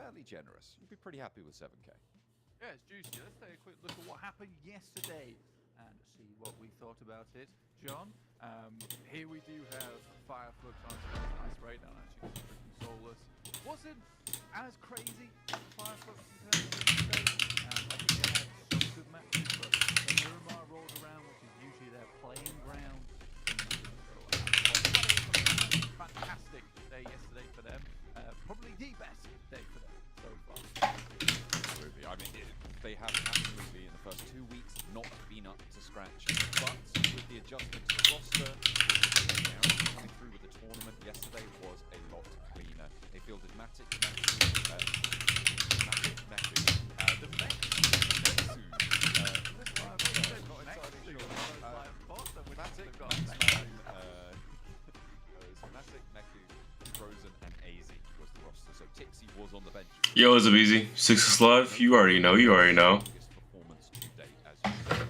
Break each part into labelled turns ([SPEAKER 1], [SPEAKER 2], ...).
[SPEAKER 1] fairly generous. You'd be pretty happy with 7K.
[SPEAKER 2] Yeah, it's juicy. Let's take a quick look at what happened yesterday and see what we thought about it. John, here we do have FANCLUB on nice breakdown, actually, freaking soulless. Wasn't as crazy as FANCLUB compared to yesterday. I think they had some good matches, but when Miramar rolled around, which is usually their playing ground, fantastic day yesterday for them. Probably the best day for them so far.
[SPEAKER 1] Absolutely. I mean, they have absolutely, in the first 2 weeks, not been up to scratch. But with the adjustment to the roster, coming through with the tournament yesterday was a lot cleaner. They fielded Matic, the was on the bench.
[SPEAKER 3] Yo, what's up, Easy? 6 Live? You already know, you already know.
[SPEAKER 1] Performance to date, as you said.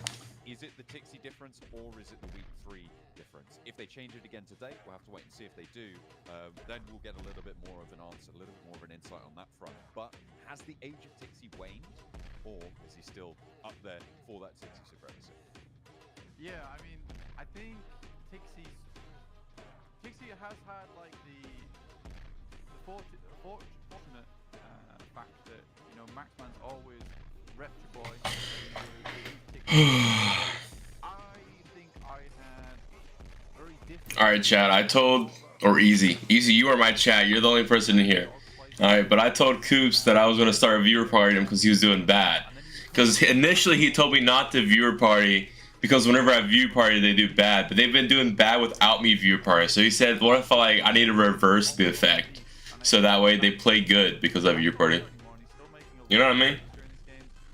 [SPEAKER 1] Is it the Tixie difference or is it the week 3 difference? If they change it again today, we'll have to wait and see if they do. Then we'll get a little bit more of an answer, a little bit more of an insight on that front. But has the age of Tixie waned, or is he still up there for that Tixie supremacy?
[SPEAKER 2] Yeah, I mean, I think Tixie has had like the fortunate fact that, you know, Maxman's always repped your boy. I think I had very different.
[SPEAKER 3] Alright, chat, I told, or Easy, you are my chat, you're the only person in here. Alright, but I told KOOPS that I was going to start a viewer party him because he was doing bad. Because initially he told me not to viewer party because whenever I view party they do bad, but they've been doing bad without me viewer party. So he said, what if I need to reverse the effect? So that way they play good because of your party. You know what I mean?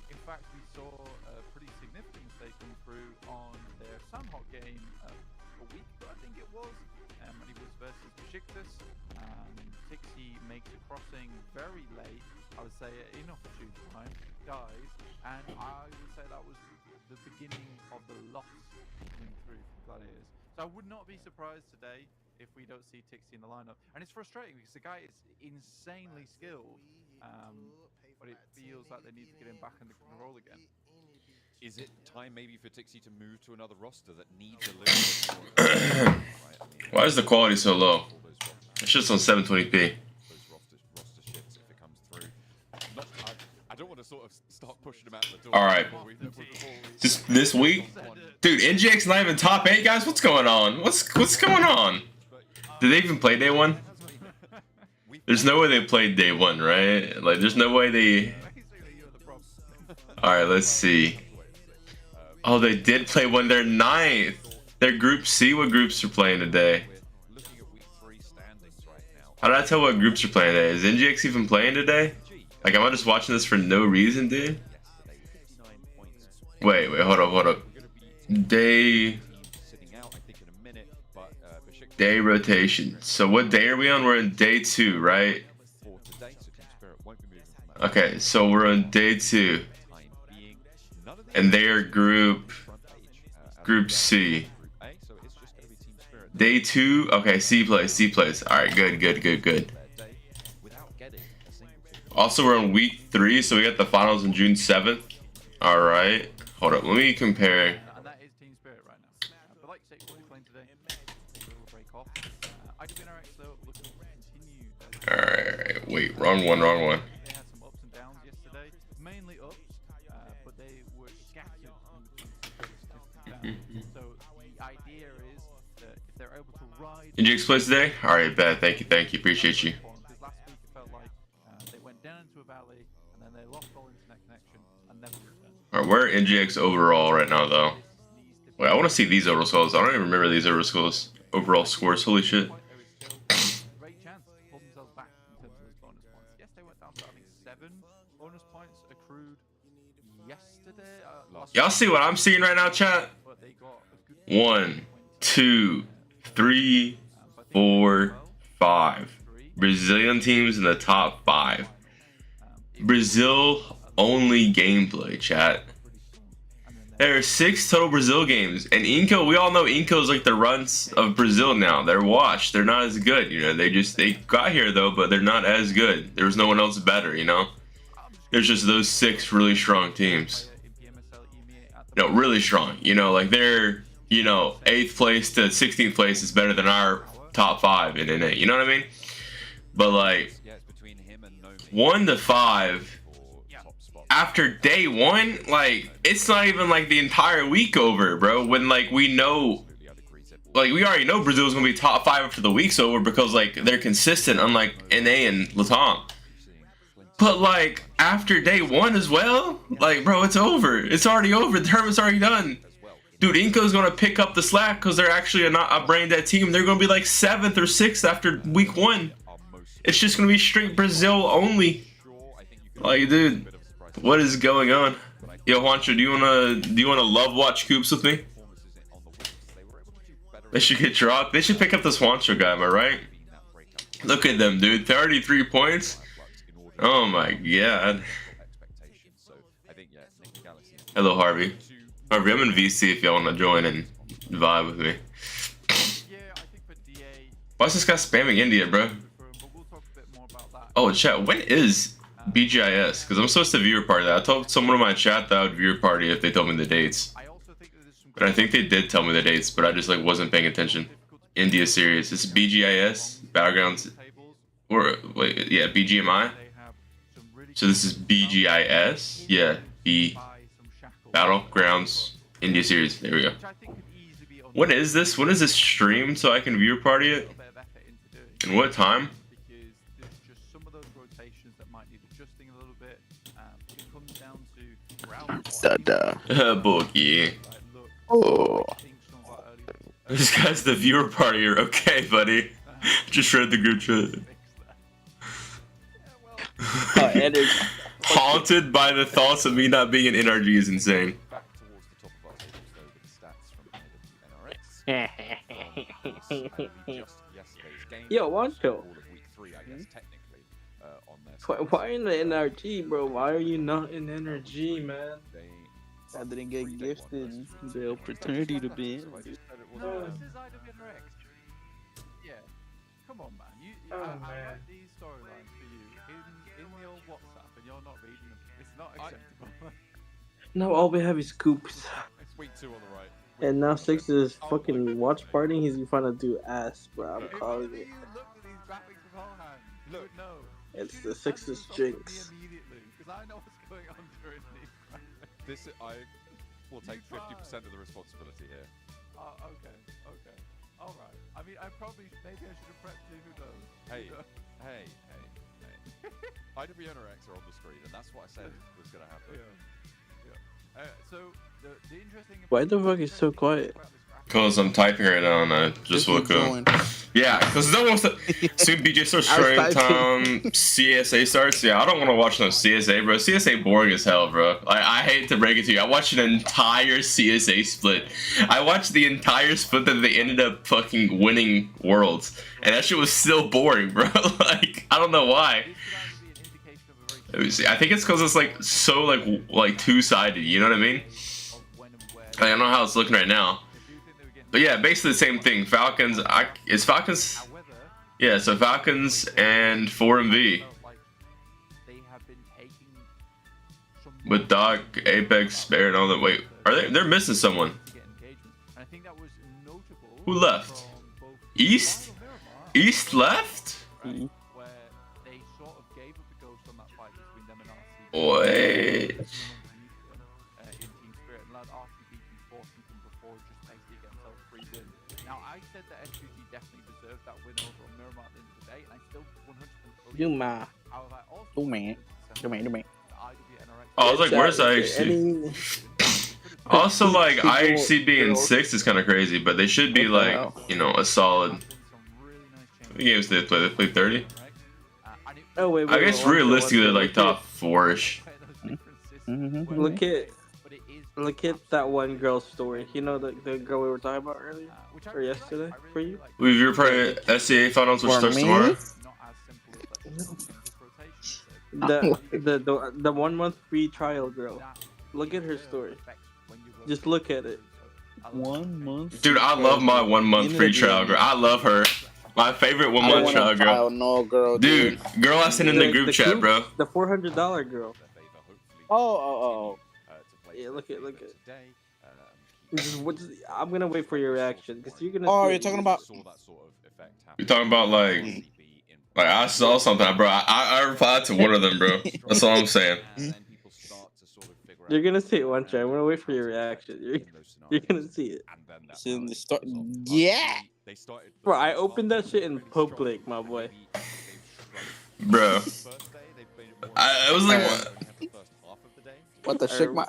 [SPEAKER 2] In fact, we saw a pretty significant mistake come through on their Samhot game a week ago, I think it was, when he was versus Besiktas. Tixie makes a crossing very late, I would say at inopportune time, dies, and I would say that was the beginning of the loss coming through for Gladiators. So I would not be surprised today if we don't see Tixie in the lineup. And it's frustrating because the guy is insanely skilled, but it feels like they need to get him back in the role again.
[SPEAKER 1] Is it time maybe for Tixie to move to another roster that needs a little bit more?
[SPEAKER 3] Why is the quality so low? It's just on 720p.
[SPEAKER 1] Roster shifts if it comes through. I don't want to sort of start pushing them out the door.
[SPEAKER 3] Alright. This week? Dude, NGX not even top 8, guys? What's going on? What's going on? Did they even play day 1? There's no way they played day 1, right? Like, there's no way they... Alright, let's see. Oh, they did play when they're 9th. They're Group C. What groups are playing today? How did I tell what groups are playing today? Is NGX even playing today? Like, am I just watching this for no reason, dude? Wait, hold up. Day rotation. So what day are we on? We're in day 2, right? Okay, so we're on day 2. And they are group C. Day 2, okay, C plays. Alright, good. Also, we're on week 3, so we got the finals on June 7th. Alright, hold up, let me compare.
[SPEAKER 2] And that is team spirit right now. But like you say, we're playing today. Take a little break off. IWNRX though, looking to continue.
[SPEAKER 3] Alright, wait, wrong one.
[SPEAKER 2] They had some ups and downs yesterday, mainly ups, but they were scattered in between. So the idea is that if they're able to ride.
[SPEAKER 3] Did you explain today? Alright, bad. Thank you, appreciate you.
[SPEAKER 2] Because last week it felt like they went down into a valley and then they lost all internet connection and never returned.
[SPEAKER 3] Alright, we're NGX overall right now though. Wait, I want to see these overall scores. I don't even remember these overall scores. Holy shit.
[SPEAKER 2] Great chance to pull themselves back in terms of those bonus points. Yes, they went down to I think 7 bonus points accrued yesterday.
[SPEAKER 3] Y'all see what I'm seeing right now, chat? 1, 2, 3, 4, 5. Brazilian teams in the top 5. Brazil only gameplay, chat. There are 6 total Brazil games, and Inco. We all know Inco is like the runs of Brazil now. They're washed. They're not as good. You know, they got here though, but they're not as good. There was no one else better. You know, there's just those 6 really strong teams. No, really strong. You know, like they're 8th place to 16th place is better than our top 5 in NA. You know what I mean? But like 1 to 5. After day 1, like it's not even like the entire week over, bro. When like we know, like we already know Brazil's gonna be top 5 after the week's over because like they're consistent, unlike NA and Latam. But like after day 1 as well, like bro, it's over. It's already over. The tournament's already done. Dude, Inco's gonna pick up the slack because they're actually not a brain dead team. They're gonna be like 7th or 6th after week 1. It's just gonna be straight Brazil only. Like, dude. What is going on? Yo, Juancho, do you wanna love watch Koops with me? They should get dropped. They should pick up this Juancho guy, am I right? Look at them, dude. 33 points. Oh my god. Hello, Harvey. Harvey, I'm in VC if y'all wanna join and vibe with me. Why is this guy spamming India, bro? Oh, chat, when is BGIS? Because I'm supposed to viewer party that. I told someone in my chat that I would viewer party if they told me the dates. But I think they did tell me the dates, but I just like wasn't paying attention. India series. It's BGIS, Battlegrounds, or wait, yeah, BGMI. So this is BGIS, yeah, B Battlegrounds India series. There we go. When is this? When is this stream so I can viewer party it? And what time? Boogie. Oh. This guy's the viewer partier. Okay, buddy. Just read the group chat. Haunted by the thoughts of me not being an NRG is insane.
[SPEAKER 4] Yo, Juancho. Why in the NRG, bro? Why are you not in NRG, man?
[SPEAKER 5] I didn't get gifted the opportunity to be in.
[SPEAKER 2] Yeah, come on, man. I write these storylines for you in your WhatsApp, and you're not reading them. It's not acceptable.
[SPEAKER 4] No, all we have is Koops.
[SPEAKER 1] It's week 2 on the right.
[SPEAKER 4] And now 6 is fucking watch party. He's gonna do ass, bro. I'm calling it.
[SPEAKER 2] Look at these graphics beforehand.
[SPEAKER 1] Look,
[SPEAKER 2] no.
[SPEAKER 4] It's the 6's jinx.
[SPEAKER 2] Because I know what's going on during these graphics.
[SPEAKER 1] This I will take 50% of the responsibility here.
[SPEAKER 2] Okay. All right. I mean, maybe I should have prepped you. Who knows?
[SPEAKER 1] Hey. IWNRX are on the screen, and that's what I said was gonna happen. Yeah. So the interesting.
[SPEAKER 4] Why the fuck is so quiet?
[SPEAKER 3] Because I'm typing right now and I just woke up. Yeah, because no one wants to. Soon BJ starts stream time, CSA starts. Yeah, I don't want to watch no CSA, bro. CSA boring as hell, bro. I hate to break it to you. I watched an entire CSA split. I watched the entire split that they ended up fucking winning Worlds. And that shit was still boring, bro. Like, I don't know why. Let me see. I think it's because it's like so like two-sided, you know what I mean? I don't know how it's looking right now. But yeah, basically the same thing. Falcons, it's Falcons. Yeah, so Falcons and 4MV. With Doc, Apex, Bear, and all that. Wait, are they? They're missing someone. Who left? East? East left? Wait.
[SPEAKER 5] You man.
[SPEAKER 3] Oh, I was like, where's IHC? Also, like, IHC being 6 is kind of crazy, but they should be like, you know, a solid. How many games did they play? They played 30?
[SPEAKER 4] Oh, wait,
[SPEAKER 3] I guess realistically, they're like top 4-ish.
[SPEAKER 4] Look at that one girl's story. You know the girl we were talking about earlier? Or yesterday? For you?
[SPEAKER 3] We've playing SCA finals, which starts tomorrow.
[SPEAKER 4] The 1 month free trial girl. Look at her story. Just look at it.
[SPEAKER 5] 1 month.
[SPEAKER 3] Dude, I love my 1 month free trial girl. I love her. My favorite 1 month trial girl.
[SPEAKER 5] No girl,
[SPEAKER 3] Dude, girl I sent in the group chat, bro.
[SPEAKER 4] The $400 girl.
[SPEAKER 5] Oh.
[SPEAKER 4] Yeah, look at. I'm gonna wait for your reaction because you're gonna.
[SPEAKER 5] Oh, you're talking about.
[SPEAKER 3] You're talking about like I saw something, bro. I replied to one of them, bro. That's all I'm saying.
[SPEAKER 4] You're gonna see it one try. I'm gonna wait for your reaction. You're gonna see it.
[SPEAKER 5] It's in the start. Yeah.
[SPEAKER 4] Bro, I opened that shit in public, my boy.
[SPEAKER 3] Bro, it was like
[SPEAKER 5] What the shit, my.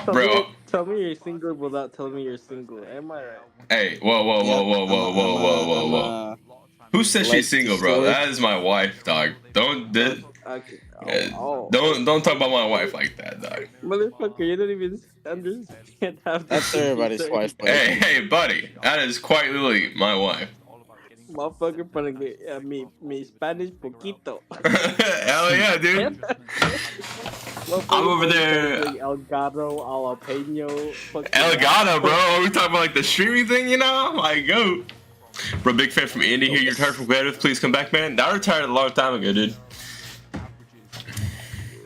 [SPEAKER 3] Bro.
[SPEAKER 4] Tell me you're single without telling me you're single. Am I right?
[SPEAKER 3] Hey, whoa. Who says she's single, bro? That is my wife, dog. Don't talk about my wife like that, dog.
[SPEAKER 4] Motherfucker, you don't even understand how.
[SPEAKER 5] That's everybody's wife.
[SPEAKER 3] Hey, buddy, that is quite literally my wife.
[SPEAKER 4] Motherfucker, para me Spanish poquito.
[SPEAKER 3] Hell yeah, dude. I'm over there.
[SPEAKER 4] El Gato, Jalapeno.
[SPEAKER 3] El Gato, bro. Are we talking about like the streaming thing, you know? Like, go. Bro, big fan from Indy here. You retired from competitive. Please come back, man. I retired a long time ago, dude.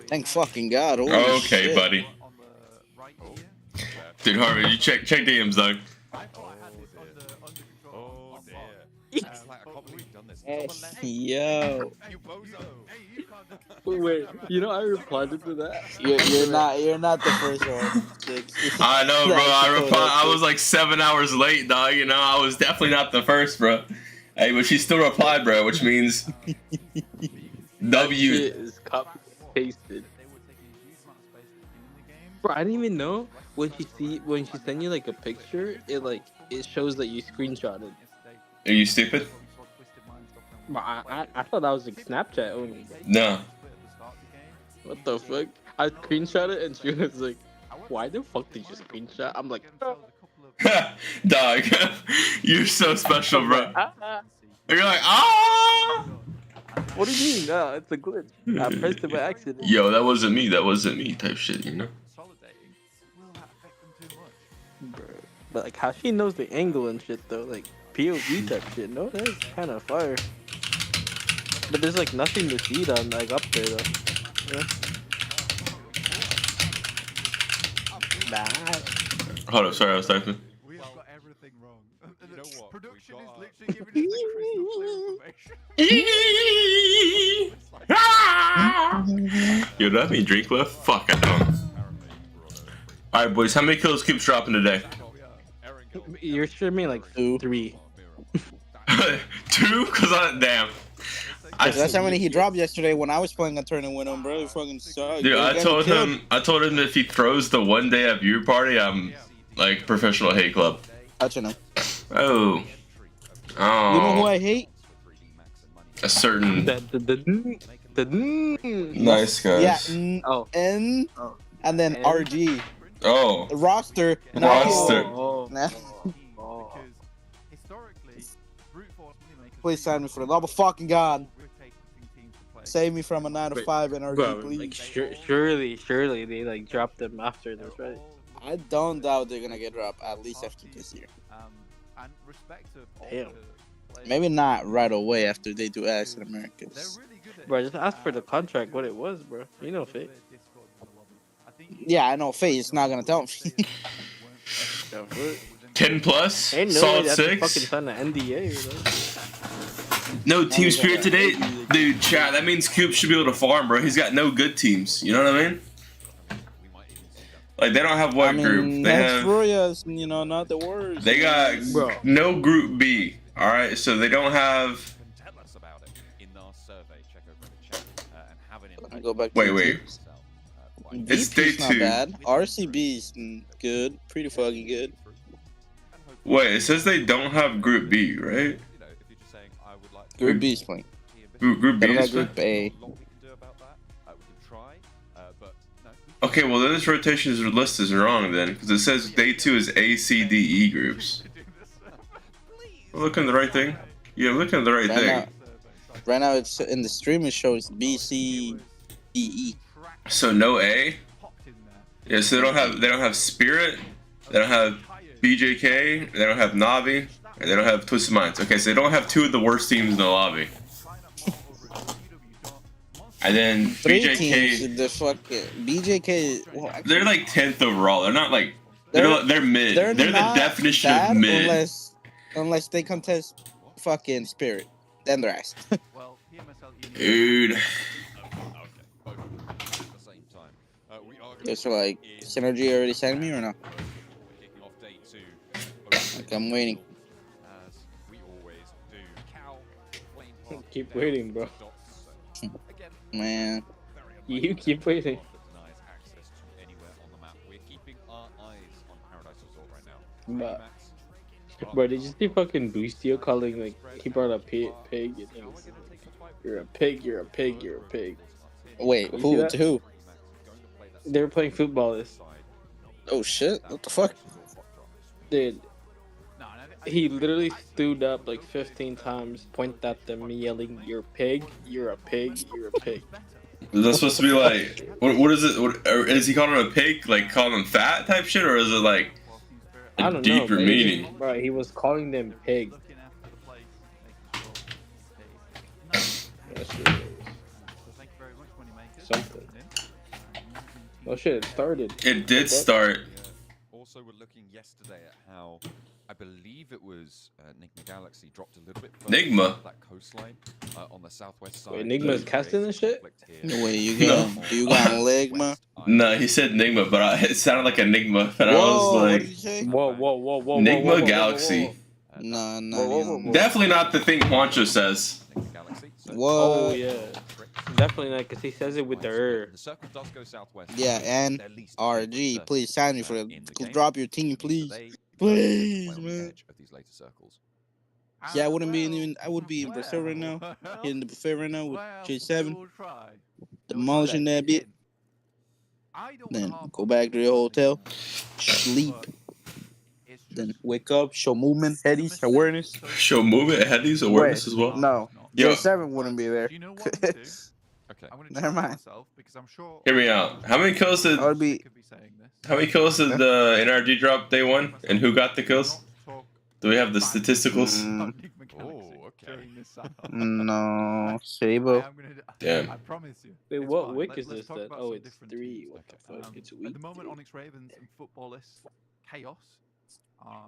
[SPEAKER 5] Thank fucking God.
[SPEAKER 3] Okay,
[SPEAKER 5] shit.
[SPEAKER 3] buddy. Dude, Harvey, you check DMs, dog.
[SPEAKER 5] Yo.
[SPEAKER 4] Wait, you know I replied to that.
[SPEAKER 5] You're not the first one.
[SPEAKER 3] I know, bro. I was like 7 hours late, dog. You know, I was definitely not the first, bro. Hey, but she still replied, bro, which means W.
[SPEAKER 4] Shit is copy pasted. Bro, I didn't even know when she send you like a picture, it shows that you screenshotted.
[SPEAKER 3] Are you stupid?
[SPEAKER 4] Bro, I thought that was like Snapchat only.
[SPEAKER 3] No.
[SPEAKER 4] What the fuck? I screenshot it and she was like, "Why the fuck did you screenshot?" I'm like,
[SPEAKER 3] dog, you're so special, bro. You're like, ah.
[SPEAKER 4] What do you mean? No, it's a glitch. I pressed it by accident.
[SPEAKER 3] Yo, that wasn't me, type shit, you know?
[SPEAKER 4] Bro. But like how she knows the angle and shit though, like POV type shit. No, that's kind of fire. But there's like nothing to see on like up there though. Yeah. Nah.
[SPEAKER 3] Hold up, sorry, I was typing.
[SPEAKER 2] We have got everything wrong. You know what? Production is literally giving us crystal clear information.
[SPEAKER 3] Yo, do I have any drink left? Fuck, I don't. Alright, boys, how many kills keeps dropping today?
[SPEAKER 4] You're streaming like 3.
[SPEAKER 3] 2? Damn.
[SPEAKER 5] That's how many he dropped yesterday when I was playing a tournament with him, bro. He fucking sucked.
[SPEAKER 3] Dude, I told him if he throws the one day at viewer party, I'm like professional hate club.
[SPEAKER 5] Touching him.
[SPEAKER 3] Oh.
[SPEAKER 5] You know who I hate?
[SPEAKER 3] A certain
[SPEAKER 4] Nice
[SPEAKER 3] guys.
[SPEAKER 5] Yeah. N. And then RG.
[SPEAKER 3] Oh.
[SPEAKER 5] Roster. Please sign me for the love of fucking God. Save me from a 9 to 5 in RG, please.
[SPEAKER 4] Like, surely they like dropped them after this, right?
[SPEAKER 5] I don't doubt they're gonna get dropped at least after this year.
[SPEAKER 4] Damn.
[SPEAKER 5] Maybe not right away after they do Ass in Americas.
[SPEAKER 4] Bro, just ask for the contract what it was, bro. You know, Faye.
[SPEAKER 5] Yeah, I know Faye is not gonna tell me.
[SPEAKER 3] 10 plus?
[SPEAKER 4] Ain't no
[SPEAKER 3] Solid
[SPEAKER 4] way
[SPEAKER 3] 6?
[SPEAKER 4] fucking sign an NDA,
[SPEAKER 3] No team spirit today? Dude, chat, that means KOOPS should be able to farm, bro. He's got no good teams. You know what I mean? Like, they don't have one group. They have...
[SPEAKER 5] Royals, you know, not the worst.
[SPEAKER 3] They got no group B. Alright, so they don't have...
[SPEAKER 5] Go back
[SPEAKER 3] wait. It's day 2.
[SPEAKER 5] Not bad. RCB's good. Pretty fucking good.
[SPEAKER 3] Wait, it says they don't have group B, right?
[SPEAKER 5] Group B's playing.
[SPEAKER 3] Group B is
[SPEAKER 5] Group A.
[SPEAKER 3] Okay, well then this rotation list is wrong then, because it says day 2 is A, C, D, E groups. I'm looking at the right thing? Yeah, I'm looking at the right thing.
[SPEAKER 5] Right now, it's in the stream. It shows B, C, D, E.
[SPEAKER 3] So no A? Yeah, so they don't have Spirit, they don't have BJK, they don't have Navi, and they don't have Twisted Minds. Okay, so they don't have 2 of the worst teams in the lobby. And then
[SPEAKER 5] 3
[SPEAKER 3] BJK,
[SPEAKER 5] teams. The fucking BJK. Well,
[SPEAKER 3] they're like 10th overall. They're not like they're mid. They're the
[SPEAKER 5] not
[SPEAKER 3] definition
[SPEAKER 5] bad
[SPEAKER 3] of mid.
[SPEAKER 5] unless they contest fucking Spirit. Then they're ass.
[SPEAKER 2] Well, PMSL
[SPEAKER 3] Dude.
[SPEAKER 1] Okay, both of them at the same time. We are gonna
[SPEAKER 5] So like, Synergy already sent me or no?
[SPEAKER 1] kicking off day 2.
[SPEAKER 5] Like, I'm waiting.
[SPEAKER 1] As we always do. Cal, Flame Pop,
[SPEAKER 4] Keep
[SPEAKER 1] down
[SPEAKER 4] waiting, bro.
[SPEAKER 1] to dots. So, again,
[SPEAKER 5] Man.
[SPEAKER 1] very
[SPEAKER 4] You
[SPEAKER 1] unlikely
[SPEAKER 4] keep waiting.
[SPEAKER 1] that denies access to anywhere on the map. We're keeping our eyes on Paradise Resort right now.
[SPEAKER 4] But-
[SPEAKER 1] Max,
[SPEAKER 4] Bro, did you see fucking Boostio calling like he brought a pig? And he was like, you're a pig, you're a pig, you're a pig.
[SPEAKER 5] Wait,
[SPEAKER 4] You see
[SPEAKER 5] who
[SPEAKER 4] that?
[SPEAKER 5] to who?
[SPEAKER 4] They were playing football.
[SPEAKER 5] Oh shit! What the fuck?
[SPEAKER 4] Dude, he literally stood up like 15 times, pointed at them, yelling, "You're a pig, you're a pig, you're a pig."
[SPEAKER 3] Is that supposed to be like what is it? What, is he calling him a pig, like calling him fat type shit, or is it like
[SPEAKER 4] I
[SPEAKER 3] a
[SPEAKER 4] don't
[SPEAKER 3] deeper
[SPEAKER 4] know,
[SPEAKER 3] meaning?
[SPEAKER 4] Bro, he was calling them pig.
[SPEAKER 2] looking after the place, making sure
[SPEAKER 4] That shit was
[SPEAKER 2] So thank you very much, Moneymakers.
[SPEAKER 4] something. Oh shit, it started.
[SPEAKER 3] It did start.
[SPEAKER 1] Also, we're looking yesterday at how I believe it was Enigma Galaxy dropped a little bit further
[SPEAKER 3] Enigma?
[SPEAKER 1] south that coastline on the southwest side.
[SPEAKER 4] Wait, Enigma's
[SPEAKER 1] That
[SPEAKER 4] casting
[SPEAKER 1] creates
[SPEAKER 4] this shit?
[SPEAKER 1] conflict here.
[SPEAKER 5] Wait, you got you got Ligma?
[SPEAKER 3] No, he said Enigma, but it sounded like Enigma, and I
[SPEAKER 5] Whoa,
[SPEAKER 3] was
[SPEAKER 5] what
[SPEAKER 3] like,
[SPEAKER 5] did you say?
[SPEAKER 4] Whoa, whoa, whoa, whoa,
[SPEAKER 3] Enigma
[SPEAKER 4] whoa, whoa, whoa,
[SPEAKER 3] Galaxy.
[SPEAKER 4] whoa, whoa.
[SPEAKER 5] Nah, nah,
[SPEAKER 4] Whoa, whoa,
[SPEAKER 5] you
[SPEAKER 4] whoa,
[SPEAKER 5] don't-
[SPEAKER 4] whoa.
[SPEAKER 3] Definitely not the thing Juancho says.
[SPEAKER 1] Enigma Galaxy. So
[SPEAKER 5] What?
[SPEAKER 4] Oh yeah, definitely not, cause he says it with the
[SPEAKER 1] The circle does go southwest.
[SPEAKER 5] Yeah, and
[SPEAKER 1] Their least
[SPEAKER 5] RG,
[SPEAKER 1] favorite
[SPEAKER 5] please sign me for
[SPEAKER 1] in
[SPEAKER 5] it.
[SPEAKER 1] the game.
[SPEAKER 5] Drop your team,
[SPEAKER 1] So
[SPEAKER 5] please.
[SPEAKER 1] they
[SPEAKER 5] Please,
[SPEAKER 1] play on the
[SPEAKER 5] man.
[SPEAKER 1] edge of these later circles.
[SPEAKER 5] Yeah, I wouldn't be even. I would be in Brazil right now, hitting the buffet right now with J7, demolishing that bit. Then go back to the hotel, sleep, then wake up, show movement, headies, awareness.
[SPEAKER 3] Show movement, headies, awareness as well.
[SPEAKER 5] No,
[SPEAKER 3] Yo.
[SPEAKER 5] J7 wouldn't be there.
[SPEAKER 2] Do you know what I'm gonna do?
[SPEAKER 1] Okay.
[SPEAKER 2] I'm gonna
[SPEAKER 5] Never
[SPEAKER 2] challenge
[SPEAKER 5] mind.
[SPEAKER 2] myself because I'm sure.
[SPEAKER 3] Hear me out. How many kills did
[SPEAKER 5] I would be.
[SPEAKER 2] Could be saying this.
[SPEAKER 3] how many kills did the NRG drop day 1? And who got the kills? Do we have the statisticals?
[SPEAKER 1] Oh, okay.
[SPEAKER 5] No, Sabo.
[SPEAKER 3] Damn.
[SPEAKER 2] I promise you.
[SPEAKER 4] Wait,
[SPEAKER 2] It's
[SPEAKER 4] what
[SPEAKER 2] fine.
[SPEAKER 4] wick
[SPEAKER 2] Let's
[SPEAKER 4] is this
[SPEAKER 2] talk
[SPEAKER 4] then?
[SPEAKER 2] about
[SPEAKER 4] Oh,
[SPEAKER 2] some
[SPEAKER 4] it's
[SPEAKER 2] different
[SPEAKER 4] 3.
[SPEAKER 2] teams.
[SPEAKER 4] What the fuck? It's
[SPEAKER 2] At
[SPEAKER 4] weak.
[SPEAKER 2] the moment, Onyx Ravens and Footballists Chaos are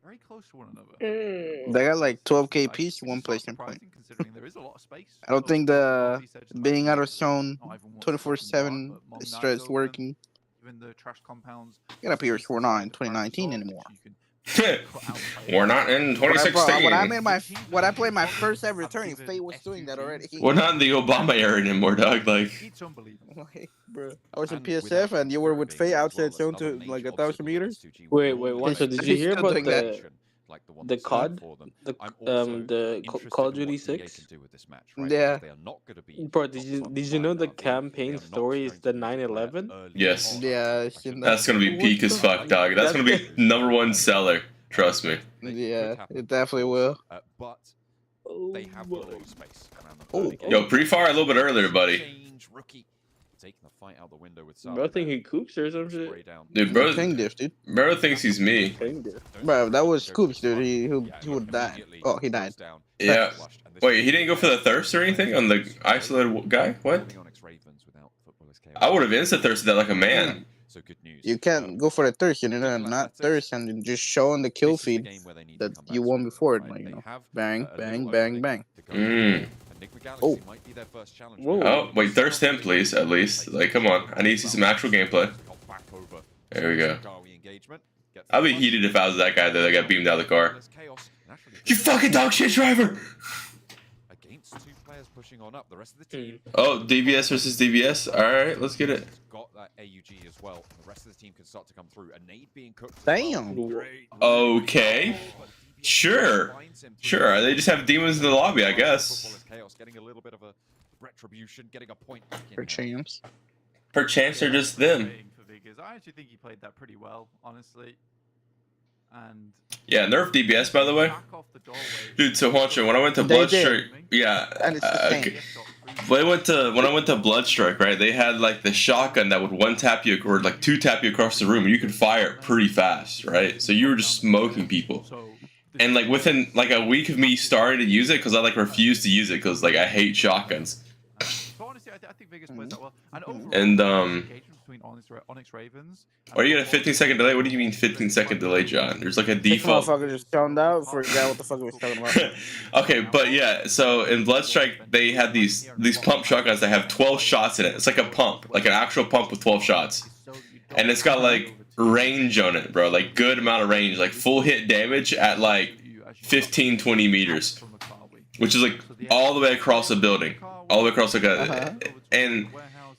[SPEAKER 2] very close to one another.
[SPEAKER 5] They got like 12k
[SPEAKER 2] Like,
[SPEAKER 5] piece,
[SPEAKER 2] which
[SPEAKER 5] one
[SPEAKER 2] is
[SPEAKER 5] place
[SPEAKER 2] sort
[SPEAKER 5] can
[SPEAKER 2] of
[SPEAKER 5] play.
[SPEAKER 2] surprising considering there is a lot of space.
[SPEAKER 5] I don't think the being out of zone
[SPEAKER 2] Not everyone wants to
[SPEAKER 5] 24/7
[SPEAKER 2] but Mom Night's
[SPEAKER 5] stress
[SPEAKER 2] open.
[SPEAKER 5] working.
[SPEAKER 2] Even the trash compounds.
[SPEAKER 5] Get up here,
[SPEAKER 2] spaces
[SPEAKER 5] 4-9,
[SPEAKER 2] like the Paradise
[SPEAKER 5] 2019
[SPEAKER 2] Resort,
[SPEAKER 5] anymore.
[SPEAKER 2] which you can cut out
[SPEAKER 3] We're not in
[SPEAKER 5] When I
[SPEAKER 3] 2016.
[SPEAKER 5] made my when I played my first ever returning, Faye was doing that already.
[SPEAKER 3] We're not in the Obama era anymore, dog. Like,
[SPEAKER 2] It's unbelievable.
[SPEAKER 5] Like, bro, I was in
[SPEAKER 1] And
[SPEAKER 5] PSF
[SPEAKER 1] without
[SPEAKER 5] and you were with
[SPEAKER 1] being
[SPEAKER 5] Faye
[SPEAKER 1] as
[SPEAKER 5] outside
[SPEAKER 1] well,
[SPEAKER 5] zone to
[SPEAKER 1] another
[SPEAKER 5] like
[SPEAKER 1] major
[SPEAKER 5] 1,000
[SPEAKER 1] obstacle
[SPEAKER 5] meters.
[SPEAKER 1] that S2G
[SPEAKER 4] Wait,
[SPEAKER 1] will
[SPEAKER 4] wait,
[SPEAKER 1] always
[SPEAKER 4] one. So
[SPEAKER 1] face
[SPEAKER 4] did
[SPEAKER 5] He's
[SPEAKER 4] you hear
[SPEAKER 5] still
[SPEAKER 4] about
[SPEAKER 5] doing that.
[SPEAKER 1] like the one
[SPEAKER 4] the
[SPEAKER 1] that's served
[SPEAKER 4] COD,
[SPEAKER 1] for them.
[SPEAKER 4] the
[SPEAKER 1] I'm also
[SPEAKER 4] the Call of Duty
[SPEAKER 1] interested in what EA
[SPEAKER 4] 6?
[SPEAKER 1] can do with this match, right?
[SPEAKER 5] Yeah.
[SPEAKER 1] Because they are not going to be
[SPEAKER 4] Bro,
[SPEAKER 1] top
[SPEAKER 4] did you know the
[SPEAKER 1] 25 now. They
[SPEAKER 4] campaign
[SPEAKER 1] are not
[SPEAKER 4] story is
[SPEAKER 1] going
[SPEAKER 4] the
[SPEAKER 1] to lose a player
[SPEAKER 4] 9/11?
[SPEAKER 1] early
[SPEAKER 3] Yes.
[SPEAKER 1] on.
[SPEAKER 5] Yeah,
[SPEAKER 1] I think
[SPEAKER 3] that's gonna be
[SPEAKER 4] What
[SPEAKER 3] peak as
[SPEAKER 4] the
[SPEAKER 3] fuck, dog. That's gonna be number 1 seller. Trust me.
[SPEAKER 1] They
[SPEAKER 5] Yeah,
[SPEAKER 1] could happen,
[SPEAKER 5] it definitely
[SPEAKER 1] of
[SPEAKER 5] will.
[SPEAKER 1] course, but
[SPEAKER 4] Oh,
[SPEAKER 1] they have got a little space around the
[SPEAKER 5] Oh,
[SPEAKER 1] 30
[SPEAKER 5] oh.
[SPEAKER 3] Yo, pre-fire a little bit earlier, buddy.
[SPEAKER 1] Change, rookie, taking the fight out the window with
[SPEAKER 4] bro, I think he coops or some
[SPEAKER 1] Spray
[SPEAKER 4] shit.
[SPEAKER 1] down.
[SPEAKER 3] Dude, bro,
[SPEAKER 5] King diff, dude.
[SPEAKER 3] bro thinks he's me.
[SPEAKER 5] Bro, that was Scoops, dude. He would die. Oh, he died.
[SPEAKER 3] Yeah. Wait, he didn't go for the thirst or anything on the isolated guy? What? I would have insta-thirsted that like a man.
[SPEAKER 1] So good news.
[SPEAKER 5] You can't go for the thirst, you know, not thirst, and then just show on the kill feed that you won before it, like, you know. Bang, bang, bang, bang.
[SPEAKER 3] Mm.
[SPEAKER 5] Oh.
[SPEAKER 4] Whoa.
[SPEAKER 3] Oh, wait, thirst him, please, at least. Like, come on. I need to see some actual gameplay. There we go. I'd be heated if I was that guy that got beamed out of the car. You fucking dog shit driver!
[SPEAKER 1] Against 2 players pushing on up. The rest of the team.
[SPEAKER 3] Oh, DBS versus DBS. Alright, let's get it.
[SPEAKER 1] Got that AUG as well. The rest of the team can start to come through. A nade being cooked.
[SPEAKER 5] Damn.
[SPEAKER 3] Okay. Sure. Sure, they just have demons in the lobby, I guess.
[SPEAKER 1] Chaos getting a little bit of a retribution, getting a point back in
[SPEAKER 5] For
[SPEAKER 1] hand.
[SPEAKER 5] champs.
[SPEAKER 3] Perchance they're just them.
[SPEAKER 2] I actually think he played that pretty well, honestly. And
[SPEAKER 3] Yeah, nerf DBS by the way.
[SPEAKER 2] back off the doorway.
[SPEAKER 3] Dude, so Juancho, when I went to
[SPEAKER 5] They
[SPEAKER 3] Bloodstrike, yeah,
[SPEAKER 5] And it's the same.
[SPEAKER 3] okay. When I went to Bloodstrike, right? They had like the shotgun that would one tap you or like two tap you across the room, and you could fire it pretty fast, right? So you were just smoking people. And like within like a week of me starting to use it, because I like refused to use it because like I hate shotguns.
[SPEAKER 2] So honestly, I think Vegas plays that well. And overall,
[SPEAKER 3] And
[SPEAKER 2] engagement between Onyx Ravens.
[SPEAKER 3] Are you at a 15-second delay? What do you mean 15-second delay, John? There's like a
[SPEAKER 5] This
[SPEAKER 3] default.
[SPEAKER 5] motherfucker just zoned out. Forgot what the fuck he was talking about.
[SPEAKER 3] Okay, but yeah, so in Bloodstrike they had these pump shotguns that have 12 shots in it. It's like a pump, like an actual pump with 12 shots. And it's got like range on it, bro, like good amount of range, like full hit damage at like 15-20 meters, which is like all the way across the building, all the way across like a, and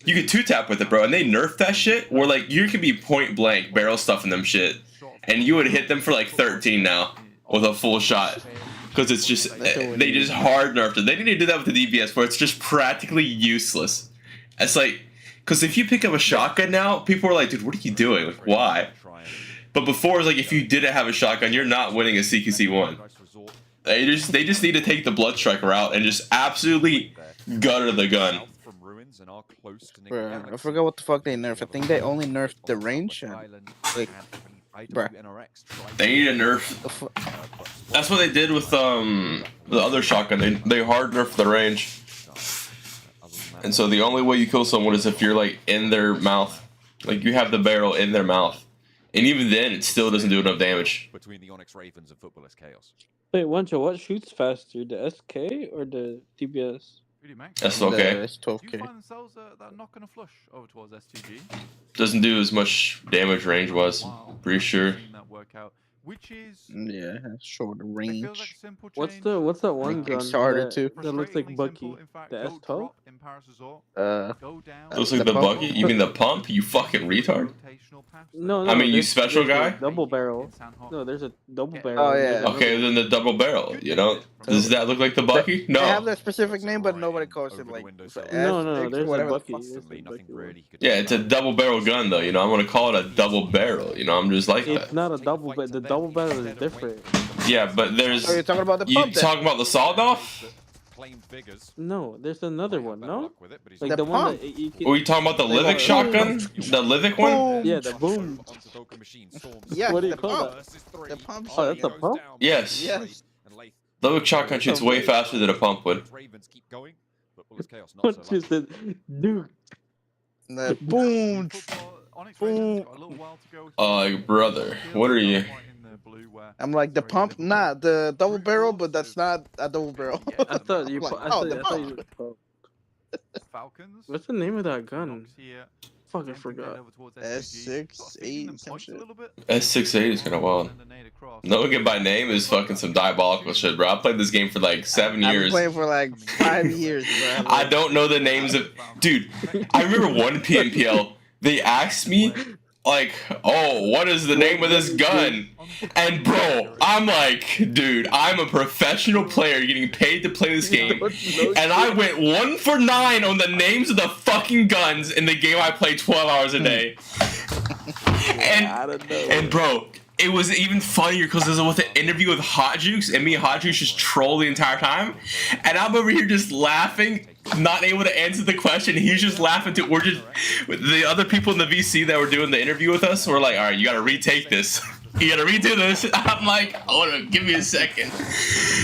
[SPEAKER 3] you could two tap with it, bro, and they nerfed that shit where like you could be point blank barrel stuffing them shit, and you would hit them for like 13 now with a full shot, because it's just they just hard nerfed it. They need to do that with the DBS where it's just practically useless. It's like, because if you pick up a shotgun now, people are like, dude, what are you doing? Like, why? But before, it was like, if you didn't have a shotgun, you're not winning a CQC1. They just need to take the Bloodstrike route and just absolutely gutter the gun.
[SPEAKER 5] Bro, I forgot what the fuck they nerfed. I think they only nerfed the range. And, like, bruh.
[SPEAKER 3] They need a nerf. That's what they did with the other shotgun. They hard nerfed the range. And so the only way you kill someone is if you're like in their mouth. Like you have the barrel in their mouth. And even then, it still doesn't do enough damage.
[SPEAKER 1] Between the Onyx Ravens and Footballers Chaos.
[SPEAKER 4] Wait, Wancho, what shoots faster, the SK or the DBS?
[SPEAKER 3] That's okay.
[SPEAKER 5] It's 12K.
[SPEAKER 2] Do you find themselves that not gonna flush over towards STG?
[SPEAKER 3] Doesn't do as much damage range was. Pretty sure.
[SPEAKER 2] That work out, which is
[SPEAKER 5] Yeah, shorter
[SPEAKER 2] it
[SPEAKER 5] range.
[SPEAKER 2] feels like a simple
[SPEAKER 4] What's
[SPEAKER 2] change.
[SPEAKER 4] that one
[SPEAKER 5] Like,
[SPEAKER 4] gun
[SPEAKER 5] it's harder
[SPEAKER 4] that,
[SPEAKER 5] too.
[SPEAKER 4] that looks like
[SPEAKER 2] Frustratingly
[SPEAKER 4] Bucky?
[SPEAKER 2] simple, in fact,
[SPEAKER 4] The
[SPEAKER 2] go
[SPEAKER 4] S12?
[SPEAKER 2] drop in Paris Resort, go down,
[SPEAKER 3] Looks like the
[SPEAKER 5] pump?
[SPEAKER 3] bucket. You mean the pump? You fucking retard.
[SPEAKER 2] rotational path
[SPEAKER 4] No,
[SPEAKER 2] that
[SPEAKER 4] no.
[SPEAKER 3] I mean, you
[SPEAKER 4] there's-
[SPEAKER 3] special
[SPEAKER 4] there's a
[SPEAKER 3] guy?
[SPEAKER 4] Double barrel.
[SPEAKER 2] in San Ho-
[SPEAKER 4] No, there's a double
[SPEAKER 2] Yeah.
[SPEAKER 4] barrel.
[SPEAKER 5] Oh,
[SPEAKER 4] and
[SPEAKER 5] yeah.
[SPEAKER 4] there's
[SPEAKER 3] Okay,
[SPEAKER 4] another-
[SPEAKER 3] then the double barrel, you know? Does that look like the Bucky?
[SPEAKER 5] They have
[SPEAKER 3] No.
[SPEAKER 5] that specific name, but nobody calls it
[SPEAKER 1] Over the
[SPEAKER 5] like
[SPEAKER 1] windowsill.
[SPEAKER 4] No, there's a
[SPEAKER 5] whatever.
[SPEAKER 4] Bucky.
[SPEAKER 5] the fuck.
[SPEAKER 4] There's a
[SPEAKER 1] Nothing
[SPEAKER 4] Bucky one.
[SPEAKER 1] really he could
[SPEAKER 3] Yeah,
[SPEAKER 1] do
[SPEAKER 3] it's a
[SPEAKER 1] about it.
[SPEAKER 3] double barrel gun though, you know? I'm gonna call it a double barrel, you know? I'm just like
[SPEAKER 4] It's
[SPEAKER 3] that.
[SPEAKER 4] not a double, but the double barrel is different.
[SPEAKER 3] Yeah, but there's...
[SPEAKER 5] Oh, you're talking about the
[SPEAKER 3] You
[SPEAKER 5] pump then?
[SPEAKER 3] talking about the sawed-off?
[SPEAKER 1] Claimed figures.
[SPEAKER 4] No, there's another one.
[SPEAKER 1] Better
[SPEAKER 4] No,
[SPEAKER 1] luck with it, but he's
[SPEAKER 4] like
[SPEAKER 1] not
[SPEAKER 4] the
[SPEAKER 5] The
[SPEAKER 4] one
[SPEAKER 5] pump.
[SPEAKER 4] that you can.
[SPEAKER 3] Were you talking about the
[SPEAKER 5] They
[SPEAKER 3] Livic
[SPEAKER 5] got-
[SPEAKER 3] shotgun? The Livic one?
[SPEAKER 4] Yeah, the boom.
[SPEAKER 1] onto Vulcan machine, storms.
[SPEAKER 5] Yeah,
[SPEAKER 4] What do you
[SPEAKER 5] the
[SPEAKER 4] call
[SPEAKER 5] pump.
[SPEAKER 4] that?
[SPEAKER 1] Versus three.
[SPEAKER 5] The pump
[SPEAKER 4] Oh, that's a
[SPEAKER 1] Goes
[SPEAKER 4] pump?
[SPEAKER 1] down.
[SPEAKER 3] Yes.
[SPEAKER 5] Yes.
[SPEAKER 1] And Lath-
[SPEAKER 3] Livic shotgun shoots way faster than a pump would.
[SPEAKER 1] Ravens keep going, but Bullets Chaos not
[SPEAKER 4] What
[SPEAKER 1] so
[SPEAKER 4] just
[SPEAKER 1] lucky.
[SPEAKER 4] said, dude?
[SPEAKER 5] The boom.
[SPEAKER 2] Onyx Ravens got a little while to go.
[SPEAKER 3] Brother, what are you?
[SPEAKER 5] I'm like the pump, nah, the double barrel, but that's not a double barrel.
[SPEAKER 4] I thought you.
[SPEAKER 5] Like,
[SPEAKER 4] I
[SPEAKER 5] oh,
[SPEAKER 4] thought,
[SPEAKER 5] the
[SPEAKER 4] I thought
[SPEAKER 5] pump.
[SPEAKER 4] you.
[SPEAKER 2] Falcons.
[SPEAKER 4] What's the name of that gun?
[SPEAKER 2] Here.
[SPEAKER 4] Fuck, I forgot.
[SPEAKER 5] S6, 8, some shit.
[SPEAKER 3] S68 is kind of wild. Knowing it by name is fucking some diabolical shit, bro. I played this game for like 7
[SPEAKER 5] I've been
[SPEAKER 3] years.
[SPEAKER 5] playing for like 5 years, bro.
[SPEAKER 3] I don't know the names of... Dude, I remember one PMPL, they asked me, like, oh, what is the name of this gun? And bro, I'm like, dude, I'm a professional player getting paid to play this game. And I went 1 for 9 on the names of the fucking guns in the game I played 12 hours a day. And bro, it was even funnier because it was with an interview with Hot Jukes, and me and Hot Jukes just troll the entire time. And I'm over here just laughing, not able to answer the question. He's just laughing too. We're just, the other people in the VC that were doing the interview with us were like, all right, you gotta retake this. You gotta redo this. I'm like, hold on, give me a second.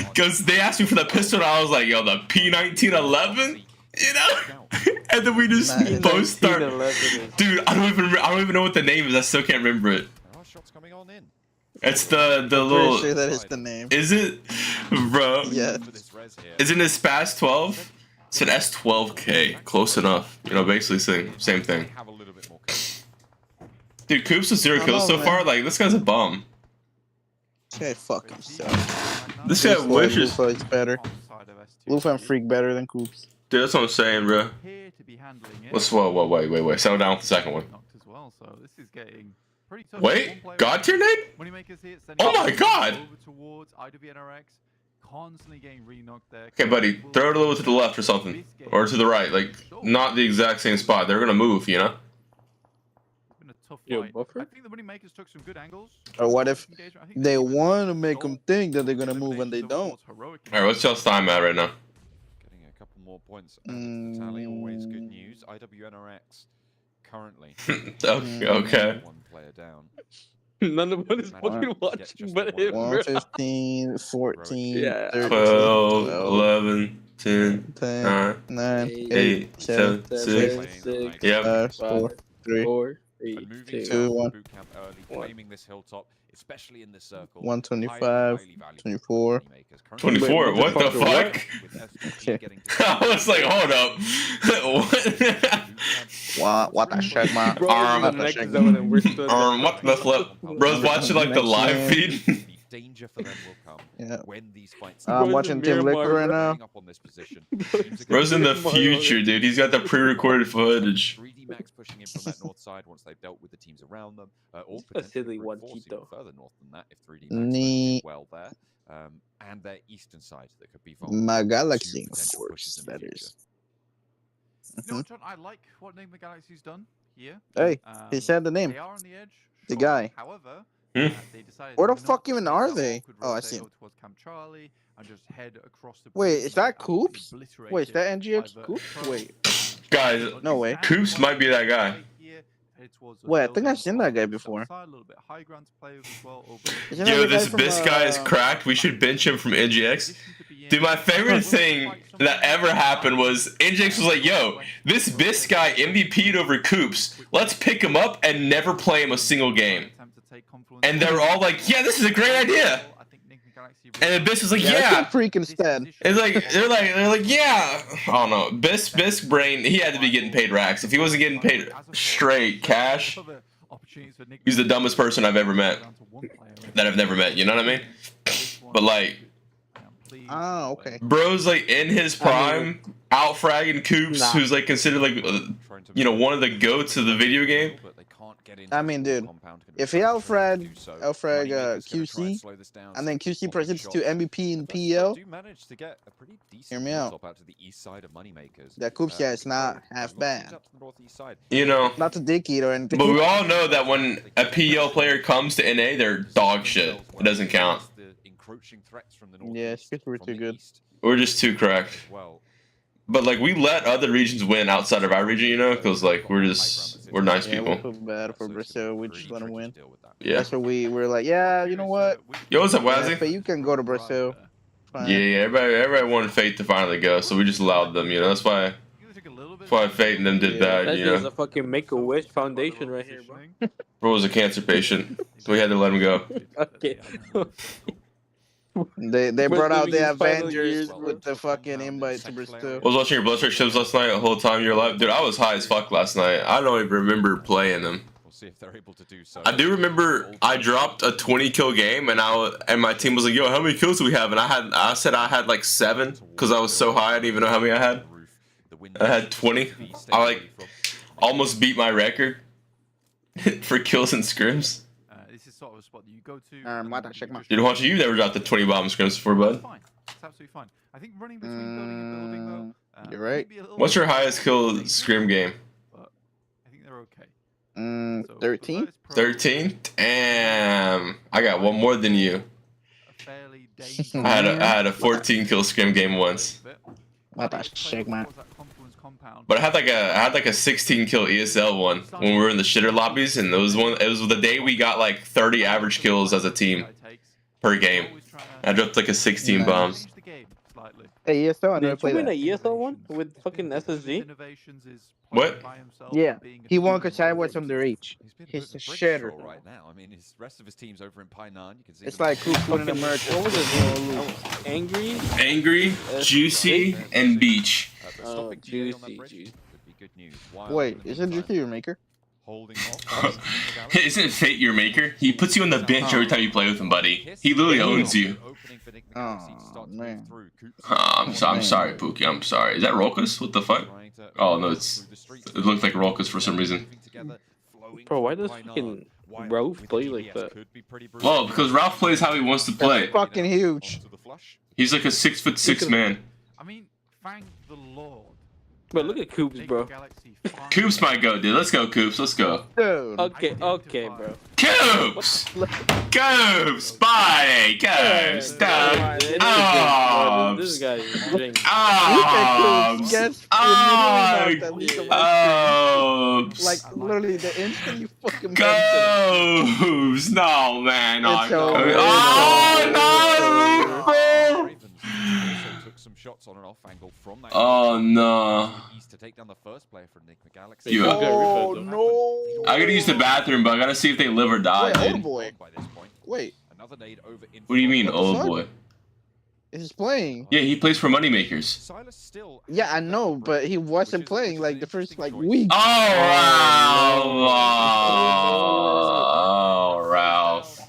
[SPEAKER 3] Because they asked me for the pistol, and I was like, yo, the P1911? You know? And then we just both start. Dude, I don't even know what the name is. I still can't remember it.
[SPEAKER 1] There are shots coming on in.
[SPEAKER 3] It's the
[SPEAKER 5] Pretty
[SPEAKER 3] little.
[SPEAKER 5] sure that is the name.
[SPEAKER 3] Is it, bro?
[SPEAKER 5] Yeah.
[SPEAKER 1] For this res here.
[SPEAKER 3] Isn't it SPAS 12? It's an S12K. Close enough. You know, basically same thing.
[SPEAKER 1] Have a little bit more cover.
[SPEAKER 3] Dude, Koops with 0
[SPEAKER 5] I
[SPEAKER 3] kills
[SPEAKER 5] know,
[SPEAKER 3] so
[SPEAKER 5] man.
[SPEAKER 3] far. Like, this guy's a bum.
[SPEAKER 5] This guy fuck himself.
[SPEAKER 3] This guy wishes.
[SPEAKER 5] Lufa is better. Lufa and Freak better than Koops.
[SPEAKER 3] Dude, that's what I'm saying, bro.
[SPEAKER 2] Appear to be handling it.
[SPEAKER 3] Let's wait. Settle down with the second one.
[SPEAKER 2] Knocked as well, so this is getting pretty tough.
[SPEAKER 3] Wait,
[SPEAKER 2] One player
[SPEAKER 3] God tier name?
[SPEAKER 2] Moneymakers here,
[SPEAKER 3] Oh
[SPEAKER 2] sending
[SPEAKER 3] my
[SPEAKER 2] it
[SPEAKER 3] God!
[SPEAKER 2] over towards IWNRX, constantly getting re-knocked there.
[SPEAKER 3] Okay, buddy, throw it a little to the left or something, or to the right. Like, not the exact same spot. They're gonna move, you know.
[SPEAKER 2] It's been a tough
[SPEAKER 4] Yo,
[SPEAKER 2] fight.
[SPEAKER 4] buffer?
[SPEAKER 2] I think the Moneymakers took some good angles.
[SPEAKER 5] Or what if
[SPEAKER 2] Engagement. I think
[SPEAKER 5] they
[SPEAKER 2] even
[SPEAKER 5] want to make
[SPEAKER 2] stole
[SPEAKER 5] them think that they're gonna move when they
[SPEAKER 2] eliminations over
[SPEAKER 5] don't?
[SPEAKER 2] towards heroic
[SPEAKER 3] All right, what's y'all's time at right now?
[SPEAKER 1] Getting a couple more points added to the tally. Always good news. IWNRX currently
[SPEAKER 3] Okay.
[SPEAKER 1] one player down.
[SPEAKER 4] None of us is
[SPEAKER 1] Managed
[SPEAKER 4] fucking
[SPEAKER 1] to get
[SPEAKER 4] watching,
[SPEAKER 1] just
[SPEAKER 4] but
[SPEAKER 1] the
[SPEAKER 4] him,
[SPEAKER 1] one.
[SPEAKER 4] bro.
[SPEAKER 5] 115, 14,
[SPEAKER 4] Yeah,
[SPEAKER 5] 13,
[SPEAKER 3] 12,
[SPEAKER 5] 12,
[SPEAKER 3] 11, 10,
[SPEAKER 5] 10,
[SPEAKER 3] 9,
[SPEAKER 5] 9,
[SPEAKER 4] 8,
[SPEAKER 5] 8, 7,
[SPEAKER 3] 7,
[SPEAKER 5] 6,
[SPEAKER 3] Yep.
[SPEAKER 5] 4, 3,
[SPEAKER 4] 4,
[SPEAKER 1] And
[SPEAKER 4] 8,
[SPEAKER 1] moving
[SPEAKER 4] 2.
[SPEAKER 1] south
[SPEAKER 5] 2,
[SPEAKER 1] from
[SPEAKER 5] 1.
[SPEAKER 1] boot camp early, claiming this hilltop, especially in this circle.
[SPEAKER 5] 125,
[SPEAKER 1] highly valuable
[SPEAKER 5] 24.
[SPEAKER 3] 24.
[SPEAKER 4] Wait,
[SPEAKER 3] What the
[SPEAKER 4] motherfucker, what?
[SPEAKER 3] fuck?
[SPEAKER 1] With getting to
[SPEAKER 3] I was like, hold up.
[SPEAKER 5] What the shit, man?
[SPEAKER 4] Bro,
[SPEAKER 3] Arm.
[SPEAKER 4] in the next zone and we're still
[SPEAKER 3] What the flip? Bro's watching like the live feed.
[SPEAKER 1] The danger for them will come
[SPEAKER 5] Yeah.
[SPEAKER 1] when these fights
[SPEAKER 5] I'm
[SPEAKER 4] Bro's
[SPEAKER 5] watching
[SPEAKER 4] in
[SPEAKER 5] Team
[SPEAKER 4] Miramar,
[SPEAKER 5] Liquid right
[SPEAKER 4] bro.
[SPEAKER 5] now.
[SPEAKER 1] up on this position.
[SPEAKER 3] Bro's in the future, dude. He's got the pre-recorded footage.
[SPEAKER 1] 3D Max pushing in from that north side once they've dealt with the teams around them, or
[SPEAKER 4] a silly
[SPEAKER 1] potentially
[SPEAKER 4] one,
[SPEAKER 1] reinforcing
[SPEAKER 4] Tito.
[SPEAKER 1] further north than that if 3D Max
[SPEAKER 5] Neat.
[SPEAKER 1] did well there. And their eastern side that could be vulnerable
[SPEAKER 5] My
[SPEAKER 1] to
[SPEAKER 5] Galaxy
[SPEAKER 1] potential pushes
[SPEAKER 5] Force,
[SPEAKER 1] in the
[SPEAKER 5] that
[SPEAKER 1] future.
[SPEAKER 5] is.
[SPEAKER 2] You know what, John? I like what Name the Galaxy's done here.
[SPEAKER 5] Hey, he said the name.
[SPEAKER 2] They are on the edge.
[SPEAKER 5] The
[SPEAKER 2] sure.
[SPEAKER 5] guy.
[SPEAKER 2] However,
[SPEAKER 3] Hmm?
[SPEAKER 2] they decided
[SPEAKER 5] Where the
[SPEAKER 2] not
[SPEAKER 5] fuck
[SPEAKER 2] to
[SPEAKER 5] even
[SPEAKER 2] take
[SPEAKER 5] are
[SPEAKER 2] that
[SPEAKER 5] they?
[SPEAKER 2] awkward
[SPEAKER 5] Oh, I
[SPEAKER 2] rotate
[SPEAKER 5] see 'em.
[SPEAKER 2] over towards Camp Charlie and just head across the
[SPEAKER 5] Wait,
[SPEAKER 2] bridge
[SPEAKER 5] is that
[SPEAKER 2] and absolutely
[SPEAKER 5] Koops?
[SPEAKER 2] obliterate
[SPEAKER 5] Wait, is
[SPEAKER 2] it
[SPEAKER 5] that
[SPEAKER 2] by
[SPEAKER 5] NGX
[SPEAKER 2] Virtus
[SPEAKER 5] Koops?
[SPEAKER 2] Pro.
[SPEAKER 5] Wait.
[SPEAKER 3] Guys,
[SPEAKER 5] No way.
[SPEAKER 3] Koops might be that guy.
[SPEAKER 5] Wait, I think I've seen that guy before.
[SPEAKER 2] A little bit high ground to play with as well.
[SPEAKER 5] Isn't that
[SPEAKER 3] Yo,
[SPEAKER 5] the guy
[SPEAKER 3] this
[SPEAKER 5] from,
[SPEAKER 3] Bis guy is cracked. We should bench him from NGX. Dude, my favorite thing that ever happened was NGX was like, yo, this Bis guy MVP'd over Koops. Let's pick him up and never play him a single game. And they're all like, yeah, this is a great idea. And then Bis was like,
[SPEAKER 5] Yeah,
[SPEAKER 3] yeah.
[SPEAKER 5] that's a freaking stud.
[SPEAKER 3] It's like they're like, yeah. I don't know. Bis brain, he had to be getting paid racks. If he wasn't getting paid straight cash, he's the dumbest person I've ever met. That I've never met, you know what I mean? But like,
[SPEAKER 5] Ah, okay.
[SPEAKER 3] bro's like in his prime, out fragging Koops,
[SPEAKER 4] Nah.
[SPEAKER 3] who's like considered like, you know, one of the goats of the video game.
[SPEAKER 5] I mean, dude, if he outfrag QC, and then QC proceeds to MVP in PL, hear me out. That Koops guy is not half bad.
[SPEAKER 3] You know,
[SPEAKER 5] Not to dick eat or anything.
[SPEAKER 3] but we all know that when a PL player comes to NA, they're dog shit. It doesn't count.
[SPEAKER 5] Yeah, it's because we're too good.
[SPEAKER 3] We're just too correct. But like we let other regions win outside of our region, you know, because like we're nice
[SPEAKER 5] Yeah, we
[SPEAKER 3] people.
[SPEAKER 5] feel bad for Brazil. We just let him win.
[SPEAKER 3] Yeah.
[SPEAKER 5] That's what we're like, yeah, you know what?
[SPEAKER 3] Yo, what's up,
[SPEAKER 5] Yeah,
[SPEAKER 3] Wazzy?
[SPEAKER 5] but you can go to Brazil. Fine.
[SPEAKER 3] Yeah, everybody wanted Fate to finally go, so we just allowed them. You know, that's why Fate and them did bad.
[SPEAKER 4] That
[SPEAKER 3] You
[SPEAKER 4] is
[SPEAKER 3] know,
[SPEAKER 4] a fucking Make-A-Wish Foundation right here, bro.
[SPEAKER 3] bro was a cancer patient, so we had to let him go.
[SPEAKER 4] Okay.
[SPEAKER 5] They
[SPEAKER 4] Bro
[SPEAKER 5] brought out
[SPEAKER 4] living
[SPEAKER 5] the
[SPEAKER 4] his final
[SPEAKER 5] Avengers
[SPEAKER 4] years, bro.
[SPEAKER 5] with the fucking invite to Brazil.
[SPEAKER 3] I was watching your Blood Strike shows last night. The whole time you were alive, dude. I was high as fuck last night. I don't even remember playing them.
[SPEAKER 1] We'll see if they're able to do so.
[SPEAKER 3] I do remember I dropped a 20 kill game, and my team was like, "Yo, how many kills do we have?" And I said I had like 7 because I was so high I didn't even know how many I had. I had 20. I like almost beat my record for kills and scrims.
[SPEAKER 2] This is sort of a spot that you go to.
[SPEAKER 3] Dude, Honcho, you never dropped the 20 bomb scrims before, bud.
[SPEAKER 2] It's fine. It's absolutely fine. I think running between building and building though.
[SPEAKER 5] You're right.
[SPEAKER 2] maybe a little
[SPEAKER 3] What's your
[SPEAKER 2] bit
[SPEAKER 3] highest kill scrim game?
[SPEAKER 2] but I think they're okay. So,
[SPEAKER 5] 13?
[SPEAKER 2] Virtus Pro,
[SPEAKER 3] 13? Damn. I got one more than you.
[SPEAKER 2] a fairly dangerous-
[SPEAKER 3] I had a 14 kill scrim game once.
[SPEAKER 5] What the shit, man.
[SPEAKER 3] But I had like a 16 kill ESL one when we were in the shitter lobbies, and it was the day we got like 30 average kills as a team per game. I dropped like a 16 bombs.
[SPEAKER 5] Hey, ESL, I never
[SPEAKER 4] Did you
[SPEAKER 5] played
[SPEAKER 4] win a
[SPEAKER 5] that.
[SPEAKER 4] ESL one with fucking SSG?
[SPEAKER 3] What?
[SPEAKER 5] Yeah, he won because I was underage.
[SPEAKER 1] He's
[SPEAKER 5] He's a shitter.
[SPEAKER 1] right now. I mean, his rest of his team's over in Painan. You can see
[SPEAKER 5] It's
[SPEAKER 1] them.
[SPEAKER 5] like Koops winning
[SPEAKER 4] Fucking-
[SPEAKER 5] America.
[SPEAKER 4] What was his name? Angry?
[SPEAKER 3] Angry, juicy, and beach.
[SPEAKER 1] But
[SPEAKER 4] Oh,
[SPEAKER 1] stopping GA on that
[SPEAKER 4] juicy,
[SPEAKER 1] bridge
[SPEAKER 4] juicy.
[SPEAKER 1] would be good news. Wild
[SPEAKER 5] Wait,
[SPEAKER 1] in the
[SPEAKER 5] isn't
[SPEAKER 1] meantime,
[SPEAKER 5] this your maker?
[SPEAKER 1] holding off.
[SPEAKER 3] Isn't Fate your maker? He puts you on the bench every time you play with him, buddy. He literally owns you.
[SPEAKER 5] Oh, man.
[SPEAKER 3] I'm sorry, Pookie. I'm sorry. Is that Rolkus? What the fuck? Oh, no, it looked like Rolkus for some reason.
[SPEAKER 4] Bro, why does fucking Ralph play like that?
[SPEAKER 3] Well, because Ralph plays how he wants to play.
[SPEAKER 5] Fucking huge.
[SPEAKER 3] He's like a 6'6" man.
[SPEAKER 2] I mean, thank the Lord.
[SPEAKER 4] But look at Koops, bro.
[SPEAKER 3] Koops might go, dude. Let's go, Koops. Let's go.
[SPEAKER 5] Dude.
[SPEAKER 4] Okay, okay, bro.
[SPEAKER 3] Koops! Koops! Body! Koops! Dog! Oh!
[SPEAKER 4] This guy is drinking.
[SPEAKER 3] Oh!
[SPEAKER 5] Yes.
[SPEAKER 3] Oh!
[SPEAKER 5] Like literally the instant you fucking
[SPEAKER 3] Koops! No, man.
[SPEAKER 5] It's over.
[SPEAKER 3] Oh, no!
[SPEAKER 1] Ravens also took some shots on and off angle from that.
[SPEAKER 3] Oh, no.
[SPEAKER 1] East to take down the first player for Enigma Galaxy.
[SPEAKER 3] You-
[SPEAKER 5] Oh no!
[SPEAKER 3] I gotta use the bathroom, but I gotta see if they live or die,
[SPEAKER 5] Wait,
[SPEAKER 3] dude.
[SPEAKER 5] boy.
[SPEAKER 1] By this point,
[SPEAKER 5] Wait,
[SPEAKER 1] another nade over in
[SPEAKER 3] What do you mean,
[SPEAKER 5] What the
[SPEAKER 3] old
[SPEAKER 5] fuck?
[SPEAKER 3] boy?
[SPEAKER 5] he's playing.
[SPEAKER 3] Yeah, he plays for Moneymakers.
[SPEAKER 1] Silas still.
[SPEAKER 5] Yeah, I know, but he wasn't playing like the first like week.
[SPEAKER 3] Oh, Ralph! Oh, Ralph!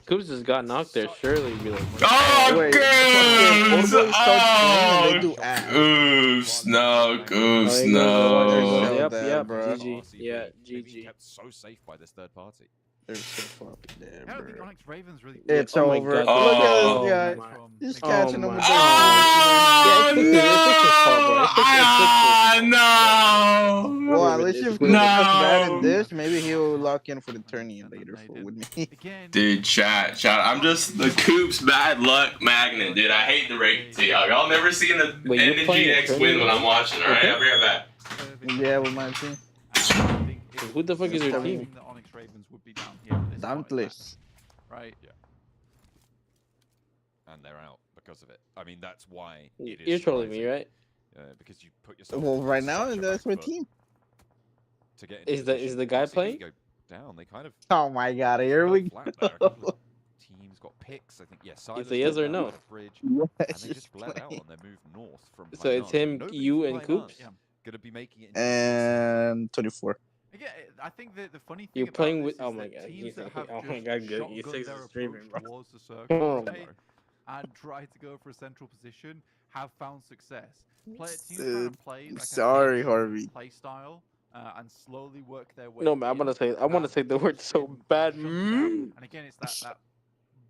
[SPEAKER 4] Koops just got knocked there. Surely be like,
[SPEAKER 3] Oh,
[SPEAKER 5] Wait,
[SPEAKER 3] Koops!
[SPEAKER 5] fucking
[SPEAKER 3] Oh,
[SPEAKER 5] they do ass.
[SPEAKER 3] Koops! No, Koops!
[SPEAKER 5] Oh,
[SPEAKER 3] No.
[SPEAKER 4] Yep,
[SPEAKER 5] that,
[SPEAKER 4] yep,
[SPEAKER 5] bro.
[SPEAKER 4] GG. Yeah,
[SPEAKER 1] They've been
[SPEAKER 4] GG.
[SPEAKER 1] kept so safe by this third party.
[SPEAKER 5] They're so floppy there,
[SPEAKER 2] I don't think
[SPEAKER 5] bro.
[SPEAKER 2] Onyx Ravens really.
[SPEAKER 5] It's
[SPEAKER 4] Oh my
[SPEAKER 5] over.
[SPEAKER 4] God.
[SPEAKER 5] Look at
[SPEAKER 3] Oh
[SPEAKER 5] this guy.
[SPEAKER 4] my-
[SPEAKER 5] He's
[SPEAKER 4] Oh
[SPEAKER 5] catching him
[SPEAKER 4] my
[SPEAKER 5] with
[SPEAKER 3] Oh,
[SPEAKER 4] Yeah, it's his fault, bro. It's
[SPEAKER 3] Ah,
[SPEAKER 5] the. Well,
[SPEAKER 3] no!
[SPEAKER 5] at least if
[SPEAKER 4] It's
[SPEAKER 5] Koops does bad
[SPEAKER 3] No.
[SPEAKER 5] in this, maybe he'll lock in for the tourney later for, with me.
[SPEAKER 2] Again,
[SPEAKER 3] Dude, chat. I'm just the Koops bad luck magnet, dude. I hate to break it to y'all. Y'all never seen the
[SPEAKER 4] Wait, you're playing
[SPEAKER 3] NGX
[SPEAKER 4] a
[SPEAKER 3] win when
[SPEAKER 4] tournament?
[SPEAKER 3] I'm watching, alright? I'll be right back.
[SPEAKER 5] Yeah, with my team.
[SPEAKER 4] Who the fuck is your team?
[SPEAKER 2] The Onyx Ravens would be down here. at this point,
[SPEAKER 5] Dauntless.
[SPEAKER 2] Right.
[SPEAKER 1] Yeah. And they're out because of it. I mean, that's why it is.
[SPEAKER 4] You're trolling me,
[SPEAKER 1] surprising,
[SPEAKER 4] right?
[SPEAKER 1] because you put yourself.
[SPEAKER 5] Well,
[SPEAKER 1] into
[SPEAKER 5] right now,
[SPEAKER 1] such a
[SPEAKER 5] that's my
[SPEAKER 1] back foot
[SPEAKER 5] team.
[SPEAKER 1] to get
[SPEAKER 4] Is
[SPEAKER 1] into
[SPEAKER 4] the-
[SPEAKER 1] position.
[SPEAKER 4] is the guy
[SPEAKER 1] You see
[SPEAKER 4] playing?
[SPEAKER 1] Go down. They kind of.
[SPEAKER 5] Oh my god, here we
[SPEAKER 1] flat there. A couple of teams got picks. I think. Yeah. Silas
[SPEAKER 4] a yes
[SPEAKER 1] got
[SPEAKER 4] or
[SPEAKER 1] down
[SPEAKER 4] no?
[SPEAKER 1] by the bridge,
[SPEAKER 5] go.
[SPEAKER 1] and they just bled out on their move north from.
[SPEAKER 4] So it's him,
[SPEAKER 1] Nobody
[SPEAKER 4] you,
[SPEAKER 1] from
[SPEAKER 4] and
[SPEAKER 1] Painan
[SPEAKER 4] Koops?
[SPEAKER 1] Gonna be making it. Into the
[SPEAKER 5] And 24.
[SPEAKER 2] Again, I think the funny thing
[SPEAKER 4] You're
[SPEAKER 2] about
[SPEAKER 4] playing
[SPEAKER 2] this
[SPEAKER 4] with-
[SPEAKER 2] is
[SPEAKER 4] oh my
[SPEAKER 2] that
[SPEAKER 4] God,
[SPEAKER 2] teams
[SPEAKER 4] you-
[SPEAKER 2] that have
[SPEAKER 4] oh my
[SPEAKER 2] just
[SPEAKER 4] God, good. You
[SPEAKER 2] shotgunned
[SPEAKER 4] think
[SPEAKER 2] their
[SPEAKER 4] this is streaming,
[SPEAKER 2] approach
[SPEAKER 4] bro.
[SPEAKER 2] towards the circle
[SPEAKER 4] Oh
[SPEAKER 2] today and tried to go for a central position have found success. Teams trying to play like
[SPEAKER 5] Sorry,
[SPEAKER 2] an
[SPEAKER 5] Harvey.
[SPEAKER 2] play style and slowly work their way.
[SPEAKER 4] No, man, I want to say the word so bad.
[SPEAKER 2] And again, it's that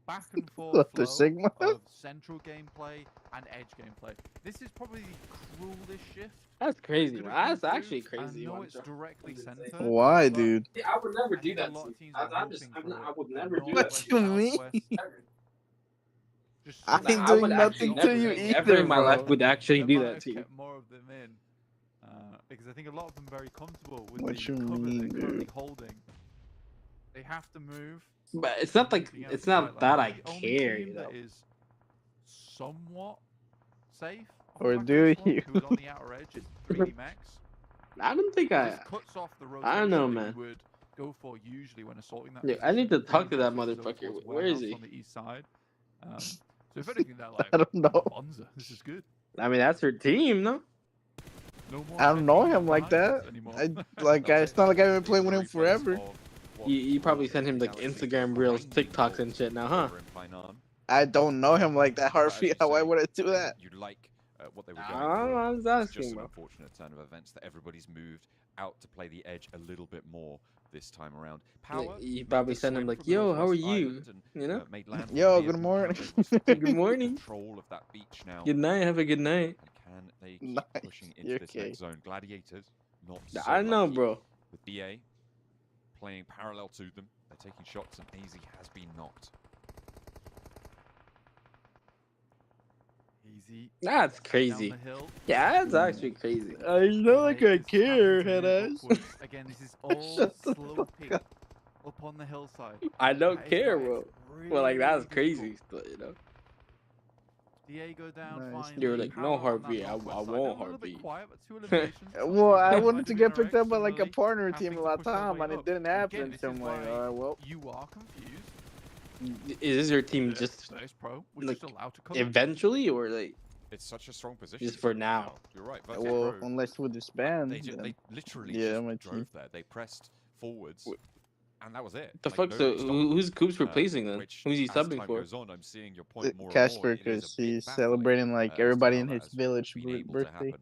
[SPEAKER 2] back and forth
[SPEAKER 5] What, the
[SPEAKER 2] flow
[SPEAKER 5] Sigma?
[SPEAKER 2] of central gameplay and edge gameplay. This is probably the cruelest shift.
[SPEAKER 4] That's crazy,
[SPEAKER 2] Could've
[SPEAKER 4] man. That's
[SPEAKER 2] been
[SPEAKER 4] actually
[SPEAKER 2] proved, and
[SPEAKER 4] crazy.
[SPEAKER 2] I know
[SPEAKER 4] man.
[SPEAKER 2] it's directly centered.
[SPEAKER 5] Why,
[SPEAKER 2] but
[SPEAKER 5] dude?
[SPEAKER 4] I would never
[SPEAKER 2] I think a lot of teams are hoping for
[SPEAKER 4] I would
[SPEAKER 2] a
[SPEAKER 4] never do
[SPEAKER 2] northwest,
[SPEAKER 5] that. What you mean?
[SPEAKER 2] southwest, just
[SPEAKER 5] I
[SPEAKER 2] something
[SPEAKER 5] ain't
[SPEAKER 2] that
[SPEAKER 5] doing
[SPEAKER 2] would
[SPEAKER 5] nothing
[SPEAKER 2] actually
[SPEAKER 5] to you
[SPEAKER 2] not
[SPEAKER 5] either,
[SPEAKER 4] Ever in my
[SPEAKER 5] bro.
[SPEAKER 4] life would actually
[SPEAKER 2] that
[SPEAKER 4] do
[SPEAKER 2] might
[SPEAKER 4] that
[SPEAKER 2] have
[SPEAKER 4] to you.
[SPEAKER 2] kept more of them in, because I think a lot of them are very comfortable with
[SPEAKER 5] What
[SPEAKER 2] the
[SPEAKER 5] you
[SPEAKER 2] cover
[SPEAKER 5] mean,
[SPEAKER 2] they're currently
[SPEAKER 5] dude?
[SPEAKER 2] holding. They have to move.
[SPEAKER 4] But it's not like
[SPEAKER 2] Everything else
[SPEAKER 4] it's
[SPEAKER 2] is
[SPEAKER 4] not
[SPEAKER 2] like
[SPEAKER 4] that I
[SPEAKER 2] the only
[SPEAKER 4] care,
[SPEAKER 2] team
[SPEAKER 4] you know.
[SPEAKER 2] that is somewhat safe. off
[SPEAKER 5] Or
[SPEAKER 2] the back of
[SPEAKER 5] do
[SPEAKER 2] this one,
[SPEAKER 5] you?
[SPEAKER 2] Who's on the outer edge is 3D Max.
[SPEAKER 4] I don't think
[SPEAKER 2] This cuts off the rotation
[SPEAKER 4] I don't know,
[SPEAKER 2] that
[SPEAKER 4] man.
[SPEAKER 2] you would go for usually when assaulting that.
[SPEAKER 4] Yeah, I need to
[SPEAKER 2] position.
[SPEAKER 4] talk to that
[SPEAKER 2] 3D Max is over
[SPEAKER 4] motherfucker.
[SPEAKER 2] towards
[SPEAKER 4] Where is
[SPEAKER 2] warehouse
[SPEAKER 4] he?
[SPEAKER 2] On the east side. So if anything, they're like
[SPEAKER 5] I don't know.
[SPEAKER 2] Bonza. This is good.
[SPEAKER 4] I mean, that's her team, no?
[SPEAKER 2] No more
[SPEAKER 5] I don't know
[SPEAKER 2] checking
[SPEAKER 5] him like
[SPEAKER 2] behind us
[SPEAKER 5] that.
[SPEAKER 2] anymore.
[SPEAKER 5] It's not like I've been playing with him forever.
[SPEAKER 4] You probably send him like Instagram reels, TikToks, and shit now, huh?
[SPEAKER 5] I don't know him like that, Harvey. Why would I do that?
[SPEAKER 1] You like what they were
[SPEAKER 4] I
[SPEAKER 1] going
[SPEAKER 4] don't know, I was
[SPEAKER 1] for. It's
[SPEAKER 4] asking,
[SPEAKER 1] just an
[SPEAKER 4] bro.
[SPEAKER 1] unfortunate turn of events that everybody's moved out to play the edge a little bit more this time around. Power
[SPEAKER 4] You
[SPEAKER 1] made
[SPEAKER 4] probably
[SPEAKER 1] the
[SPEAKER 4] send him
[SPEAKER 1] swing
[SPEAKER 4] like,
[SPEAKER 1] from the
[SPEAKER 4] "Yo, how are
[SPEAKER 1] Northwest
[SPEAKER 4] you?"
[SPEAKER 1] Island and,
[SPEAKER 4] You know?
[SPEAKER 1] made land
[SPEAKER 5] Yo,
[SPEAKER 1] near
[SPEAKER 5] good
[SPEAKER 1] the
[SPEAKER 5] morning.
[SPEAKER 1] Coast.
[SPEAKER 4] Good morning.
[SPEAKER 1] Control of that beach now.
[SPEAKER 4] Good night. Have a good night.
[SPEAKER 1] And can they keep
[SPEAKER 5] Nice,
[SPEAKER 1] pushing into
[SPEAKER 5] you're
[SPEAKER 1] this
[SPEAKER 5] okay.
[SPEAKER 1] next zone? Gladiators, not so
[SPEAKER 4] I know,
[SPEAKER 1] lucky.
[SPEAKER 4] bro.
[SPEAKER 1] With BA playing parallel to them, they're taking shots, and AZ has been knocked.
[SPEAKER 2] Easy.
[SPEAKER 4] That's
[SPEAKER 2] Down
[SPEAKER 4] crazy.
[SPEAKER 2] the hill.
[SPEAKER 4] Yeah, that's actually crazy.
[SPEAKER 5] It's not like I
[SPEAKER 2] Lakers
[SPEAKER 5] care,
[SPEAKER 2] having to
[SPEAKER 5] head
[SPEAKER 2] move
[SPEAKER 5] ass.
[SPEAKER 2] upwards. Again, this is all
[SPEAKER 5] Shut the
[SPEAKER 2] slow
[SPEAKER 5] fuck
[SPEAKER 2] pick up on the hillside.
[SPEAKER 4] I don't
[SPEAKER 2] That is
[SPEAKER 4] care,
[SPEAKER 2] why
[SPEAKER 4] bro.
[SPEAKER 2] it's
[SPEAKER 4] Well, like that's
[SPEAKER 2] really
[SPEAKER 4] crazy,
[SPEAKER 2] difficult.
[SPEAKER 4] still, you know.
[SPEAKER 2] Diego down.
[SPEAKER 5] Nice.
[SPEAKER 2] Finally.
[SPEAKER 4] You were like, no
[SPEAKER 2] Power on that
[SPEAKER 4] heartbeat, I
[SPEAKER 2] northwest side.
[SPEAKER 4] won't
[SPEAKER 2] They're a little bit
[SPEAKER 4] heartbeat.
[SPEAKER 2] quiet, but 2 eliminations.
[SPEAKER 5] Well, I
[SPEAKER 2] Obviously,
[SPEAKER 5] wanted to
[SPEAKER 2] finding
[SPEAKER 5] get
[SPEAKER 2] their
[SPEAKER 5] picked up by like a
[SPEAKER 2] slowly
[SPEAKER 5] partner
[SPEAKER 2] having
[SPEAKER 5] team
[SPEAKER 2] to
[SPEAKER 5] a lot of
[SPEAKER 2] push their
[SPEAKER 5] time,
[SPEAKER 2] way
[SPEAKER 5] and it
[SPEAKER 2] up.
[SPEAKER 5] didn't
[SPEAKER 2] Again,
[SPEAKER 5] happen.
[SPEAKER 2] this
[SPEAKER 5] So
[SPEAKER 2] is
[SPEAKER 5] I'm like,
[SPEAKER 2] why
[SPEAKER 5] alright, well.
[SPEAKER 2] you are confused.
[SPEAKER 4] Is this your team just
[SPEAKER 2] First pro, which
[SPEAKER 4] like,
[SPEAKER 2] is allowed to come.
[SPEAKER 4] eventually, or like
[SPEAKER 1] It's such a strong position.
[SPEAKER 4] just for now?
[SPEAKER 1] You're right. Virtus
[SPEAKER 5] Well,
[SPEAKER 1] Pro,
[SPEAKER 5] unless with this band,
[SPEAKER 1] they
[SPEAKER 5] then-
[SPEAKER 1] literally
[SPEAKER 5] Yeah, my
[SPEAKER 1] just
[SPEAKER 5] team.
[SPEAKER 1] drove there. They pressed forwards, and that was it.
[SPEAKER 4] The
[SPEAKER 1] Like,
[SPEAKER 4] fuck? So
[SPEAKER 1] nobody stopped them.
[SPEAKER 4] who's Coops replacing then?
[SPEAKER 1] Which,
[SPEAKER 4] Who's he
[SPEAKER 1] as
[SPEAKER 4] subbing
[SPEAKER 1] time
[SPEAKER 4] for?
[SPEAKER 1] goes on, I'm seeing your point more and more.
[SPEAKER 5] Casper,
[SPEAKER 1] It is a
[SPEAKER 5] because
[SPEAKER 1] bit
[SPEAKER 5] he's
[SPEAKER 1] baffling,
[SPEAKER 5] celebrating like
[SPEAKER 1] as to
[SPEAKER 5] everybody
[SPEAKER 1] how
[SPEAKER 5] in
[SPEAKER 1] that
[SPEAKER 5] his
[SPEAKER 1] has
[SPEAKER 5] village
[SPEAKER 1] been able to
[SPEAKER 5] birthday.
[SPEAKER 1] happen.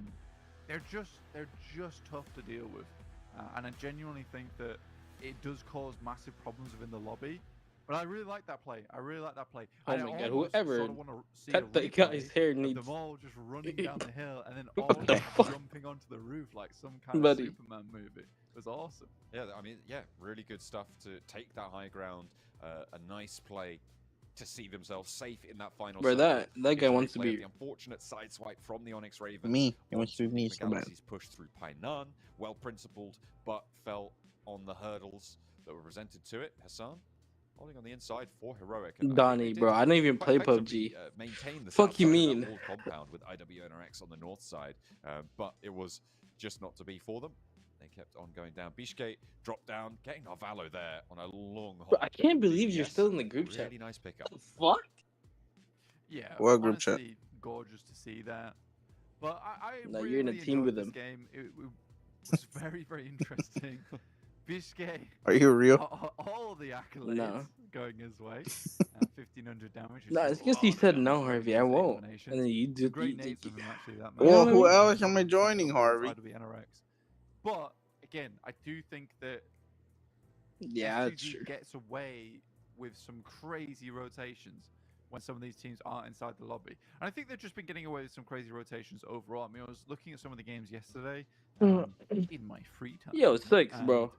[SPEAKER 2] they're just tough to deal with, and I genuinely think that it does cause massive problems within the lobby. But I really like that play.
[SPEAKER 4] Oh
[SPEAKER 2] And
[SPEAKER 4] my
[SPEAKER 2] I
[SPEAKER 4] god,
[SPEAKER 2] almost
[SPEAKER 4] whoever
[SPEAKER 2] sort of want to see a
[SPEAKER 4] cut that
[SPEAKER 2] replay
[SPEAKER 4] guy's hair
[SPEAKER 2] of
[SPEAKER 4] needs.
[SPEAKER 2] them all just running down the hill and then
[SPEAKER 4] What
[SPEAKER 2] all
[SPEAKER 4] the
[SPEAKER 2] just
[SPEAKER 4] fuck?
[SPEAKER 2] jumping onto the roof like some kind of
[SPEAKER 4] Buddy.
[SPEAKER 2] Superman movie. It was awesome.
[SPEAKER 1] Yeah, I mean, yeah, really good stuff to take that high ground. A nice play to see themselves safe in that final
[SPEAKER 4] Bro,
[SPEAKER 1] circle.
[SPEAKER 4] that guy
[SPEAKER 1] Here's a
[SPEAKER 4] wants to
[SPEAKER 1] replay of
[SPEAKER 4] be
[SPEAKER 1] the unfortunate sideswipe from the Onyx Ravens.
[SPEAKER 5] Me. It wants to
[SPEAKER 1] onto
[SPEAKER 5] be me
[SPEAKER 1] the
[SPEAKER 5] so bad.
[SPEAKER 1] Galaxy's push through Painan. Well principled, but fell on the hurdles that were presented to it. Hassan holding on the inside for Heroic. And I think
[SPEAKER 4] Donnie,
[SPEAKER 1] they did
[SPEAKER 4] bro. I don't even
[SPEAKER 1] quite
[SPEAKER 4] play
[SPEAKER 1] effectively,
[SPEAKER 4] PUBG.
[SPEAKER 1] maintain the
[SPEAKER 4] Fuck
[SPEAKER 1] south
[SPEAKER 4] you
[SPEAKER 1] side of
[SPEAKER 4] mean?
[SPEAKER 1] that walled compound with IWNRX on the north side, but it was just not to be for them. They kept on going down. Bishke dropped down, getting Arvalo there on a long hop.
[SPEAKER 4] Bro, I can't believe you're
[SPEAKER 1] Yes,
[SPEAKER 4] still in the group chat.
[SPEAKER 1] Really nice pickup.
[SPEAKER 4] Fuck?
[SPEAKER 2] Yeah,
[SPEAKER 5] What group chat?
[SPEAKER 2] honestly, gorgeous to see that. But I
[SPEAKER 4] No,
[SPEAKER 2] really
[SPEAKER 4] you're in a team
[SPEAKER 2] enjoyed
[SPEAKER 4] with
[SPEAKER 2] this
[SPEAKER 4] him.
[SPEAKER 2] game. It was very, very interesting. Bishke,
[SPEAKER 5] Are you real?
[SPEAKER 2] all the accolades
[SPEAKER 4] No.
[SPEAKER 2] going his way. 1,500 damage. which
[SPEAKER 4] No,
[SPEAKER 2] is
[SPEAKER 4] it's
[SPEAKER 2] a
[SPEAKER 4] because you
[SPEAKER 2] lot of
[SPEAKER 4] said
[SPEAKER 2] damage
[SPEAKER 4] no,
[SPEAKER 2] going
[SPEAKER 4] Harvey.
[SPEAKER 2] into
[SPEAKER 4] I
[SPEAKER 2] his
[SPEAKER 4] won't.
[SPEAKER 2] eliminations.
[SPEAKER 4] And then you
[SPEAKER 2] Some
[SPEAKER 4] do.
[SPEAKER 2] great nades from him actually. That
[SPEAKER 4] You know
[SPEAKER 5] Well,
[SPEAKER 4] what I
[SPEAKER 5] who
[SPEAKER 4] mean?
[SPEAKER 5] else am I joining, Harvey?
[SPEAKER 2] NRX. But again, I do think that
[SPEAKER 4] Yeah, that's
[SPEAKER 2] SGG
[SPEAKER 4] true.
[SPEAKER 2] gets away with some crazy rotations when some of these teams aren't inside the lobby. And I think they've just been getting away with some crazy rotations overall. I mean, I was looking at some of the games yesterday in my free time.
[SPEAKER 4] Yo, 6,
[SPEAKER 2] and
[SPEAKER 4] bro.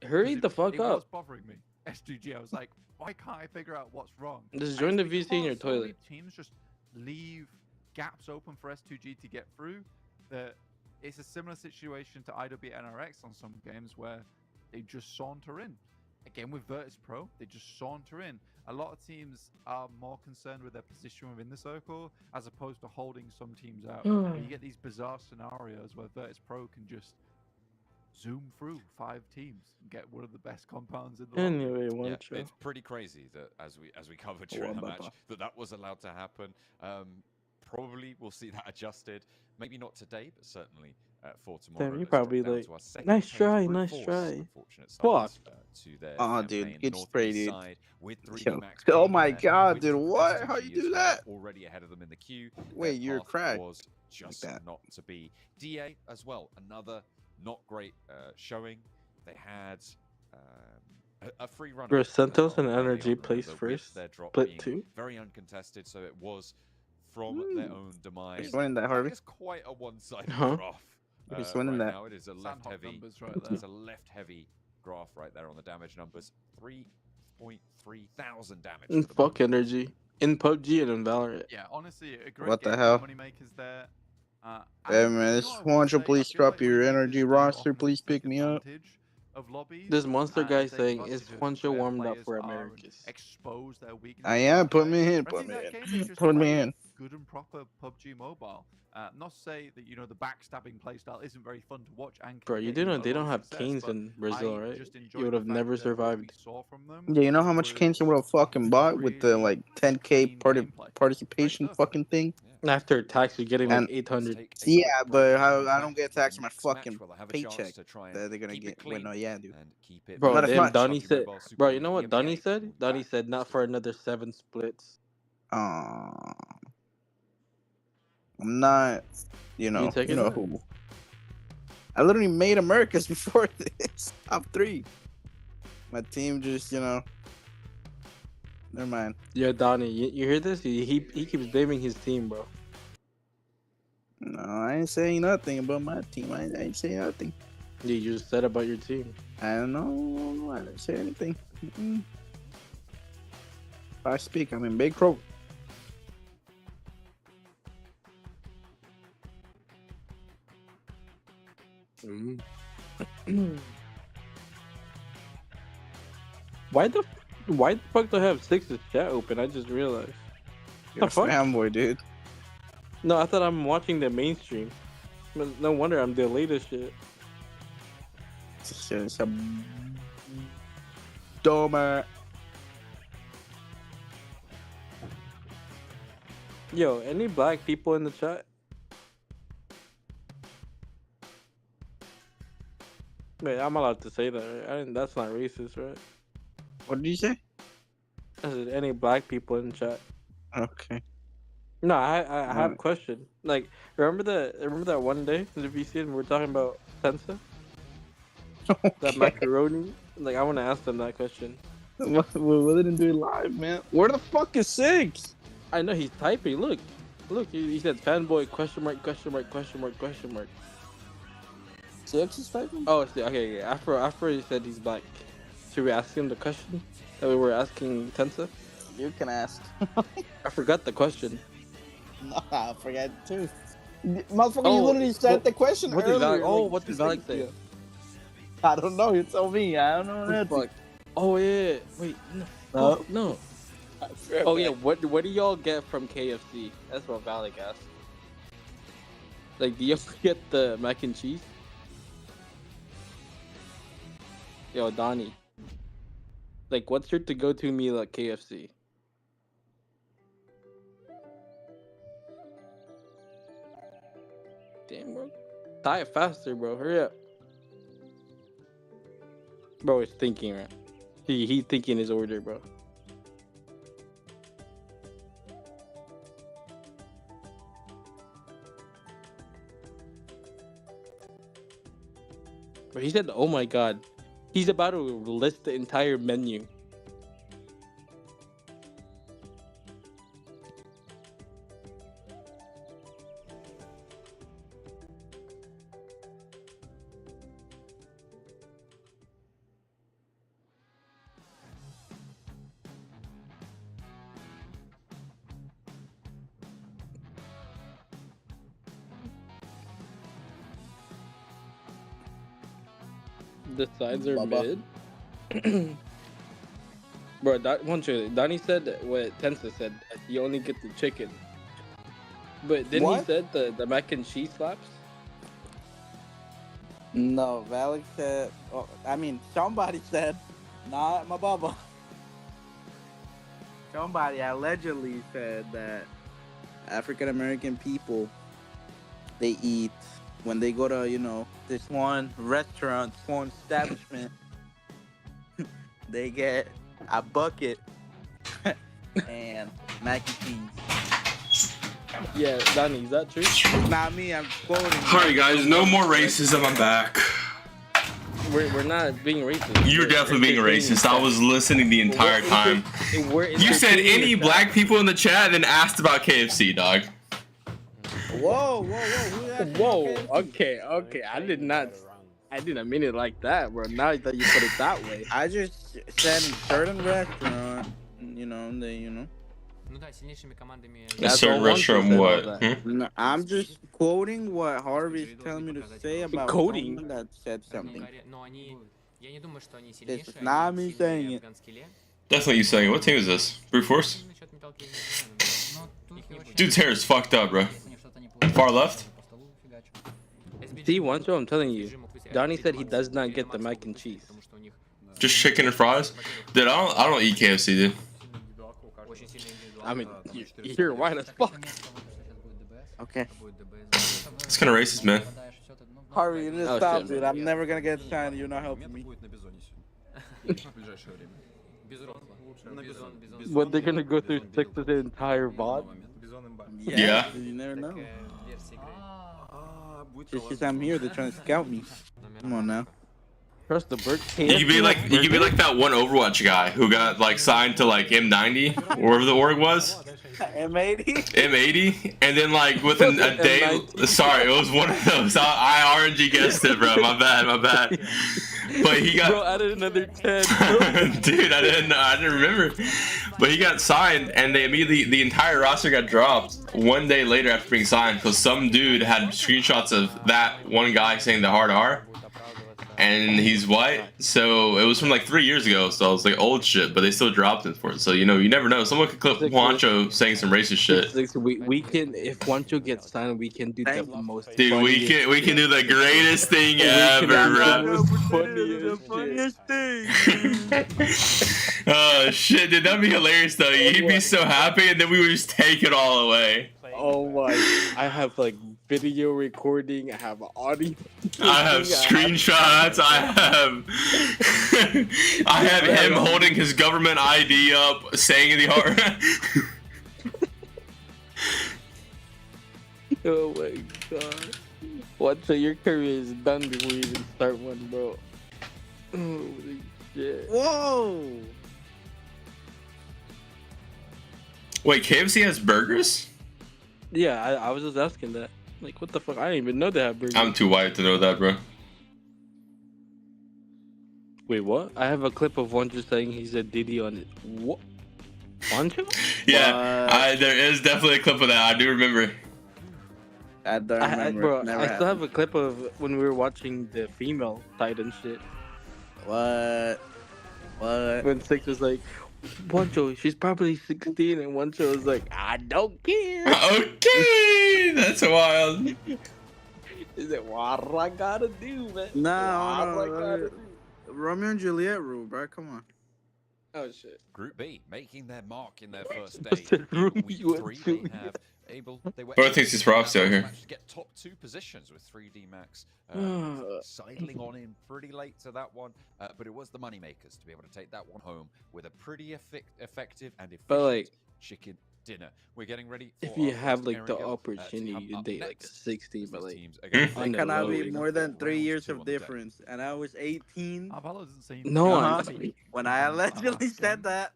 [SPEAKER 4] Hurry the fuck
[SPEAKER 2] it was
[SPEAKER 4] up.
[SPEAKER 2] bothering me. SGG, I was like, why can't I figure out what's wrong?
[SPEAKER 4] Just
[SPEAKER 2] And
[SPEAKER 4] join
[SPEAKER 2] it's
[SPEAKER 4] the VC in your
[SPEAKER 2] because so many
[SPEAKER 4] toilet.
[SPEAKER 2] teams just leave gaps open for S2G to get through. That it's a similar situation to IWNRX on some games where they just saunter in. Again, with Virtus Pro, they just saunter in. A lot of teams are more concerned with their position within the circle as opposed to holding some teams out. Where you get these bizarre scenarios where Virtus Pro can just zoom through 5 teams and get one of the best compounds in the lobby.
[SPEAKER 4] Anyway, one
[SPEAKER 1] Yeah,
[SPEAKER 4] show.
[SPEAKER 1] it's pretty crazy that as we covered during the
[SPEAKER 5] One
[SPEAKER 1] match
[SPEAKER 5] by
[SPEAKER 1] that was allowed to happen. Probably we'll see that adjusted. Maybe not today, but certainly for tomorrow.
[SPEAKER 4] Damn, you
[SPEAKER 1] Let's
[SPEAKER 4] probably
[SPEAKER 1] drop down
[SPEAKER 4] like,
[SPEAKER 1] to our second
[SPEAKER 4] nice
[SPEAKER 1] page,
[SPEAKER 4] try,
[SPEAKER 1] brute
[SPEAKER 4] nice
[SPEAKER 1] force,
[SPEAKER 4] try.
[SPEAKER 1] unfortunate
[SPEAKER 4] Fuck.
[SPEAKER 1] start, to their
[SPEAKER 5] Aw,
[SPEAKER 1] campaign
[SPEAKER 5] dude,
[SPEAKER 1] in the
[SPEAKER 5] get
[SPEAKER 1] Northeast
[SPEAKER 5] sprayed, dude.
[SPEAKER 1] side with 3D
[SPEAKER 5] Yo.
[SPEAKER 1] Max
[SPEAKER 5] Oh
[SPEAKER 1] being
[SPEAKER 5] my
[SPEAKER 1] there,
[SPEAKER 5] god,
[SPEAKER 1] with
[SPEAKER 5] dude, what?
[SPEAKER 1] S2G
[SPEAKER 5] How you
[SPEAKER 1] as
[SPEAKER 5] do
[SPEAKER 1] well,
[SPEAKER 5] that?
[SPEAKER 1] already ahead of them in the queue.
[SPEAKER 5] Wait,
[SPEAKER 1] Their
[SPEAKER 5] you're
[SPEAKER 1] path
[SPEAKER 5] cracked.
[SPEAKER 1] was just
[SPEAKER 5] that.
[SPEAKER 1] not to be. DA as well, another not great showing. They had a free run.
[SPEAKER 4] Bro, Santos and
[SPEAKER 1] early on,
[SPEAKER 4] Energy
[SPEAKER 1] remember,
[SPEAKER 4] placed
[SPEAKER 1] with
[SPEAKER 4] first.
[SPEAKER 1] their drop
[SPEAKER 4] Split
[SPEAKER 1] being
[SPEAKER 4] 2.
[SPEAKER 1] very uncontested, so it was from their own demise.
[SPEAKER 5] Who's winning that, Harvey?
[SPEAKER 1] It's quite a one-sided
[SPEAKER 4] Huh?
[SPEAKER 1] graph.
[SPEAKER 5] Who's winning
[SPEAKER 1] right
[SPEAKER 5] that?
[SPEAKER 1] now, it is a
[SPEAKER 2] Sandhawk
[SPEAKER 1] left-heavy.
[SPEAKER 2] numbers right
[SPEAKER 1] It's
[SPEAKER 2] there.
[SPEAKER 1] a left-heavy graph right there on the damage numbers. 3.3 thousand damage.
[SPEAKER 4] And
[SPEAKER 1] to the
[SPEAKER 4] fuck
[SPEAKER 1] moment.
[SPEAKER 4] Energy. In PUBG and in Valorant.
[SPEAKER 2] Yeah, honestly, a great
[SPEAKER 5] What the
[SPEAKER 2] game.
[SPEAKER 5] hell?
[SPEAKER 2] Moneymakers there.
[SPEAKER 5] Hey man, this Juancho, please drop your energy roster. Please pick me up.
[SPEAKER 2] Of lobbies,
[SPEAKER 4] This monster
[SPEAKER 2] and
[SPEAKER 4] guy
[SPEAKER 2] take
[SPEAKER 4] saying,
[SPEAKER 2] advantage
[SPEAKER 4] is
[SPEAKER 2] of
[SPEAKER 4] Juancho
[SPEAKER 2] where
[SPEAKER 4] warmed up
[SPEAKER 2] players
[SPEAKER 4] for
[SPEAKER 2] are and
[SPEAKER 4] Americas?
[SPEAKER 2] Expose their weaknesses.
[SPEAKER 5] I am.
[SPEAKER 2] that
[SPEAKER 5] Put
[SPEAKER 2] way.
[SPEAKER 5] me in.
[SPEAKER 2] But I
[SPEAKER 5] Put
[SPEAKER 2] think
[SPEAKER 5] me
[SPEAKER 2] that
[SPEAKER 5] in.
[SPEAKER 2] game, they just
[SPEAKER 5] Put me
[SPEAKER 2] played
[SPEAKER 5] in.
[SPEAKER 2] good and proper PUBG Mobile. Not to say that the backstabbing playstyle isn't very fun to watch and
[SPEAKER 4] Bro,
[SPEAKER 2] can
[SPEAKER 4] you
[SPEAKER 2] get
[SPEAKER 4] do know
[SPEAKER 2] a
[SPEAKER 4] they
[SPEAKER 2] lot
[SPEAKER 4] don't
[SPEAKER 2] of
[SPEAKER 4] have
[SPEAKER 2] success,
[SPEAKER 4] Canes
[SPEAKER 2] but
[SPEAKER 4] in Brazil,
[SPEAKER 2] I
[SPEAKER 4] right?
[SPEAKER 2] just
[SPEAKER 4] You
[SPEAKER 2] enjoyed
[SPEAKER 4] would
[SPEAKER 2] the
[SPEAKER 4] have
[SPEAKER 2] fact
[SPEAKER 4] never
[SPEAKER 2] that what we
[SPEAKER 4] survived.
[SPEAKER 2] saw from them
[SPEAKER 5] Yeah, you know how much
[SPEAKER 2] was
[SPEAKER 5] Kenshin would have fucking bought with the like 10K
[SPEAKER 2] clean gameplay.
[SPEAKER 5] participation
[SPEAKER 2] Great stuff.
[SPEAKER 5] fucking thing?
[SPEAKER 4] After tax, you're getting like
[SPEAKER 5] And-
[SPEAKER 4] 800.
[SPEAKER 5] Yeah, but I don't get taxed on my fucking
[SPEAKER 1] paycheck
[SPEAKER 5] paycheck that they're gonna get. Wait, no, yeah, dude.
[SPEAKER 1] And keep it
[SPEAKER 4] Bro,
[SPEAKER 5] Not as
[SPEAKER 4] damn,
[SPEAKER 5] much.
[SPEAKER 4] Donnie said, bro, you know what Donnie
[SPEAKER 1] EMEA
[SPEAKER 4] said?
[SPEAKER 1] will be
[SPEAKER 4] Donnie
[SPEAKER 1] back
[SPEAKER 4] said, not
[SPEAKER 1] this
[SPEAKER 4] for
[SPEAKER 1] week.
[SPEAKER 4] another 7 splits.
[SPEAKER 5] I'm not,
[SPEAKER 4] You
[SPEAKER 5] you
[SPEAKER 4] taking
[SPEAKER 5] know
[SPEAKER 4] that?
[SPEAKER 5] who. I literally made Americas before this. Top 3. My team just, never mind.
[SPEAKER 4] Yeah, Donnie, you hear this? He keeps blaming his team, bro.
[SPEAKER 5] No, I ain't saying nothing about my team. I ain't saying nothing.
[SPEAKER 4] You just said about your team.
[SPEAKER 5] I don't know. I didn't say anything. If I speak, I'm in big trouble.
[SPEAKER 4] Why the fuck do I have 6's chat open? I just realized.
[SPEAKER 5] You're a
[SPEAKER 4] fuck?
[SPEAKER 5] fanboy, dude.
[SPEAKER 4] No, I thought I'm watching the mainstream. No wonder I'm delayed as shit.
[SPEAKER 5] It's just a dumber.
[SPEAKER 4] Yo, any black people in the chat? Wait, I'm allowed to say that, right? That's not racist, right?
[SPEAKER 5] What did you say?
[SPEAKER 4] I said any black people in the chat.
[SPEAKER 5] Okay.
[SPEAKER 4] No, I have a question. Like, remember that one day in the VC and we were talking about Tensa? That macaroni? Like, I want to ask them that question.
[SPEAKER 5] We didn't do it live, man. Where the fuck is 6?
[SPEAKER 4] I know he's typing. Look, he said fanboy question mark question mark question mark question mark.
[SPEAKER 5] 6 is typing?
[SPEAKER 4] Oh, okay, yeah. After he said he's black. Should we ask him the question that we were asking Tensa?
[SPEAKER 5] You can ask.
[SPEAKER 4] I forgot the question.
[SPEAKER 5] No, I forgot too. Motherfucker, you literally said the question
[SPEAKER 4] what
[SPEAKER 5] earlier.
[SPEAKER 4] Did Valak, oh,
[SPEAKER 5] like,
[SPEAKER 4] what did Valak say?
[SPEAKER 5] I don't know. You tell me. I don't know that.
[SPEAKER 4] Fuck. Oh yeah. Wait. No.
[SPEAKER 5] No.
[SPEAKER 4] Oh, no. Oh yeah. What do y'all get from KFC? That's what Valak asked. Like, do y'all get the mac and cheese? Yo, Donnie. Like, what's your to-go-to meal at KFC? Damn, bro. Type faster, bro. Hurry up. Bro is thinking, right? He thinking his order, bro. But he said, "Oh my god." He's about to list the entire menu. The sides are
[SPEAKER 5] Baba.
[SPEAKER 4] mid. Bro, Donnie said what Tensa said. You only get the chicken. But then he
[SPEAKER 5] What?
[SPEAKER 4] said the mac and cheese slaps.
[SPEAKER 5] No, Valak said. Oh, I mean, somebody said, not my baba. Somebody allegedly said that African American people, they eat when they go to, this one restaurant, this one establishment. They get a bucket and mac and cheese.
[SPEAKER 4] Yeah, Donnie, is that true?
[SPEAKER 5] Not me, I'm quoting.
[SPEAKER 3] Alright guys, no more racism, I'm back.
[SPEAKER 4] We're not being racist.
[SPEAKER 3] You're definitely being racist. I was listening the entire time. You said any black people in the chat and then asked about KFC, dog.
[SPEAKER 5] Whoa. Who asked
[SPEAKER 4] Whoa,
[SPEAKER 5] you?
[SPEAKER 4] okay. I didn't mean it like that, bro. Now that you put it that way.
[SPEAKER 5] I just said in certain restaurant, they.
[SPEAKER 3] A
[SPEAKER 4] That's
[SPEAKER 3] certain
[SPEAKER 4] all one
[SPEAKER 3] restaurant,
[SPEAKER 4] person
[SPEAKER 3] what?
[SPEAKER 4] knows that.
[SPEAKER 5] No, I'm just quoting what Harvey's telling me to say about
[SPEAKER 4] Coding?
[SPEAKER 5] someone that said something. This is not me saying it.
[SPEAKER 3] Definitely you saying it. What team is this? Brute Force? Dude's hair is fucked up, bro. Far left?
[SPEAKER 4] See, one show I'm telling you, Donnie said he does not get the mac and cheese.
[SPEAKER 3] Just chicken and fries? Dude, I don't eat KFC, dude.
[SPEAKER 4] I mean, you're white as fuck.
[SPEAKER 5] Okay.
[SPEAKER 3] It's kind of racist, man.
[SPEAKER 5] Harvey, you need to
[SPEAKER 4] Oh,
[SPEAKER 5] stop,
[SPEAKER 4] shit.
[SPEAKER 5] dude. I'm never gonna get signed. You're not helping me.
[SPEAKER 4] What, they're gonna go through 6 of the entire VOD?
[SPEAKER 3] Yeah.
[SPEAKER 5] You never know. Just because I'm here, they're trying to scout me. Come on now.
[SPEAKER 4] Trust the bird.
[SPEAKER 3] You could be like that one Overwatch guy who got like signed to like M90 or wherever the org was.
[SPEAKER 5] M80?
[SPEAKER 3] M80, and then like within a day,
[SPEAKER 4] M90.
[SPEAKER 3] sorry, it was one of those. I RNG guessed it, bro. My bad. But he got,
[SPEAKER 4] Bro, added another 10.
[SPEAKER 3] dude, I didn't remember. But he got signed, and they immediately, the entire roster got dropped one day later after being signed because some dude had screenshots of that one guy saying the hard R. And he's white, so it was from like 3 years ago, so it's like old shit, but they still dropped it for it. So you never know. Someone could clip Juancho saying some racist shit.
[SPEAKER 4] We can, if Juancho gets signed, we can do the most.
[SPEAKER 3] Dude, we can do the greatest thing ever, bro.
[SPEAKER 4] Funniest thing.
[SPEAKER 3] Oh shit, dude, that'd be hilarious though. He'd be so happy, and then we would just take it all away.
[SPEAKER 4] Oh my! I have like video recording. I have audio.
[SPEAKER 3] I have screenshots. I have him holding his government ID up, saying the hard.
[SPEAKER 4] Oh my god. What? So your career is done before you even start one, bro. Holy shit.
[SPEAKER 6] Whoa!
[SPEAKER 3] Wait, KFC has burgers?
[SPEAKER 4] Yeah, I was just asking that. Like, what the fuck? I didn't even know they had burgers.
[SPEAKER 3] I'm too white to know that, bro.
[SPEAKER 4] Wait, what? I have a clip of one just saying he said Diddy on it. What? Wancho?
[SPEAKER 3] Yeah, there is definitely a clip of that. I do remember.
[SPEAKER 6] I don't remember.
[SPEAKER 4] Bro,
[SPEAKER 6] Never
[SPEAKER 4] I still
[SPEAKER 6] happened.
[SPEAKER 4] have a clip of when we were watching the female Titan shit.
[SPEAKER 6] What? What?
[SPEAKER 4] When Six was like, Wancho, she's probably 16, and Wancho was like, I don't care.
[SPEAKER 3] Okay, that's wild.
[SPEAKER 4] He said, what I gotta do, man?
[SPEAKER 6] No,
[SPEAKER 4] What I gotta do?
[SPEAKER 6] Romeo and Juliet rule, bro. Come on.
[SPEAKER 4] Oh shit.
[SPEAKER 1] Group B making their mark in their first
[SPEAKER 4] I
[SPEAKER 1] day.
[SPEAKER 4] said
[SPEAKER 1] In
[SPEAKER 4] Romeo
[SPEAKER 1] week
[SPEAKER 4] and
[SPEAKER 1] 3,
[SPEAKER 4] Juliet.
[SPEAKER 1] they were
[SPEAKER 3] Bro
[SPEAKER 1] able
[SPEAKER 3] thinks
[SPEAKER 1] to
[SPEAKER 3] he's props out here.
[SPEAKER 1] manage to get top 2 positions with 3D Max sidling on in pretty late to that one, but it was the moneymakers to be able to take that one home with a pretty effective and efficient
[SPEAKER 4] But, like,
[SPEAKER 1] chicken dinner. We're getting ready for
[SPEAKER 4] If you
[SPEAKER 1] our
[SPEAKER 4] have
[SPEAKER 1] first
[SPEAKER 4] like the
[SPEAKER 1] Erangel, to
[SPEAKER 4] opportunity
[SPEAKER 1] come
[SPEAKER 4] to
[SPEAKER 1] up
[SPEAKER 4] date like a
[SPEAKER 1] next,
[SPEAKER 4] 16,
[SPEAKER 1] as
[SPEAKER 4] but
[SPEAKER 1] these
[SPEAKER 4] like
[SPEAKER 1] teams are going to
[SPEAKER 4] on
[SPEAKER 6] It
[SPEAKER 4] the
[SPEAKER 6] cannot
[SPEAKER 4] low,
[SPEAKER 6] be
[SPEAKER 4] you know?
[SPEAKER 6] more than 3
[SPEAKER 1] Round
[SPEAKER 6] years
[SPEAKER 1] 2
[SPEAKER 6] of
[SPEAKER 1] on the day.
[SPEAKER 6] difference, and I was 18.
[SPEAKER 2] Apollo doesn't seem.
[SPEAKER 4] No,
[SPEAKER 6] Uh-huh.
[SPEAKER 4] I'm
[SPEAKER 6] When I allegedly said that.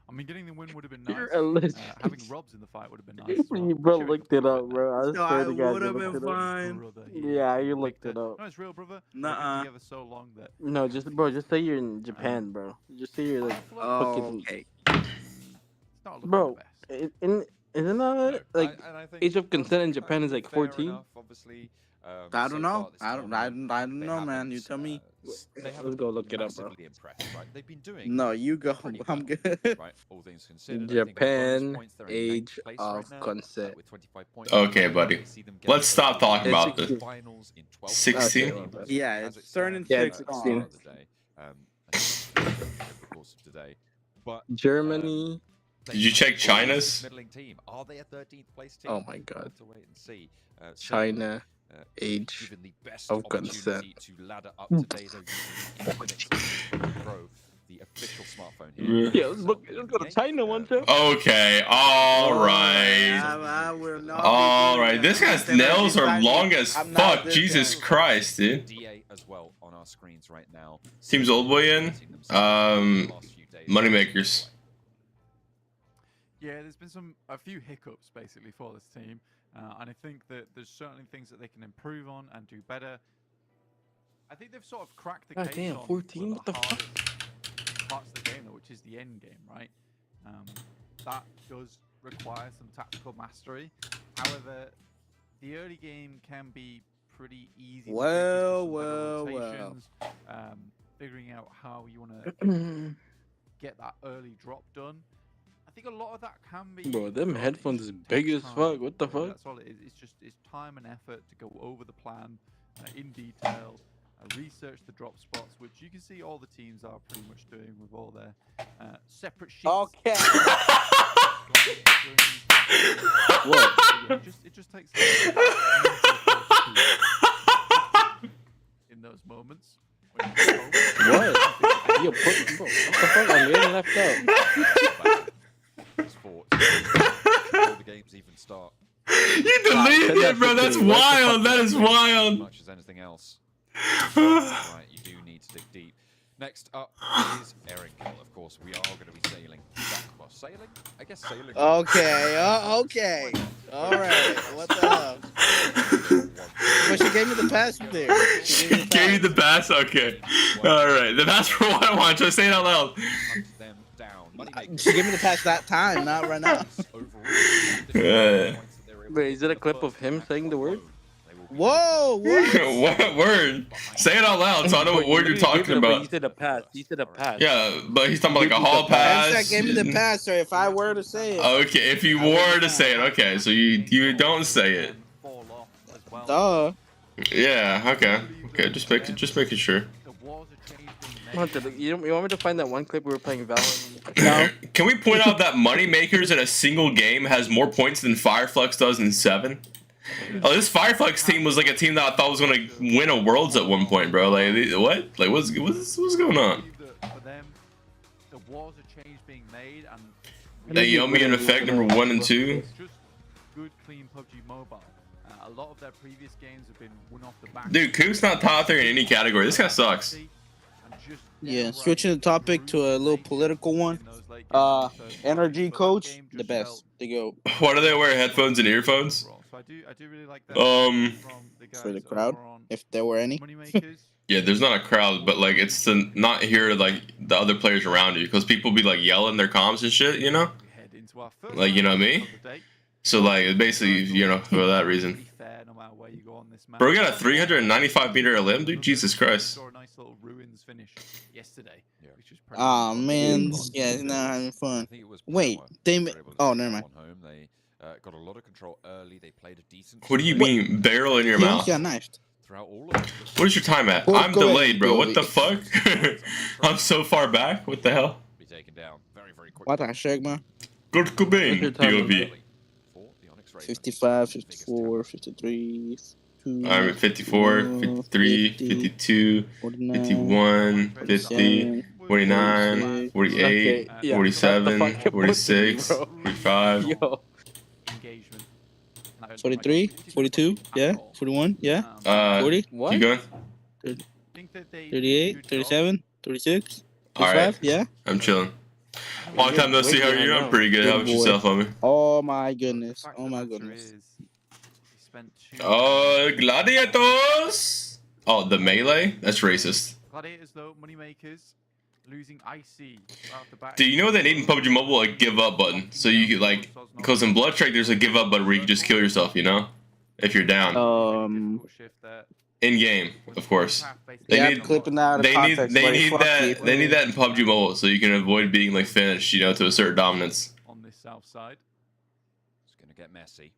[SPEAKER 2] I mean, getting the win would have been
[SPEAKER 4] You're
[SPEAKER 2] nice.
[SPEAKER 4] alleged.
[SPEAKER 2] Having Robs in the fight would have been nice as well.
[SPEAKER 4] Bro,
[SPEAKER 2] Sure,
[SPEAKER 4] looked
[SPEAKER 2] could
[SPEAKER 4] it
[SPEAKER 2] have
[SPEAKER 4] up,
[SPEAKER 2] been
[SPEAKER 4] bro. I
[SPEAKER 6] So
[SPEAKER 4] swear
[SPEAKER 6] I
[SPEAKER 4] to God,
[SPEAKER 6] would
[SPEAKER 4] you
[SPEAKER 6] have
[SPEAKER 4] looked
[SPEAKER 6] been
[SPEAKER 4] it up.
[SPEAKER 6] fine.
[SPEAKER 2] Brother,
[SPEAKER 4] Yeah, you
[SPEAKER 2] Victor.
[SPEAKER 4] looked it up.
[SPEAKER 2] No, it's real, brother.
[SPEAKER 6] Nuh-uh.
[SPEAKER 2] We've been together so long that
[SPEAKER 4] No, just say you're in Japan, bro. Just say you're like
[SPEAKER 6] Oh,
[SPEAKER 4] fucking,
[SPEAKER 6] okay.
[SPEAKER 2] it's not looking
[SPEAKER 4] bro.
[SPEAKER 2] the best.
[SPEAKER 4] Isn't
[SPEAKER 1] No,
[SPEAKER 4] that like
[SPEAKER 1] and I think
[SPEAKER 4] age of consent in
[SPEAKER 1] that's
[SPEAKER 4] Japan is like
[SPEAKER 1] fair
[SPEAKER 4] 14?
[SPEAKER 1] enough, obviously.
[SPEAKER 6] I
[SPEAKER 1] So
[SPEAKER 6] don't know.
[SPEAKER 1] far this
[SPEAKER 6] I don't
[SPEAKER 1] tournament, they
[SPEAKER 6] know, man. You
[SPEAKER 1] haven't,
[SPEAKER 6] tell me.
[SPEAKER 1] they
[SPEAKER 4] Let's
[SPEAKER 1] haven't
[SPEAKER 4] go look it up, bro.
[SPEAKER 1] massively impressed, right? They've been doing
[SPEAKER 6] No, you go.
[SPEAKER 1] pretty
[SPEAKER 6] I'm
[SPEAKER 1] well,
[SPEAKER 6] good.
[SPEAKER 1] right? All things considered, I think on bonus
[SPEAKER 4] Japan
[SPEAKER 1] points, they're in
[SPEAKER 4] age
[SPEAKER 1] 9th place
[SPEAKER 4] of
[SPEAKER 1] right now,
[SPEAKER 4] consent.
[SPEAKER 1] with 25 points.
[SPEAKER 3] Okay, buddy.
[SPEAKER 1] We see them getting
[SPEAKER 3] Let's stop
[SPEAKER 1] over
[SPEAKER 3] talking
[SPEAKER 1] the
[SPEAKER 3] about this.
[SPEAKER 1] finals in 12th
[SPEAKER 3] 16?
[SPEAKER 1] place.
[SPEAKER 4] Okay, well,
[SPEAKER 6] Yeah,
[SPEAKER 1] As
[SPEAKER 6] it's
[SPEAKER 1] it
[SPEAKER 6] turning
[SPEAKER 1] stands,
[SPEAKER 4] 6
[SPEAKER 1] at the
[SPEAKER 4] on.
[SPEAKER 1] start of the day, over the course of today. But
[SPEAKER 4] Germany.
[SPEAKER 3] Did you check China's?
[SPEAKER 1] middling team. Are they a 13th place team?
[SPEAKER 4] Oh my
[SPEAKER 1] We'll
[SPEAKER 4] God.
[SPEAKER 1] have to wait and see.
[SPEAKER 4] China age
[SPEAKER 1] given the best
[SPEAKER 4] of
[SPEAKER 1] opportunity to ladder up today, though, using Infinix Pro, the official smartphone here.
[SPEAKER 4] Yeah, let's go to China one time.
[SPEAKER 3] Okay, alright.
[SPEAKER 6] I will not.
[SPEAKER 3] Alright, this guy's nails are long as
[SPEAKER 6] I'm not
[SPEAKER 3] fuck.
[SPEAKER 6] this
[SPEAKER 3] Jesus
[SPEAKER 6] guy.
[SPEAKER 3] Christ, dude.
[SPEAKER 1] DA as well on our screens right now.
[SPEAKER 3] Team's old boy in? Moneymakers.
[SPEAKER 2] Yeah, there's been a few hiccups basically for this team, and I think that there's certainly things that they can improve on and do better. I think they've sort of cracked the
[SPEAKER 4] God
[SPEAKER 2] case
[SPEAKER 4] damn,
[SPEAKER 2] on
[SPEAKER 4] 14?
[SPEAKER 2] one of
[SPEAKER 4] What the fuck?
[SPEAKER 2] hardest parts of the game, though, which is the end game, right? That does require some tactical mastery. However, the early game can be pretty easy.
[SPEAKER 6] Well,
[SPEAKER 2] to fix with some better
[SPEAKER 6] well.
[SPEAKER 2] rotations, figuring out how you want to get that early drop done. I think a lot of that can be.
[SPEAKER 4] Bro, them
[SPEAKER 2] done, it
[SPEAKER 4] headphones
[SPEAKER 2] just
[SPEAKER 4] is big
[SPEAKER 2] takes
[SPEAKER 4] as
[SPEAKER 2] time.
[SPEAKER 4] fuck. What the fuck?
[SPEAKER 2] That's all it is. It's time and effort to go over the plan in detail, research the drop spots, which you can see all the teams are pretty much doing with all their separate sheets.
[SPEAKER 6] Okay.
[SPEAKER 4] What?
[SPEAKER 2] It just takes in those moments. When you go home.
[SPEAKER 4] What? Yo, bro, what the fuck? I'm getting left out.
[SPEAKER 1] Before the games even start.
[SPEAKER 3] You deleted it, bro. That's wild. That is
[SPEAKER 1] As
[SPEAKER 3] wild.
[SPEAKER 1] much as anything else. Right, you do need to dig deep. Next up is Erangel. Of course, we are going to be sailing back. Well, sailing? I guess sailing.
[SPEAKER 6] Okay. Okay. All right. What the hell? But she gave me the pass there. She gave me the
[SPEAKER 3] Gave you
[SPEAKER 6] pass.
[SPEAKER 3] the pass? Okay. Alright. The pass for what I want. Just say it out loud.
[SPEAKER 1] Hunt them down. Moneymakers.
[SPEAKER 6] She gave me the pass that time, not right now.
[SPEAKER 3] Yeah.
[SPEAKER 4] Wait, is it a clip of him saying the word?
[SPEAKER 6] Whoa! What?
[SPEAKER 3] What word? Say it out loud so I know what word you're talking
[SPEAKER 4] He
[SPEAKER 3] about.
[SPEAKER 4] said a pass. He said a pass.
[SPEAKER 3] Yeah, but he's talking about like a hall
[SPEAKER 6] Pass
[SPEAKER 3] pass.
[SPEAKER 6] that gave me the pass, sir. If I were to say it.
[SPEAKER 3] Okay, if you were to say it, okay, so you don't say it.
[SPEAKER 2] Fall off as well.
[SPEAKER 6] Duh.
[SPEAKER 3] Yeah, okay. Okay, just making sure.
[SPEAKER 2] There was a change being made.
[SPEAKER 4] Hunter, you want me to find that one clip we were playing Valorant?
[SPEAKER 6] No.
[SPEAKER 3] Can we point out that Moneymakers in a single game has more points than Fireflex does in 7? Oh, this Fireflex team was like a team that I thought was gonna win a Worlds at one point, bro. Like, what? Like, what's going on?
[SPEAKER 2] I believe that for them, there was a change being made, and
[SPEAKER 3] Naomi in effect number 1 and 2.
[SPEAKER 2] it's just good, clean PUBG Mobile. a lot of their previous games have been won off the back.
[SPEAKER 3] Dude, Koop's not top 3 in any category. This guy sucks.
[SPEAKER 5] Yeah, switching the topic to a little political one. Energy coach, the best. They go.
[SPEAKER 3] Why do they wear headphones and earphones?
[SPEAKER 2] So I do really like that.
[SPEAKER 5] For the crowd, if there were any.
[SPEAKER 3] Yeah, there's not a crowd, but like it's to not hear like the other players around you, because people be like yelling their comms and shit, you know? Like, you know what I mean? So like it's basically, you know, for that reason. Bro, we got a 395 meter limb, dude. Jesus Christ.
[SPEAKER 5] Ah man, this guy's not having fun. Wait, they. Oh, never mind.
[SPEAKER 1] They got a lot of control early. They played a decent.
[SPEAKER 3] What do you mean, barrel in your
[SPEAKER 5] He
[SPEAKER 3] mouth?
[SPEAKER 5] almost got knifed.
[SPEAKER 1] Throughout all of
[SPEAKER 3] What is your time at?
[SPEAKER 5] Well,
[SPEAKER 3] I'm
[SPEAKER 5] go
[SPEAKER 3] delayed,
[SPEAKER 5] ahead,
[SPEAKER 3] bro.
[SPEAKER 5] go
[SPEAKER 3] What the
[SPEAKER 5] ahead.
[SPEAKER 3] fuck? I'm so far back. What the hell?
[SPEAKER 1] be taken down very quickly.
[SPEAKER 5] What the heck, man?
[SPEAKER 3] Kurt Cobain,
[SPEAKER 4] What's your time
[SPEAKER 3] POV.
[SPEAKER 5] 55, 54, 53, 2,
[SPEAKER 3] I'm at 54, 53, 52, 51, 50, 49, 48,
[SPEAKER 4] Okay, yeah,
[SPEAKER 3] 47,
[SPEAKER 4] shut the fuck up,
[SPEAKER 3] 46,
[SPEAKER 4] bro.
[SPEAKER 3] 45.
[SPEAKER 4] Yo,
[SPEAKER 5] 43, 42, yeah, 41, yeah, 40,
[SPEAKER 4] what?
[SPEAKER 3] Keep going.
[SPEAKER 5] 38, 37, 36,
[SPEAKER 3] All
[SPEAKER 5] 35,
[SPEAKER 3] right.
[SPEAKER 5] yeah.
[SPEAKER 3] I'm chilling. Long time no see. How are you? I'm pretty good. How about yourself, homie?
[SPEAKER 5] Oh my goodness. Oh my goodness.
[SPEAKER 3] Oh, gladiators! Oh, the melee? That's racist.
[SPEAKER 2] Gladiators though, moneymakers, losing Icy out the back.
[SPEAKER 3] Do you know they need in PUBG Mobile a give up button? So you could like, because in Blood Trek there's a give up button where you can just kill yourself, you know? If you're down. In game, of course. They
[SPEAKER 5] Yeah,
[SPEAKER 3] need,
[SPEAKER 5] I'm clipping that out of
[SPEAKER 3] they need,
[SPEAKER 5] context,
[SPEAKER 3] they
[SPEAKER 5] buddy.
[SPEAKER 3] need
[SPEAKER 5] Fuck
[SPEAKER 3] that,
[SPEAKER 5] you.
[SPEAKER 3] they need that in PUBG Mobile so you can avoid being like finished, you know, to assert dominance.
[SPEAKER 2] On this south side.
[SPEAKER 1] It's gonna get messy.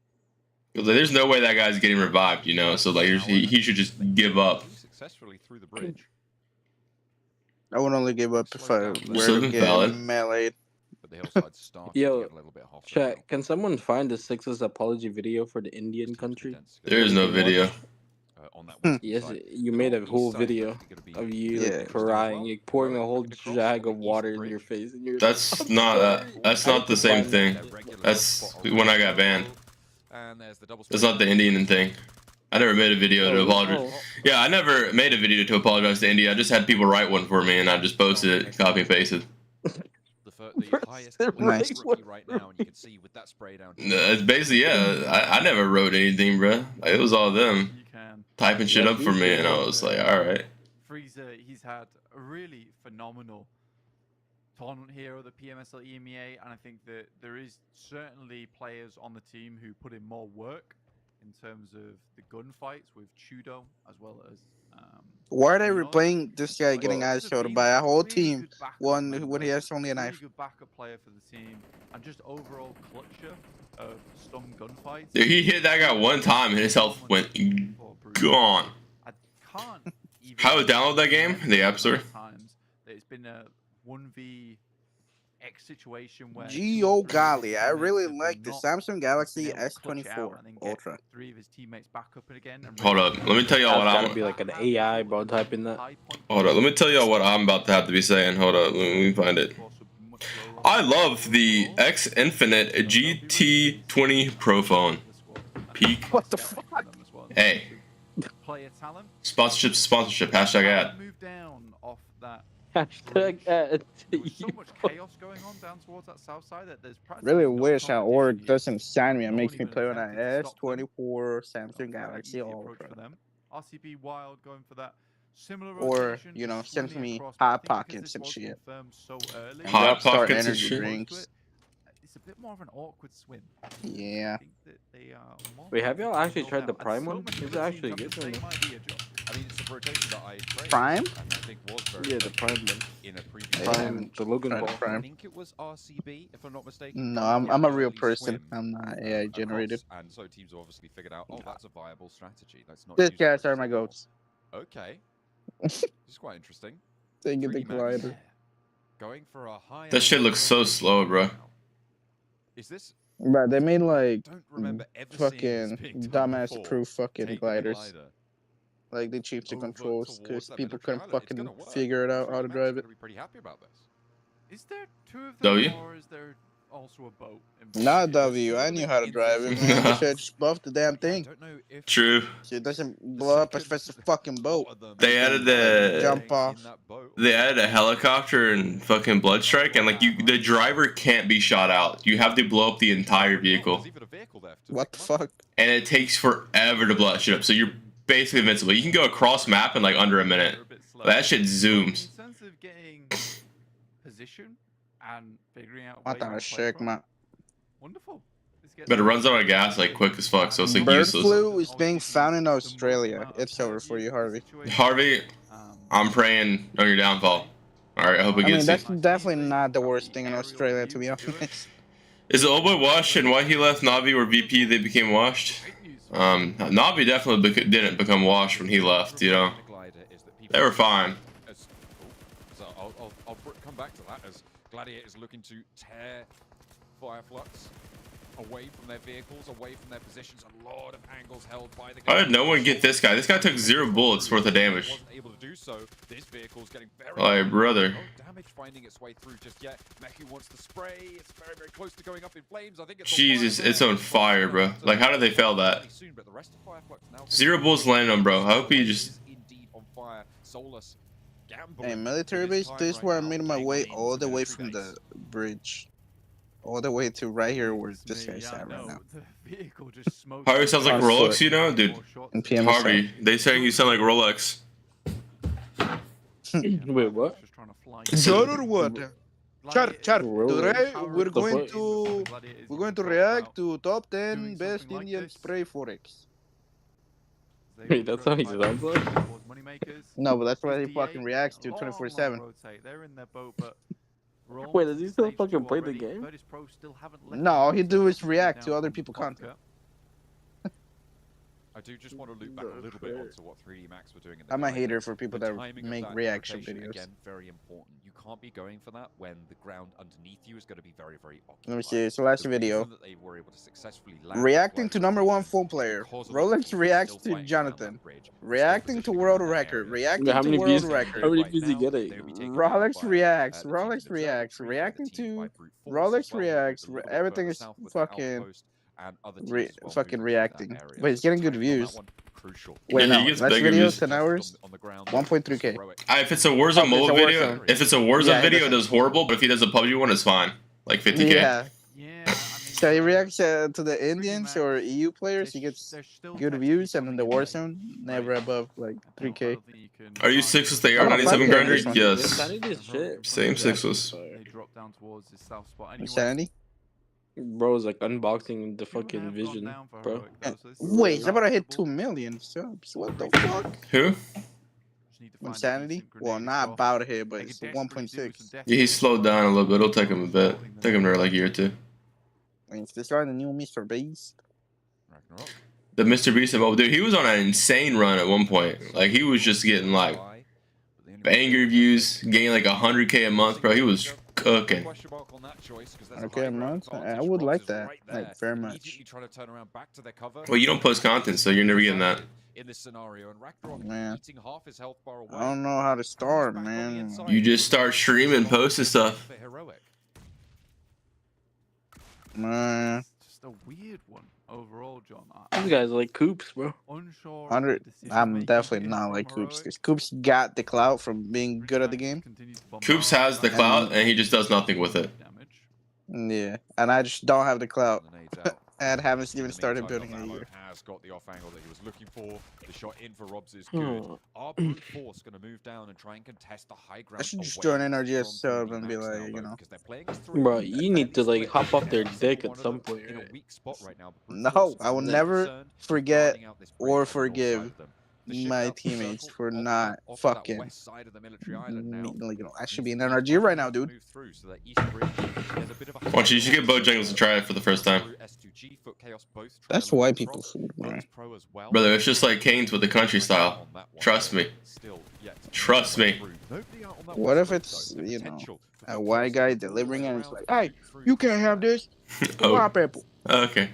[SPEAKER 3] 'Cause, like, there's no way that guy's getting revived, you know. So like he should just give up.
[SPEAKER 1] Successfully through the bridge.
[SPEAKER 5] I would only give up if I were
[SPEAKER 3] So
[SPEAKER 5] to get
[SPEAKER 3] valid.
[SPEAKER 5] meleeed.
[SPEAKER 1] But the hillside started to
[SPEAKER 4] Yo,
[SPEAKER 1] get a little bit hostile.
[SPEAKER 4] chat, can someone find the Sixers apology video for the Indian country?
[SPEAKER 3] There is no video.
[SPEAKER 1] On that western
[SPEAKER 4] Yes,
[SPEAKER 1] side.
[SPEAKER 4] you
[SPEAKER 1] The
[SPEAKER 4] made a
[SPEAKER 1] northeast
[SPEAKER 4] whole
[SPEAKER 1] side is
[SPEAKER 4] video
[SPEAKER 1] definitely gonna be
[SPEAKER 4] of you
[SPEAKER 5] Yeah.
[SPEAKER 4] like crying, like pouring a whole
[SPEAKER 1] Across
[SPEAKER 4] jag
[SPEAKER 1] the
[SPEAKER 4] of
[SPEAKER 1] east
[SPEAKER 4] water in
[SPEAKER 1] bridge.
[SPEAKER 4] your face, and you're
[SPEAKER 3] That's not that's not the same thing. That's when I got banned.
[SPEAKER 1] And there's the double
[SPEAKER 3] That's not the Indian thing. I never made a video to apologize. Yeah, I never made a video to apologize to India. I just had people write one for me, and I just posted it, copy and pasted.
[SPEAKER 1] The highest
[SPEAKER 5] Nice.
[SPEAKER 1] rookie right now, and you can see with that spray down.
[SPEAKER 3] It's basically, yeah, I never wrote anything, bruh. Like, it was all them
[SPEAKER 2] You can.
[SPEAKER 3] typing shit up for me, and I was like, all right.
[SPEAKER 2] Freezer, he's had a really phenomenal tournament here at the PMSL EMEA, and I think that there is certainly players on the team who put in more work in terms of the gunfights with Chudo as well as.
[SPEAKER 5] Why are they
[SPEAKER 2] Leon.
[SPEAKER 5] replaying this guy getting
[SPEAKER 2] Well,
[SPEAKER 5] eyes
[SPEAKER 2] he's
[SPEAKER 5] showed
[SPEAKER 2] been
[SPEAKER 5] by a whole
[SPEAKER 2] really
[SPEAKER 5] team
[SPEAKER 2] good backup
[SPEAKER 5] when
[SPEAKER 2] member,
[SPEAKER 5] he has only a
[SPEAKER 2] really
[SPEAKER 5] knife?
[SPEAKER 2] good backup player for the team, and just overall clutcher of some gunfights.
[SPEAKER 3] Dude, he hit that guy one time, and his health went gone.
[SPEAKER 2] I can't even
[SPEAKER 3] How to download that game? The App Store.
[SPEAKER 2] times that it's been a 1v X situation where
[SPEAKER 5] Geo golly, I really like the Samsung Galaxy S24 Ultra.
[SPEAKER 2] Three of his teammates back up again. And
[SPEAKER 3] Hold up, let me tell y'all what
[SPEAKER 4] That's gotta
[SPEAKER 3] I'm.
[SPEAKER 4] be like an AI, bro, typing that.
[SPEAKER 3] Hold up, let me tell y'all what I'm about to have to be saying. Hold up, let me find it. I love the X Infinite GT20 Pro phone. Peak.
[SPEAKER 4] What the fuck?
[SPEAKER 3] Hey,
[SPEAKER 2] Player talent.
[SPEAKER 3] sponsorship. Hashtag ad.
[SPEAKER 2] Move down off that.
[SPEAKER 4] Hashtag ad.
[SPEAKER 2] There was so much chaos going on down towards that south side that there's practically
[SPEAKER 5] Really
[SPEAKER 2] no
[SPEAKER 5] wish how
[SPEAKER 2] competition
[SPEAKER 5] Org
[SPEAKER 2] yet.
[SPEAKER 5] doesn't sign me and
[SPEAKER 2] No
[SPEAKER 5] makes
[SPEAKER 2] one
[SPEAKER 5] me
[SPEAKER 2] even
[SPEAKER 5] play on an
[SPEAKER 2] attempted to stop them.
[SPEAKER 5] S24
[SPEAKER 2] So
[SPEAKER 5] Samsung
[SPEAKER 2] very
[SPEAKER 5] Galaxy
[SPEAKER 2] easy approach
[SPEAKER 5] Ultra.
[SPEAKER 2] for them. RCB Wild going for that similar
[SPEAKER 5] Or,
[SPEAKER 2] rotation,
[SPEAKER 5] you know,
[SPEAKER 2] just
[SPEAKER 5] send
[SPEAKER 2] swinging
[SPEAKER 5] me
[SPEAKER 2] across,
[SPEAKER 5] Hot
[SPEAKER 2] but I think because
[SPEAKER 5] Pockets
[SPEAKER 2] this
[SPEAKER 5] and
[SPEAKER 2] was
[SPEAKER 5] shit.
[SPEAKER 2] confirmed so early,
[SPEAKER 3] Hot
[SPEAKER 5] Rockstar
[SPEAKER 3] Pockets and
[SPEAKER 5] energy
[SPEAKER 3] shit.
[SPEAKER 5] drinks.
[SPEAKER 2] It's a bit more of an awkward swim.
[SPEAKER 5] Yeah.
[SPEAKER 2] I think that they are more
[SPEAKER 4] Wait, have y'all actually
[SPEAKER 2] built
[SPEAKER 4] tried the
[SPEAKER 2] out, and
[SPEAKER 4] Prime
[SPEAKER 2] so
[SPEAKER 4] one?
[SPEAKER 2] many
[SPEAKER 4] Is it
[SPEAKER 2] other
[SPEAKER 4] actually
[SPEAKER 2] teams
[SPEAKER 4] good
[SPEAKER 2] have
[SPEAKER 4] or
[SPEAKER 2] the
[SPEAKER 4] no?
[SPEAKER 2] same idea, Joe.
[SPEAKER 1] I mean, it's a rotation that I praised,
[SPEAKER 5] Prime?
[SPEAKER 1] and I think was very
[SPEAKER 4] Yeah, the
[SPEAKER 1] good
[SPEAKER 4] Prime one.
[SPEAKER 1] in a previous
[SPEAKER 5] Yeah.
[SPEAKER 4] Prime, the Logan
[SPEAKER 5] Tried
[SPEAKER 4] Ball.
[SPEAKER 5] the Prime.
[SPEAKER 1] I think it was RCB, if I'm not mistaken.
[SPEAKER 5] No,
[SPEAKER 1] Prime
[SPEAKER 5] I'm a
[SPEAKER 1] did
[SPEAKER 5] real
[SPEAKER 1] early
[SPEAKER 5] person.
[SPEAKER 1] swim,
[SPEAKER 5] I'm not AI generated.
[SPEAKER 1] across, and so teams have obviously figured out, oh, that's a viable strategy. Let's not
[SPEAKER 5] These
[SPEAKER 1] use
[SPEAKER 5] guys
[SPEAKER 1] it
[SPEAKER 5] are
[SPEAKER 1] as
[SPEAKER 5] my
[SPEAKER 1] a
[SPEAKER 5] goats.
[SPEAKER 1] wall. Okay, this is quite interesting.
[SPEAKER 5] Taking the
[SPEAKER 1] 3D Max
[SPEAKER 5] glider.
[SPEAKER 1] going for a high.
[SPEAKER 3] That shit looks so slow, bro.
[SPEAKER 1] Is this?
[SPEAKER 5] Right, they made like
[SPEAKER 1] Don't remember ever seeing
[SPEAKER 5] fucking
[SPEAKER 1] this being done
[SPEAKER 5] dumbass
[SPEAKER 1] before.
[SPEAKER 5] proof fucking
[SPEAKER 1] Taking the
[SPEAKER 5] gliders.
[SPEAKER 1] glider
[SPEAKER 5] Like they changed the
[SPEAKER 1] over
[SPEAKER 5] controls because
[SPEAKER 1] towards that bit
[SPEAKER 5] people
[SPEAKER 1] of
[SPEAKER 5] couldn't
[SPEAKER 1] trailer. It's
[SPEAKER 5] fucking
[SPEAKER 1] gonna work.
[SPEAKER 5] figure it out how
[SPEAKER 1] 3D
[SPEAKER 5] to
[SPEAKER 1] Max
[SPEAKER 5] drive
[SPEAKER 1] are
[SPEAKER 5] it.
[SPEAKER 1] gonna be pretty happy about this.
[SPEAKER 2] Is there two of them,
[SPEAKER 3] W?
[SPEAKER 2] or is there also a boat.
[SPEAKER 5] Nah, W. I knew how to drive it, man. They should just buff the damn
[SPEAKER 1] I
[SPEAKER 5] thing.
[SPEAKER 1] don't know if
[SPEAKER 3] True.
[SPEAKER 5] So it doesn't blow up as fast as a fucking boat.
[SPEAKER 3] They added the
[SPEAKER 5] Jump off.
[SPEAKER 3] They added a helicopter and fucking Bloodstrike, and like the driver can't be shot out. You have to blow up the entire vehicle,
[SPEAKER 5] What the fuck?
[SPEAKER 3] and it takes forever to blow that shit up. So you're basically invincible. You can go across map in like under a minute. That shit zooms.
[SPEAKER 2] In sense of getting position and figuring out
[SPEAKER 5] What the shit, man?
[SPEAKER 2] Wonderful.
[SPEAKER 3] But it runs out of gas like quick as fuck, so it's like
[SPEAKER 5] Bird
[SPEAKER 3] useless.
[SPEAKER 5] flu is being found in Australia. It's over for you, Harvey.
[SPEAKER 3] Harvey, I'm praying on your downfall. Alright, I hope it
[SPEAKER 5] I mean,
[SPEAKER 3] gets
[SPEAKER 5] that's
[SPEAKER 3] you.
[SPEAKER 5] definitely not the worst thing in Australia, to be honest.
[SPEAKER 3] Is the old boy washed, and why he left Navi or VP they became washed? Navi definitely didn't become washed when he left, you know. They were fine.
[SPEAKER 1] So I'll come back to that as Gladiator is looking to tear Fireflux away from their vehicles, away from their positions. A lot of angles held by the.
[SPEAKER 3] How did no one get this guy? This guy took 0 bullets worth of damage.
[SPEAKER 1] Wasn't able to do so. This vehicle's getting very.
[SPEAKER 3] Oh, brother.
[SPEAKER 1] No damage finding its way through just yet. Meku wants to spray. It's very, very close to going up in flames. I think it's
[SPEAKER 3] Jesus, it's on fire, bro. Like, how did they fail that? 0 bullets landed on, bro. I hope he just.
[SPEAKER 5] Hey, military base, this is where I made my way all the way from the bridge. All the way to right here where this guy's at right now.
[SPEAKER 3] Harvey sounds like Rolex, you know? Dude,
[SPEAKER 5] In PMSL.
[SPEAKER 3] Harvey, they saying you sound like Rolex.
[SPEAKER 4] Wait, what?
[SPEAKER 5] Good or what? Char, today we're going to react to top 10 best Indian spray forex.
[SPEAKER 4] Wait, that's how he sounds like?
[SPEAKER 5] No, but that's what he fucking reacts to 24/7.
[SPEAKER 2] They're in their boat, but
[SPEAKER 4] Wait, does he still fucking play the game?
[SPEAKER 5] No, all he do is react to other people's content.
[SPEAKER 1] I do just want to loop back a little bit onto what 3D Max were doing.
[SPEAKER 5] I'm a hater for people that
[SPEAKER 1] timing of
[SPEAKER 5] make
[SPEAKER 1] that
[SPEAKER 5] reaction
[SPEAKER 1] rotation,
[SPEAKER 5] videos.
[SPEAKER 1] Again, very important. You can't be going for that when the ground underneath you is going to be very, very occupied.
[SPEAKER 5] Let me see. It's the last
[SPEAKER 1] The
[SPEAKER 5] video.
[SPEAKER 1] reason that they were able to successfully land
[SPEAKER 5] Reacting to
[SPEAKER 1] right
[SPEAKER 5] #1
[SPEAKER 1] is
[SPEAKER 5] phone player.
[SPEAKER 1] because of
[SPEAKER 5] Rolex
[SPEAKER 1] the
[SPEAKER 5] reacts
[SPEAKER 1] still
[SPEAKER 5] to
[SPEAKER 1] flying down
[SPEAKER 5] Jonathan.
[SPEAKER 1] that bridge,
[SPEAKER 5] Reacting
[SPEAKER 1] still
[SPEAKER 5] to
[SPEAKER 1] positioning
[SPEAKER 5] world
[SPEAKER 1] in that
[SPEAKER 5] record.
[SPEAKER 1] area.
[SPEAKER 5] Reacting
[SPEAKER 4] Yeah, how
[SPEAKER 5] to
[SPEAKER 4] many
[SPEAKER 5] world
[SPEAKER 4] views-
[SPEAKER 5] record.
[SPEAKER 4] how many
[SPEAKER 1] Right
[SPEAKER 4] views he
[SPEAKER 1] now,
[SPEAKER 4] getting?
[SPEAKER 1] they will be taken
[SPEAKER 5] Rolex
[SPEAKER 1] down by,
[SPEAKER 5] reacts.
[SPEAKER 1] the
[SPEAKER 5] Rolex
[SPEAKER 1] team themselves,
[SPEAKER 5] reacts.
[SPEAKER 1] retreating
[SPEAKER 5] Reacting
[SPEAKER 1] the team
[SPEAKER 5] to
[SPEAKER 1] by brute force
[SPEAKER 5] Rolex
[SPEAKER 1] as well,
[SPEAKER 5] reacts.
[SPEAKER 1] a little bit
[SPEAKER 5] Everything
[SPEAKER 1] further
[SPEAKER 5] is
[SPEAKER 1] south with the
[SPEAKER 5] fucking
[SPEAKER 1] outpost and other teams as well
[SPEAKER 5] fucking
[SPEAKER 1] moving through that
[SPEAKER 5] reacting.
[SPEAKER 1] area.
[SPEAKER 5] Wait, it's
[SPEAKER 1] So
[SPEAKER 5] getting good
[SPEAKER 1] timing on that
[SPEAKER 5] views.
[SPEAKER 1] one, crucial.
[SPEAKER 5] Wait,
[SPEAKER 3] Yeah, he
[SPEAKER 5] no.
[SPEAKER 3] gets
[SPEAKER 5] Last
[SPEAKER 3] bigger
[SPEAKER 5] video,
[SPEAKER 3] views.
[SPEAKER 5] 10 hours.
[SPEAKER 1] On the ground,
[SPEAKER 5] 1.3K.
[SPEAKER 1] heroic.
[SPEAKER 3] If it's a Warzone
[SPEAKER 5] Oh, it's a
[SPEAKER 3] mobile video,
[SPEAKER 5] Warzone.
[SPEAKER 3] if it's a Warzone
[SPEAKER 5] Yeah, it
[SPEAKER 3] video, it
[SPEAKER 5] doesn't-
[SPEAKER 3] does horrible. But if he does a PUBG one, it's fine. Like 50K.
[SPEAKER 5] Yeah.
[SPEAKER 2] Yeah, I mean,
[SPEAKER 5] So he reacts to the Indians or EU players. He gets good views, and in the Warzone, never above like 3K.
[SPEAKER 3] Are you 6 with the
[SPEAKER 5] Oh,
[SPEAKER 3] AR-97
[SPEAKER 5] fuck yeah,
[SPEAKER 3] grinder?
[SPEAKER 5] this one.
[SPEAKER 3] Yes.
[SPEAKER 4] Insanity is shit.
[SPEAKER 3] Same
[SPEAKER 4] Yeah.
[SPEAKER 3] 6
[SPEAKER 2] They drop down towards this south spot. Anyway,
[SPEAKER 5] Insanity?
[SPEAKER 4] Bro's like unboxing the
[SPEAKER 2] people
[SPEAKER 4] fucking
[SPEAKER 2] have gone
[SPEAKER 4] vision,
[SPEAKER 2] down for
[SPEAKER 4] bro.
[SPEAKER 2] heroic, though, so this is
[SPEAKER 5] Wait, it's about to hit
[SPEAKER 2] acceptable.
[SPEAKER 5] 2 million subs. What the fuck?
[SPEAKER 3] Who?
[SPEAKER 2] Just need to find a
[SPEAKER 5] Insanity?
[SPEAKER 2] decent
[SPEAKER 5] Well,
[SPEAKER 2] grenade
[SPEAKER 5] not
[SPEAKER 2] across.
[SPEAKER 5] about to hit, but
[SPEAKER 2] They
[SPEAKER 5] it's
[SPEAKER 2] could desperately do
[SPEAKER 5] 1.6.
[SPEAKER 2] some death
[SPEAKER 3] Yeah, he's
[SPEAKER 2] damage
[SPEAKER 3] slowed down a little bit. It'll take him a bit.
[SPEAKER 2] holding the
[SPEAKER 3] Take him to like a year or two.
[SPEAKER 5] Is this guy the new Mr. Beast?
[SPEAKER 1] Ragnarok.
[SPEAKER 3] The Mr. Beast of dude, he was on an insane run at one point. Like he was just getting like banger views, getting like 100K a month, bro. He was cooking.
[SPEAKER 5] Okay, a month? I would like that, like, very much.
[SPEAKER 3] Well, you don't post content, so you're never getting that.
[SPEAKER 1] In this scenario, and Ragnarok
[SPEAKER 5] Man.
[SPEAKER 1] eating half his health bar away.
[SPEAKER 5] I don't know how to start, man.
[SPEAKER 3] You just start streaming, posting stuff.
[SPEAKER 1] For heroic.
[SPEAKER 5] Man.
[SPEAKER 2] Just a weird one overall, John.
[SPEAKER 4] These guys are like Koops, bro.
[SPEAKER 2] Unsure. of
[SPEAKER 5] 100.
[SPEAKER 2] the decision
[SPEAKER 5] I'm
[SPEAKER 2] making
[SPEAKER 5] definitely
[SPEAKER 2] in
[SPEAKER 5] not
[SPEAKER 2] from
[SPEAKER 5] like Koops.
[SPEAKER 2] heroic.
[SPEAKER 5] Because Koops got the clout from being good at the game.
[SPEAKER 2] Continues to bombard
[SPEAKER 3] Koops has the clout, and he just does nothing with it.
[SPEAKER 2] damage.
[SPEAKER 5] Yeah. And I just don't have the clout.
[SPEAKER 1] The nades out.
[SPEAKER 5] And haven't
[SPEAKER 1] In
[SPEAKER 5] even
[SPEAKER 1] the
[SPEAKER 5] started
[SPEAKER 1] meantime,
[SPEAKER 5] building in a
[SPEAKER 1] Alvaro
[SPEAKER 5] year.
[SPEAKER 1] has got the off angle that he was looking for. The shot in for Robs is good. Are brute force going to move down and try and contest the high ground?
[SPEAKER 5] I should just
[SPEAKER 1] away
[SPEAKER 5] join NRGS
[SPEAKER 1] from
[SPEAKER 5] sub and
[SPEAKER 1] 3D
[SPEAKER 5] be
[SPEAKER 1] Max
[SPEAKER 5] like,
[SPEAKER 1] now,
[SPEAKER 5] you
[SPEAKER 1] though,
[SPEAKER 5] know.
[SPEAKER 1] because they're playing as three.
[SPEAKER 4] Bro, you need to like hop off their dick
[SPEAKER 1] One
[SPEAKER 4] at
[SPEAKER 1] of
[SPEAKER 4] some
[SPEAKER 1] them
[SPEAKER 4] point.
[SPEAKER 1] in a
[SPEAKER 4] Right?
[SPEAKER 1] weak spot right now, but brute
[SPEAKER 5] No,
[SPEAKER 1] force is
[SPEAKER 5] I will
[SPEAKER 1] more
[SPEAKER 5] never
[SPEAKER 1] concerned with
[SPEAKER 5] forget
[SPEAKER 1] guarding out this
[SPEAKER 5] or
[SPEAKER 1] bridge on the north
[SPEAKER 5] forgive
[SPEAKER 1] side of them. The ship
[SPEAKER 5] my
[SPEAKER 1] out the
[SPEAKER 5] teammates
[SPEAKER 1] circle,
[SPEAKER 5] for
[SPEAKER 1] off
[SPEAKER 5] not
[SPEAKER 1] that- off that
[SPEAKER 5] fucking
[SPEAKER 1] west side of the military island now.
[SPEAKER 5] like, you know, I should
[SPEAKER 1] Needs
[SPEAKER 5] be in
[SPEAKER 1] to keep
[SPEAKER 5] NRG right now,
[SPEAKER 1] to
[SPEAKER 5] dude.
[SPEAKER 1] move through, so that east bridge, there's a bit of a
[SPEAKER 3] Watch, you should get Bojangles to try it for the first time.
[SPEAKER 1] S2G, Foot Chaos both try
[SPEAKER 5] That's
[SPEAKER 1] to move
[SPEAKER 5] why
[SPEAKER 1] across.
[SPEAKER 5] people food, man.
[SPEAKER 1] Guns Pro as well.
[SPEAKER 3] Brother, it's just like Kane's with the country style.
[SPEAKER 1] On that one.
[SPEAKER 3] Trust me.
[SPEAKER 1] Still yet to
[SPEAKER 3] Trust me.
[SPEAKER 1] through. Nobody out on that
[SPEAKER 5] What if
[SPEAKER 1] west
[SPEAKER 5] it's,
[SPEAKER 1] side, though.
[SPEAKER 5] you know,
[SPEAKER 1] Potential for
[SPEAKER 5] a
[SPEAKER 1] Foot
[SPEAKER 5] white
[SPEAKER 1] Chaos
[SPEAKER 5] guy
[SPEAKER 1] to
[SPEAKER 5] delivering
[SPEAKER 1] pull
[SPEAKER 5] and it's
[SPEAKER 1] around
[SPEAKER 5] like,
[SPEAKER 1] the
[SPEAKER 5] hey,
[SPEAKER 1] through
[SPEAKER 5] you
[SPEAKER 1] the
[SPEAKER 5] can't have
[SPEAKER 1] center.
[SPEAKER 5] this.
[SPEAKER 3] Oh,
[SPEAKER 5] White people.
[SPEAKER 3] okay.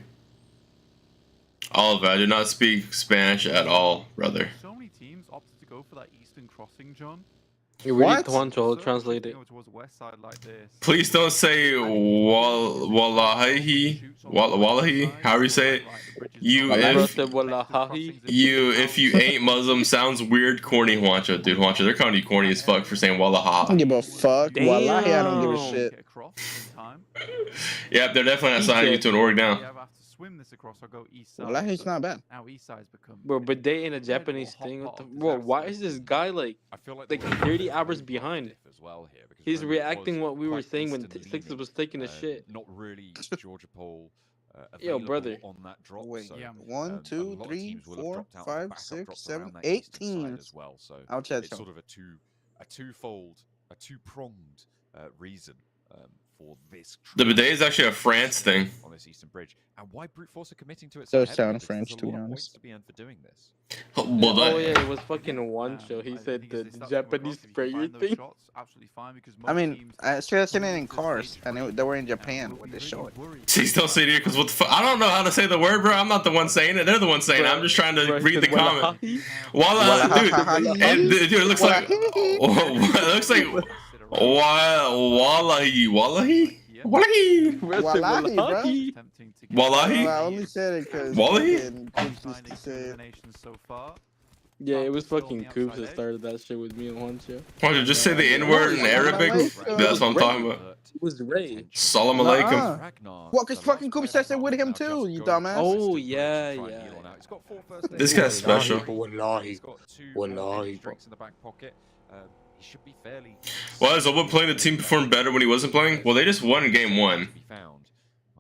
[SPEAKER 3] Oliver, I do not speak Spanish at all, brother.
[SPEAKER 2] So many teams opted to go for that eastern crossing, John.
[SPEAKER 4] We
[SPEAKER 6] What?
[SPEAKER 4] need Juancho, I'll translate it.
[SPEAKER 2] Over towards the west side like this.
[SPEAKER 3] Please don't say wallahi, wallahi, however you say it. You if you ain't Muslim, sounds weird, corny, Juancho. Dude, Juancho, they're calling you corny as fuck for saying
[SPEAKER 6] I don't
[SPEAKER 3] wallaha.
[SPEAKER 6] give a fuck.
[SPEAKER 4] Damn.
[SPEAKER 6] Wallahi, I don't give a shit.
[SPEAKER 2] Get across in time.
[SPEAKER 3] Yep, they're definitely not signing you to an org now.
[SPEAKER 2] Yeah, I have to swim this across. I'll go east side.
[SPEAKER 6] Wallahi, it's not bad.
[SPEAKER 2] Now east side's become.
[SPEAKER 4] Bro, but they in a Japanese thing. What the, bro, why is this guy like
[SPEAKER 1] I feel like
[SPEAKER 4] 30 hours behind?
[SPEAKER 1] as well here because
[SPEAKER 4] He's
[SPEAKER 1] Roma
[SPEAKER 4] reacting
[SPEAKER 1] was
[SPEAKER 4] what we were
[SPEAKER 1] quite
[SPEAKER 4] saying when
[SPEAKER 1] Eastern
[SPEAKER 4] Sixers
[SPEAKER 1] leaning,
[SPEAKER 4] was taking a shit.
[SPEAKER 1] Not really Georgia Pole
[SPEAKER 4] Yo,
[SPEAKER 1] available
[SPEAKER 4] brother.
[SPEAKER 1] on that drop.
[SPEAKER 6] Wait,
[SPEAKER 1] so,
[SPEAKER 2] yeah.
[SPEAKER 1] a
[SPEAKER 6] 1,
[SPEAKER 1] lot
[SPEAKER 6] 2,
[SPEAKER 1] of
[SPEAKER 6] 3,
[SPEAKER 1] teams will have
[SPEAKER 6] 4,
[SPEAKER 1] dropped out, and
[SPEAKER 6] 5,
[SPEAKER 1] backup
[SPEAKER 6] 6,
[SPEAKER 1] drops
[SPEAKER 6] 7,
[SPEAKER 1] around that
[SPEAKER 6] 8
[SPEAKER 1] eastern side
[SPEAKER 6] teams.
[SPEAKER 1] as well. So
[SPEAKER 6] I'll chat
[SPEAKER 1] it's
[SPEAKER 6] to
[SPEAKER 1] sort of a two-pronged reason for this.
[SPEAKER 3] The bidet is actually a France thing.
[SPEAKER 1] On this eastern bridge, and why brute force are committing to it?
[SPEAKER 6] Does
[SPEAKER 1] heavily?
[SPEAKER 6] sound
[SPEAKER 1] Because
[SPEAKER 6] French,
[SPEAKER 1] there's a
[SPEAKER 6] to be
[SPEAKER 1] lot of
[SPEAKER 6] honest.
[SPEAKER 1] points to be earned for doing this.
[SPEAKER 3] Well,
[SPEAKER 4] Oh yeah, it was fucking Juancho. He
[SPEAKER 2] I
[SPEAKER 4] said
[SPEAKER 2] think
[SPEAKER 4] the
[SPEAKER 2] if they start to come
[SPEAKER 4] Japanese
[SPEAKER 2] across, if you can
[SPEAKER 4] sprayer
[SPEAKER 2] find those
[SPEAKER 4] thing.
[SPEAKER 2] shots, absolutely fine, because
[SPEAKER 6] I
[SPEAKER 2] most
[SPEAKER 6] mean,
[SPEAKER 2] teams
[SPEAKER 6] I started seeing it
[SPEAKER 2] coming
[SPEAKER 6] in
[SPEAKER 2] into
[SPEAKER 6] cars,
[SPEAKER 2] stage
[SPEAKER 6] and
[SPEAKER 2] three,
[SPEAKER 6] they were in
[SPEAKER 2] will
[SPEAKER 6] Japan
[SPEAKER 2] be
[SPEAKER 6] when they
[SPEAKER 2] really
[SPEAKER 6] showed it.
[SPEAKER 2] worried.
[SPEAKER 3] Please don't say it here, because what the fuck? I don't know how to say the word, bro. I'm not the one saying it. They're the one saying it. I'm just trying to
[SPEAKER 4] Bro, he
[SPEAKER 3] read the
[SPEAKER 4] said,
[SPEAKER 3] comment.
[SPEAKER 4] "Wallahi."
[SPEAKER 3] Wallah, dude, it looks like it looks like wallahi, wallahi, wallahi,
[SPEAKER 4] Bro said,
[SPEAKER 6] Wallahi, bro.
[SPEAKER 4] "Wallahi."
[SPEAKER 3] wallahi.
[SPEAKER 6] I only said it because
[SPEAKER 3] Wallahi?
[SPEAKER 6] Coops used to say it.
[SPEAKER 2] So far.
[SPEAKER 4] Yeah, it was fucking Coops that started that shit with me and Juancho.
[SPEAKER 3] Why don't you just say the N-word in Arabic? That's what I'm talking about.
[SPEAKER 4] It was Ray.
[SPEAKER 3] Salam alaikum.
[SPEAKER 6] Well, because fucking Coops says it with him too, you dumbass.
[SPEAKER 4] Oh yeah.
[SPEAKER 3] This guy's special.
[SPEAKER 1] Wallahi, wallahi, strengths in the back pocket. He should be fairly.
[SPEAKER 3] Why is Oba playing the team perform better when he wasn't playing? Well, they just won game 1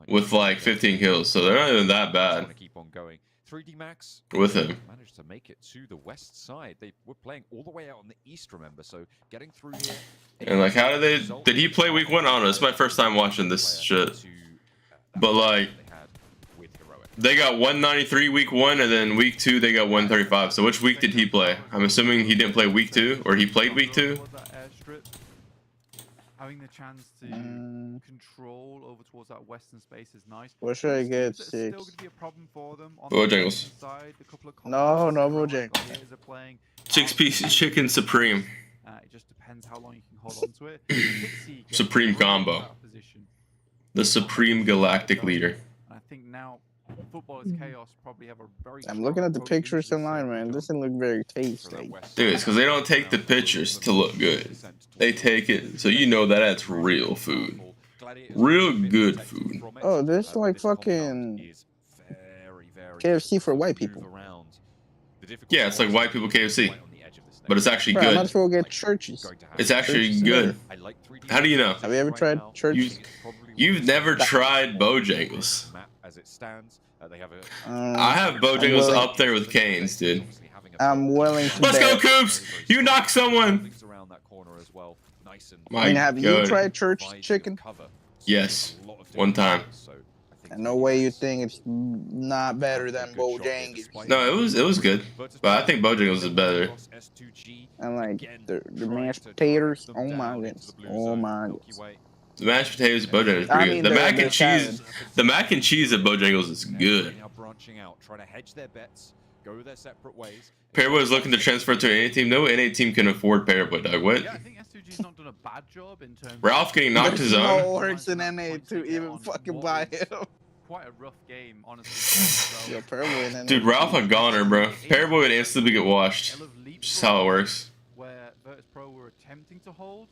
[SPEAKER 3] with like 15 kills, so they're not even that bad
[SPEAKER 1] Keep on going. 3D Max
[SPEAKER 3] with him.
[SPEAKER 1] managed to make it to the west side. They were playing all the way out on the east, remember? So getting through here.
[SPEAKER 3] And like, how did he play week 1? I don't know. It's my first time watching this shit. But like, they got 193 week 1, and then week 2 they got 135. So which week did he play? I'm assuming he didn't play week 2, or he played week 2.
[SPEAKER 2] Having the chance to control over towards that western space is nice.
[SPEAKER 6] What should I get?
[SPEAKER 2] It's still
[SPEAKER 6] 6.
[SPEAKER 2] going to be a problem for them on
[SPEAKER 3] Bojangles.
[SPEAKER 2] the side. A couple of
[SPEAKER 6] No, no
[SPEAKER 2] Bojangles.
[SPEAKER 6] Bojangles.
[SPEAKER 3] 6-piece chicken supreme.
[SPEAKER 2] It just depends how long you can hold on to it. Pixie gets
[SPEAKER 3] Supreme
[SPEAKER 2] right into
[SPEAKER 3] combo.
[SPEAKER 2] that position.
[SPEAKER 3] The supreme galactic leader.
[SPEAKER 2] I think now Football is Chaos probably have a very
[SPEAKER 6] I'm looking
[SPEAKER 2] strong
[SPEAKER 6] at the
[SPEAKER 2] approach into
[SPEAKER 6] pictures
[SPEAKER 2] this
[SPEAKER 6] online, man.
[SPEAKER 2] job.
[SPEAKER 6] Doesn't look very tasty.
[SPEAKER 3] Dude, it's because they don't take the pictures to look good. They take it so you know that that's real food. Real good food.
[SPEAKER 6] Oh, this is like fucking KFC for white people.
[SPEAKER 3] Yeah, it's like white people KFC. But it's actually
[SPEAKER 6] Bro, I might
[SPEAKER 3] good.
[SPEAKER 6] as well get churches.
[SPEAKER 3] It's actually
[SPEAKER 6] Churches
[SPEAKER 3] good. How do you know?
[SPEAKER 6] Have you ever tried churches?
[SPEAKER 3] You've never tried Bojangles. I have Bojangles
[SPEAKER 6] willing-
[SPEAKER 3] up there with Canes, dude.
[SPEAKER 6] I'm willing to
[SPEAKER 3] Let's go,
[SPEAKER 6] bet.
[SPEAKER 3] Coops! You knocked someone!
[SPEAKER 6] I mean, have you
[SPEAKER 3] God.
[SPEAKER 6] tried church chicken?
[SPEAKER 3] Yes, one time.
[SPEAKER 6] And no way you think it's not better than Bojangles.
[SPEAKER 3] No, it was good, but I think Bojangles is better.
[SPEAKER 6] And like the mashed potatoes, oh my goodness, oh my goodness.
[SPEAKER 3] The mashed potatoes at Bojangles is
[SPEAKER 6] I
[SPEAKER 3] pretty
[SPEAKER 6] mean,
[SPEAKER 3] good. The mac
[SPEAKER 6] the
[SPEAKER 3] and cheese, the mac and cheese at Bojangles is good.
[SPEAKER 1] Branching out, trying to hedge their bets, go their separate ways.
[SPEAKER 3] Pairboy is looking to transfer to any team. No NA team can afford Pairboy, dog. What?
[SPEAKER 2] Yeah, I think S2G's not done a bad job in terms
[SPEAKER 3] Ralph getting knocked his
[SPEAKER 6] There's
[SPEAKER 3] own.
[SPEAKER 6] no worse than NA to even fucking buy him.
[SPEAKER 2] quite a rough game, honestly.
[SPEAKER 6] Yo, Pairboy in NA.
[SPEAKER 3] Dude, Ralph a goner, bro. Pairboy would instantly get washed. Just how it works.
[SPEAKER 2] Where Virtus Pro were attempting to hold,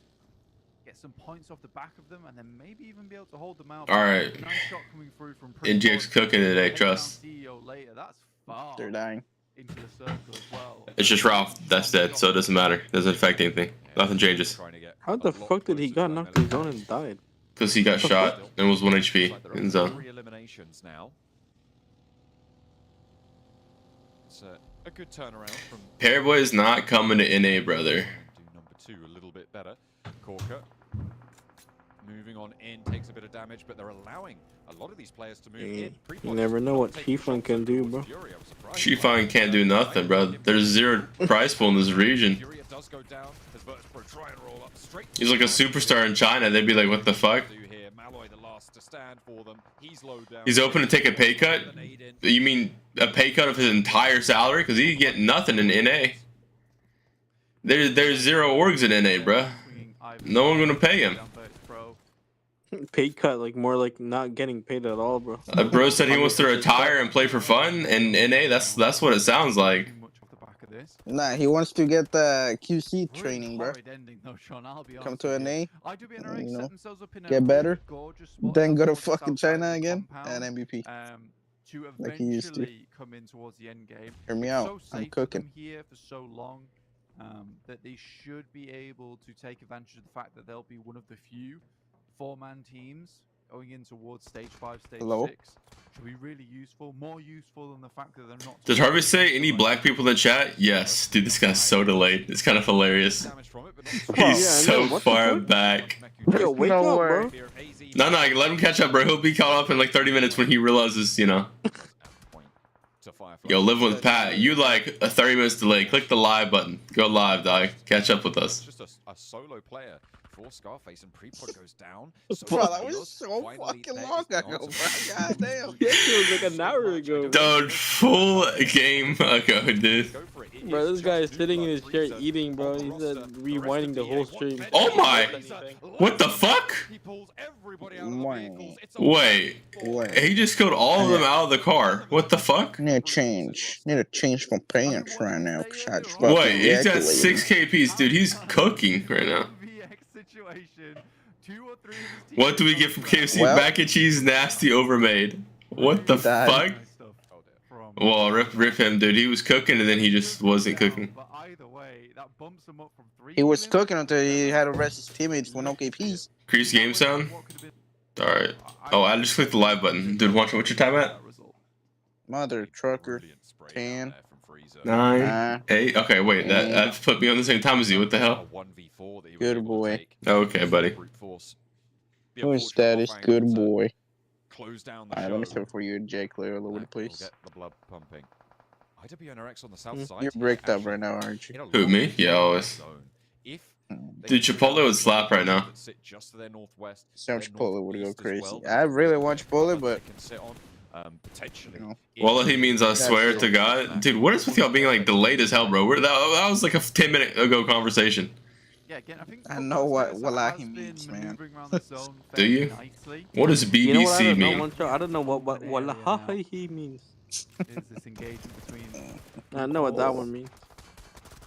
[SPEAKER 2] get some points off the back of them, and then maybe even be able to hold them out.
[SPEAKER 3] All right.
[SPEAKER 2] Nice shot coming through from
[SPEAKER 3] NGX cooking today, trust.
[SPEAKER 2] CEO later. That's far
[SPEAKER 6] They're dying.
[SPEAKER 2] into the circle as well.
[SPEAKER 3] It's just Ralph. That's dead, so it doesn't matter. Doesn't affect anything. Nothing changes.
[SPEAKER 4] How the fuck did he got knocked in zone and died?
[SPEAKER 3] Because he got shot and was 1 HP in zone.
[SPEAKER 1] 3 eliminations now. It's a good turnaround from
[SPEAKER 3] Pairboy is not coming to NA, brother.
[SPEAKER 1] do number 2 a little bit better. Corker moving on in, takes a bit of damage, but they're allowing a lot of these players to move in.
[SPEAKER 4] You never know what Shifan can do, bro.
[SPEAKER 3] Shifan can't do nothing, bro. There's 0 prize pool in this region.
[SPEAKER 1] Furia does go down as Virtus Pro try and roll up straight.
[SPEAKER 3] He's like a superstar in China. They'd be like, what the fuck?
[SPEAKER 1] Malloy the last to stand for them. He's low down.
[SPEAKER 3] He's open to take a pay cut? You mean a pay cut of his entire salary? Because he get nothing in NA. There's 0 orgs in NA, bruh. No one gonna pay him.
[SPEAKER 4] Pay cut, like more like not getting paid at all, bro.
[SPEAKER 3] Bro said he wants to retire and play for fun, and NA, that's what it sounds like.
[SPEAKER 6] Nah, he wants to get the QC training, bro. Come to NA, you know, get better, then go to fucking China again, and MVP. Like he used to.
[SPEAKER 2] Come in towards the end game.
[SPEAKER 6] Hear me out. I'm cooking.
[SPEAKER 2] Here for so long that they should be able to take advantage of the fact that they'll be one of the few 4-man teams going in towards stage 5, stage 6. Should be really useful, more useful than the fact that they're not.
[SPEAKER 3] Does Harvey say any black people in the chat? Yes, dude, this guy's so delayed. It's kind of hilarious. He's so far back.
[SPEAKER 4] Yo, wake up, bro.
[SPEAKER 3] No, let him catch up, bro. He'll be caught up in like 30 minutes when he realizes, you know. Yo, living with Pat. You like a 30 minutes delay. Click the live button. Go live, dog. Catch up with us.
[SPEAKER 1] Just a solo player for Scarface and pre-pod goes down.
[SPEAKER 6] Bro, that was so fucking long ago, bro. God damn.
[SPEAKER 4] Yeah, it was like an hour ago.
[SPEAKER 3] Dude, full game ago, dude.
[SPEAKER 4] Bro, this guy is sitting in his chair eating, bro. He's rewinding the whole stream.
[SPEAKER 3] Oh my! What the fuck? Wait. He just killed all of them out of the car. What the fuck?
[SPEAKER 6] Need to change my pants right now.
[SPEAKER 3] Wait, he's got 6 KPs, dude. He's cooking right now. What do we get from KFC?
[SPEAKER 6] Well,
[SPEAKER 3] mac and cheese, nasty, overmade. What the fuck? Well, rip him, dude. He was cooking and then he just wasn't cooking.
[SPEAKER 6] He was cooking until he had to rest his teammates for no KPs.
[SPEAKER 3] Increase game sound? Alright. Oh, I just clicked the live button. Dude, what's your time at?
[SPEAKER 6] Mother trucker. 10.
[SPEAKER 3] 9. 8. Okay, wait. That put me on the same time as you. What the hell?
[SPEAKER 6] Good boy.
[SPEAKER 3] Okay, buddy.
[SPEAKER 6] Who's that? Is good boy.
[SPEAKER 1] Close down the
[SPEAKER 6] Alright, let me start for you, Jake Claire, all over the place.
[SPEAKER 1] Get the blood pumping. IWNRX on the south side.
[SPEAKER 6] You're bricked up right now, aren't you?
[SPEAKER 3] Who, me? Yeah, always. Dude, Chipotle would slap right now.
[SPEAKER 6] Some Chipotle would go crazy. I really want Chipotle, but
[SPEAKER 1] potentially.
[SPEAKER 6] You know.
[SPEAKER 3] Well, he means I swear to God. Dude, what is with y'all being like delayed as hell, bro? That was like a 10-minute ago conversation.
[SPEAKER 2] Yeah, again, I think
[SPEAKER 6] I know what wallahi means, man.
[SPEAKER 3] Do you? What does BBC
[SPEAKER 4] you know what,
[SPEAKER 3] mean?
[SPEAKER 4] I don't know what wallahi means.
[SPEAKER 2] Is this engagement between
[SPEAKER 4] I know what that one means.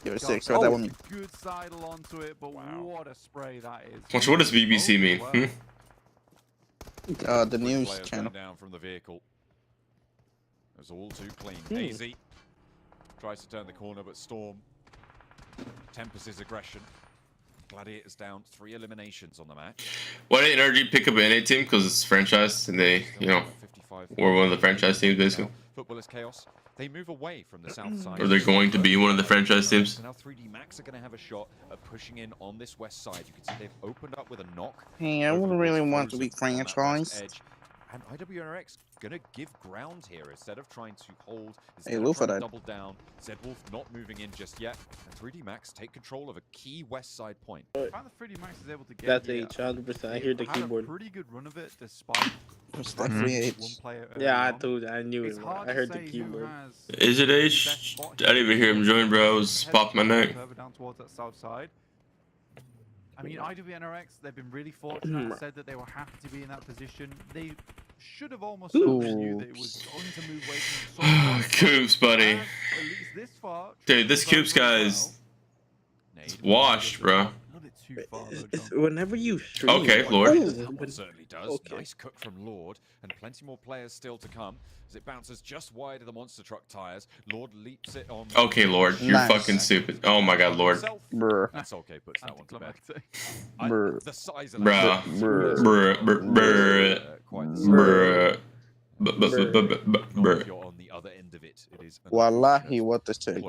[SPEAKER 6] Give it 6, what that one mean?
[SPEAKER 2] Good sidle onto it, but what a spray that is.
[SPEAKER 3] What does BBC mean?
[SPEAKER 6] The news channel.
[SPEAKER 1] Down from the vehicle. It was all too clean. AZ tries to turn the corner, but Storm tempers his aggression. Gladiators down, 3 eliminations on the match.
[SPEAKER 3] Why did NRG pick up an NA team? Because it's franchised and they, you know, were one of the franchise teams basically.
[SPEAKER 1] Football is chaos. They move away from the south side.
[SPEAKER 3] Or they're going to be one of the franchise teams.
[SPEAKER 1] So now 3D Max are going to have a shot at pushing in on this west side. You can see they've opened up with a knock.
[SPEAKER 6] Hey, I wouldn't really want to be franchised.
[SPEAKER 1] And IWNRX gonna give ground here instead of trying to hold.
[SPEAKER 6] Hey, Lufa died.
[SPEAKER 1] Double down. Zedwolf not moving in just yet. And 3D Max take control of a key west side point.
[SPEAKER 2] I found that 3D Max is able to get.
[SPEAKER 4] That's H, 100%. I hear the keyboard.
[SPEAKER 2] A pretty good run of it, despite.
[SPEAKER 6] It's definitely H.
[SPEAKER 4] Yeah, I knew it. I heard the keyboard.
[SPEAKER 3] Is it H? I didn't even hear him join, bro. I was popping my neck.
[SPEAKER 2] Further down towards that south side. I mean, IWNRX, they've been really fortunate. Said that they were happy to be in that position. They should have almost knew that it was going to move away from the
[SPEAKER 3] KOOPS, buddy.
[SPEAKER 2] at least this far.
[SPEAKER 3] Dude, this KOOPS guy's washed, bro.
[SPEAKER 2] Too far,
[SPEAKER 4] whenever you stream,
[SPEAKER 3] okay, Lord.
[SPEAKER 1] Certainly does. Okay. Nice cook from Lord, and plenty more players still to come as it bounces just wide of the monster truck tires. Lord leaps it on.
[SPEAKER 3] Okay, Lord, you're fucking stupid. Oh my God, Lord.
[SPEAKER 6] Brr.
[SPEAKER 1] That's okay, puts that one to bed.
[SPEAKER 6] Brr.
[SPEAKER 1] The size of
[SPEAKER 3] Bruh.
[SPEAKER 6] Brr.
[SPEAKER 3] Brr. Brr. Brr. Brr.
[SPEAKER 1] You're on the other end of it. It is
[SPEAKER 6] Wallahi, what the shit?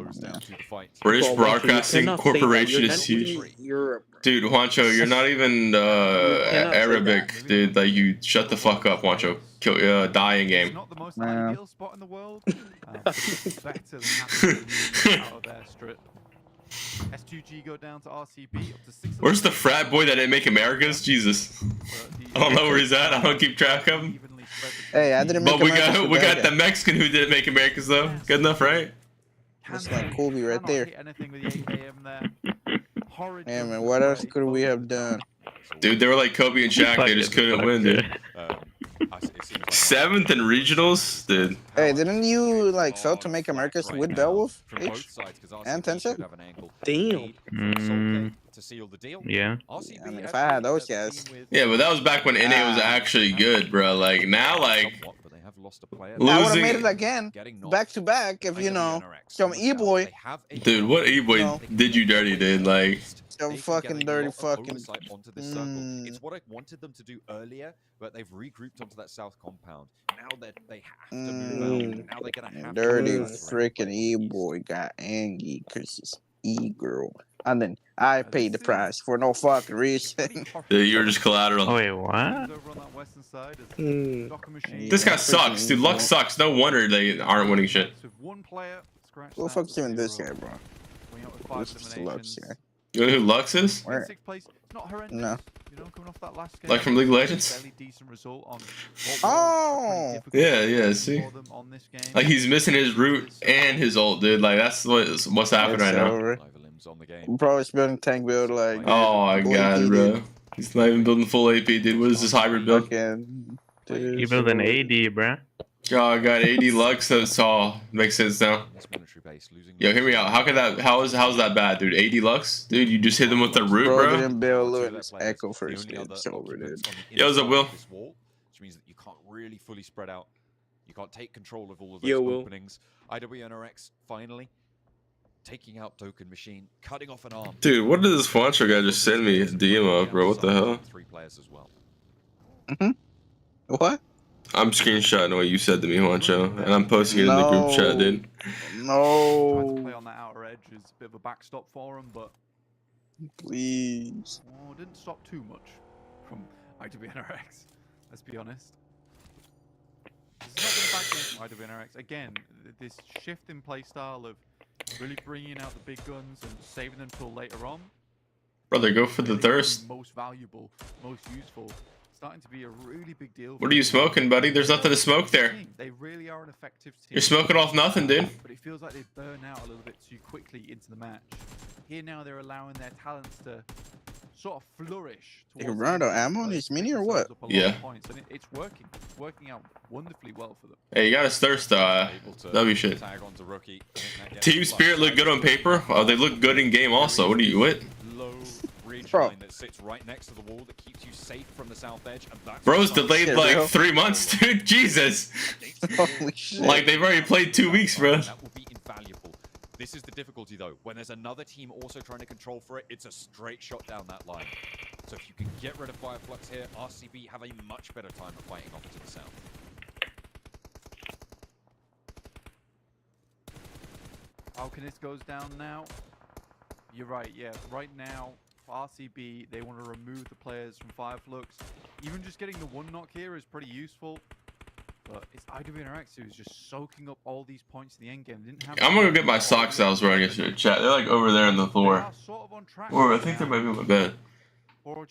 [SPEAKER 3] British Broadcasting Corporation is huge. Dude, Juancho, you're not even Arabic, dude. Like, you shut the fuck up, Juancho. Die in game.
[SPEAKER 2] Not the most ideal spot in the world. Better than out of their strip. S2G go down to RCB up to 6.
[SPEAKER 3] Where's the frat boy that didn't make Americas? Jesus. I don't know where he's at. I don't keep track of him.
[SPEAKER 6] Hey, I didn't make
[SPEAKER 3] But we got the Mexican who didn't make Americas though. Good enough, right?
[SPEAKER 6] That's like Kobe right
[SPEAKER 2] cannot
[SPEAKER 6] there.
[SPEAKER 2] hit anything with the 8 AM there. Horrid
[SPEAKER 6] Yeah, man.
[SPEAKER 2] jump
[SPEAKER 6] What else
[SPEAKER 2] play,
[SPEAKER 6] could we
[SPEAKER 2] both
[SPEAKER 6] have
[SPEAKER 2] of them.
[SPEAKER 6] done?
[SPEAKER 3] Dude, they were like Kobe and Shaq. They just couldn't win, dude.
[SPEAKER 1] It seems like
[SPEAKER 3] 7th in regionals, dude.
[SPEAKER 6] Hey, didn't you like fail to make Americas with Beowulf?
[SPEAKER 1] from
[SPEAKER 6] H?
[SPEAKER 1] both sides because
[SPEAKER 6] And
[SPEAKER 1] RCB should
[SPEAKER 6] Tencent?
[SPEAKER 1] have an angle.
[SPEAKER 4] Damn.
[SPEAKER 1] To seal the deal.
[SPEAKER 7] Yeah.
[SPEAKER 1] RCB
[SPEAKER 6] I mean, if I had those
[SPEAKER 1] actually
[SPEAKER 6] guys.
[SPEAKER 1] team with-
[SPEAKER 3] Yeah, but that was back when NA was actually good, bro. Like now, like
[SPEAKER 1] Somewhat, but they have lost a player.
[SPEAKER 6] I would have
[SPEAKER 3] losing-
[SPEAKER 6] made it again,
[SPEAKER 1] Getting knocked.
[SPEAKER 6] back to back, if you know,
[SPEAKER 1] IWNRX
[SPEAKER 6] some
[SPEAKER 1] on the south.
[SPEAKER 6] E-boy.
[SPEAKER 1] They have a-
[SPEAKER 3] dude, what E-boy
[SPEAKER 6] No.
[SPEAKER 3] did you dirty, dude? Like
[SPEAKER 6] Some
[SPEAKER 1] They can
[SPEAKER 6] fucking
[SPEAKER 1] get a
[SPEAKER 6] dirty
[SPEAKER 1] lot of
[SPEAKER 6] fucking-
[SPEAKER 1] oversight onto this circle.
[SPEAKER 6] Mm.
[SPEAKER 1] It's what I wanted them to do earlier, but they've regrouped onto that south compound. Now that they have to move out. Now they're gonna have
[SPEAKER 6] Dirty
[SPEAKER 1] to move out.
[SPEAKER 6] freaking E-boy got angry because his E-girl. And then I paid the price for no fucking reason.
[SPEAKER 3] dude, you were just collateral.
[SPEAKER 7] Oh, wait, what?
[SPEAKER 2] Over on that western side is
[SPEAKER 4] Hmm.
[SPEAKER 2] Docker Machine.
[SPEAKER 3] This guy sucks, dude. Luck sucks. No wonder they aren't winning shit.
[SPEAKER 2] With one player, scratch
[SPEAKER 6] Who the
[SPEAKER 2] that
[SPEAKER 6] fuck's
[SPEAKER 2] to
[SPEAKER 6] doing this
[SPEAKER 2] 0.
[SPEAKER 6] guy, bro?
[SPEAKER 2] We up with 5
[SPEAKER 6] Who's the Lux
[SPEAKER 2] eliminations.
[SPEAKER 6] guy?
[SPEAKER 3] You know who Lux is?
[SPEAKER 6] Where?
[SPEAKER 2] In 6th place, it's not horrendous.
[SPEAKER 6] No.
[SPEAKER 2] You know, coming off that last game.
[SPEAKER 3] Like from League of Legends?
[SPEAKER 2] Fairly decent result on what was
[SPEAKER 6] Oh!
[SPEAKER 2] a pretty difficult
[SPEAKER 3] Yeah,
[SPEAKER 2] game
[SPEAKER 3] see?
[SPEAKER 2] for them on this game.
[SPEAKER 3] Like he's missing his root and his ult, dude. Like that's what's happening right
[SPEAKER 6] It's
[SPEAKER 3] now.
[SPEAKER 6] over.
[SPEAKER 1] Live limbs on the game.
[SPEAKER 6] Bro, it's building tank build like.
[SPEAKER 3] Oh my
[SPEAKER 6] Full
[SPEAKER 3] god,
[SPEAKER 6] AP,
[SPEAKER 3] bro.
[SPEAKER 6] dude.
[SPEAKER 3] He's not even building full AP, dude. What is this hybrid build?
[SPEAKER 6] Fucking. Dude,
[SPEAKER 7] You build an AD, bruh.
[SPEAKER 3] Oh, I got 80 Lux. That's all. Makes sense now.
[SPEAKER 1] This military base losing.
[SPEAKER 3] Yo, hear me out. How could that? How's that bad, dude? 80 Lux, dude. You just hit them with the root,
[SPEAKER 6] Bro
[SPEAKER 3] bro.
[SPEAKER 6] didn't build
[SPEAKER 1] Two of their
[SPEAKER 6] Lewis
[SPEAKER 1] players,
[SPEAKER 6] Echo
[SPEAKER 1] the
[SPEAKER 6] first
[SPEAKER 1] only
[SPEAKER 6] game.
[SPEAKER 1] other
[SPEAKER 6] It's over,
[SPEAKER 1] occupants
[SPEAKER 6] dude.
[SPEAKER 1] on the
[SPEAKER 3] Yo, is it
[SPEAKER 1] inside
[SPEAKER 3] Will?
[SPEAKER 1] of this wall, which means that you can't really fully spread out. You can't take control of all of those
[SPEAKER 4] Yo, Will.
[SPEAKER 1] openings. IWNRX finally taking out Token Machine, cutting off an arm.
[SPEAKER 3] Dude, what did this Foncho guy just send me a DM of, bro? What the hell?
[SPEAKER 1] 3 players as well.
[SPEAKER 6] What?
[SPEAKER 3] I'm screenshotting what you said to me, Juancho, and I'm posting it in the group chat, dude.
[SPEAKER 2] Trying to
[SPEAKER 6] No.
[SPEAKER 2] play on that outer edge is a bit of a backstop for him, but
[SPEAKER 6] Please.
[SPEAKER 2] didn't stop too much from IWNRX. Let's be honest. This is not been a bad game from IWNRX. Again, this shift in playstyle of really bringing out the big guns and saving them till later on.
[SPEAKER 3] Brother, go for the
[SPEAKER 2] really
[SPEAKER 3] thirst.
[SPEAKER 2] being most valuable, most useful. Starting to be a really big deal.
[SPEAKER 3] What are you smoking, buddy? There's nothing to smoke there.
[SPEAKER 2] They really are an effective team.
[SPEAKER 3] You're smoking off nothing, dude.
[SPEAKER 2] But it feels like they burn out a little bit too quickly into the match. Here now they're allowing their talents to sort of flourish.
[SPEAKER 6] They
[SPEAKER 2] towards
[SPEAKER 6] run out
[SPEAKER 2] the
[SPEAKER 6] of
[SPEAKER 2] end,
[SPEAKER 6] ammo on
[SPEAKER 2] like,
[SPEAKER 6] his mini
[SPEAKER 2] pick
[SPEAKER 6] or
[SPEAKER 2] themselves
[SPEAKER 6] what?
[SPEAKER 2] up a lot
[SPEAKER 3] Yeah.
[SPEAKER 2] of points, and it's working. It's working out wonderfully well for them.
[SPEAKER 3] Hey, you got us thirst,
[SPEAKER 1] Able to
[SPEAKER 3] W shit.
[SPEAKER 1] tag onto Rookie. I think that gets
[SPEAKER 3] Team
[SPEAKER 1] the
[SPEAKER 3] Spirit
[SPEAKER 1] plus
[SPEAKER 3] look good on paper. Oh, they look good in game also. What are you, what?
[SPEAKER 1] Low ridge
[SPEAKER 6] Bro.
[SPEAKER 1] line that sits right next to the wall that keeps you safe from the south edge. And that's
[SPEAKER 3] Bro's
[SPEAKER 1] the
[SPEAKER 3] delayed
[SPEAKER 6] Shit,
[SPEAKER 3] like
[SPEAKER 6] bro.
[SPEAKER 3] 3 months, dude. Jesus.
[SPEAKER 6] Holy shit.
[SPEAKER 3] Like they've already played 2 weeks, bro.
[SPEAKER 1] That will be invaluable. This is the difficulty though. When there's another team also trying to control for it, it's a straight shot down that line. So if you can get rid of Fireflux here, RCB have a much better time of fighting off to the south.
[SPEAKER 2] Alchemist goes down now. You're right, yeah. Right now, for RCB, they want to remove the players from Fireflux. Even just getting the one knock here is pretty useful. But it's IWNRX who's just soaking up all these points in the endgame. They didn't have
[SPEAKER 3] I'm gonna go get my socks I was wearing yesterday. Chat. They're like over there on the
[SPEAKER 2] They
[SPEAKER 3] floor.
[SPEAKER 2] are sort of on track
[SPEAKER 3] Or I
[SPEAKER 2] right
[SPEAKER 3] think they
[SPEAKER 2] now.
[SPEAKER 3] might be on my bed.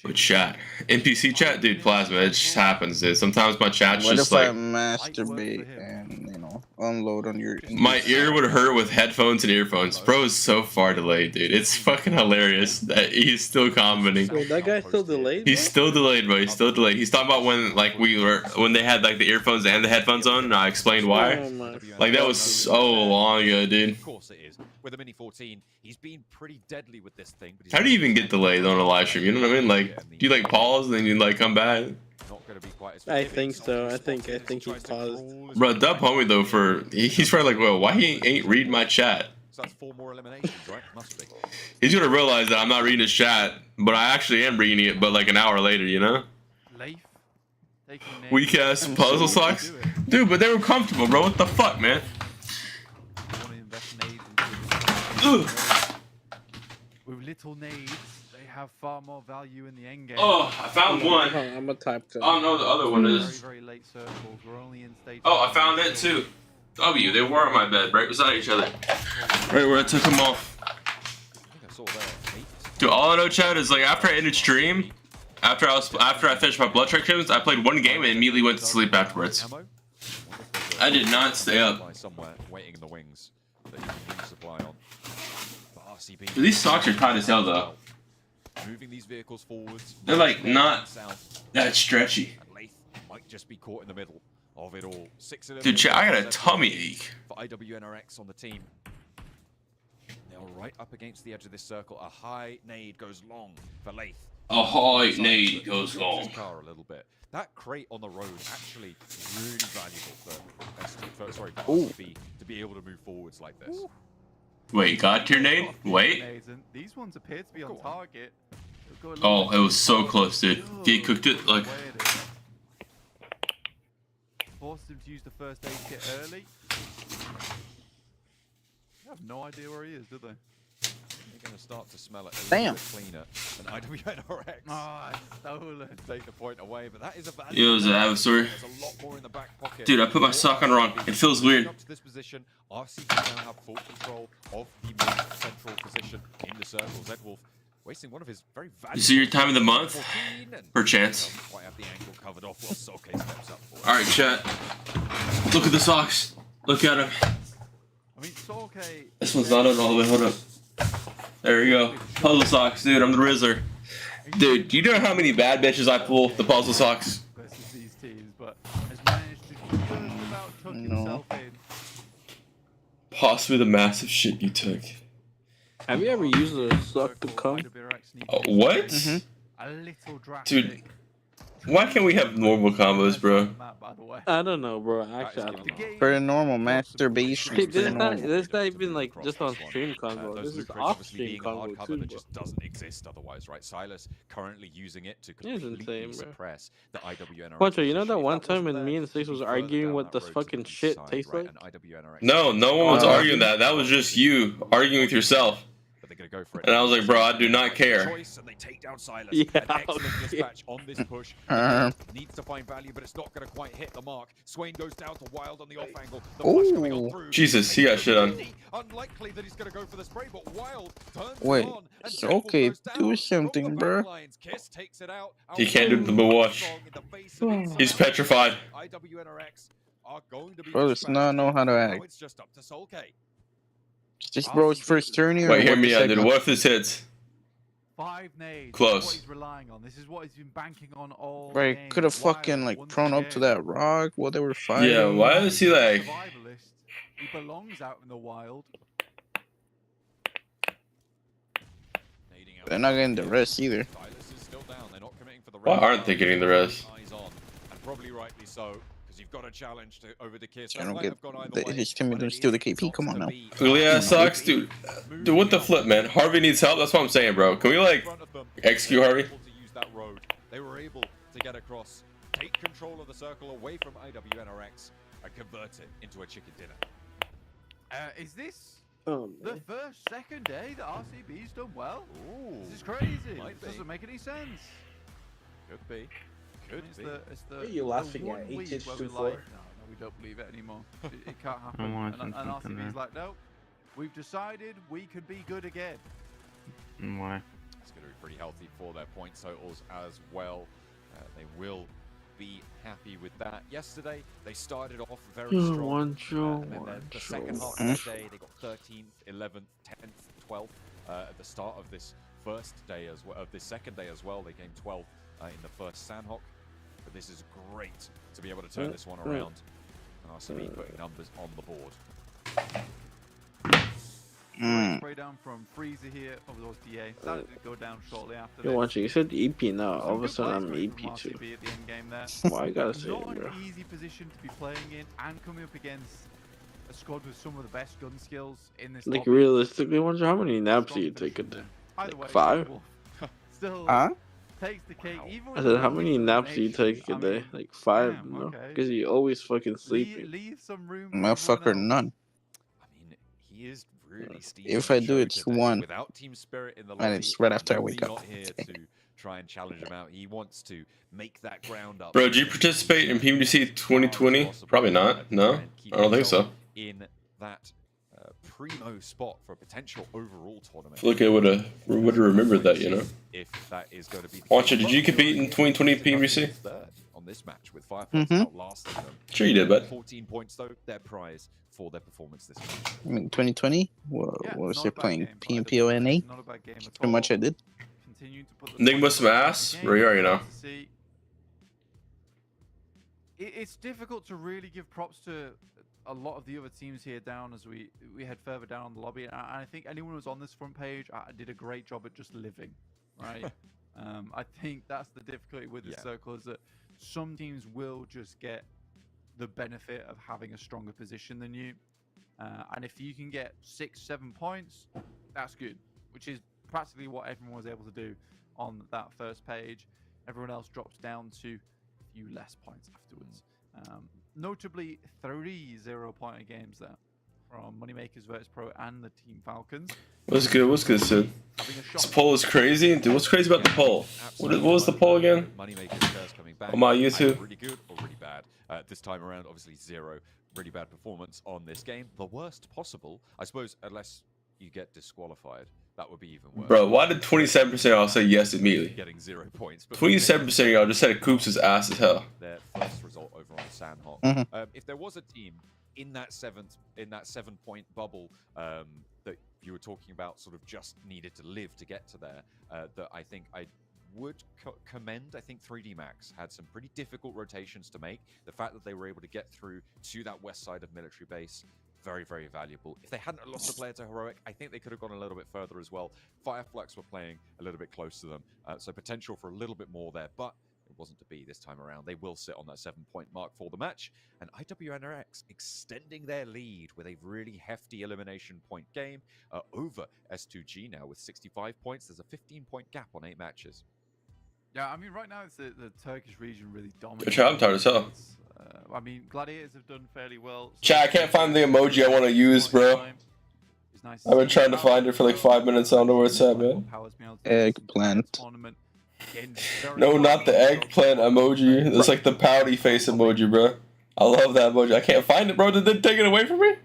[SPEAKER 3] But chat. NPC chat, dude, plasma. It just happens, dude. Sometimes my chat's
[SPEAKER 6] What
[SPEAKER 3] just
[SPEAKER 6] if I
[SPEAKER 3] like
[SPEAKER 6] masturbate and, unload on your...
[SPEAKER 3] my ear would hurt with headphones and earphones. Bro is so far delayed, dude. It's fucking hilarious that he's still commenting.
[SPEAKER 4] Wait, that guy's still delayed?
[SPEAKER 3] He's still delayed, bro. He's still delayed. He's talking about when like when they had like the earphones and the headphones on, and I explained why.
[SPEAKER 4] Oh my.
[SPEAKER 3] Like that was so long ago, dude.
[SPEAKER 1] Of course it is. With a Mini 14, he's been pretty deadly with this thing. But he's
[SPEAKER 3] How do you even get delayed on a live stream? You know what I mean? Like, do you like pause and then you like come back?
[SPEAKER 1] Not gonna be quite as
[SPEAKER 4] I
[SPEAKER 1] forgiving,
[SPEAKER 4] think
[SPEAKER 1] not
[SPEAKER 4] so.
[SPEAKER 1] as
[SPEAKER 4] I think
[SPEAKER 1] responsive as
[SPEAKER 4] he
[SPEAKER 1] tries to
[SPEAKER 4] paused.
[SPEAKER 1] crawl as
[SPEAKER 3] Bro,
[SPEAKER 1] well.
[SPEAKER 3] dub homie though he's probably like, well, why he ain't read my chat?
[SPEAKER 1] So that's 4 more eliminations, right? Must be.
[SPEAKER 3] He's gonna realize that I'm not reading his chat, but I actually am reading it, but like an hour later, you know?
[SPEAKER 2] Leif, taking names.
[SPEAKER 3] Weak ass puzzle socks,
[SPEAKER 2] Do it.
[SPEAKER 3] dude. But they were comfortable, bro. What the fuck, man?
[SPEAKER 2] You want to invest nades into
[SPEAKER 3] Ugh.
[SPEAKER 2] with little nades, they have far more value in the endgame.
[SPEAKER 3] Oh, I found one.
[SPEAKER 4] Oh, I'm a type
[SPEAKER 3] I don't know what the other one
[SPEAKER 2] Very,
[SPEAKER 3] is.
[SPEAKER 2] very late circles. We're only in stage.
[SPEAKER 3] Oh, I found it too. W, they were on my bed, right beside each other. Right where I took them off.
[SPEAKER 1] I think I saw there. 8.
[SPEAKER 3] Dude, all I know, Chad, is like after I ended stream, after I finished my blood transfusions, I played one game and immediately went to sleep afterwards.
[SPEAKER 1] Ammo?
[SPEAKER 3] I did not stay up.
[SPEAKER 1] By somewhere, waiting in the wings. that he can resupply on. But RCB,
[SPEAKER 3] These socks are tight as hell though.
[SPEAKER 1] moving these vehicles forwards.
[SPEAKER 3] They're like not
[SPEAKER 1] south.
[SPEAKER 3] that stretchy.
[SPEAKER 1] And Lath might just be caught in the middle of it all. 6 of them.
[SPEAKER 3] Dude, I got a tummy ache.
[SPEAKER 1] For IWNRX on the team. They are right up against the edge of this circle. A high nade goes long for Lath.
[SPEAKER 3] A high nade goes long.
[SPEAKER 1] His car a little bit. That crate on the road actually really valuable for RCB to be able to move forwards like this.
[SPEAKER 2] Ooh.
[SPEAKER 3] Wait, got your nade? Wait.
[SPEAKER 2] These ones appear to be on target.
[SPEAKER 3] Oh, it was so close, dude. He cooked it like.
[SPEAKER 2] Forced him to use the first aid kit early. I have no idea where he is, do they?
[SPEAKER 1] They're going to start to smell it a
[SPEAKER 6] Damn.
[SPEAKER 1] little bit cleaner than IWNRX.
[SPEAKER 2] Oh, stolen.
[SPEAKER 1] Take the point away, but that is a bad.
[SPEAKER 3] It was a Avasaur.
[SPEAKER 1] There's a lot more in the back pocket.
[SPEAKER 3] Dude, I put my sock on wrong. It feels weird.
[SPEAKER 1] Up to this position, RCB now have full control of the mid-central position in the circle. Zedwolf wasting one of his very valuable.
[SPEAKER 3] Is it your time of the month?
[SPEAKER 1] 14 and
[SPEAKER 3] Perchance.
[SPEAKER 1] doesn't quite have the angle covered off while Soke steps up for it.
[SPEAKER 3] Alright, chat. Look at the socks. Look at him.
[SPEAKER 2] I mean, Soke.
[SPEAKER 3] This one's not on all the way. Hold up. There we go. Puzzle socks, dude. I'm the Rizzler. Dude, do you know how many bad bitches I pull the puzzle socks?
[SPEAKER 2] Versus these teams, but has managed to just about tuck himself in.
[SPEAKER 3] Possibly the massive shit you took.
[SPEAKER 4] Have you ever used a suck to come?
[SPEAKER 3] What?
[SPEAKER 2] A little drastic.
[SPEAKER 3] Dude, why can't we have normal combos, bro?
[SPEAKER 4] I don't know, bro. Actually, I don't know.
[SPEAKER 6] Pretty normal masturbation.
[SPEAKER 4] See, this
[SPEAKER 6] Pretty
[SPEAKER 4] is not even like just on stream convo.
[SPEAKER 1] Those
[SPEAKER 4] This is
[SPEAKER 1] loot crates
[SPEAKER 4] off
[SPEAKER 1] obviously
[SPEAKER 4] stream
[SPEAKER 1] being a hard
[SPEAKER 4] convo
[SPEAKER 1] cover
[SPEAKER 4] too,
[SPEAKER 1] that
[SPEAKER 4] bro.
[SPEAKER 1] just doesn't exist otherwise, right? Silas currently using it to
[SPEAKER 4] It's
[SPEAKER 1] completely
[SPEAKER 4] insane, bro.
[SPEAKER 1] suppress the IWNRX.
[SPEAKER 4] Poncho, you know that
[SPEAKER 1] position. If
[SPEAKER 4] one
[SPEAKER 1] wasn't
[SPEAKER 4] time when
[SPEAKER 1] there,
[SPEAKER 4] me and Six
[SPEAKER 1] he'd
[SPEAKER 4] was
[SPEAKER 1] be further
[SPEAKER 4] arguing
[SPEAKER 1] down
[SPEAKER 4] what
[SPEAKER 1] that
[SPEAKER 4] this
[SPEAKER 1] road to
[SPEAKER 4] fucking
[SPEAKER 1] the
[SPEAKER 4] shit
[SPEAKER 1] side,
[SPEAKER 4] tastes
[SPEAKER 1] right?
[SPEAKER 4] like?
[SPEAKER 1] And IWNRX
[SPEAKER 3] No, no one was
[SPEAKER 4] Oh.
[SPEAKER 3] arguing that. That was just you arguing with yourself.
[SPEAKER 1] But they're gonna go for it.
[SPEAKER 3] And I was like, bro, I do not care.
[SPEAKER 1] Choice, and they take down Silas.
[SPEAKER 4] Yeah,
[SPEAKER 1] An excellent
[SPEAKER 4] okay.
[SPEAKER 1] dispatch on this push. Needs to find value, but it's not going to quite hit the mark. Swain goes down to Wild on the off angle. The flash coming on
[SPEAKER 6] Ooh.
[SPEAKER 1] through.
[SPEAKER 3] Jesus, he got shit on.
[SPEAKER 1] Unlikely that he's going to go for the spray, but Wild turns
[SPEAKER 6] Wait,
[SPEAKER 1] it on. And
[SPEAKER 6] it's
[SPEAKER 1] Zedwolf
[SPEAKER 6] okay,
[SPEAKER 1] goes down
[SPEAKER 6] do
[SPEAKER 1] from
[SPEAKER 6] something,
[SPEAKER 1] the
[SPEAKER 6] bro.
[SPEAKER 1] back lines. Kiss takes it out.
[SPEAKER 3] He can't do the wash. He's petrified.
[SPEAKER 1] IWNRX are going to be
[SPEAKER 6] Bro does not know how to
[SPEAKER 1] Now
[SPEAKER 6] act.
[SPEAKER 1] it's just up to Soul K.
[SPEAKER 6] Is this bro's first turn here?
[SPEAKER 3] Wait,
[SPEAKER 6] or
[SPEAKER 3] hear
[SPEAKER 6] what
[SPEAKER 3] me
[SPEAKER 6] the
[SPEAKER 3] out, dude.
[SPEAKER 6] second?
[SPEAKER 3] What if this hits?
[SPEAKER 2] 5 nades.
[SPEAKER 3] Close.
[SPEAKER 2] This is what he's relying on. This is what he's been banking on all.
[SPEAKER 6] Right,
[SPEAKER 2] game.
[SPEAKER 6] could have
[SPEAKER 2] Wild
[SPEAKER 6] fucking like
[SPEAKER 2] once
[SPEAKER 6] prone up to
[SPEAKER 2] again.
[SPEAKER 6] that rock while they were fighting.
[SPEAKER 3] Yeah, why is he like...
[SPEAKER 2] Survivalist. He belongs out in the wild.
[SPEAKER 6] They're not getting the rest either.
[SPEAKER 1] Silas is still down. They're not committing for the
[SPEAKER 3] Why
[SPEAKER 1] rest.
[SPEAKER 3] aren't they getting the rest?
[SPEAKER 1] Eyes on, and probably rightly so, because you've got a challenge to over the Kiss.
[SPEAKER 6] I
[SPEAKER 1] That
[SPEAKER 6] don't
[SPEAKER 1] might
[SPEAKER 6] get
[SPEAKER 1] have gone either way,
[SPEAKER 6] his team
[SPEAKER 1] but
[SPEAKER 6] don't
[SPEAKER 1] it
[SPEAKER 6] steal the
[SPEAKER 1] is
[SPEAKER 6] KP. Come
[SPEAKER 1] got
[SPEAKER 6] on
[SPEAKER 1] to
[SPEAKER 6] now.
[SPEAKER 1] be
[SPEAKER 3] Ugly ass socks, dude. Dude, what the flip, man? Harvey needs help. That's what I'm saying, bro. Can we like
[SPEAKER 1] in front of them.
[SPEAKER 3] execute
[SPEAKER 1] They were
[SPEAKER 3] Harvey?
[SPEAKER 1] able to use that road. They were able to get across, take control of the circle away from IWNRX, and convert it into a chicken dinner.
[SPEAKER 2] Is this
[SPEAKER 4] Oh,
[SPEAKER 2] the
[SPEAKER 4] man.
[SPEAKER 2] second day that RCB's done well?
[SPEAKER 1] Ooh,
[SPEAKER 2] This is crazy.
[SPEAKER 1] Might
[SPEAKER 2] This
[SPEAKER 1] be.
[SPEAKER 2] doesn't make any sense.
[SPEAKER 1] could be. Could
[SPEAKER 2] It's
[SPEAKER 1] be.
[SPEAKER 2] it's the,
[SPEAKER 4] What are you
[SPEAKER 2] the
[SPEAKER 4] laughing
[SPEAKER 2] one
[SPEAKER 4] at?
[SPEAKER 2] week
[SPEAKER 4] 8
[SPEAKER 2] where
[SPEAKER 4] to
[SPEAKER 2] we're
[SPEAKER 4] 4?
[SPEAKER 2] like, no, we don't believe it anymore. It can't happen.
[SPEAKER 7] want
[SPEAKER 2] And
[SPEAKER 7] something
[SPEAKER 2] RCB's
[SPEAKER 7] there.
[SPEAKER 2] like, no, we've decided we could be good again.
[SPEAKER 7] Why?
[SPEAKER 1] It's going to be pretty healthy for their point totals as well. They will be happy with that. Yesterday, they started off very strong. And then the second half of the day, they got 13th, 11th, 10th, 12th. At the start of this first day as well, of this second day as well, they came 12th in the first Sandhawk. But this is great to be able to turn this one around. And RCB putting numbers on the board.
[SPEAKER 2] Spray down from Freezer here. Oh, there was DA. Started to go down shortly after
[SPEAKER 4] Yo,
[SPEAKER 2] this.
[SPEAKER 4] watch it. You said EP now. All of a
[SPEAKER 2] Some
[SPEAKER 4] sudden,
[SPEAKER 2] good
[SPEAKER 4] I'm
[SPEAKER 2] plays from
[SPEAKER 4] EP too.
[SPEAKER 2] RCB at the end game there.
[SPEAKER 4] Why I gotta say
[SPEAKER 2] Not
[SPEAKER 4] it, bro?
[SPEAKER 2] an easy position to be playing in and coming up against a squad with some of the best gun skills in this
[SPEAKER 4] Like
[SPEAKER 2] lobby.
[SPEAKER 4] realistically, wonder how many naps do you take a day?
[SPEAKER 2] Either
[SPEAKER 4] like
[SPEAKER 2] way,
[SPEAKER 4] 5?
[SPEAKER 2] Wolf still
[SPEAKER 6] Huh?
[SPEAKER 2] takes the cake. Even
[SPEAKER 4] I
[SPEAKER 2] with
[SPEAKER 4] said,
[SPEAKER 2] the
[SPEAKER 4] how
[SPEAKER 2] low
[SPEAKER 4] many naps do you
[SPEAKER 2] information.
[SPEAKER 4] take a
[SPEAKER 2] I
[SPEAKER 4] day?
[SPEAKER 2] mean,
[SPEAKER 4] Like 5,
[SPEAKER 2] damn,
[SPEAKER 4] no?
[SPEAKER 2] okay.
[SPEAKER 4] Because you always fucking sleeping.
[SPEAKER 2] Leave some room for
[SPEAKER 6] Motherfucker,
[SPEAKER 2] everyone else.
[SPEAKER 6] none.
[SPEAKER 1] I mean, he is really stealing
[SPEAKER 6] If
[SPEAKER 1] the
[SPEAKER 6] I do,
[SPEAKER 1] show
[SPEAKER 6] it's
[SPEAKER 1] today.
[SPEAKER 6] one.
[SPEAKER 1] Without team spirit in the
[SPEAKER 6] And
[SPEAKER 1] lobby,
[SPEAKER 6] it's right after I
[SPEAKER 1] he's
[SPEAKER 6] wake up.
[SPEAKER 1] not here to try and challenge him out. He wants to make that ground up.
[SPEAKER 3] Bro, do you participate in PMDC 2020? Probably not. No? I don't think so.
[SPEAKER 1] In that primo spot for a potential overall tournament.
[SPEAKER 3] I feel like I would have remembered that, you know?
[SPEAKER 1] If that is going to be.
[SPEAKER 3] Wancha, did you compete in 2020 PMDC?
[SPEAKER 1] Third on this match with Fireflies outlasting them.
[SPEAKER 3] Sure you did, bud.
[SPEAKER 1] 14 points though, their prize for their performance this match.
[SPEAKER 5] I mean, 2020. What was they playing? PMPONA.
[SPEAKER 2] Not a bad game at
[SPEAKER 5] Pretty much I did.
[SPEAKER 2] Continuing to put the
[SPEAKER 3] Enigma some ass. Where you are, you know.
[SPEAKER 2] It's difficult to really give props to a lot of the other teams here down as we head further down the lobby. And I think anyone who was on this front page did a great job at just living, right? I think that's the difficulty with this circle, is that some teams will just get the benefit of having a stronger position than you. And if you can get 6-7 points, that's good, which is practically what everyone was able to do on that first page. Everyone else drops down to a few less points afterwards. Notably, 3 0-pointer games there from Moneymakers, Virtus Pro, and the Team Falcons.
[SPEAKER 3] What's good? What's good, Sid? This poll is crazy. Dude, what's crazy about the poll? What was the poll again?
[SPEAKER 1] Moneymakers first coming back.
[SPEAKER 3] On my YouTube.
[SPEAKER 1] Really good or really bad. This time around, obviously 0. Really bad performance on this game. The worst possible, I suppose, unless you get disqualified. That would be even worse.
[SPEAKER 3] Bro, why did 27% of y'all say yes immediately?
[SPEAKER 1] Getting 0 points.
[SPEAKER 3] 27% of y'all just said Koops is ass as hell.
[SPEAKER 1] Their first result over on Sandhawk. If there was a team in that 7-point bubble that you were talking about, sort of just needed to live to get to there, that I think I would commend. I think 3D Max had some pretty difficult rotations to make. The fact that they were able to get through to that west side of military base, very, very valuable. If they hadn't lost a player to Heroic, I think they could have gone a little bit further as well. Fireflies were playing a little bit close to them, so potential for a little bit more there, but it wasn't to be this time around. They will sit on that 7-point mark for the match, and IWNRX extending their lead with a really hefty elimination point game over S2G now with 65 points. There's a 15-point gap on 8 matches.
[SPEAKER 2] Yeah, I mean, right now it's the Turkish region really dominating.
[SPEAKER 3] I'm tired as hell.
[SPEAKER 2] I mean, Gladiators have done fairly well.
[SPEAKER 3] Chat, I can't find the emoji I want to use, bro. I've been trying to find it for like 5 minutes. I don't know where it's at, man.
[SPEAKER 5] Eggplant.
[SPEAKER 3] No, not the eggplant emoji. It's like the pouty face emoji, bro. I love that emoji. I can't find it, bro. Did they take it away from me?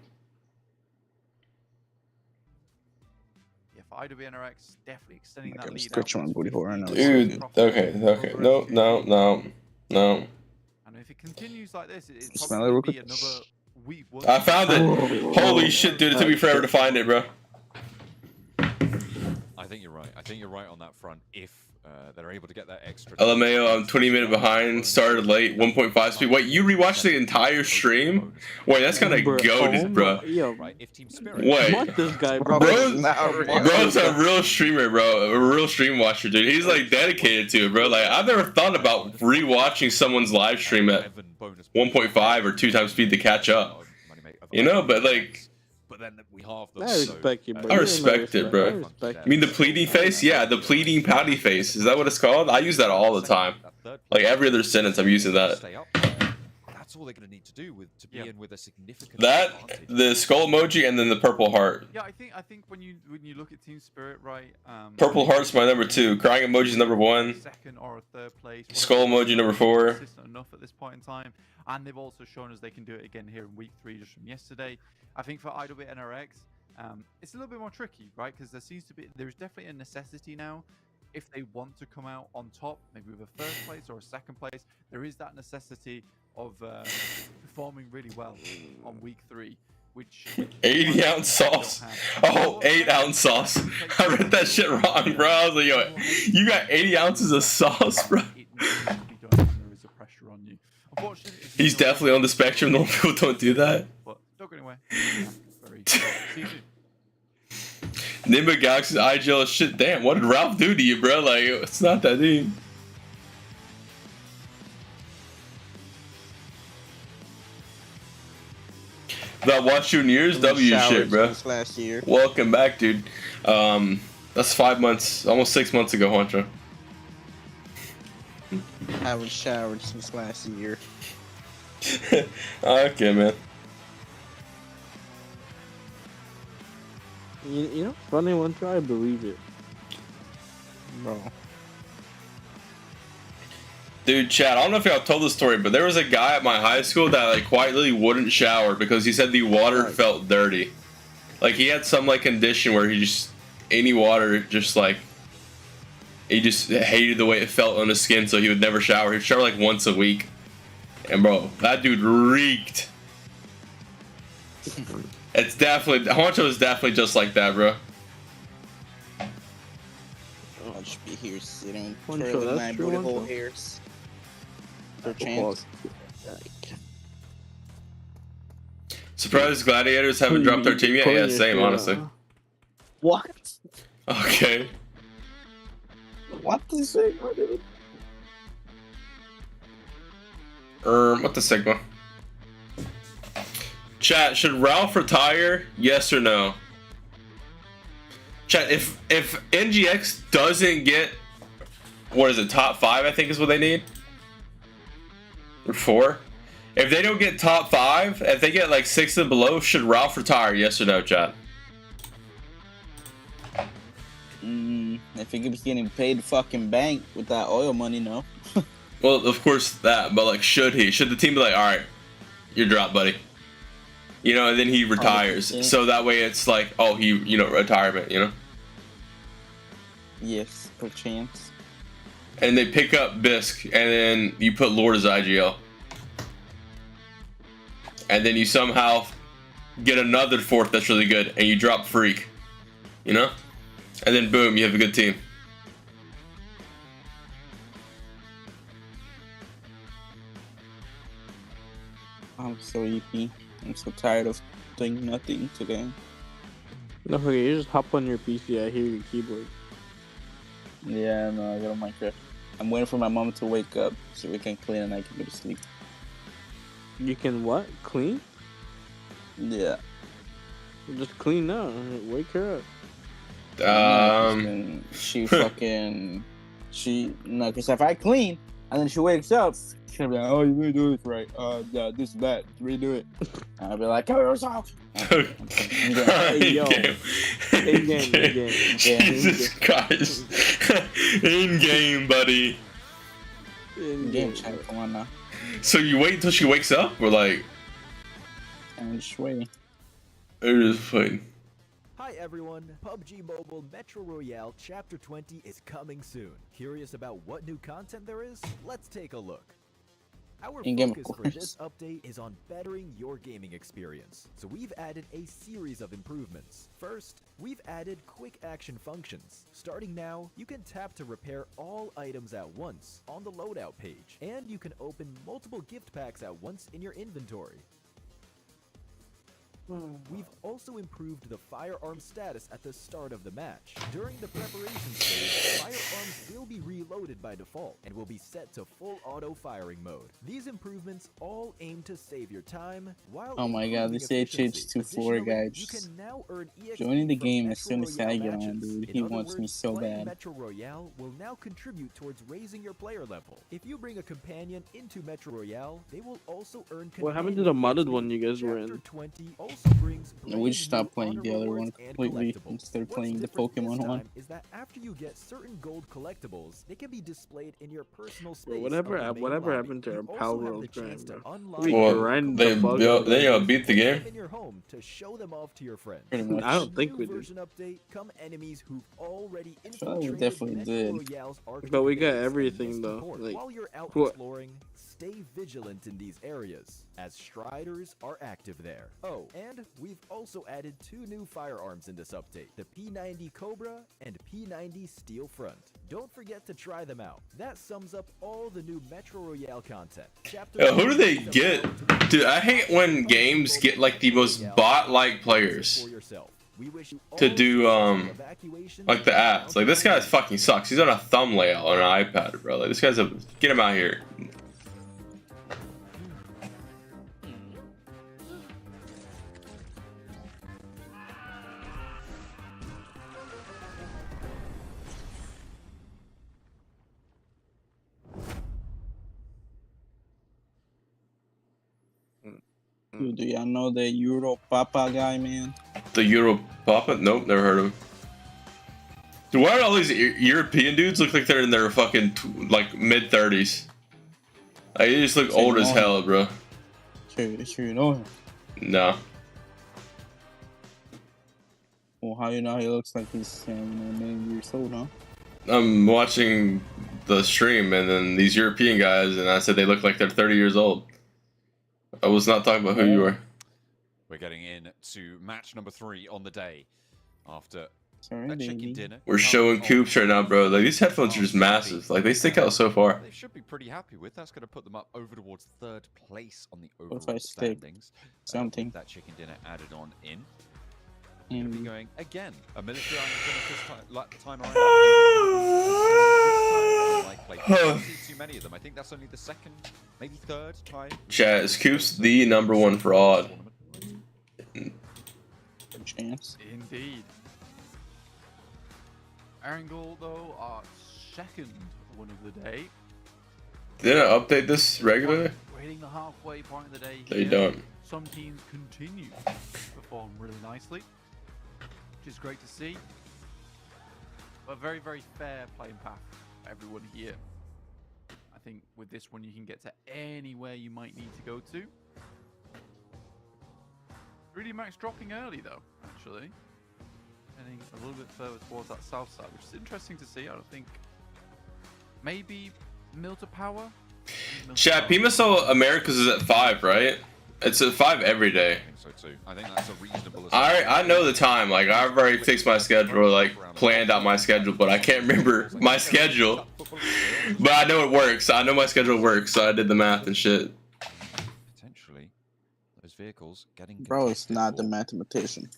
[SPEAKER 2] IWNRX definitely extending that lead.
[SPEAKER 5] Scratch my booty hole right now.
[SPEAKER 3] Dude, okay. No.
[SPEAKER 2] And if it continues like this, it's
[SPEAKER 5] Smell it real
[SPEAKER 2] probably
[SPEAKER 5] quick.
[SPEAKER 2] be another week.
[SPEAKER 3] I found it. Holy shit, dude. It took me forever to find it, bro.
[SPEAKER 1] I think you're right. I think you're right on that front. If they're able to get that extra.
[SPEAKER 3] LMAO, I'm 20 minutes behind. Started late. 1.5 speed. Wait, you rewatched the entire stream? Wait, that's kind of goated, bro.
[SPEAKER 1] Right, if Team Spirit.
[SPEAKER 3] Wait.
[SPEAKER 4] What this guy, bro?
[SPEAKER 3] Bro's a real streamer, bro. A real stream watcher, dude. He's like dedicated to it, bro. Like, I've never thought about rewatching someone's live stream at 1.5 or 2 times speed to catch up. You know, but like.
[SPEAKER 1] But then we halve
[SPEAKER 4] I respect you, bro.
[SPEAKER 3] I respect it, bro. You mean the pleading face? Yeah, the pleading pouty face. Is that what it's called? I use that all the time. Like every other sentence, I'm using that.
[SPEAKER 1] That's all they're going to need to do to be in with a significant.
[SPEAKER 3] That, the skull emoji, and then the purple heart.
[SPEAKER 2] Yeah, I think when you look at Team Spirit, right?
[SPEAKER 3] Purple heart's my number 2. Crying emoji's number 1.
[SPEAKER 2] Second or a third place.
[SPEAKER 3] Skull emoji number 4.
[SPEAKER 2] Consistent enough at this point in time, and they've also shown us they can do it again here in week 3, just from yesterday. I think for IWNRX, it's a little bit more tricky, right? Because there's definitely a necessity now. If they want to come out on top, maybe with a first place or a second place, there is that necessity of performing really well on week 3, which
[SPEAKER 3] 80-ounce sauce. Oh, 8-ounce sauce. I read that shit wrong, bro. I was like, yo, you got 80 ounces of sauce, bro.
[SPEAKER 2] It needs to be done when there is a pressure on you. Unfortunately,
[SPEAKER 3] He's definitely on the spectrum. Normal people don't do that.
[SPEAKER 2] But don't go anywhere. Very
[SPEAKER 3] Nimba Galaxy's IGL shit. Damn, what did Ralph do to you, bro? Like, it's not that deep. That watch you in years? W shit, bro.
[SPEAKER 6] Last year.
[SPEAKER 3] Welcome back, dude. That's 5 months, almost 6 months ago, Honcho.
[SPEAKER 6] I haven't showered since last year.
[SPEAKER 3] Okay, man.
[SPEAKER 4] You know, funny one try, I believe it.
[SPEAKER 6] Bro.
[SPEAKER 3] Dude, Chad, I don't know if y'all told the story, but there was a guy at my high school that like quietly wouldn't shower because he said the water felt dirty. Like he had some like condition where he just any water just like He just hated the way it felt on his skin, so he would never shower. He'd shower like once a week. And bro, that dude reeked. It's definitely, Honcho is definitely just like that, bro.
[SPEAKER 5] I'll just be here sitting,
[SPEAKER 4] Honcho,
[SPEAKER 5] curling
[SPEAKER 4] that's
[SPEAKER 5] my
[SPEAKER 4] true,
[SPEAKER 5] booty
[SPEAKER 4] Honcho?
[SPEAKER 5] hole hairs. For chance.
[SPEAKER 3] Surprised Gladiators haven't dropped their team yet? Yeah, same, honestly.
[SPEAKER 5] What?
[SPEAKER 3] Okay.
[SPEAKER 5] What the say?
[SPEAKER 3] What the Sigma? Chat, should Ralph retire? Yes or no? Chat, if NGX doesn't get, what is it, top 5 I think is what they need? Or 4? If they don't get top 5, if they get like 6 and below, should Ralph retire? Yes or no, chat?
[SPEAKER 5] If he keeps getting paid fucking bank with that oil money, no.
[SPEAKER 3] Well, of course that, but like, should he? Should the team be like, all right, you're dropped, buddy? You know, and then he retires.
[SPEAKER 5] 100%.
[SPEAKER 3] So that way it's like, oh, he, you know, retirement, you know?
[SPEAKER 5] Yes, per chance.
[SPEAKER 3] And they pick up Bisk, and then you put Lord as IGL. And then you somehow get another 4th that's really good, and you drop Freak. You know? And then boom, you have a good team.
[SPEAKER 5] I'm so EP. I'm so tired of doing nothing today.
[SPEAKER 4] No, okay, you just hop on your PC. I hear your keyboard.
[SPEAKER 5] Yeah, no, I got on Minecraft. I'm waiting for my mom to wake up so we can clean and I can go to sleep.
[SPEAKER 4] You can what? Clean?
[SPEAKER 5] Yeah.
[SPEAKER 4] Just clean now. Wake her up.
[SPEAKER 5] She fucking... No, because if I clean and then she wakes up, she'll be like, oh, you didn't do this right. Yeah, this is bad. Redo it. And I'll be like, cover yourself.
[SPEAKER 4] Hey, yo. In-game.
[SPEAKER 3] Jesus Christ. In-game, buddy.
[SPEAKER 5] In-game, chat. Come on now.
[SPEAKER 3] So you wait until she wakes up? Or like...
[SPEAKER 5] I'm just waiting.
[SPEAKER 3] Or just waiting.
[SPEAKER 7] Hi everyone, PUBG Mobile Metro Royale Chapter 20 is coming soon. Curious about what new content there is? Let's take a look. Our
[SPEAKER 5] In-game,
[SPEAKER 7] focus
[SPEAKER 5] of
[SPEAKER 7] for
[SPEAKER 5] course.
[SPEAKER 7] this update is on bettering your gaming experience. So we've added a series of improvements. First, we've added quick action functions. Starting now, you can tap to repair all items at once on the loadout page, and you can open multiple gift packs at once in your inventory. We've also improved the firearm status at the start of the match. During the preparation stage, firearms will be reloaded by default and will be set to full auto firing mode. These improvements all aim to save your time while
[SPEAKER 5] Oh my god, this HH24 guy just joining the game as soon as I get on, dude. He wants me so bad.
[SPEAKER 7] Metro Royale will now contribute towards raising your player level. If you bring a companion into Metro Royale, they will also earn
[SPEAKER 4] What happened to the modded one you guys were in?
[SPEAKER 7] Chapter 20 also brings
[SPEAKER 5] We just stopped playing
[SPEAKER 7] honor
[SPEAKER 5] the other one
[SPEAKER 7] rewards and
[SPEAKER 5] completely
[SPEAKER 7] collectibles.
[SPEAKER 5] instead of
[SPEAKER 7] What's
[SPEAKER 5] playing the
[SPEAKER 7] different
[SPEAKER 5] Pokemon
[SPEAKER 7] this
[SPEAKER 5] one.
[SPEAKER 7] time is that after you get certain gold collectibles, they can be displayed in your personal space.
[SPEAKER 4] Bro,
[SPEAKER 7] of
[SPEAKER 4] whatever
[SPEAKER 7] the main
[SPEAKER 4] whatever
[SPEAKER 7] lobby.
[SPEAKER 4] happened to
[SPEAKER 7] You
[SPEAKER 4] our
[SPEAKER 7] also
[SPEAKER 4] Pal
[SPEAKER 7] have
[SPEAKER 4] World
[SPEAKER 7] the chance
[SPEAKER 4] grind,
[SPEAKER 7] to
[SPEAKER 4] bro?
[SPEAKER 7] unlock
[SPEAKER 4] We
[SPEAKER 3] Well,
[SPEAKER 4] grind
[SPEAKER 3] they
[SPEAKER 4] the fuck
[SPEAKER 3] built,
[SPEAKER 4] out
[SPEAKER 3] then
[SPEAKER 4] of
[SPEAKER 3] you beat the game.
[SPEAKER 7] in your home to show them off to your friends.
[SPEAKER 5] Pretty much.
[SPEAKER 4] I don't think
[SPEAKER 7] New
[SPEAKER 4] we did.
[SPEAKER 7] version update come enemies who've already
[SPEAKER 5] we
[SPEAKER 7] infiltrated
[SPEAKER 5] definitely
[SPEAKER 7] Metro
[SPEAKER 5] did.
[SPEAKER 7] Royale's Arctic
[SPEAKER 4] But we got
[SPEAKER 7] base and
[SPEAKER 4] everything,
[SPEAKER 7] missed
[SPEAKER 4] though,
[SPEAKER 7] support.
[SPEAKER 4] like,
[SPEAKER 7] While you're out
[SPEAKER 4] what?
[SPEAKER 7] exploring, stay vigilant in these areas, as Striders are active there. Oh, and we've also added 2 new firearms in this update, the P90 Cobra and P90 Steel Front. Don't forget to try them out. That sums up all the new Metro Royale content. Chapter
[SPEAKER 3] Who do they
[SPEAKER 7] 1
[SPEAKER 3] get? Dude, I hate when games get like the most bot-like players
[SPEAKER 7] for yourself. We wish you
[SPEAKER 3] to
[SPEAKER 7] all
[SPEAKER 3] do
[SPEAKER 7] evacuation
[SPEAKER 3] like the ads. Like this guy fucking sucks. He's on a thumb layout on an iPad, bro. Like this guy's a get him out here.
[SPEAKER 5] Dude, do y'all know the Euro Papa guy, man?
[SPEAKER 3] The Euro Papa? Nope, never heard of him. Dude, why do all these European dudes look like they're in their fucking like mid-30s? Like, they just look old as hell, bro.
[SPEAKER 5] Sure you know him.
[SPEAKER 3] No.
[SPEAKER 5] Well, how you know he looks like he's many years old, huh?
[SPEAKER 3] I'm watching the stream, and then these European guys, and I said they look like they're 30 years old. I was not talking about who you are.
[SPEAKER 1] We're getting in to match number 3 on the day after
[SPEAKER 6] Sorry,
[SPEAKER 1] a chicken
[SPEAKER 6] baby.
[SPEAKER 1] dinner.
[SPEAKER 3] We're showing Koops right now, bro. Like, these headphones are just massive. Like, they stick out so far.
[SPEAKER 1] They should be pretty happy with. That's going to put them up over towards 3rd place on the
[SPEAKER 6] What if
[SPEAKER 1] overall
[SPEAKER 6] I stick
[SPEAKER 1] standings.
[SPEAKER 6] something?
[SPEAKER 1] With that chicken dinner added on in. We're going to be going again. A military iron time around. I don't see too many of them. I think that's only the 2nd, maybe 3rd time.
[SPEAKER 3] Chat, is Koops the #1 fraud?
[SPEAKER 6] Chance.
[SPEAKER 2] Indeed. Erangel, though, are 2nd one of the day.
[SPEAKER 3] Didn't I update this regularly?
[SPEAKER 2] We're hitting the halfway point of the day.
[SPEAKER 3] They
[SPEAKER 2] here.
[SPEAKER 3] don't.
[SPEAKER 2] Some teams continue to perform really nicely, which is great to see. But very, very fair playing path for everyone here. I think with this one, you can get to anywhere you might need to go to. 3D Max dropping early, though, actually. Heading a little bit further towards that south side, which is interesting to see. I don't think... Maybe Milter Power?
[SPEAKER 3] Chat, PMSL Americas is at 5, right? It's at 5 every day.
[SPEAKER 1] I think so too. I think that's a reasonable...
[SPEAKER 3] I know the time. Like, I've already fixed my schedule, like, planned out my schedule, but I can't remember my schedule. But I know it works. I know my schedule works, so I did the math and shit.
[SPEAKER 1] Potentially, those vehicles getting...
[SPEAKER 6] Bro, it's not the mathematician.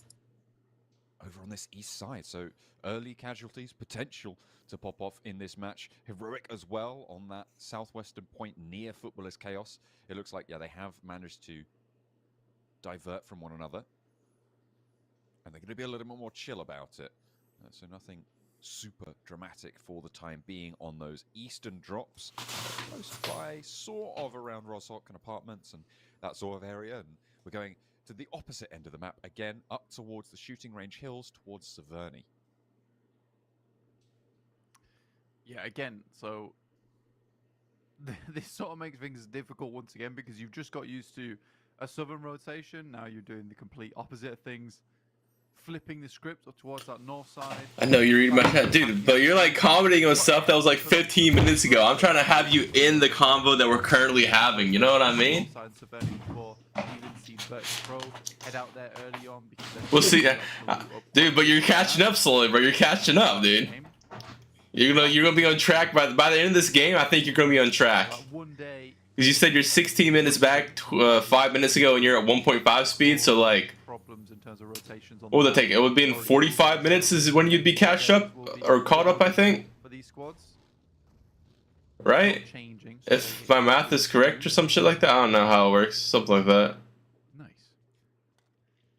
[SPEAKER 1] Over on this east side, so early casualties potential to pop off in this match. Heroic as well on that southwestern point near Footballers Chaos. It looks like, yeah, they have managed to divert from one another, and they're going to be a little bit more chill about it. So nothing super dramatic for the time being on those eastern drops, close by, sort of around Roshock and apartments and that sort of area. And we're going to the opposite end of the map again, up towards the shooting range hills, towards Severny.
[SPEAKER 2] Yeah, again, so this sort of makes things difficult once again, because you've just got used to a southern rotation. Now you're doing the complete opposite of things, flipping the script up towards that north side.
[SPEAKER 3] I know you're reading my chat, dude, but you're like commenting on stuff that was like 15 minutes ago. I'm trying to have you in the convo that we're currently having. You know what I mean?
[SPEAKER 2] Head out there early on because
[SPEAKER 3] We'll see, dude. But you're catching up slowly, bro. You're catching up, dude. You're gonna be on track by the end of this game. I think you're gonna be on track. Because you said you're 16 minutes back 5 minutes ago, and you're at 1.5 speed. So like,
[SPEAKER 2] problems in terms of rotations.
[SPEAKER 3] what would that take? It would be in 45 minutes is when you'd be catch up or caught up, I think.
[SPEAKER 2] For these squads,
[SPEAKER 3] right? If my math is correct or some shit like that, I don't know how it works. Something like that.
[SPEAKER 2] Nice.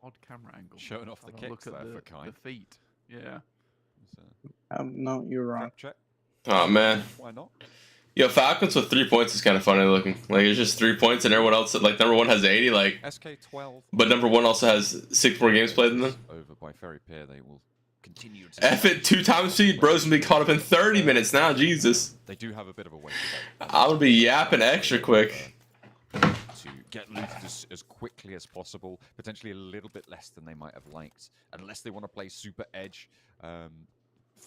[SPEAKER 2] Odd camera angle.
[SPEAKER 1] Showing off the kicks
[SPEAKER 2] look
[SPEAKER 1] there
[SPEAKER 2] at
[SPEAKER 1] for Kai.
[SPEAKER 2] the feet. Yeah.
[SPEAKER 6] No, you're wrong.
[SPEAKER 1] Check.
[SPEAKER 3] Oh man.
[SPEAKER 1] Why not?
[SPEAKER 3] Yo, Falcons with 3 points is kind of funny looking. Like, it's just 3 points, and everyone else, like, #1 has 80, like,
[SPEAKER 1] SK12.
[SPEAKER 3] but #1 also has 6 more games played than them.
[SPEAKER 1] Over by Ferry Pier, they will continue to...
[SPEAKER 3] F it, 2 times speed, bro's gonna be caught up in 30 minutes now, Jesus.
[SPEAKER 1] They do have a bit of a wait to go.
[SPEAKER 3] I'm gonna be yapping extra quick.
[SPEAKER 1] To get looted as quickly as possible, potentially a little bit less than they might have liked, unless they want to play super edge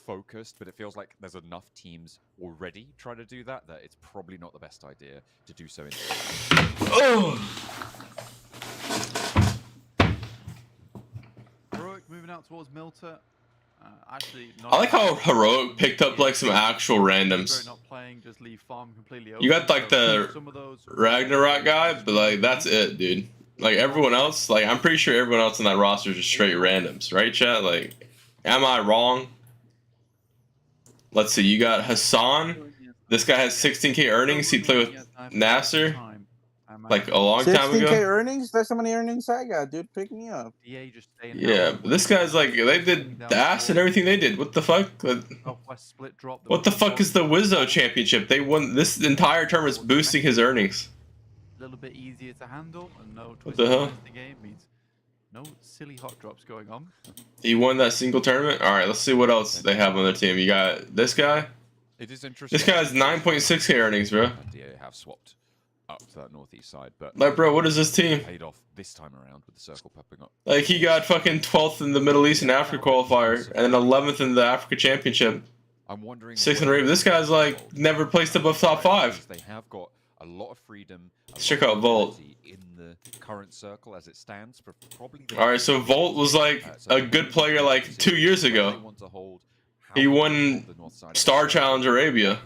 [SPEAKER 1] focused, but it feels like there's enough teams already trying to do that it's probably not the best idea to do so in.
[SPEAKER 2] Heroic moving out towards Milter. Actually,
[SPEAKER 3] I like how Heroic picked up like some actual randoms.
[SPEAKER 2] not playing, just leave farm completely
[SPEAKER 3] You got like the Ragnarok guy, but like that's it, dude. Like everyone else, like I'm pretty sure everyone else in that roster is just straight randoms, right, chat? Like, am I wrong? Let's see, you got Hassan. This guy has 16K earnings. He played with Nasser like a long time ago.
[SPEAKER 6] 16K earnings? That's how many earnings I got, dude. Pick me up.
[SPEAKER 3] Yeah, but this guy's like, they did the ass and everything they did. What the fuck? What the fuck is the Wizzo Championship? They won this entire tournament's boosting his earnings.
[SPEAKER 2] A little bit easier to handle, and no
[SPEAKER 3] What the hell?
[SPEAKER 2] the game means no silly hot drops going on.
[SPEAKER 3] He won that single tournament. All right, let's see what else they have on their team. You got this guy.
[SPEAKER 1] It is interesting.
[SPEAKER 3] This guy has 9.6K earnings, bro.
[SPEAKER 1] They have swapped up to that northeast side, but
[SPEAKER 3] like, bro, what is this team?
[SPEAKER 1] Paid off this time around with the circle popping up.
[SPEAKER 3] Like, he got fucking 12th in the Middle East and Africa qualifier, and then 11th in the Africa Championship.
[SPEAKER 1] I'm wondering.
[SPEAKER 3] 6 in Arabia. This guy's like never placed above top 5.
[SPEAKER 1] They have got a lot of freedom.
[SPEAKER 3] Check out Volt.
[SPEAKER 1] In the current circle as it stands, but probably.
[SPEAKER 3] All right, so Volt was like a good player like 2 years ago. He won Star Challenge Arabia,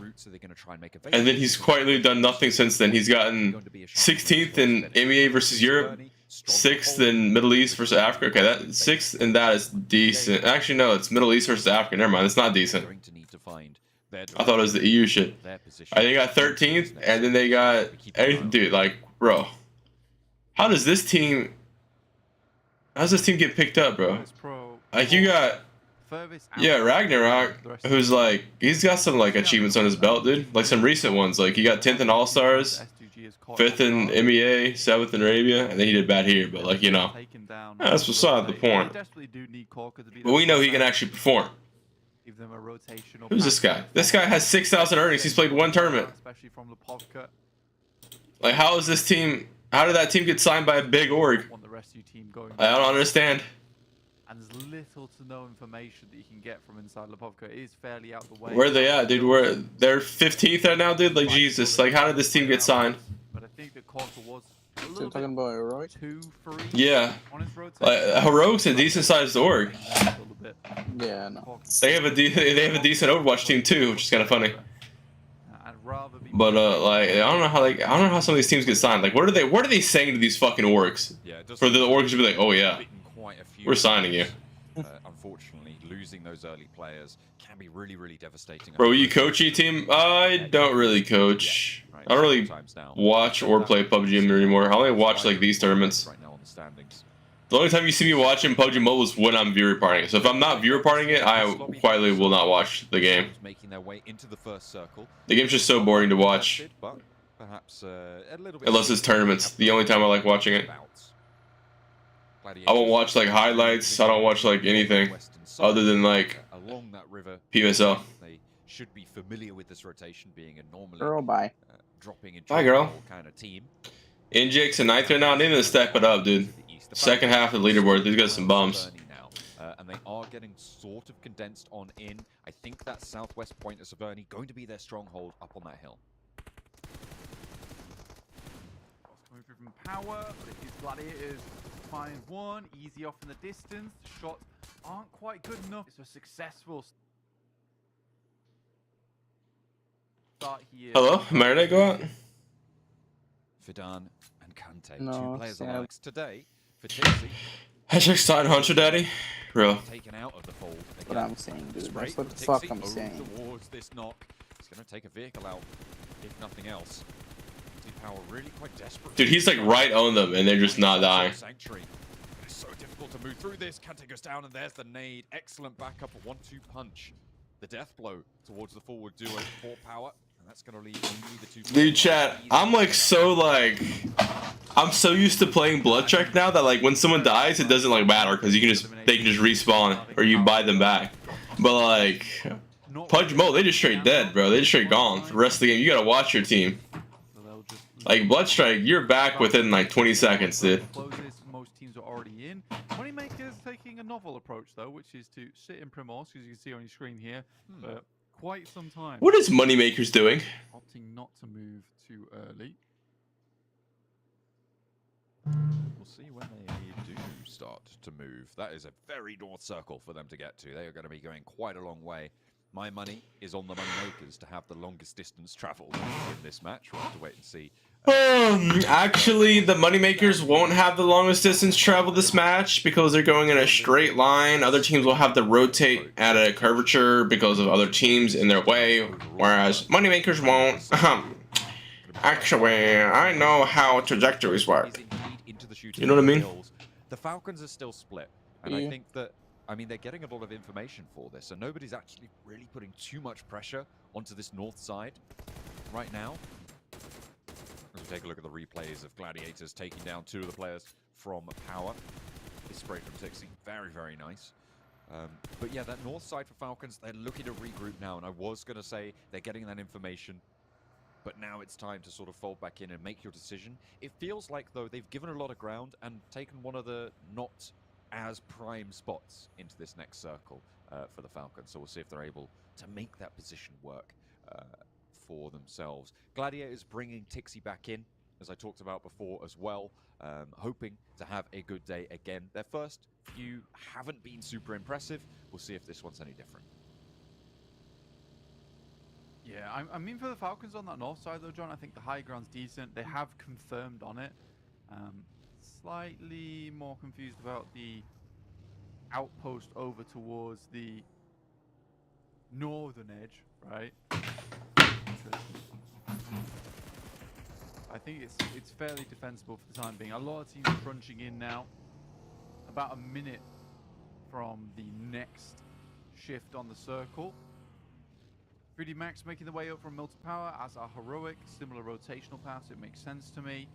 [SPEAKER 3] and then he's quietly done nothing since then. He's gotten 16th in EMEA versus Europe, 6th in Middle East versus Africa. Okay, that 6th in that is decent. Actually, no, it's Middle East versus Africa. Never mind, it's not decent. I thought it was the EU shit. I think they got 13th, and then they got dude, like, bro. How does this team get picked up, bro? Like, you got, yeah, Ragnarok, who's like, he's got some like achievements on his belt, dude. Like some recent ones. Like he got 10th in All Stars, 5th in EMEA, 7th in Arabia, and then he did bad here. But like, you know, that's beside the point. But we know he can actually perform. Who's this guy? This guy has 6,000 earnings. He's played 1 tournament. Like, how is this team? How did that team get signed by a big org? I don't understand.
[SPEAKER 2] And there's little to no information that you can get from inside Lipovka. It is fairly out the way.
[SPEAKER 3] Where are they at, dude? They're 15th right now, dude. Like Jesus, like how did this team get signed?
[SPEAKER 2] But I think that Corker was a
[SPEAKER 6] So
[SPEAKER 2] little
[SPEAKER 6] you're talking about Heroic?
[SPEAKER 2] 2-3.
[SPEAKER 3] Yeah.
[SPEAKER 2] On his rotation.
[SPEAKER 3] Like Heroic's a decent sized org.
[SPEAKER 6] Yeah, no.
[SPEAKER 3] They have a decent Overwatch team too, which is kind of funny.
[SPEAKER 2] I'd rather be.
[SPEAKER 3] But like I don't know how some of these teams get signed. Like what are they saying to these fucking orgs? For the orgs to be like, oh yeah, we're signing you.
[SPEAKER 1] Unfortunately, losing those early players can be really, really devastating.
[SPEAKER 3] Bro, you coach your team? I don't really coach. I don't really watch or play PUBG anymore. I only watch like these tournaments. The only time you see me watching PUBG Mobile is when I'm viewer partying. So if I'm not viewer partying it, I quietly will not watch the game. The game's just so boring to watch. Unless it's tournaments. The only time I like watching it. I won't watch like highlights. I don't watch like anything other than like PMSL.
[SPEAKER 1] They should be familiar with this rotation being a normally
[SPEAKER 6] Girl, bye.
[SPEAKER 1] Dropping into
[SPEAKER 3] Bye, girl.
[SPEAKER 1] Kind of team.
[SPEAKER 3] Injix and 9th right now. They need to step it up, dude. Second half of the leaderboard. These got some bums.
[SPEAKER 1] And they are getting sort of condensed on in. I think that southwest point of Severny going to be their stronghold up on that hill.
[SPEAKER 2] Coming through from power, but these gladiators find one easy off in the distance. The shots aren't quite good enough. It's a successful start here.
[SPEAKER 3] Hello, where did I go out?
[SPEAKER 1] Fidan and Kante,
[SPEAKER 6] No,
[SPEAKER 1] 2 players
[SPEAKER 6] sad.
[SPEAKER 1] on Alex today for Tipsy.
[SPEAKER 3] Hashtag side hunter daddy. Bro.
[SPEAKER 1] Taken out of the fold.
[SPEAKER 6] What I'm saying, dude.
[SPEAKER 1] Straight
[SPEAKER 6] That's what the
[SPEAKER 1] for
[SPEAKER 6] fuck
[SPEAKER 1] Tixie
[SPEAKER 6] I'm saying.
[SPEAKER 1] towards this knock. He's going to take a vehicle out, if nothing else. Power really quite desperate.
[SPEAKER 3] Dude, he's like right on them and they're just not dying.
[SPEAKER 1] Sanctuary. It's so difficult to move through this. Kante goes down and there's the nade. Excellent backup, a 1-2 punch. The death blow towards the forward duo for power. And that's going to leave only the 2.
[SPEAKER 3] Dude, chat, I'm so used to playing Blood Trek now that like when someone dies, it doesn't like matter because they can just respawn or you buy them back. But like PUBG Mobile, they just straight dead, bro. They just straight gone. For the rest of the game, you gotta watch your team. Like Bloodstrike, you're back within like 20 seconds, dude.
[SPEAKER 2] Most teams are already in. Moneymakers taking a novel approach though, which is to sit in Primos, as you can see on your screen here, for quite some time.
[SPEAKER 3] What is Moneymakers doing?
[SPEAKER 2] Opting not to move too early.
[SPEAKER 1] We'll see when they do start to move. That is a very north circle for them to get to. They are going to be going quite a long way. My money is on the Moneymakers to have the longest distance traveled in this match. We'll have to wait and see.
[SPEAKER 3] Actually, the Moneymakers won't have the longest distance travel this match because they're going in a straight line. Other teams will have to rotate at a curvature because of other teams in their way, whereas Moneymakers won't. Actually, I know how trajectories work. You know what I mean?
[SPEAKER 1] The Falcons are still split, and I think that they're getting a lot of information for this, so nobody's actually really putting too much pressure onto this north side right now. As we take a look at the replays of Gladiators taking down 2 of the players from Power. This spray from Tixie, very, very nice. But yeah, that north side for Falcons, they're looking to regroup now, and I was going to say they're getting that information, but now it's time to sort of fold back in and make your decision. It feels like, though, they've given a lot of ground and taken one of the not as prime spots into this next circle. for the Falcons. So we'll see if they're able to make that position work for themselves. Gladiators bringing Tixie back in, as I talked about before as well, hoping to have a good day again. Their first few haven't been super impressive. We'll see if this one's any different.
[SPEAKER 2] Yeah, I mean, for the Falcons on that north side, though, John, I think the high ground's decent. They have confirmed on it. Slightly more confused about the outpost over towards the northern edge, right? I think it's fairly defensible for the time being. A lot of teams crunching in now. About a minute from the next shift on the circle. 3D Max making the way up from Milton Power, as are Heroic. Similar rotational paths, it makes sense to me.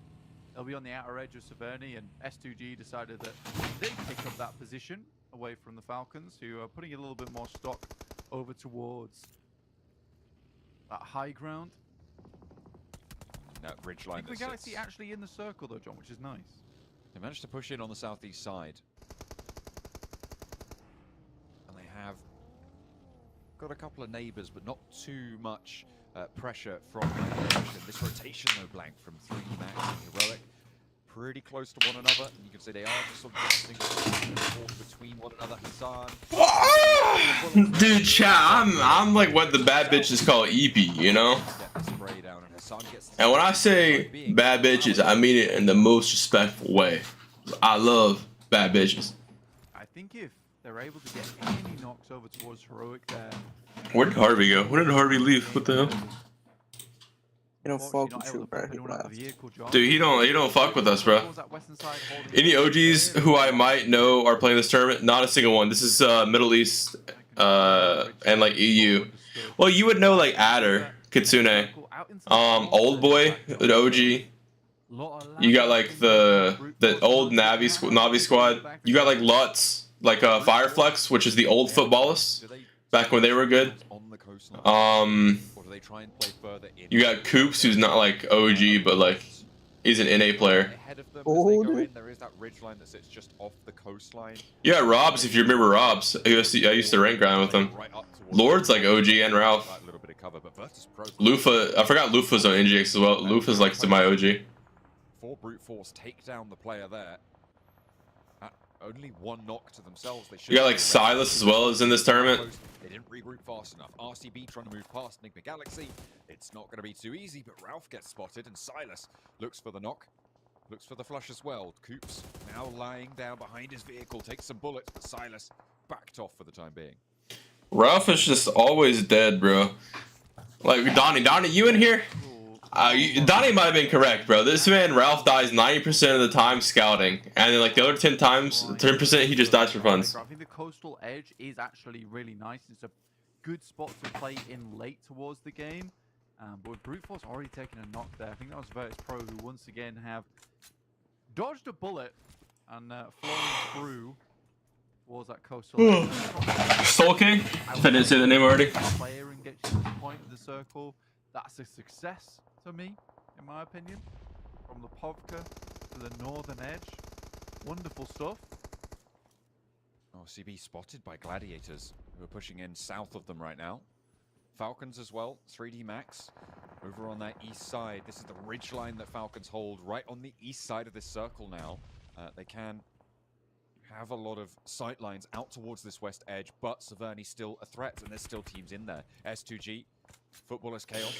[SPEAKER 2] They'll be on the outer edge of Severny, and S2G decided that they pick up that position away from the Falcons, who are putting a little bit more stock over towards that high ground.
[SPEAKER 1] That ridge line.
[SPEAKER 2] The Galaxy actually in the circle though, John, which is nice.
[SPEAKER 1] They managed to push in on the southeast side. And they have got a couple of neighbors, but not too much pressure from the direction. This rotation, though, blank from 3D Max and Heroic. Pretty close to one another. And you can see they are just sort of dancing back and forth between one another. Hassan.
[SPEAKER 3] Dude, chat, I'm like what the bad bitches call EP, you know? And when I say bad bitches, I mean it in the most respectful way. I love bad bitches.
[SPEAKER 2] I think if they're able to get any knocks over towards Heroic there.
[SPEAKER 3] Where did Harvey go? Where did Harvey leave? What the hell?
[SPEAKER 4] You don't fuck with you, bro.
[SPEAKER 3] Dude, he don't fuck with us, bro. Any OGs who I might know are playing this tournament? Not a single one. This is Middle East and like EU. Well, you would know like Adder, Kitsune, Old Boy, the OG. You got like the old Navi squad. You got like Lutz, like Fireflex, which is the old footballists back when they were good. You got KOOPS, who's not like OG, but like he's an NA player.
[SPEAKER 1] There is that ridge line that sits just off the coastline.
[SPEAKER 3] Yeah, Robs, if you remember Robs. I used to rank grind with him. Lord's like OG and Ralph. Lufa, I forgot Lufa's on NGX as well. Lufa's like to my OG.
[SPEAKER 1] For brute force, take down the player there. Only one knock to themselves. They
[SPEAKER 3] You got like Silas as well as in this tournament.
[SPEAKER 1] They didn't regroup fast enough. RCB trying to move past Enigma Galaxy. It's not going to be too easy, but Ralph gets spotted, and Silas looks for the knock. Looks for the flush as well. KOOPS now lying down behind his vehicle, takes some bullets, but Silas backed off for the time being.
[SPEAKER 3] Ralph is just always dead, bro. Like, Donnie, you in here? Donnie might have been correct, bro. This man, Ralph, dies 90% of the time scouting. And then, like, the other 10%, he just dies for funds.
[SPEAKER 2] I think the coastal edge is actually really nice. It's a good spot to play in late towards the game. But with Brute Force already taking a knock there, I think that was Virtus Pro who once again have dodged a bullet and flown through towards that coastal edge.
[SPEAKER 3] Soul King? If I didn't say the name already.
[SPEAKER 2] Player and get to the point of the circle. That's a success to me, in my opinion. From the Povka to the northern edge. Wonderful stuff.
[SPEAKER 1] Oh, CB spotted by Gladiators, who are pushing in south of them right now. Falcons as well, 3D Max, over on that east side. This is the ridge line that Falcons hold right on the east side of this circle now. They can have a lot of sight lines out towards this west edge, but Severny's still a threat, and there's still teams in there. S2G, Footballers Chaos.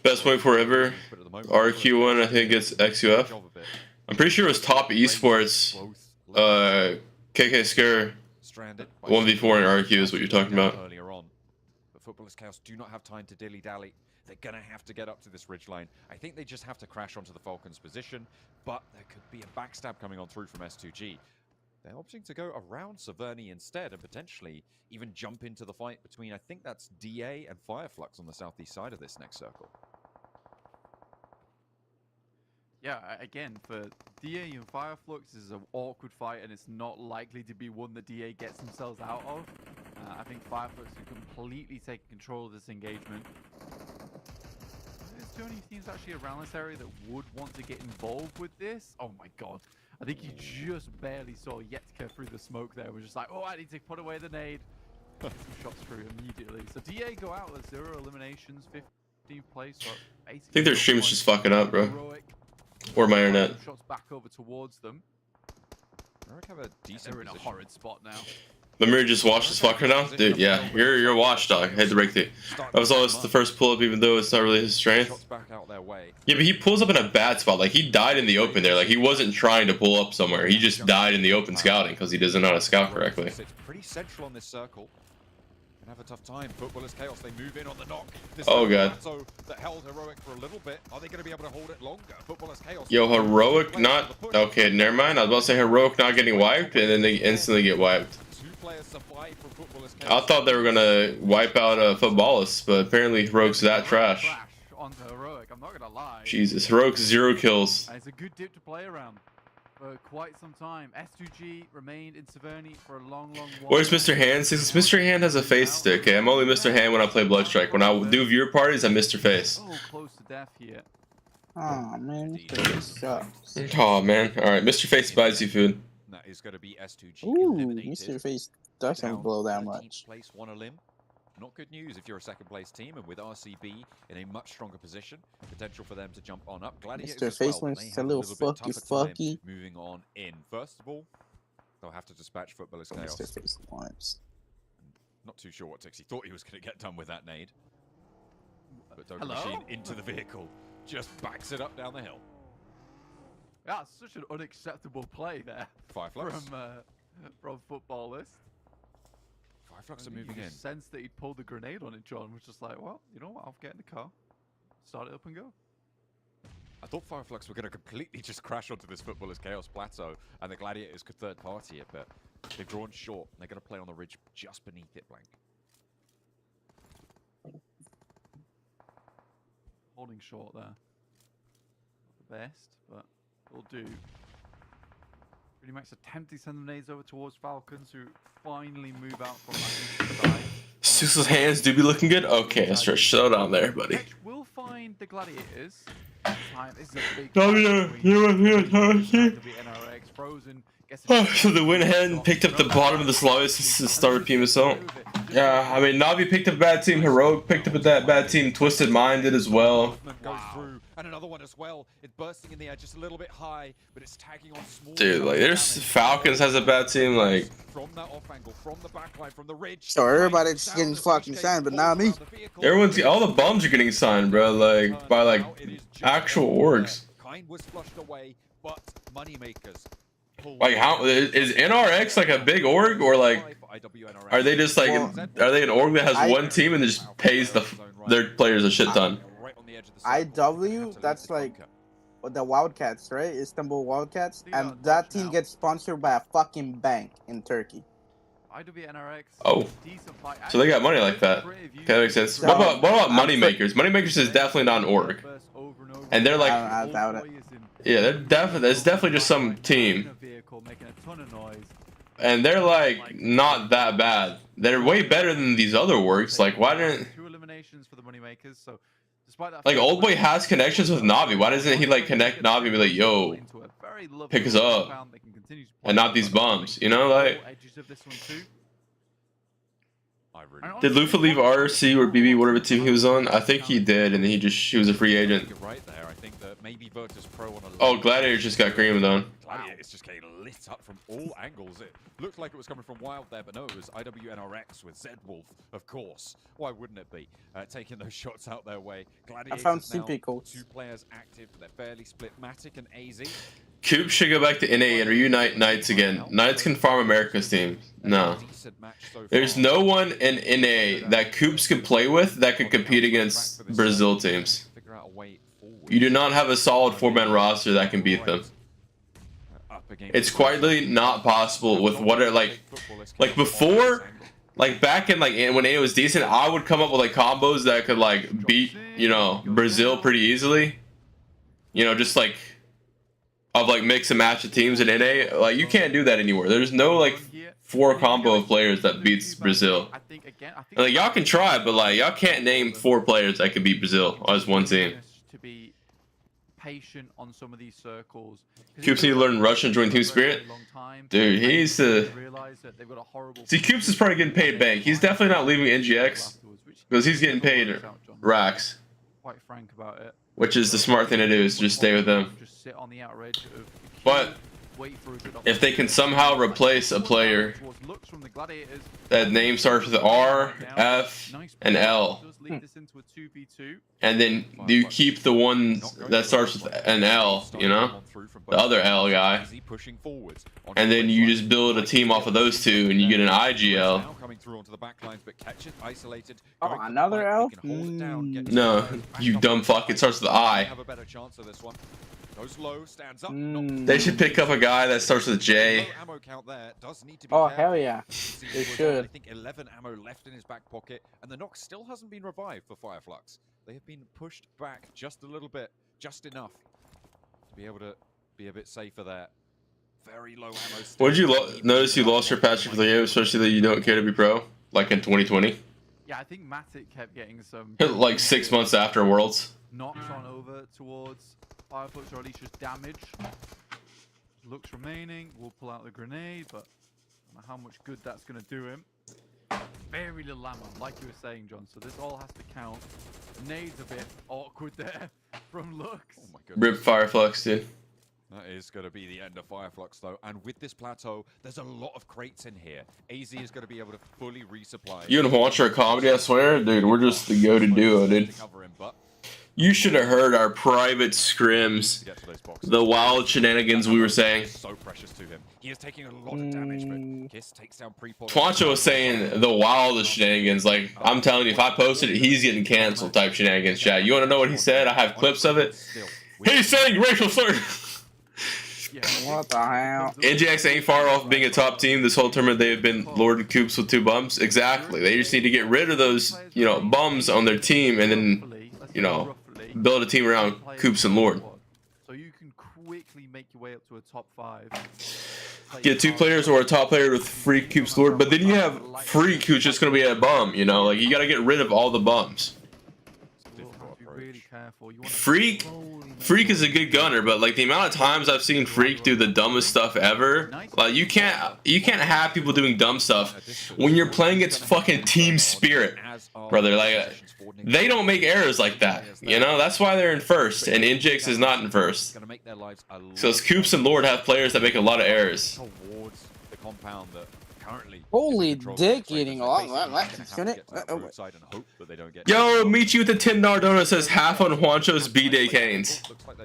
[SPEAKER 3] Best point forever. RQ1, I think it's XUF. I'm pretty sure it was Top Esports. KK Scare 1v4 in RQ is what you're talking about.
[SPEAKER 1] Earlier on. But Footballers Chaos do not have time to dilly-dally. They're going to have to get up to this ridgeline. I think they just have to crash onto the Falcons' position, but there could be a backstab coming on through from S2G. They're opting to go around Severny instead and potentially even jump into the fight between, I think that's DA and Fireflux on the southeast side of this next circle.
[SPEAKER 2] Yeah, again, for DA and Fireflux, this is an awkward fight, and it's not likely to be one that DA gets themselves out of. I think Fireflux can completely take control of this engagement. There's too many teams actually around this area that would want to get involved with this. Oh my god. I think you just barely saw Yetka through the smoke there. We're just like, oh, I need to put away the nade. some shots through immediately. So DA go out with 0 eliminations, 15th place. So
[SPEAKER 3] I think their stream's just fucking up, bro.
[SPEAKER 2] Heroic
[SPEAKER 3] Or my internet.
[SPEAKER 2] shots back over towards them.
[SPEAKER 1] Heroic have a decent
[SPEAKER 2] They're in a
[SPEAKER 1] position.
[SPEAKER 2] horrid spot now.
[SPEAKER 3] The mirror just washed this fucker now? Dude, yeah. You're a watch dog. I hate to break through. That was always the first pull up, even though it's not really his strength.
[SPEAKER 1] Shots back out their way.
[SPEAKER 3] Yeah, but he pulls up in a bad spot. Like, he died in the open there. Like, he wasn't trying to pull up somewhere. He just died in the open scouting because he doesn't know how to scout correctly.
[SPEAKER 1] It's pretty central on this circle. Gonna have a tough time. Football is chaos. They move in on the knock. This
[SPEAKER 3] Oh, God.
[SPEAKER 1] plateau that held Heroic for a little bit. Are they going to be able to hold it longer? Football is chaos.
[SPEAKER 3] Yo, Heroic not... Okay, never mind. I was about to say Heroic not getting wiped, and then they instantly get wiped.
[SPEAKER 1] 2 players survive from Football is
[SPEAKER 3] I
[SPEAKER 1] chaos.
[SPEAKER 3] thought they were gonna wipe out Footballist, but apparently Heroic's that trash.
[SPEAKER 2] Crash onto Heroic, I'm not gonna lie.
[SPEAKER 3] Jesus, Heroic's 0 kills.
[SPEAKER 2] It's a good dip to play around for quite some time. S2G remained in Severny for a long while.
[SPEAKER 3] Where's Mr. Hand? Since Mr. Hand has a face stick. Okay, I'm only Mr. Hand when I play Bloodstrike. When I do viewer parties, I'm Mr. Face.
[SPEAKER 2] So close to death here.
[SPEAKER 6] Oh man, this sucks.
[SPEAKER 3] Oh man. Alright, Mr. Face buys you food.
[SPEAKER 1] That is going to be S2G
[SPEAKER 6] Ooh,
[SPEAKER 1] eliminated.
[SPEAKER 6] Mr. Face doesn't blow that
[SPEAKER 1] 13th
[SPEAKER 6] much.
[SPEAKER 1] Place, 1 a limb. Not good news if you're a second place team, and with RCB in a much stronger position, potential for them to jump on up. Gladiators
[SPEAKER 6] Mr.
[SPEAKER 1] as
[SPEAKER 6] Face
[SPEAKER 1] well,
[SPEAKER 6] wants
[SPEAKER 1] they
[SPEAKER 6] a
[SPEAKER 1] have
[SPEAKER 6] little
[SPEAKER 1] bit tougher time
[SPEAKER 6] fucky.
[SPEAKER 1] moving on in. First of all, they'll have to dispatch Football as chaos.
[SPEAKER 6] Mr. Face wants.
[SPEAKER 1] Not too sure what Tixie thought he was going to get done with that nade. But Doga
[SPEAKER 2] Hello?
[SPEAKER 1] Machine into the vehicle, just backs it up down the hill.
[SPEAKER 2] Yeah, it's such an unacceptable play there
[SPEAKER 1] Fireflux.
[SPEAKER 2] from Footballist.
[SPEAKER 1] Fireflux are
[SPEAKER 2] You
[SPEAKER 1] moving in.
[SPEAKER 2] just sensed that he'd pulled the grenade on it, John was just like, well, you know what, I'll get in the car, start it up and go.
[SPEAKER 1] I thought Fireflux were going to completely just crash onto this Football as Chaos plateau, and the Gladiators could third party it, but they've drawn short. They're going to play on the ridge just beneath it, Blank.
[SPEAKER 2] Holding short there. Not the best, but will do. Really makes attempting to send the nades over towards Falcons, who finally move out from that eastern side.
[SPEAKER 3] Six's hands do be looking good? Okay, let's start showdown there, buddy.
[SPEAKER 2] We'll find the Gladiators. This is a big NRX frozen.
[SPEAKER 3] So the win hand picked up the bottom of the slowest since the start of PMSL. Yeah, I mean, Navi picked up a bad team, Heroic picked up a bad team, Twisted Mind did as well.
[SPEAKER 1] Goes through, and another one as well. It's bursting in the air just a little bit high, but it's tagging on small.
[SPEAKER 3] Dude, like, there's Falcons has a bad team, like.
[SPEAKER 1] From that off angle, from the backline, from the ridge.
[SPEAKER 6] So everybody's getting fucking signed, but not me.
[SPEAKER 3] Everyone's, all the bums are getting signed, bro, like, by, like, actual orgs.
[SPEAKER 1] Kind was flushed away, but moneymakers.
[SPEAKER 3] Like, how, is NRX, like, a big org, or, like, are they just, like, are they an org that has one team and just pays their players a shit ton?
[SPEAKER 6] IW, that's like the Wildcats, right? Istanbul Wildcats, and that team gets sponsored by a fucking bank in Turkey.
[SPEAKER 2] IWNRX.
[SPEAKER 3] Oh, so they got money like that. Okay, that makes sense. What about Moneymakers? Moneymakers is definitely not an org, and they're like,
[SPEAKER 6] I doubt it.
[SPEAKER 3] Yeah, there's definitely just some team, and they're like not that bad. They're way better than these other orgs. Like, why didn't?
[SPEAKER 2] 2 eliminations for the Moneymakers, so despite that,
[SPEAKER 3] Like, Old Boy has connections with Navi. Why doesn't he, like, connect Navi and be like, yo, pick us up, and not these bums, you know, like. Did Lufa leave RC or BB, whatever team he was on? I think he did, and he was a free agent.
[SPEAKER 1] You're right there. I think that maybe Virtus Pro on a
[SPEAKER 3] Oh, Gladiator just got green on.
[SPEAKER 1] Gladiator is just getting lit up from all angles. It looked like it was coming from Wild there, but no, it was IWNRX with Z-Wolf, of course. Why wouldn't it be? Taking those shots out their way. Gladiators
[SPEAKER 6] I found
[SPEAKER 1] now
[SPEAKER 6] CP codes.
[SPEAKER 1] 2 players active. They're fairly split. Matic and AZ.
[SPEAKER 3] KOOPS should go back to NA and reunite Knights again. Knights can farm America's team. No. There's no one in NA that KOOPS could play with that could compete against Brazil teams. You do not have a solid 4-man roster that can beat them. It's quietly not possible with what are like before, like back in like when NA was decent, I would come up with like combos that could like beat, you know, Brazil pretty easily. You know, just like of like mix and match of teams in NA. Like, you can't do that anymore. There's no like 4 combo of players that beats Brazil. And, like, y'all can try, but like y'all can't name 4 players that can beat Brazil as one team.
[SPEAKER 2] patient on some of these circles.
[SPEAKER 3] Koops need to learn Russian, join Team Spirit. Dude, he needs to. See, Koops is probably getting paid bank. He's definitely not leaving NGX because he's getting paid racks.
[SPEAKER 2] Quite frank about it.
[SPEAKER 3] Which is the smart thing to do, is just stay with them.
[SPEAKER 2] Just sit on the outer edge of the queue,
[SPEAKER 3] But
[SPEAKER 2] wait for a good
[SPEAKER 3] if they can somehow replace a player
[SPEAKER 2] looks from the Gladiators.
[SPEAKER 3] that name starts with R, F, and L, and then you keep the one that starts with an L, you know, the other L guy, and then you just build a team off of those two, and you get an IGL.
[SPEAKER 6] Oh, another L?
[SPEAKER 3] No, you dumb fuck. It starts with I.
[SPEAKER 1] Goes low, stands up.
[SPEAKER 3] They should pick up a guy that starts with J.
[SPEAKER 6] Oh, hell yeah. They
[SPEAKER 1] I
[SPEAKER 6] should.
[SPEAKER 1] think 11 ammo left in his back pocket, and the knock still hasn't been revived for Fireflux. They have been pushed back just a little bit, just enough to be able to be a bit safer there. Very low ammo.
[SPEAKER 3] What did you notice? You lost your passion for the game, especially that you don't care to be pro, like in 2020.
[SPEAKER 2] Yeah, I think Matic kept getting some
[SPEAKER 3] Like 6 months after Worlds.
[SPEAKER 2] knocks on over towards Fireflux, or at least just damage. Looks remaining. We'll pull out the grenade, but I don't know how much good that's going to do him. Very little ammo, like you were saying, John. So this all has to count. Nade's a bit awkward there from Lux.
[SPEAKER 1] Oh my goodness.
[SPEAKER 3] Rip Fireflux, dude.
[SPEAKER 1] That is going to be the end of Fireflux, though. And with this plateau, there's a lot of crates in here. AZ is going to be able to fully resupply.
[SPEAKER 3] You and Watch are a comedy, I swear. Dude, we're just the go-to duo, dude. You should have heard our private scrims. The wild shenanigans we were saying.
[SPEAKER 1] So precious to him. He is taking a lot of damage, but Kiss takes down pre-pod.
[SPEAKER 3] Twancho was saying the wildest shenanigans. Like, I'm telling you, if I posted it, he's getting canceled type shenanigans, chat. You want to know what he said? I have clips of it. He's saying racial slurs.
[SPEAKER 6] What the hell?
[SPEAKER 3] NGX ain't far off being a top team. This whole tournament, they have been Lord and Koops with 2 bums. Exactly. They just need to get rid of those, you know, bums on their team and then, you know, build a team around Koops and Lord.
[SPEAKER 2] So you can quickly make your way up to a top 5.
[SPEAKER 3] Get 2 players or a top player with Freak, Koops, Lord. But then you have Freak, who's just going to be a bum, you know? Like, you got to get rid of all the bums. Freak is a good gunner, but like the amount of times I've seen Freak do the dumbest stuff ever, like you can't have people doing dumb stuff when you're playing its fucking Team Spirit, brother. Like they don't make errors like that, you know. That's why they're in first, and NGX is not in first. So it's Koops and Lord have players that make a lot of errors.
[SPEAKER 6] Holy dick eating.
[SPEAKER 3] Yo, meet you at the $10 donut says half on Juancho's B-Day canes.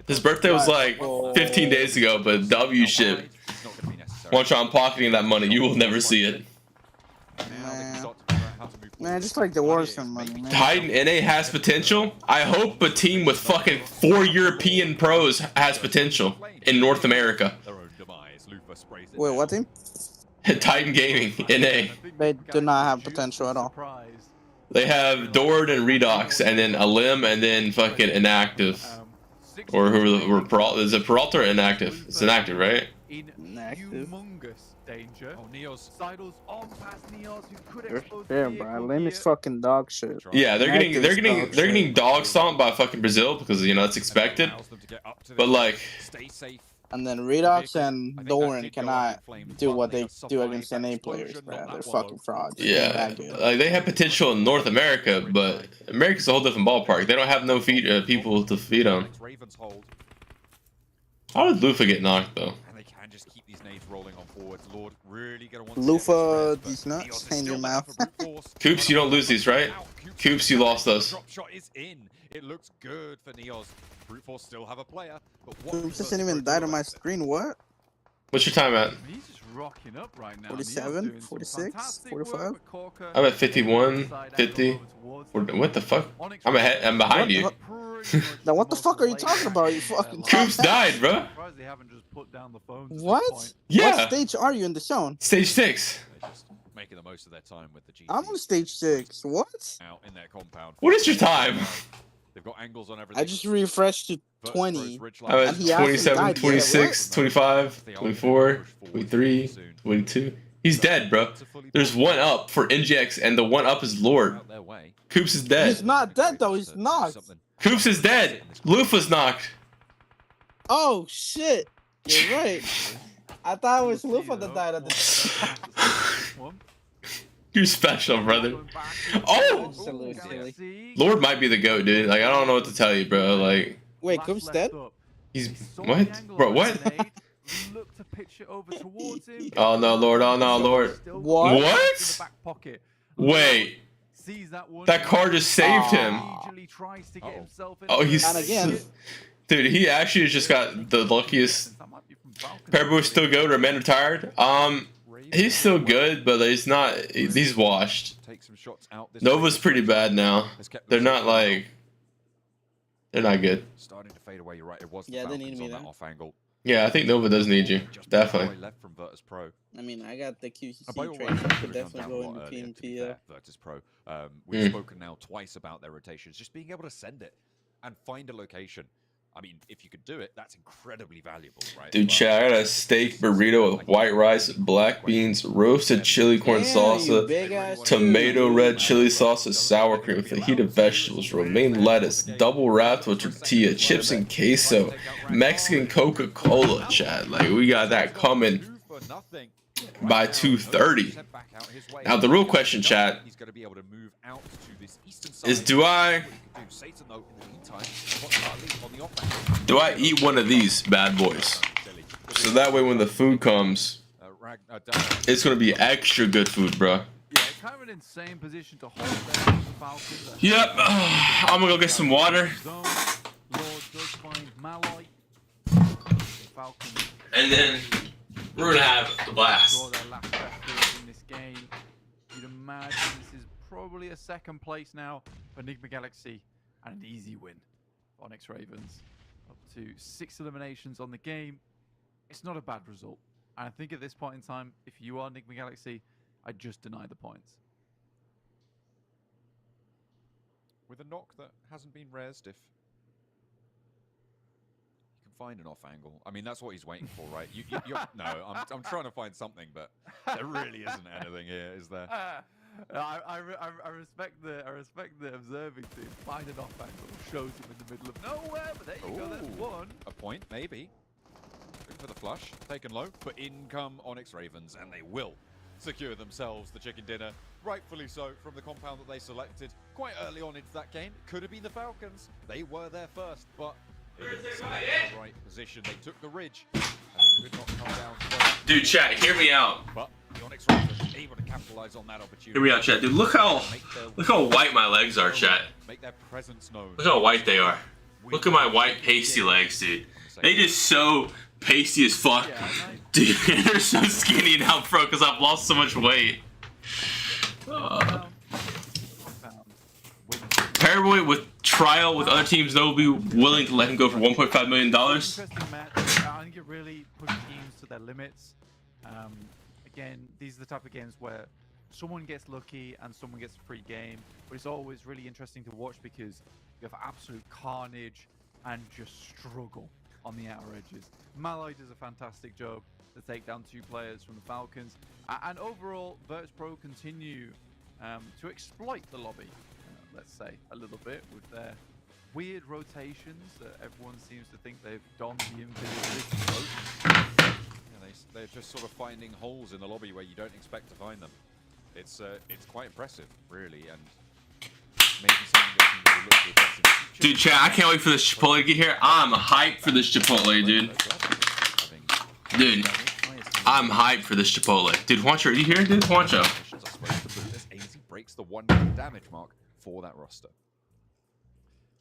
[SPEAKER 3] His birthday was like 15 days ago, but W shit. Juancho, I'm pocketing that money. You will never see it.
[SPEAKER 6] Man, just like the Warzone money, man.
[SPEAKER 3] Titan NA has potential. I hope a team with fucking 4 European pros has potential in North America.
[SPEAKER 6] Wait, what team?
[SPEAKER 3] Titan Gaming, NA.
[SPEAKER 6] They do not have potential at all.
[SPEAKER 3] They have Dord and Redox, and then Alim, and then fucking Inactive. Or who were is it Peralta or Inactive? It's Inactive, right?
[SPEAKER 6] Inactive.
[SPEAKER 2] Danger. Oh, Neos. Sidles on past Neos, who could expose
[SPEAKER 6] Damn, bro. Alim is fucking dog shit.
[SPEAKER 3] Yeah, they're getting dog stomped by fucking Brazil because you know that's expected. But like,
[SPEAKER 1] stay safe.
[SPEAKER 6] And then Redox and Doran cannot do what they do against NA players, bro. They're fucking frauds.
[SPEAKER 3] Yeah, like they have potential in North America, but America's a whole different ballpark. They don't have no people to feed on. How did Lufa get knocked though?
[SPEAKER 6] Lufa, these nuts, hang your mouth.
[SPEAKER 3] Koops, you don't lose these, right? Koops, you lost those.
[SPEAKER 1] Drop shot is in. It looks good for Neos. Brute Force still have a player, but
[SPEAKER 6] Koops doesn't even died on my screen. What?
[SPEAKER 3] What's your time at?
[SPEAKER 2] He's just rocking up right now.
[SPEAKER 6] 47, 46, 45.
[SPEAKER 3] I'm at 51, 50. What the fuck? I'm ahead. I'm behind you.
[SPEAKER 6] Now what the fuck are you talking about? You fucking.
[SPEAKER 3] Koops died, bro.
[SPEAKER 6] What?
[SPEAKER 3] Yeah.
[SPEAKER 6] What stage are you in the zone?
[SPEAKER 3] Stage 6.
[SPEAKER 1] Making the most of their time with the GT.
[SPEAKER 6] I'm on stage 6. What?
[SPEAKER 1] Out in their compound.
[SPEAKER 3] What is your time?
[SPEAKER 1] They've got angles on everything.
[SPEAKER 6] I just refreshed to 20.
[SPEAKER 3] I'm at 27, 26, 25, 24, 23, 22. He's dead, bro. There's one up for NGX, and the one up is Lord. Koops is dead.
[SPEAKER 6] He's not dead though. He's knocked.
[SPEAKER 3] Koops is dead. Lufa's knocked.
[SPEAKER 5] Oh shit! You're right. I thought it was Lufa that died at the.
[SPEAKER 3] You're special, brother. Oh!
[SPEAKER 5] Just a little silly.
[SPEAKER 3] Lord might be the GOAT, dude. Like, I don't know what to tell you, bro. Like,
[SPEAKER 5] Wait, Koop's dead?
[SPEAKER 3] he's what? Bro, what? Oh no, Lord! Oh no, Lord! What? Wait, that car just saved him. Oh, he's
[SPEAKER 5] And again.
[SPEAKER 3] dude. He actually just got the luckiest. Pepper still GOAT or man retired? He's still good, but he's not. He's washed. Nova's pretty bad now. They're not like. They're not good.
[SPEAKER 1] Starting to fade away. You're right. It was
[SPEAKER 5] Yeah, they need me
[SPEAKER 1] on that
[SPEAKER 5] now.
[SPEAKER 1] off angle.
[SPEAKER 3] Yeah, I think Nova does need you. Definitely.
[SPEAKER 1] Left from Virtus Pro.
[SPEAKER 5] I mean, I got the QC
[SPEAKER 1] By the way,
[SPEAKER 5] training. I
[SPEAKER 1] I
[SPEAKER 5] could
[SPEAKER 1] should've come
[SPEAKER 5] definitely
[SPEAKER 1] down
[SPEAKER 5] go
[SPEAKER 1] a lot
[SPEAKER 5] into
[SPEAKER 1] earlier, to be
[SPEAKER 5] PMP.
[SPEAKER 1] fair, Virtus Pro. We've spoken now twice about their rotations. Just being able to send it and find a location. I mean, if you could do it, that's incredibly valuable, right?
[SPEAKER 3] Dude, chat, I got a steak burrito with white rice, black beans, roasted chili corn salsa, tomato red chili salsa, sour cream, fajita vegetables, romaine lettuce, double wrapped with tortilla, chips and queso, Mexican Coca-Cola, chat. Like, we got that coming by 2:30. Now, the real question, chat, is do I eat one of these bad boys? So that way when the food comes, it's going to be extra good food, bro.
[SPEAKER 2] Yeah, it's kind of an insane position to hold there for the Falcons.
[SPEAKER 3] Yep, I'm going to go get some water. And then we're going to have the blast.
[SPEAKER 2] In this game. You'd imagine this is probably a second place now for Enigma Galaxy and an easy win for Onyx Ravens. Up to 6 eliminations on the game. It's not a bad result. And I think at this point in time, if you are Enigma Galaxy, I'd just deny the points.
[SPEAKER 1] With a knock that hasn't been rezzed, if you can find an off angle. I mean, that's what he's waiting for, right? No, I'm trying to find something, but there really isn't anything here, is there?
[SPEAKER 2] I respect the observing team. Find an off angle, shows him in the middle of nowhere, but there you go, that's one.
[SPEAKER 1] A point, maybe. Looking for the flush, taken low, but in come Onyx Ravens, and they will secure themselves the chicken dinner, rightfully so, from the compound that they selected quite early on into that game. Could have been the Falcons. They were there first, but they didn't select the right position. They took the ridge, and they could not come down first.
[SPEAKER 3] Dude, chat, hear me out.
[SPEAKER 1] But the Onyx Ravens able to capitalize on that opportunity.
[SPEAKER 3] Hear me out, chat. Dude, look how white my legs are, chat.
[SPEAKER 1] Make their presence known.
[SPEAKER 3] Look how white they are. Look at my white pasty legs, dude. They just so pasty as fuck. Dude, they're so skinny now, bro, because I've lost so much weight. Paraboy with trial with other teams, they'll be willing to let him go for $1.5 million.
[SPEAKER 2] Interesting match. I think it really pushed teams to their limits. Again, these are the type of games where someone gets lucky and someone gets a free game, but it's always really interesting to watch because you have absolute carnage and just struggle on the outer edges. Malloy does a fantastic job to take down 2 players from the Falcons, and overall Virtus Pro continue to exploit the lobby, let's say, a little bit with their weird rotations that everyone seems to think they've donned the invisible coat.
[SPEAKER 1] They're just sort of finding holes in the lobby where you don't expect to find them. It's quite impressive, really, and maybe something that can really look to address in the future.
[SPEAKER 3] Dude, chat, I can't wait for this Chipotle to get here. I'm hyped for this Chipotle, dude. Dude, I'm hyped for this Chipotle. Dude, Juancho, are you here, dude? Juancho.
[SPEAKER 1] Breaks the 1 damage mark for that roster.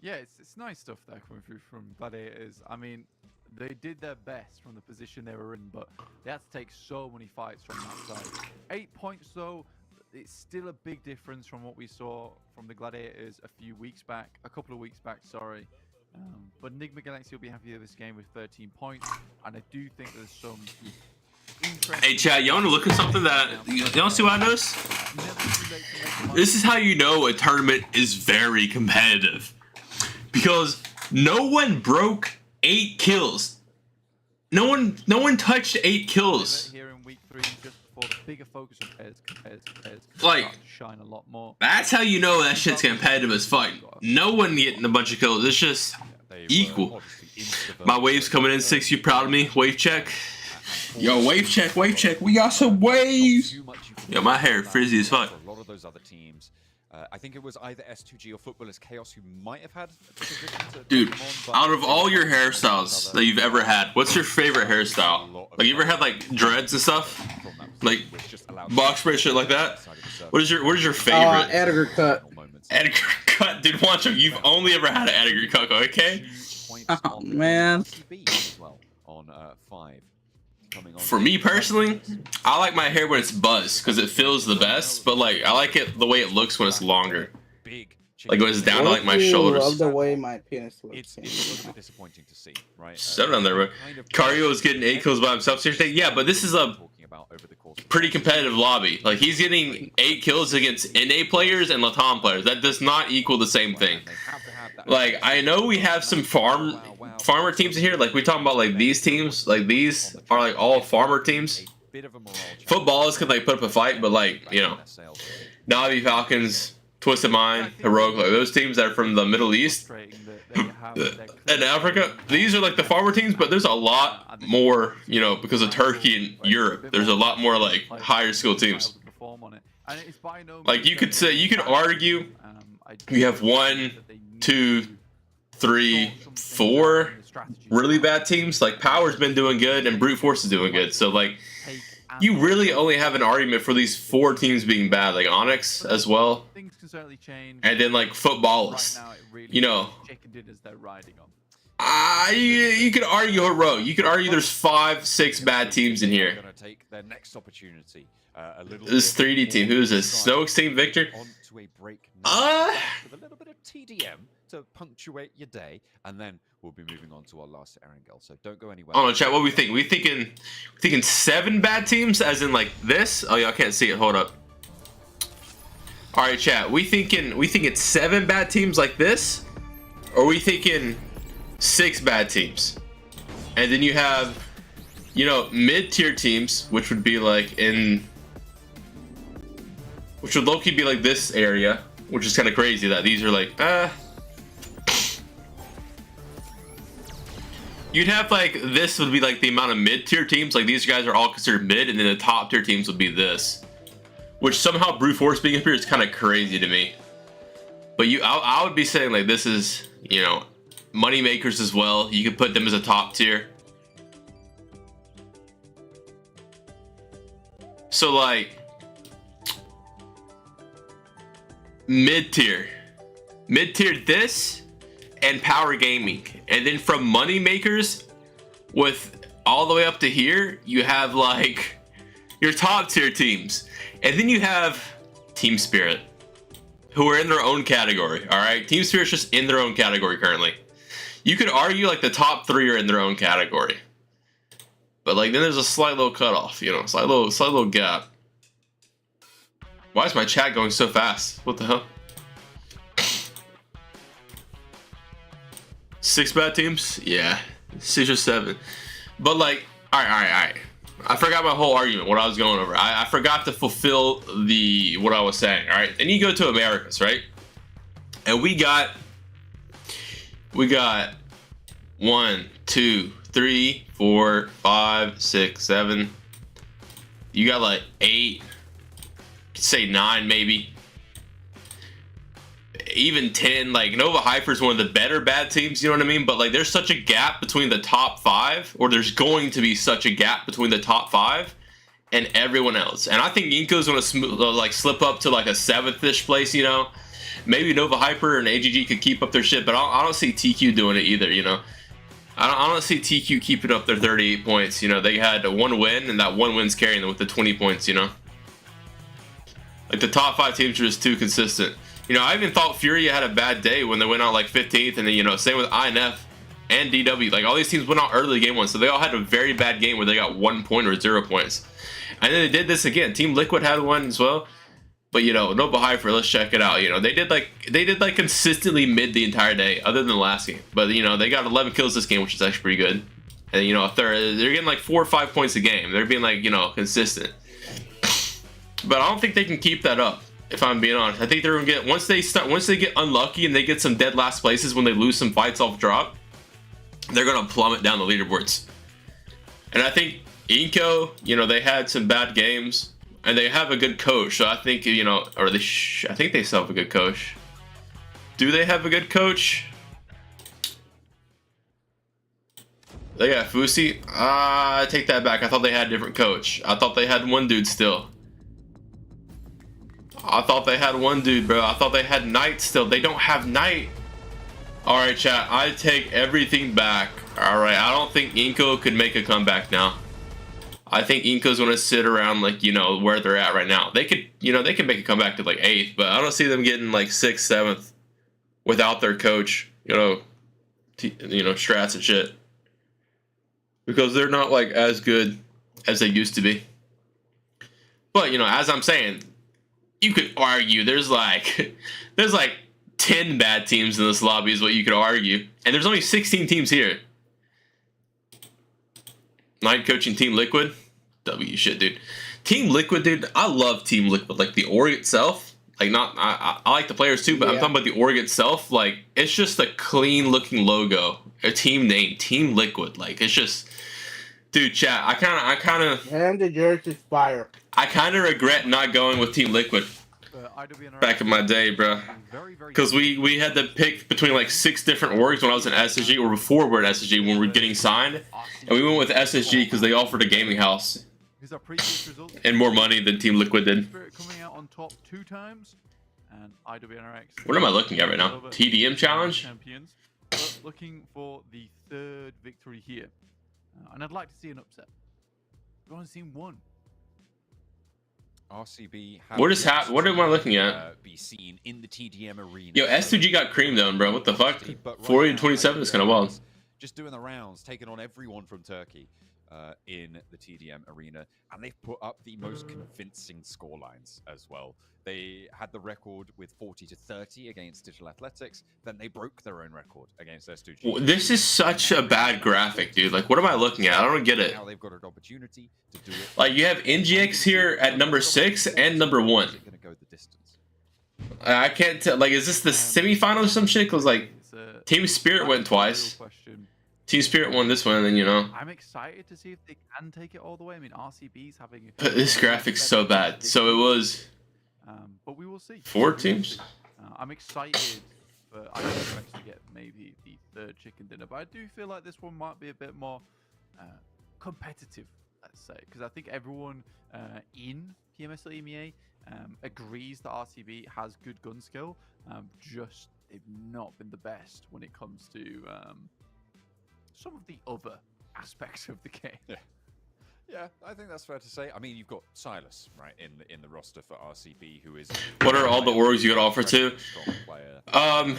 [SPEAKER 2] Yeah, it's nice stuff there coming through from Gladiators. I mean, they did their best from the position they were in, but they had to take so many fights from that side. 8 points, though, it's still a big difference from what we saw from the Gladiators a couple of weeks back, sorry. But Enigma Galaxy will be happy with this game with 13 points, and I do think there's some
[SPEAKER 3] Hey, chat, you want to look at something that you don't see what I noticed? This is how you know a tournament is very competitive, because no one broke 8 kills. No one touched 8 kills.
[SPEAKER 2] Here in week 3, just before the bigger focus on pairs
[SPEAKER 3] like,
[SPEAKER 2] shine a lot more.
[SPEAKER 3] That's how you know that shit's competitive as fuck. No one getting a bunch of kills. It's just equal. My wave's coming in 6. You proud of me? Wave check. Yo, wave check, wave check. We got some waves. Yo, my hair frizzy as fuck.
[SPEAKER 1] A lot of those other teams. I think it was either S2G or Footballers Chaos who might have had a position to
[SPEAKER 3] Dude,
[SPEAKER 1] come on, but
[SPEAKER 3] out of all your hairstyles that you've ever had, what's your favorite hairstyle? Like, you ever had like dreads and stuff? Like box braid shit like that? What is your favorite?
[SPEAKER 6] Edgar cut.
[SPEAKER 3] Edgar cut, dude. Wancho, you've only ever had an Edgar cut, okay?
[SPEAKER 6] Oh man.
[SPEAKER 3] For me personally, I like my hair when it's buzzed because it feels the best. But like, I like it the way it looks when it's longer. Like when it's down to like my shoulders.
[SPEAKER 6] I love the way my penis looks.
[SPEAKER 1] It's a little bit disappointing to see, right?
[SPEAKER 3] Settle down there, bro. Cario is getting 8 kills by himself. Seriously, yeah, but this is a pretty competitive lobby. Like, he's getting 8 kills against NA players and Latam players. That does not equal the same thing. Like, I know we have some farmer teams in here. Like, we talking about like these teams. Like, these are like all farmer teams. Footballers can like put up a fight, but like, you know, Navi Falcons, Twisted Mind, Heroic, like those teams that are from the Middle East and Africa, these are like the farmer teams, but there's a lot more, you know, because of Turkey and Europe. There's a lot more like higher skill teams. Like, you could say, you could argue we have 1, 2, 3, 4 really bad teams. Like, Power's been doing good and Brute Force is doing good. So like, you really only have an argument for these 4 teams being bad, like Onyx as well, and then like Footballers. You know, you could argue Heroic. You could argue there's 5, 6 bad teams in here. This 3D team, who is this? Snoke's team, Victor?
[SPEAKER 1] With a little bit of TDM to punctuate your day, and then we'll be moving on to our last Erangel. So don't go anywhere.
[SPEAKER 3] Oh no, chat. What we think? We thinking 7 bad teams, as in like this. Oh yeah, I can't see it. Hold up. All right, chat. We thinking 7 bad teams like this, or we thinking 6 bad teams, and then you have, you know, mid-tier teams, which would be like which would low-key be like this area, which is kind of crazy that these are like You'd have like, this would be like the amount of mid-tier teams. Like, these guys are all considered mid, and then the top-tier teams would be this. Which somehow Brute Force being up here is kind of crazy to me. But I would be saying like, this is, you know, money makers as well. You could put them as a top tier. So like, mid-tier this and Power Gaming, and then from money makers with all the way up to here, you have like your top tier teams, and then you have Team Spirit, who are in their own category. All right, Team Spirit's just in their own category currently. You could argue like the top 3 are in their own category, but like then there's a slight little cutoff, you know, slight little gap. Why is my chat going so fast? What the hell? 6 bad teams? Yeah, 6 or 7. But like, all right. I forgot my whole argument, what I was going over. I forgot to fulfill what I was saying. All right, then you go to Americas, right? And we got 1, 2, 3, 4, 5, 6, 7. You got like 8. Say 9 maybe, even 10. Like, Nova Hyper is one of the better bad teams, you know what I mean? But like, there's such a gap between the top 5, or there's going to be such a gap between the top 5 and everyone else. And I think Inko's gonna like slip up to like a 7th-ish place, you know. Maybe Nova Hyper and AGG could keep up their shit, but I don't see TQ doing it either, you know. I don't see TQ keeping up their 38 points, you know. They had 1 win, and that 1 win's carrying them with the 20 points, you know. Like, the top 5 teams are just too consistent. You know, I even thought Furia had a bad day when they went out like 15th, and then, you know, same with INF and DW. Like, all these teams went out early game 1, so they all had a very bad game where they got 1 point or 0 points. And then they did this again. Team Liquid had 1 as well. But, you know, Nova Hyper, let's check it out. You know, they did like consistently mid the entire day, other than the last game. But, you know, they got 11 kills this game, which is actually pretty good. And, you know, they're getting like 4 or 5 points a game. They're being like, you know, consistent. But I don't think they can keep that up, if I'm being honest. I think they're gonna get, once they get unlucky and they get some dead last places when they lose some fights off drop, they're gonna plummet down the leaderboards. And I think Inco, you know, they had some bad games, and they have a good coach. So I think, you know, or I think they still have a good coach. Do they have a good coach? They got Fusi. I take that back. I thought they had a different coach. I thought they had one dude still. I thought they had one dude, bro. I thought they had Knight still. They don't have Knight. Alright, chat. I take everything back. Alright, I don't think Inco could make a comeback now. I think Inco's gonna sit around, like, you know, where they're at right now. They could, you know, they can make a comeback to like 8th, but I don't see them getting like 6th, 7th without their coach, you know, strats and shit. Because they're not like as good as they used to be. But, you know, as I'm saying, you could argue there's like 10 bad teams in this lobby is what you could argue. And there's only 16 teams here. 9 coaching Team Liquid. W shit, dude. Team Liquid, dude. I love Team Liquid. Like the org itself. Like not, I like the players too, but yeah. I'm talking about the org itself. Like it's just a clean looking logo. A team name, Team Liquid. Like it's just, dude, chat. I kind of.
[SPEAKER 5] And the jersey's fire.
[SPEAKER 3] I kind of regret not going with Team Liquid back in my day, bro. Because we had to pick between like 6 different orgs when I was in SSG, or before we were in SSG when we were getting signed, and we went with SSG because they offered a gaming house and more money than Team Liquid did.
[SPEAKER 2] Coming out on top 2 times, and IWNRX.
[SPEAKER 3] What am I looking at right now? TDM challenge.
[SPEAKER 2] Champions, but looking for the 3rd victory here, and I'd like to see an upset. We've only seen one.
[SPEAKER 1] RCB.
[SPEAKER 3] What am I looking at?
[SPEAKER 1] Be seen in the TDM arena.
[SPEAKER 3] Yo, S2G got creamed on, bro. What the fuck? 40-27 is kind of wild.
[SPEAKER 1] Just doing the rounds, taking on everyone from Turkey in the TDM arena, and they've put up the most convincing scorelines as well. They had the record with 40-30 against Digital Athletics. Then they broke their own record against S2G.
[SPEAKER 3] This is such a bad graphic, dude. Like, what am I looking at? I don't get it.
[SPEAKER 1] Now they've got an opportunity to do it.
[SPEAKER 3] Like, you have NGX here at number 6 and number 1.
[SPEAKER 1] Is it gonna go the distance?
[SPEAKER 3] I can't tell. Like, is this the semifinal or some shit? Because, like, Team Spirit went twice. Team Spirit won this one, and then, you know.
[SPEAKER 2] I'm excited to see if they can take it all the way. I mean, RCB's having.
[SPEAKER 3] But this graphic's so bad. So it was.
[SPEAKER 2] But we will see.
[SPEAKER 3] 4 teams.
[SPEAKER 2] I'm excited for IWX to get maybe the 3rd chicken dinner, but I do feel like this one might be a bit more competitive, let's say, because I think everyone in PMSL EMEA agrees that RCB has good gun skill. Just they've not been the best when it comes to some of the other aspects of the game.
[SPEAKER 1] Yeah, I think that's fair to say. I mean, you've got Silas, right, in the roster for RCB, who is...
[SPEAKER 3] What are all the orgs you got offered to?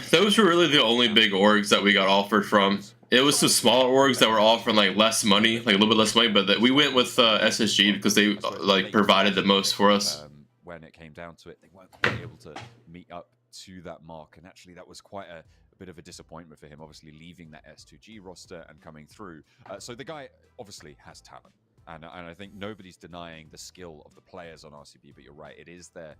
[SPEAKER 3] Those were really the only big orgs that we got offered from. It was the smaller orgs that were offering like less money, like a little bit less money, but we went with SSG because they like provided the most for us.
[SPEAKER 1] When it came down to it, they weren't quite able to meet up to that mark, and actually that was quite a bit of a disappointment for him, obviously leaving that S2G roster and coming through. So the guy obviously has talent. And I think nobody's denying the skill of the players on RCB, but you're right, it is their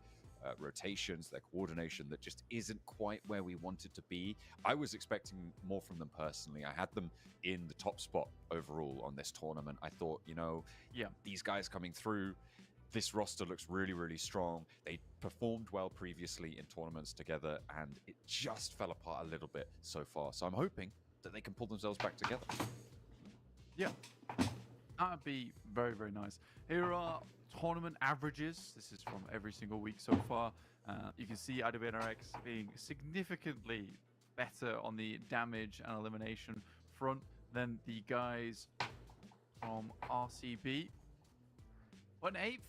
[SPEAKER 1] rotations, their coordination that just isn't quite where we wanted to be. I was expecting more from them personally. I had them in the top spot overall on this tournament. I thought, you know, yeah, these guys coming through, this roster looks really, really strong. They performed well previously in tournaments together, and it just fell apart a little bit so far. So I'm hoping that they can pull themselves back together.
[SPEAKER 2] Yeah. That'd be very, very nice. Here are tournament averages. This is from every single week so far. You can see IWNRX being significantly better on the damage and elimination front than the guys from RCB. An 8th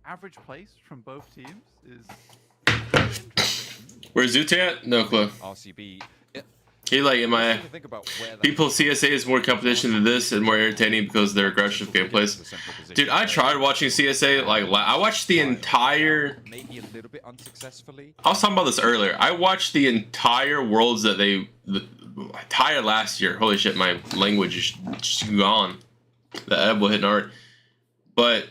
[SPEAKER 2] average place from both teams is very interesting.
[SPEAKER 3] Where's Zute at? No clue.
[SPEAKER 1] RCB.
[SPEAKER 3] He like MIA. People CSA is more competition than this and more entertaining because of their aggressive gameplays. Dude, I tried watching CSA. Like I watched the entire.
[SPEAKER 1] Maybe a little bit unsuccessfully.
[SPEAKER 3] I was talking about this earlier. I watched the entire worlds that the entire last year. Holy shit, my language is just gone. The elbow hitting hard. But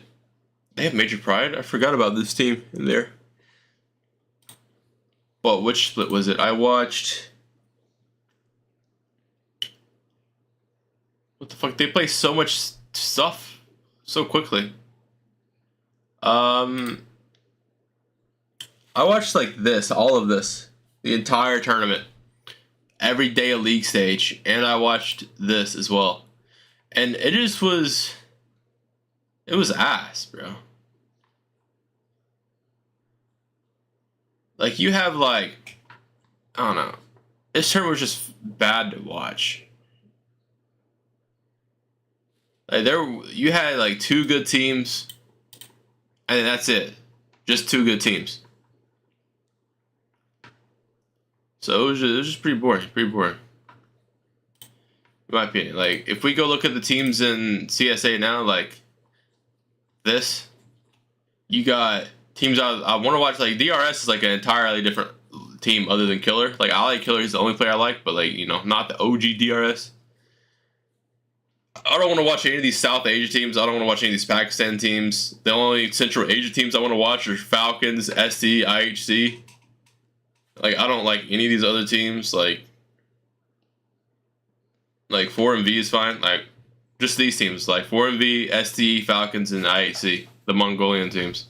[SPEAKER 3] they have Major Pride. I forgot about this team in there. Well, which split was it? I watched. What the fuck? They play so much stuff so quickly. I watched like this, all of this, the entire tournament, every day of league stage, and I watched this as well, and it just was, it was ass, bro. Like you have like, I don't know, this tournament was just bad to watch. Like you had like 2 good teams, and that's it, just 2 good teams. So it was just pretty boring, In my opinion. Like, if we go look at the teams in CSA now, like, this, you got teams I want to watch, like, DRS is, like, an entirely different team other than Killer. Like, I like Killer, he's the only player I like, but, like, you know, not the OG DRS. I don't want to watch any of these South Asia teams. I don't want to watch any of these Pakistan teams. The only Central Asia teams I want to watch are Falcons, ST, IHC. Like, I don't like any of these other teams. Like 4MV is fine. Like, just these teams. Like, 4MV, ST, Falcons, and IHC. The Mongolian teams.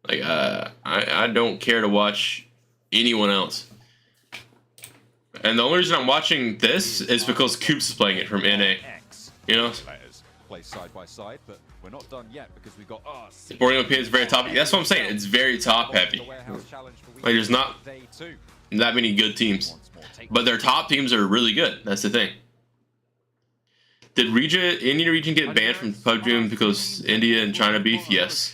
[SPEAKER 3] Like, I don't care to watch anyone else. And the only reason I'm watching this is because KOOPS is playing it from NA. You know?
[SPEAKER 1] Play side by side, but we're not done yet because we got
[SPEAKER 3] Boarding OP is very top. That's what I'm saying. It's very top heavy. Like, there's not that many good teams, but their top teams are really good. That's the thing. Did India region get banned from PUBG because India and China beef? Yes.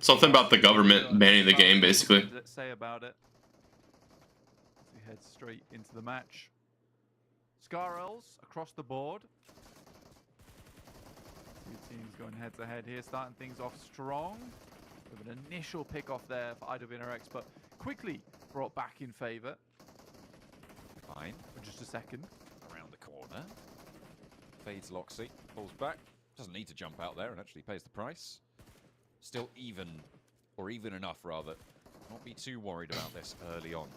[SPEAKER 3] Something about the government banning the game, basically.
[SPEAKER 2] Let's say about it. We head straight into the match. Scarrels across the board. 2 teams going head to head here, starting things off strong. With an initial pick off there for IWNRX, but quickly brought back in favor.
[SPEAKER 1] Fine.
[SPEAKER 2] For just a second.
[SPEAKER 1] Around the corner. Fades Loxy, pulls back. Doesn't need to jump out there and actually pays the price. Still even, or even enough rather. Not be too worried about this early on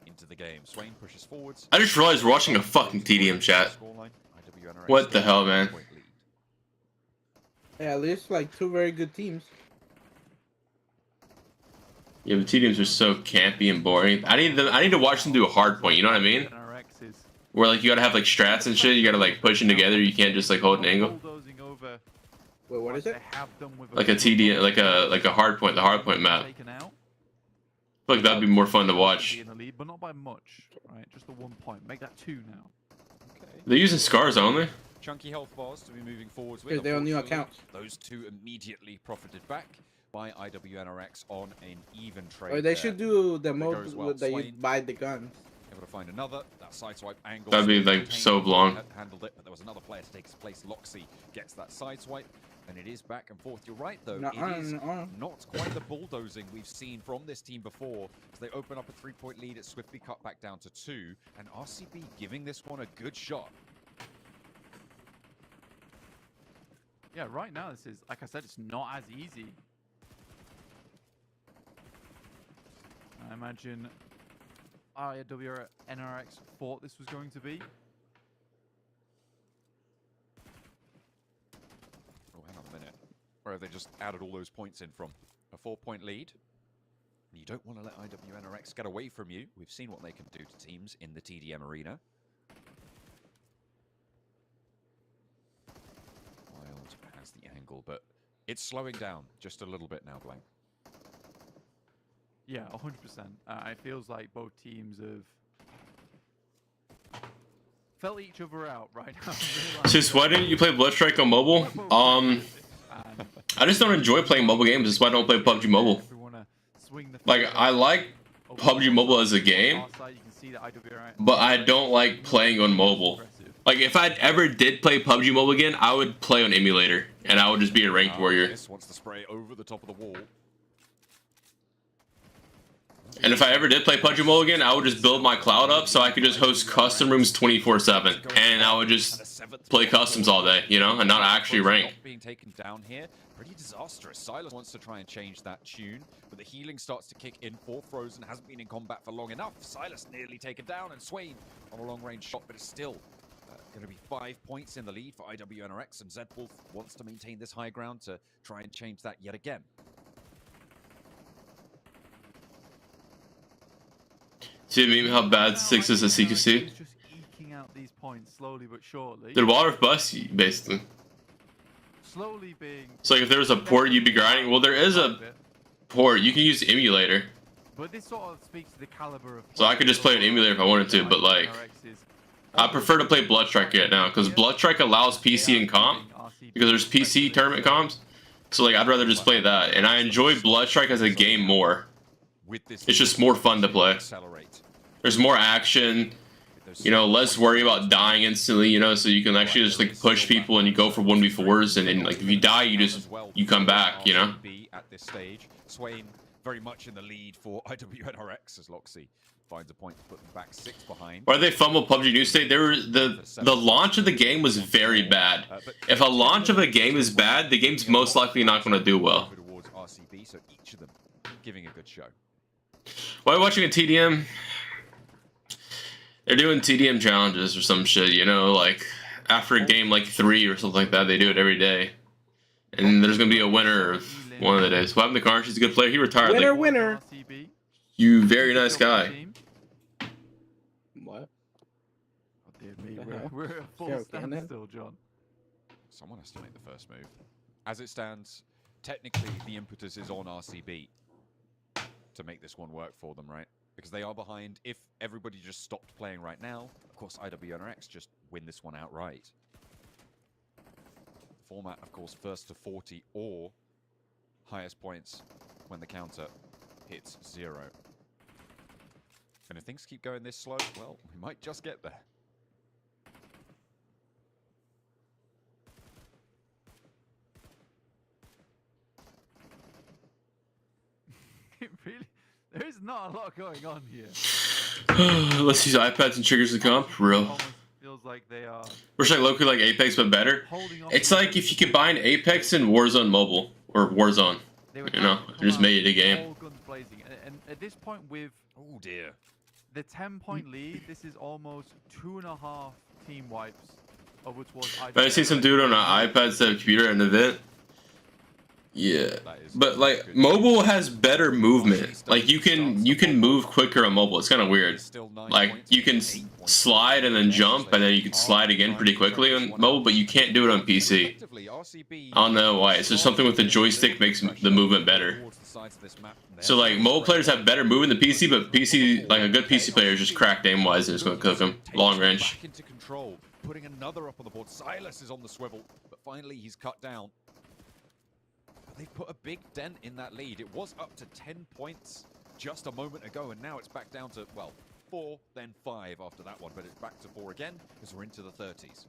[SPEAKER 1] into the game. Swain pushes forwards.
[SPEAKER 3] I just realized we're watching a fucking TDM chat. What the hell, man?
[SPEAKER 6] Yeah, at least like 2 very good teams.
[SPEAKER 3] Yeah, but TDMs are so campy and boring. I need to watch them do a hard point, you know what I mean? Where like you gotta have like strats and shit, you gotta like push them together, you can't just like hold an angle.
[SPEAKER 6] Wait, what is it?
[SPEAKER 3] Like a TD, like a hard point, the hard point map. I feel like that'd be more fun to watch.
[SPEAKER 2] But not by much, right? Just the 1 point. Make that 2 now.
[SPEAKER 1] Okay.
[SPEAKER 3] They're using scars only.
[SPEAKER 1] Chunky health bars to be moving forwards with.
[SPEAKER 6] They're on new accounts.
[SPEAKER 1] Those 2 immediately profited back by IWNRX on an even trade.
[SPEAKER 6] Or they should do the mode
[SPEAKER 1] well.
[SPEAKER 6] that you buy the guns.
[SPEAKER 1] Able to find another. That sideswipe angle.
[SPEAKER 3] That'd be like so long.
[SPEAKER 1] Handled it, but there was another player to take his place. Loxy gets that sideswipe, and it is back and forth. You're right though. It is not quite the bulldozing we've seen from this team before. As they open up a 3-point lead, it's swiftly cut back down to 2, and RCB giving this one a good shot.
[SPEAKER 2] Yeah, right now this is, like I said, it's not as easy. I imagine IWNRX thought this was going to be.
[SPEAKER 1] Oh, hang on a minute. Where have they just added all those points in from? A 4-point lead? You don't want to let IWNRX get away from you. We've seen what they can do to teams in the TDM arena. Wild has the angle, but it's slowing down just a little bit now, Blank.
[SPEAKER 2] Yeah, 100%. It feels like both teams have felt each other out right now.
[SPEAKER 3] Sis, why didn't you play Bloodstrike on mobile? I just don't enjoy playing mobile games. That's why I don't play PUBG Mobile. Like, I like PUBG Mobile as a game, but I don't like playing on mobile. Like, if I ever did play PUBG Mobile again, I would play on emulator, and I would just be a ranked warrior.
[SPEAKER 1] Wants to spray over the top of the wall.
[SPEAKER 3] And if I ever did play PUBG Mobile again, I would just build my cloud up so I could just host custom rooms 24/7, and I would just play customs all day, you know, and not actually rank.
[SPEAKER 1] Being taken down here, pretty disastrous. Silas wants to try and change that tune, but the healing starts to kick in for Frozen. Hasn't been in combat for long enough. Silas nearly taken down, and Swain on a long-range shot, but it's still Going to be 5 points in the lead for IWNRX, and Zedwolf wants to maintain this high ground to try and change that yet again.
[SPEAKER 3] See the meme how bad 6 is a CQC?
[SPEAKER 2] Just eking out these points slowly but surely.
[SPEAKER 3] Did water bust you, basically?
[SPEAKER 2] Slowly being.
[SPEAKER 3] So like if there was a port you'd be grinding. Well, there is a port. You can use emulator.
[SPEAKER 2] But this sort of speaks to the caliber of.
[SPEAKER 3] So I could just play an emulator if I wanted to, but like I prefer to play Bloodstrike right now because Bloodstrike allows PC and comp because there's PC tournament comps. So like I'd rather just play that, and I enjoy Bloodstrike as a game more. It's just more fun to play. There's more action, you know, less worry about dying instantly, you know, so you can actually just like push people and you go for 1v4s, and then like if you die, you come back, you know.
[SPEAKER 1] At this stage, Swain very much in the lead for IWNRX as Loxy finds a point to put them back 6 behind.
[SPEAKER 3] Why they fumbled PUBG New State? The launch of the game was very bad. If a launch of a game is bad, the game's most likely not going to do well.
[SPEAKER 1] Towards RCB, so each of them giving a good show.
[SPEAKER 3] Why watching a TDM? They're doing TDM challenges or some shit, you know, like after a game like 3 or something like that, they do it every day. And there's gonna be a winner of one of the days. What happened to Carnage? He's a good player. He retired.
[SPEAKER 5] Winner,
[SPEAKER 3] like,
[SPEAKER 5] winner.
[SPEAKER 3] You very nice guy.
[SPEAKER 4] What?
[SPEAKER 2] Oh, dear me, we're at full standstill, John.
[SPEAKER 1] Someone has to make the first move. As it stands, technically the impetus is on RCB to make this one work for them, right? Because they are behind. If everybody just stopped playing right now, of course IWNRX just win this one outright. The format, of course, first to 40 or highest points when the counter hits 0. And if things keep going this slow, well, we might just get there.
[SPEAKER 2] It really, there is not a lot going on here.
[SPEAKER 3] Let's use iPads and triggers to comp. Real.
[SPEAKER 2] Almost feels like they are.
[SPEAKER 3] Wish like Loki like Apex but better. It's like if you combine Apex and Warzone Mobile or Warzone. You know, just made it a game.
[SPEAKER 2] All guns blazing. And at this point, with
[SPEAKER 1] Oh dear.
[SPEAKER 2] the 10-point lead, this is almost 2.5 team wipes, of which was.
[SPEAKER 3] I seen some dude on an iPad set computer at an event. Yeah, but like mobile has better movement. Like you can move quicker on mobile. It's kind of weird. Like you can slide and then jump, and then you can slide again pretty quickly on mobile, but you can't do it on PC. I don't know why. It's just something with the joystick makes the movement better. So like mobile players have better movement than PC, but PC, like a good PC player is just cracked aim wise and it's gonna cook them long range.
[SPEAKER 1] Back into control, putting another up on the board. Silas is on the swivel, but finally he's cut down. They've put a big dent in that lead. It was up to 10 points just a moment ago, and now it's back down to, well, 4, then 5 after that one, but it's back to 4 again as we're into the 30s.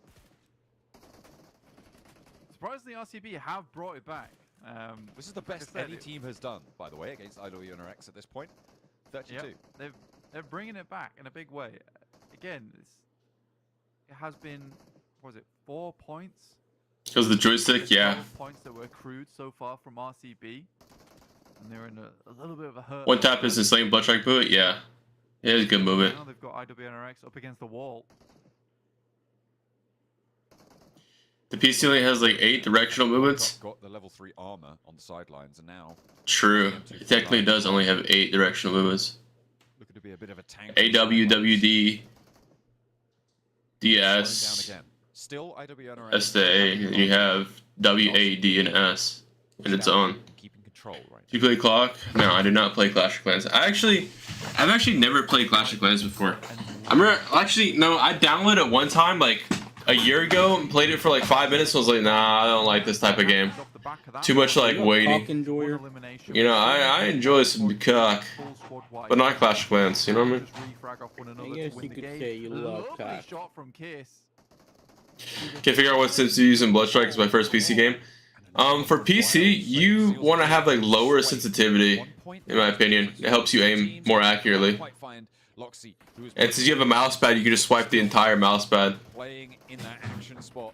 [SPEAKER 2] Surprisingly, RCB have brought it back.
[SPEAKER 1] This is the best any team has done, by the way, against IWNRX at this point. 32.
[SPEAKER 2] Yep, they're bringing it back in a big way. Again, it has been, what was it, 4 points?
[SPEAKER 3] Because the joystick, yeah.
[SPEAKER 2] Points that were accrued so far from RCB, and they're in a little bit of a hurt.
[SPEAKER 3] One tap is the same Bloodstrike boot, yeah. Yeah, it's good movement.
[SPEAKER 2] Now they've got IWNRX up against the wall.
[SPEAKER 3] The PC only has like 8 directional movements.
[SPEAKER 1] Got the level 3 armor on the sidelines, and now.
[SPEAKER 3] True. It technically does only have 8 directional movements.
[SPEAKER 1] Looking to be a bit of a tank.
[SPEAKER 3] AW, WD, DS.
[SPEAKER 1] Still IWNRX.
[SPEAKER 3] S to A, and you have W, A, D, and S in its own.
[SPEAKER 1] Keeping control, right?
[SPEAKER 3] Do you play Clock? No, I do not play Clash of Clans. I've actually never played Clash of Clans before. I downloaded it one time like a year ago and played it for like 5 minutes. And was like, nah, I don't like this type of game. Too much like waiting. You know, I enjoy some cock, but not Clash of Clans. You know what I mean?
[SPEAKER 4] I guess you could say you love cock.
[SPEAKER 3] Can't figure out what sims to use in Bloodstrike is my first PC game. For PC, you want to have like lower sensitivity, in my opinion. It helps you aim more accurately. And since you have a mouse pad, you can just swipe the entire mouse pad.
[SPEAKER 1] Playing in that action spot.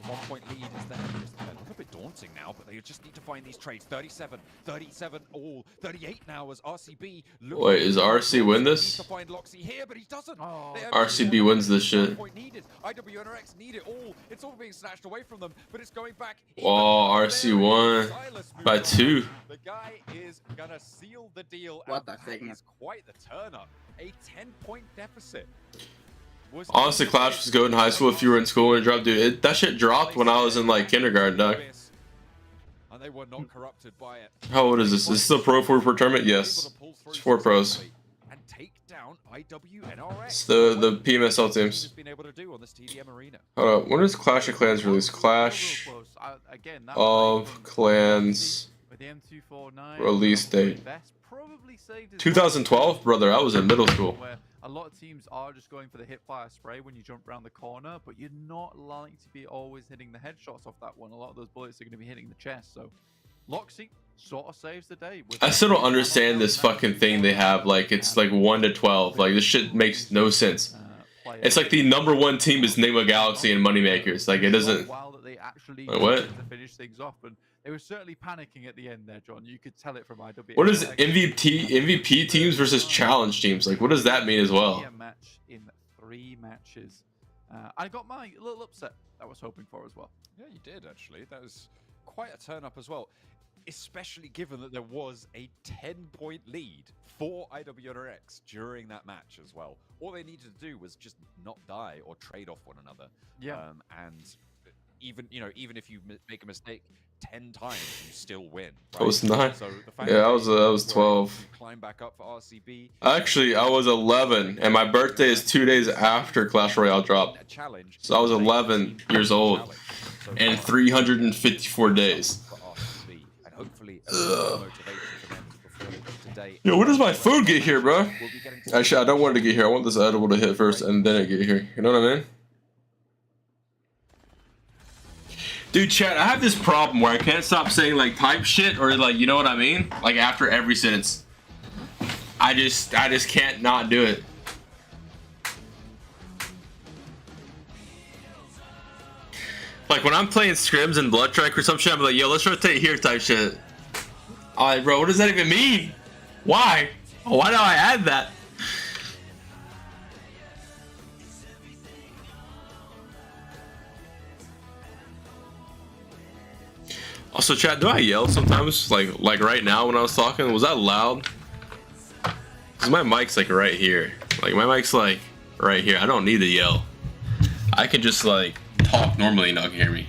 [SPEAKER 1] The 1 point lead is there. Just a little bit daunting now, but they just need to find these trades. 37, 37 all, 38 now as RCB.
[SPEAKER 3] Wait, is RC win this?
[SPEAKER 1] To find Loxy here, but he doesn't.
[SPEAKER 3] RCB wins this shit.
[SPEAKER 1] Point needed. IWNRX need it all. It's all being snatched away from them, but it's going back.
[SPEAKER 3] Oh, RC won by 2.
[SPEAKER 1] The guy is gonna seal the deal.
[SPEAKER 6] What the
[SPEAKER 1] and
[SPEAKER 6] heck,
[SPEAKER 1] that is quite the turn up. A 10-point deficit.
[SPEAKER 3] Honestly, Clash was good in high school if you were in school when it dropped, dude. That shit dropped when I was in like kindergarten, dog.
[SPEAKER 1] And they were not corrupted by it.
[SPEAKER 3] How old is this? Is this still Pro 4 tournament? Yes. It's 4 pros.
[SPEAKER 1] And take down IWNRX.
[SPEAKER 3] It's the PMSL teams.
[SPEAKER 1] Been able to do on this TDM arena.
[SPEAKER 3] Hold up. When is Clash of Clans released? Clash of Clans release date. 2012, brother. I was in middle school.
[SPEAKER 2] A lot of teams are just going for the hip fire spray when you jump around the corner, but you're not likely to be always hitting the headshots off that one. A lot of those bullets are going to be hitting the chest. So Loxy sort of saves the day.
[SPEAKER 3] I still don't understand this fucking thing they have. Like, it's like 1 to 12. Like, this shit makes no sense. It's like the #1 team is Nemo Galaxy and Moneymakers. Like, it doesn't. Wait, what?
[SPEAKER 2] To finish things off, and they were certainly panicking at the end there, John. You could tell it from IW.
[SPEAKER 3] What is MVP teams versus challenge teams? Like, what does that mean as well?
[SPEAKER 2] A match in 3 matches. I got my little upset I was hoping for as well.
[SPEAKER 1] Yeah, you did actually. That was quite a turn up as well, especially given that there was a 10-point lead for IWNRX during that match as well. All they needed to do was just not die or trade off one another.
[SPEAKER 2] Yeah.
[SPEAKER 1] And even if you make a mistake 10 times, you still win. Right?
[SPEAKER 3] I was 9.
[SPEAKER 1] So the fact
[SPEAKER 3] Yeah,
[SPEAKER 1] that
[SPEAKER 3] I was 12.
[SPEAKER 1] Climb back up for RCB.
[SPEAKER 3] Actually, I was 11, and my birthday is 2 days after Clash Royale dropped. So I was 11 years old, and 354 days. Yo, when does my food get here, bro? Actually, I don't want it to get here. I want this edible to hit first, and then it get here. You know what I mean? Dude, chat, I have this problem where I can't stop saying like type shit or like, you know what I mean? Like after every sentence. I just can't not do it. Like when I'm playing scrims and Blood Trek or some shit, I'm like, yo, let's rotate here type shit. I'm like, bro, what does that even mean? Why? Why do I add that? Also, chat, do I yell sometimes? Like right now when I was talking, was that loud? Cause my mic's like right here. Like my mic's like right here. I don't need to yell. I can just like talk normally and not hear me.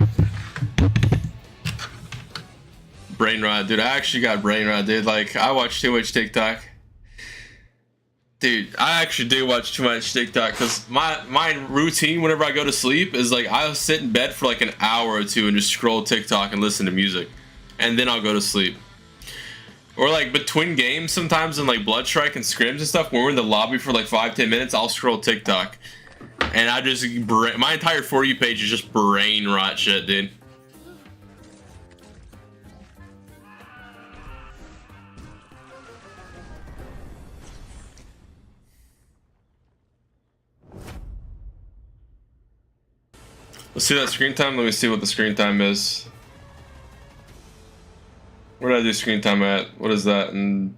[SPEAKER 3] Brain rot, dude. I actually got brain rot, dude. Like I watch too much TikTok. Dude, I actually do watch too much TikTok because my routine whenever I go to sleep is like I'll sit in bed for like an hour or 2 and just scroll TikTok and listen to music, and then I'll go to sleep. Or like between games sometimes in like Blood Strike and scrims and stuff, when we're in the lobby for like 5-10 minutes, I'll scroll TikTok, and I just my entire For You page is just brain rot shit, dude. Let's see that screen time. Let me see what the screen time is. Where did I do screen time at? What is that? And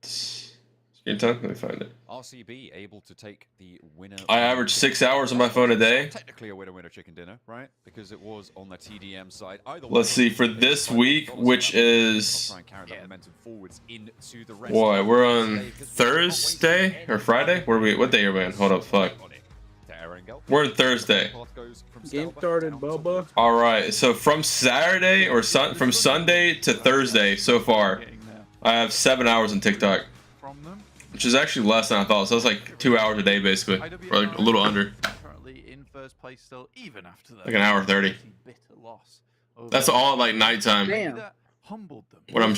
[SPEAKER 3] screen time? Let me find it.
[SPEAKER 1] RCB able to take the winner.
[SPEAKER 3] I average 6 hours on my phone a day.
[SPEAKER 1] Technically a winner chicken dinner, right? Because it was on the TDM side.
[SPEAKER 3] Let's see for this week, which is why we're on Thursday or Friday. What day are we on? Hold up, fuck. We're on Thursday.
[SPEAKER 4] Game started, Bubba.
[SPEAKER 3] All right, so from Saturday or from Sunday to Thursday so far, I have 7 hours on TikTok, which is actually less than I thought. So it's like 2 hours a day basically, or like a little under.
[SPEAKER 2] Currently in first place still, even after that.
[SPEAKER 3] Like an hour 30. That's all at like nighttime.
[SPEAKER 6] Damn.
[SPEAKER 2] Humbled them.
[SPEAKER 3] When I'm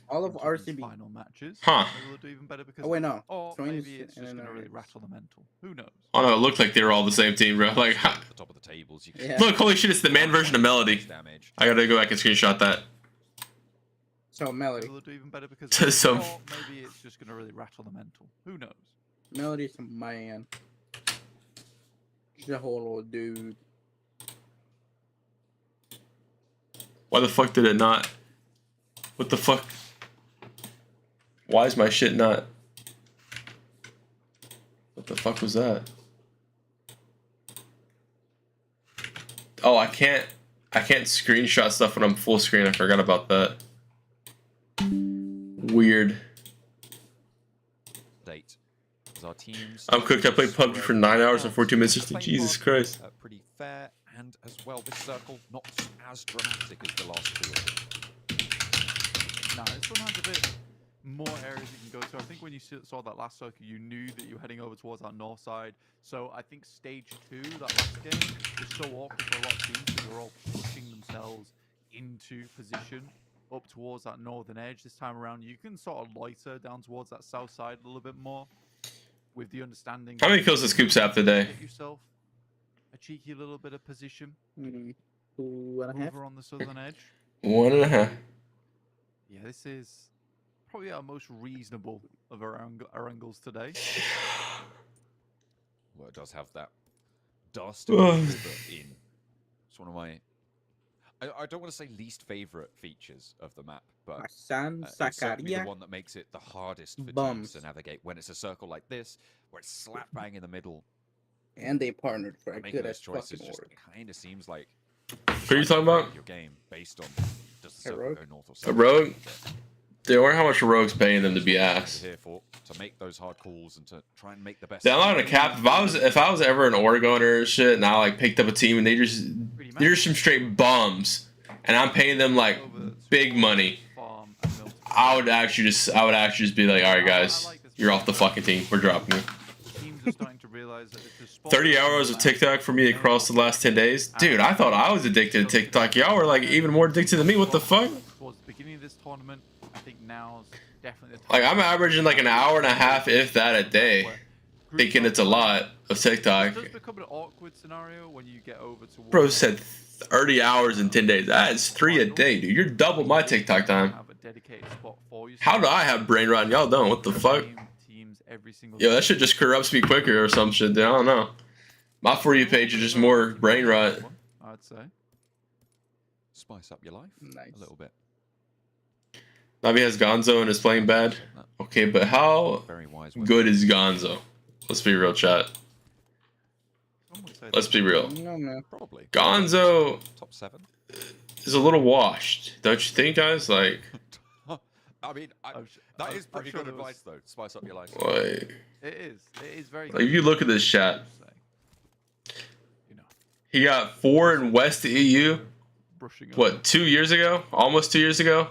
[SPEAKER 6] all of RCB
[SPEAKER 2] final matches.
[SPEAKER 3] Huh.
[SPEAKER 2] Do even better because
[SPEAKER 6] oh wait, no.
[SPEAKER 2] Or maybe it's just gonna really rattle the mental. Who knows?
[SPEAKER 3] Oh no, it looked like they were all the same team, bro. Like,
[SPEAKER 1] the top of the tables.
[SPEAKER 6] Yeah.
[SPEAKER 3] Look, holy shit, it's the man version of Melody. I gotta go back and screenshot that.
[SPEAKER 6] So Melody.
[SPEAKER 2] Will do even better because
[SPEAKER 3] So
[SPEAKER 2] or maybe it's just gonna really rattle the mental. Who knows?
[SPEAKER 6] Melody's a man. She's a whole old dude.
[SPEAKER 3] Why the fuck did it not? What the fuck? Why is my shit not? What the fuck was that? Oh, I can't screenshot stuff when I'm full screen. I forgot about that. Weird.
[SPEAKER 1] Date. Our teams
[SPEAKER 3] I'm cooked. I played PUBG for 9 hours and 14 minutes. Jesus Christ.
[SPEAKER 1] Pretty fair, and as well, this circle not as dramatic as the last two.
[SPEAKER 2] No, this one has a bit more areas you can go to. I think when you saw that last circle, you knew that you were heading over towards that north side. So I think stage 2, that last game, was so awkward for a lot of teams because they were all pushing themselves into position up towards that northern edge. This time around, you can sort of loiter down towards that south side a little bit more with the understanding.
[SPEAKER 3] How many kills does KOOPS have today?
[SPEAKER 2] Get yourself a cheeky little bit of position
[SPEAKER 5] 2.5.
[SPEAKER 2] over on the southern edge.
[SPEAKER 3] 1.5.
[SPEAKER 2] Yeah, this is probably our most reasonable of our angles today.
[SPEAKER 1] Well, it does have that dust in. It's one of my, I don't want to say least favorite features of the map, but it's certainly the one that makes it the hardest for teams to navigate when it's a circle like this, where it's slap bang in the middle.
[SPEAKER 5] And they partnered for a
[SPEAKER 1] Making
[SPEAKER 5] good
[SPEAKER 1] those
[SPEAKER 5] ass
[SPEAKER 1] choices
[SPEAKER 5] fucking
[SPEAKER 1] just
[SPEAKER 5] work.
[SPEAKER 1] kind of seems like.
[SPEAKER 3] What are you talking about?
[SPEAKER 1] Your game based on does the circle go north or south?
[SPEAKER 3] A rogue? They wonder how much a rogue's paying them to be ass.
[SPEAKER 1] Here for to make those hard calls and to try and make the best.
[SPEAKER 3] Yeah, I'm not gonna cap. If I was ever an Oregon or shit, and I like picked up a team and they're just some straight bums, and I'm paying them like big money, I would actually just be like, all right, guys, you're off the fucking team. We're dropping you. 30 hours of TikTok for me across the last 10 days, dude. I thought I was addicted to TikTok. Y'all were like even more addicted than me. What the fuck?
[SPEAKER 2] Towards the beginning of this tournament, I think now's definitely the
[SPEAKER 3] Like I'm averaging like an hour and a half, if that, a day, thinking it's a lot of TikTok.
[SPEAKER 2] It does become an awkward scenario when you get over to.
[SPEAKER 3] Bro said 30 hours in 10 days. That is 3 a day, dude. You're double my TikTok time. How do I have brain rot and y'all don't? What the fuck? Yo, that shit just corrupts me quicker or some shit, dude. I don't know. My For You page is just more brain rot.
[SPEAKER 2] I'd say.
[SPEAKER 1] Spice up your life a little bit.
[SPEAKER 3] Navi has Gonzo and is playing bad. Okay, but how good is Gonzo? Let's be real, chat. Let's be real.
[SPEAKER 1] Probably.
[SPEAKER 3] Gonzo
[SPEAKER 1] top 7
[SPEAKER 3] is a little washed, don't you think, guys? Like,
[SPEAKER 1] I mean, that is pretty good advice, though. Spice up your life.
[SPEAKER 3] Like,
[SPEAKER 2] it is very.
[SPEAKER 3] Like, if you look at this chat, he got 4 in West EU. What, 2 years ago? Almost 2 years ago.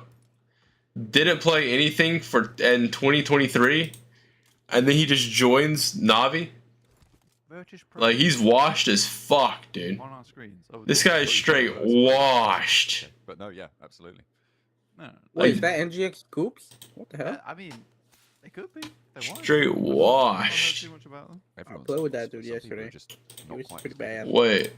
[SPEAKER 3] Didn't play anything in 2023, and then he just joins Navi. Like, he's washed as fuck, dude. This guy is straight washed.
[SPEAKER 1] But no, yeah, absolutely.
[SPEAKER 2] No.
[SPEAKER 6] Wait, is that NGX KOOPS? What the hell?
[SPEAKER 2] I mean, they could be.
[SPEAKER 3] Straight washed.
[SPEAKER 2] I don't know too much about them.
[SPEAKER 6] I played with that dude yesterday. He was pretty bad.
[SPEAKER 3] Wait.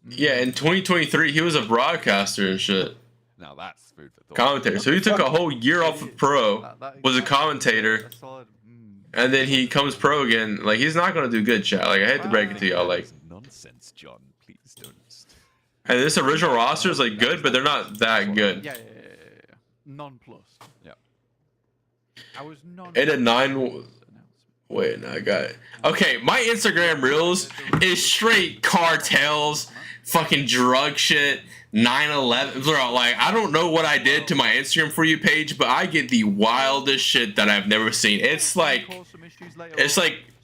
[SPEAKER 3] Yeah, in 2023, he was a broadcaster and shit.
[SPEAKER 1] Now that's food for thought.
[SPEAKER 3] Commentator. So he took a whole year off of pro, was a commentator, and then he comes pro again. Like, he's not gonna do good, chat. Like, I hate to break it to y'all. Like,
[SPEAKER 1] nonsense, John. Please don't.
[SPEAKER 3] And this original roster is like good, but they're not that good.
[SPEAKER 2] Yeah. Non-plus.
[SPEAKER 1] Yeah.
[SPEAKER 2] I was non.
[SPEAKER 3] And a 9. Wait, no, I got it. Okay, my Instagram reels is straight cartels, fucking drug shit, 9/11. Bro, like, I don't know what I did to my Instagram For You page, but I get the wildest shit that I've never seen. It's like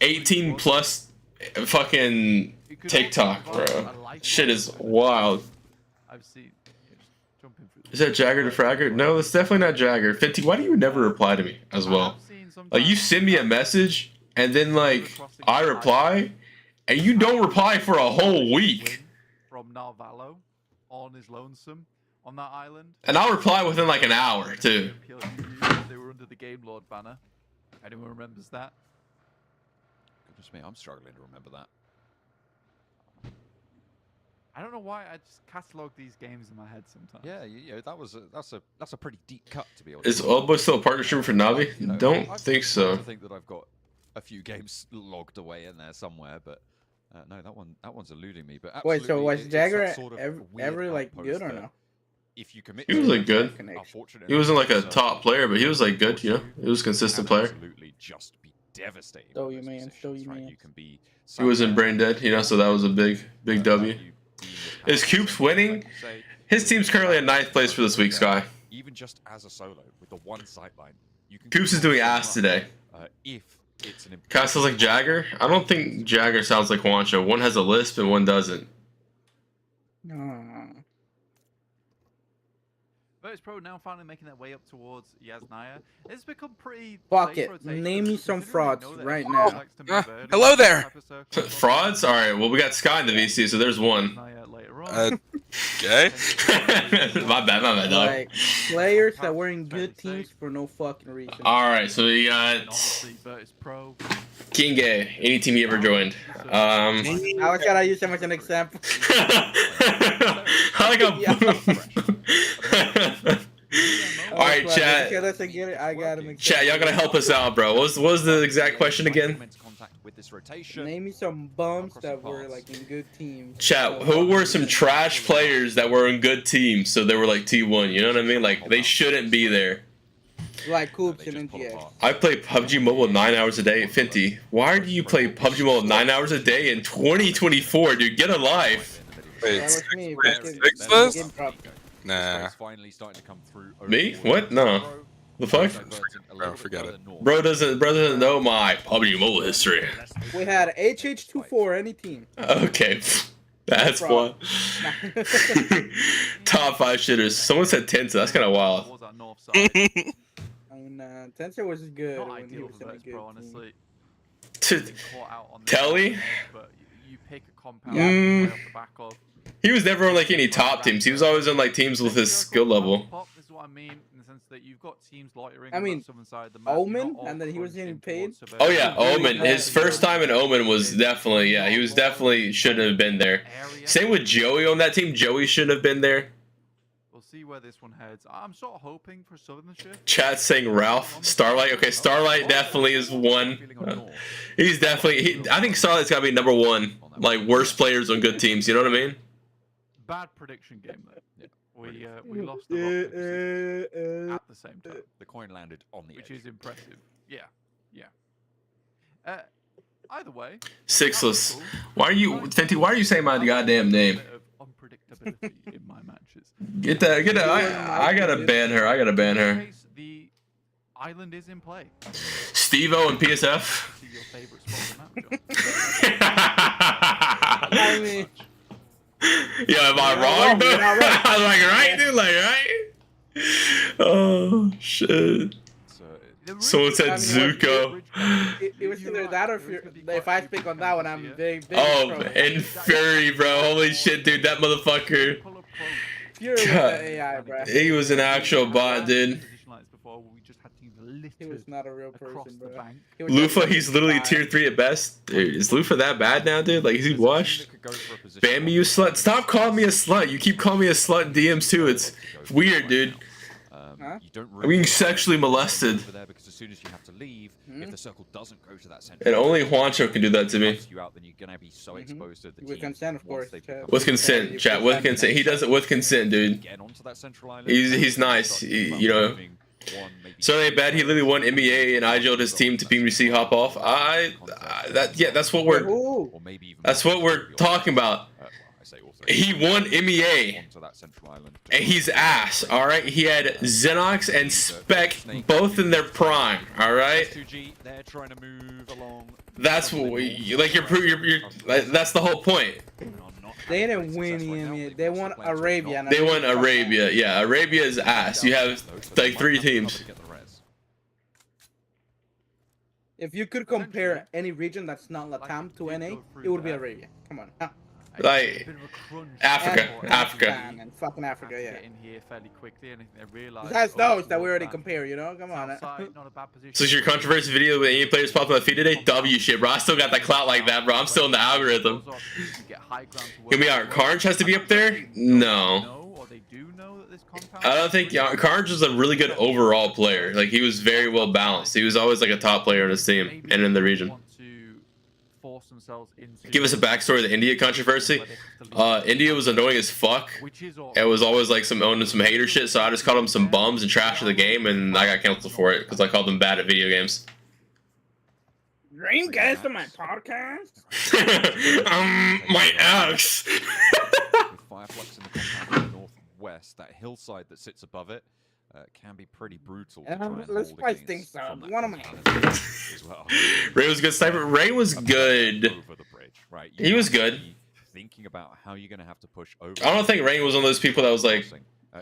[SPEAKER 3] 18 plus fucking TikTok, bro. Shit is wild.
[SPEAKER 2] I've seen.
[SPEAKER 3] Is that Jagger the Fragger? No, that's definitely not Jagger. 50, why do you never reply to me as well? Like, you send me a message, and then, like, I reply, and you don't reply for a whole week.
[SPEAKER 2] From Narvalo on his lonesome on that island.
[SPEAKER 3] And I'll reply within, like, an hour, too.
[SPEAKER 2] They were under the Game Lord banner. Anyone remembers that?
[SPEAKER 1] Goodness me, I'm struggling to remember that.
[SPEAKER 2] I don't know why I just catalog these games in my head sometimes.
[SPEAKER 1] Yeah, that's a pretty deep cut, to be honest.
[SPEAKER 3] Is Oldboy still a partner streamer for Navi? Don't think so.
[SPEAKER 1] I think that I've got a few games logged away in there somewhere, but no, that one's eluding me. But
[SPEAKER 6] wait, so was Jagger
[SPEAKER 1] sort of
[SPEAKER 6] ever like good or no?
[SPEAKER 1] if you commit,
[SPEAKER 3] He was like good.
[SPEAKER 1] unfortunately,
[SPEAKER 3] He wasn't like a top player, but he was like good. You know, he was a consistent player.
[SPEAKER 1] Absolutely, just be devastating.
[SPEAKER 5] Show you, man. Show you, man.
[SPEAKER 1] You can be.
[SPEAKER 3] He wasn't brain dead. You know, so that was a big W. Is KOOPS winning? His team's currently in 9th place for this week, Sky.
[SPEAKER 1] Even just as a solo with the one sightline, you can.
[SPEAKER 3] KOOPS is doing ass today.
[SPEAKER 1] If it's an.
[SPEAKER 3] Kind of sounds like Jagger. I don't think Jagger sounds like Juancho. One has a lisp and one doesn't.
[SPEAKER 2] Virtus Pro now finally making their way up towards Yasnaya. It's become pretty.
[SPEAKER 5] Fuck it. Name me some frauds right now.
[SPEAKER 8] Hello there.
[SPEAKER 3] Frauds? All right. Well, we got Sky in the VC, so there's one.
[SPEAKER 8] Okay.
[SPEAKER 3] my bad, dog.
[SPEAKER 5] Like players that were in good teams for no fucking reason.
[SPEAKER 3] All right, so we got King Gay. Any team he ever joined.
[SPEAKER 5] How can I use him as an example?
[SPEAKER 3] I like All right, chat.
[SPEAKER 5] Okay, let's get it. I got him.
[SPEAKER 3] Chat, y'all gotta help us out, bro. What was the exact question again?
[SPEAKER 5] Name me some bums that were like in good teams.
[SPEAKER 3] Chat, who were some trash players that were in good teams, so they were like T1, you know what I mean? Like, they shouldn't be there.
[SPEAKER 5] Like KOOPS and NGX.
[SPEAKER 3] I play PUBG Mobile 9 hours a day. Finty, why do you play PUBG Mobile 9 hours a day in 2024, dude? Get a life.
[SPEAKER 8] Wait,
[SPEAKER 5] Me,
[SPEAKER 8] fix this? Nah.
[SPEAKER 3] Me? What? No. The fuck?
[SPEAKER 8] Bro, forget it.
[SPEAKER 3] Bro doesn't know my PUBG Mobile history.
[SPEAKER 5] We had HH24, any team.
[SPEAKER 3] Okay. That's one. Top 5 shitters. Someone said Tensa. That's kind of wild.
[SPEAKER 5] I mean, Tensor was good
[SPEAKER 2] Not
[SPEAKER 5] when he
[SPEAKER 2] ideal
[SPEAKER 5] was
[SPEAKER 2] for
[SPEAKER 5] in a
[SPEAKER 2] Virtus
[SPEAKER 5] good
[SPEAKER 2] Pro,
[SPEAKER 5] team.
[SPEAKER 2] honestly.
[SPEAKER 3] Telly?
[SPEAKER 2] But you pick a compound off the back of.
[SPEAKER 3] He was never on like any top teams. He was always on like teams with his skill level.
[SPEAKER 2] This is what I mean in the sense that you've got teams loitering.
[SPEAKER 5] I mean, Omen, and then he was getting paid.
[SPEAKER 3] Oh yeah, Omen. His first time in Omen was definitely, yeah, he was definitely shouldn't have been there. Same with Joey on that team. Joey shouldn't have been there.
[SPEAKER 2] We'll see where this one heads. I'm sort of hoping for Southern Shift.
[SPEAKER 3] Chat saying Ralph. Starlight. Okay, Starlight definitely is one. He's definitely, I think Starlight's got to be number 1. Like, worst players on good teams, you know what I mean?
[SPEAKER 2] Bad prediction game though. Yeah. We lost a lot at the same time.
[SPEAKER 1] The coin landed on the
[SPEAKER 2] which
[SPEAKER 1] edge.
[SPEAKER 2] is impressive. Yeah. Either way.
[SPEAKER 3] Sixless. Why are you, Fenty? Why are you saying my goddamn name?
[SPEAKER 2] Unpredictability in my matches.
[SPEAKER 3] Get that. I gotta ban her. I gotta ban her.
[SPEAKER 2] The island is in play.
[SPEAKER 3] Steve-O and PSF.
[SPEAKER 2] See your favorite spot in that,
[SPEAKER 5] I mean,
[SPEAKER 3] yeah, am I wrong, dude? I was like, right, dude? Like, right? Oh, shit. Someone said Zuko.
[SPEAKER 5] It was either that or if I speak on that one, I'm big.
[SPEAKER 3] Oh, and Fury, bro. Holy shit, dude. That motherfucker.
[SPEAKER 5] Fury was an AI, bro.
[SPEAKER 3] He was an actual bot, dude.
[SPEAKER 5] He was not a real person, bro.
[SPEAKER 3] Lufa, he's literally tier 3 at best. Dude, is Lufa that bad now, dude? Like, is he washed? Ban me, you slut. Stop calling me a slut. You keep calling me a slut in DMs too. It's weird, dude.
[SPEAKER 5] Huh?
[SPEAKER 3] I'm being sexually molested.
[SPEAKER 1] Because as soon as you have to leave, if the circle doesn't go to that center,
[SPEAKER 3] And only Juancho can do that to me.
[SPEAKER 1] you out, then you're gonna be so exposed to the
[SPEAKER 5] With consent, of course.
[SPEAKER 3] With consent, chat. With consent. He does it with consent, dude.
[SPEAKER 1] Get onto that central island.
[SPEAKER 3] He's nice. You know. So ain't bad. He literally won EMEA and IGL'd his team to PMSL hop off. That's what we're talking about. He won EMEA, and he's ass. All right, he had Xenox and Spec both in their prime. All right, that's what we like. You're that's the whole point.
[SPEAKER 5] They didn't win EMEA. They won Arabia.
[SPEAKER 3] They won Arabia. Yeah, Arabia is ass. You have like 3 teams.
[SPEAKER 5] If you could compare any region that's not Latam to NA, it would be Arabia. Come on.
[SPEAKER 3] Like Africa.
[SPEAKER 5] And fucking Africa, yeah.
[SPEAKER 2] In here fairly quickly, and they realize.
[SPEAKER 5] Besides those that we already compare, you know. Come on.
[SPEAKER 2] Not a bad position.
[SPEAKER 3] So is your controversy video with any players popping on the feed today? W shit, bro. I still got that clout like that, bro. I'm still in the algorithm. Give me out. Carnage has to be up there? No. I don't think Carnage was a really good overall player. Like, he was very well balanced. He was always like a top player on his team and in the region.
[SPEAKER 2] force themselves into.
[SPEAKER 3] Give us a backstory of the India controversy. India was annoying as fuck. It was always like some owning some hater shit, so I just called them some bums and trash of the game, and I got canceled for it because I called them bad at video games.
[SPEAKER 5] Dreamcast on my podcast.
[SPEAKER 3] My ex.
[SPEAKER 1] With Fireflux in the compound in the northwest, that hillside that sits above it can be pretty brutal. To try and
[SPEAKER 5] Let's
[SPEAKER 1] hold
[SPEAKER 5] spice
[SPEAKER 1] against
[SPEAKER 5] things up.
[SPEAKER 1] from that
[SPEAKER 5] One of my
[SPEAKER 1] compound as well.
[SPEAKER 3] Ray was a good sniper. Ray was good.
[SPEAKER 1] Over the bridge, right?
[SPEAKER 3] He was good.
[SPEAKER 1] Thinking about how you're going to have to push over.
[SPEAKER 3] I don't think Rain was one of those people that was like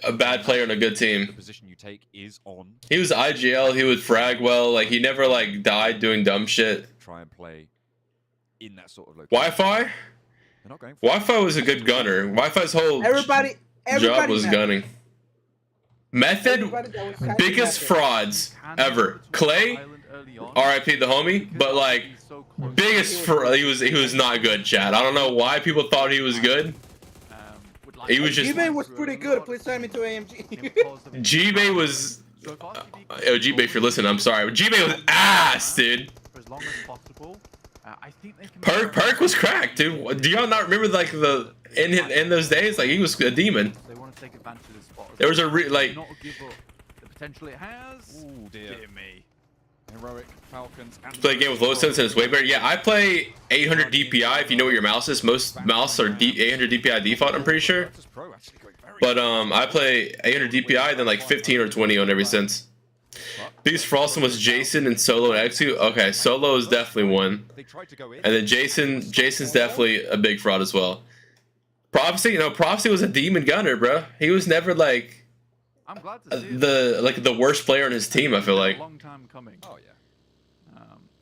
[SPEAKER 3] a bad player on a good
[SPEAKER 1] The
[SPEAKER 3] team.
[SPEAKER 1] position you take is on.
[SPEAKER 3] He was IGL. He would frag well. Like he never like died doing dumb shit.
[SPEAKER 1] Try and play in that sort of location.
[SPEAKER 3] Wi-Fi.
[SPEAKER 1] They're not going for
[SPEAKER 3] Wi-Fi was a good gunner. Wi-Fi's whole
[SPEAKER 5] Everybody
[SPEAKER 3] job was
[SPEAKER 5] method.
[SPEAKER 3] gunning. Method,
[SPEAKER 5] Everybody that was catching
[SPEAKER 3] biggest
[SPEAKER 5] method.
[SPEAKER 3] frauds ever. Clay, RIP the homie, but like biggest he was not good, Chad. I don't know why people thought he was good. He was just
[SPEAKER 5] G-Bay was pretty good. Please sign me to AMG.
[SPEAKER 3] G-Bay was G-Bay if you're listening, I'm sorry. But G-Bay was ass, dude.
[SPEAKER 2] For as long as possible. I think they can
[SPEAKER 3] Perk was cracked, dude. Do y'all not remember like the in those days? Like he was a demon.
[SPEAKER 2] They want to take advantage of this spot.
[SPEAKER 3] There was a like
[SPEAKER 2] Not give up the potential it has.
[SPEAKER 1] Ooh, dear me. Heroic Falcons.
[SPEAKER 3] play a game with low sense and it's way better. Yeah, I play 800 DPI. If you know what your mouse is, most mouse are 800 DPI default. I'm pretty sure. But I play 800 DPI, then like 15 or 20 on every sense. Biggest Frostin was Jason and Solo and X2. Okay, Solo is definitely one. And then Jason's definitely a big fraud as well. Prophecy, Prophecy was a demon gunner, bro. He was never like
[SPEAKER 2] I'm glad to see
[SPEAKER 3] the worst player on his team, I feel like.
[SPEAKER 2] A long time coming. Oh yeah.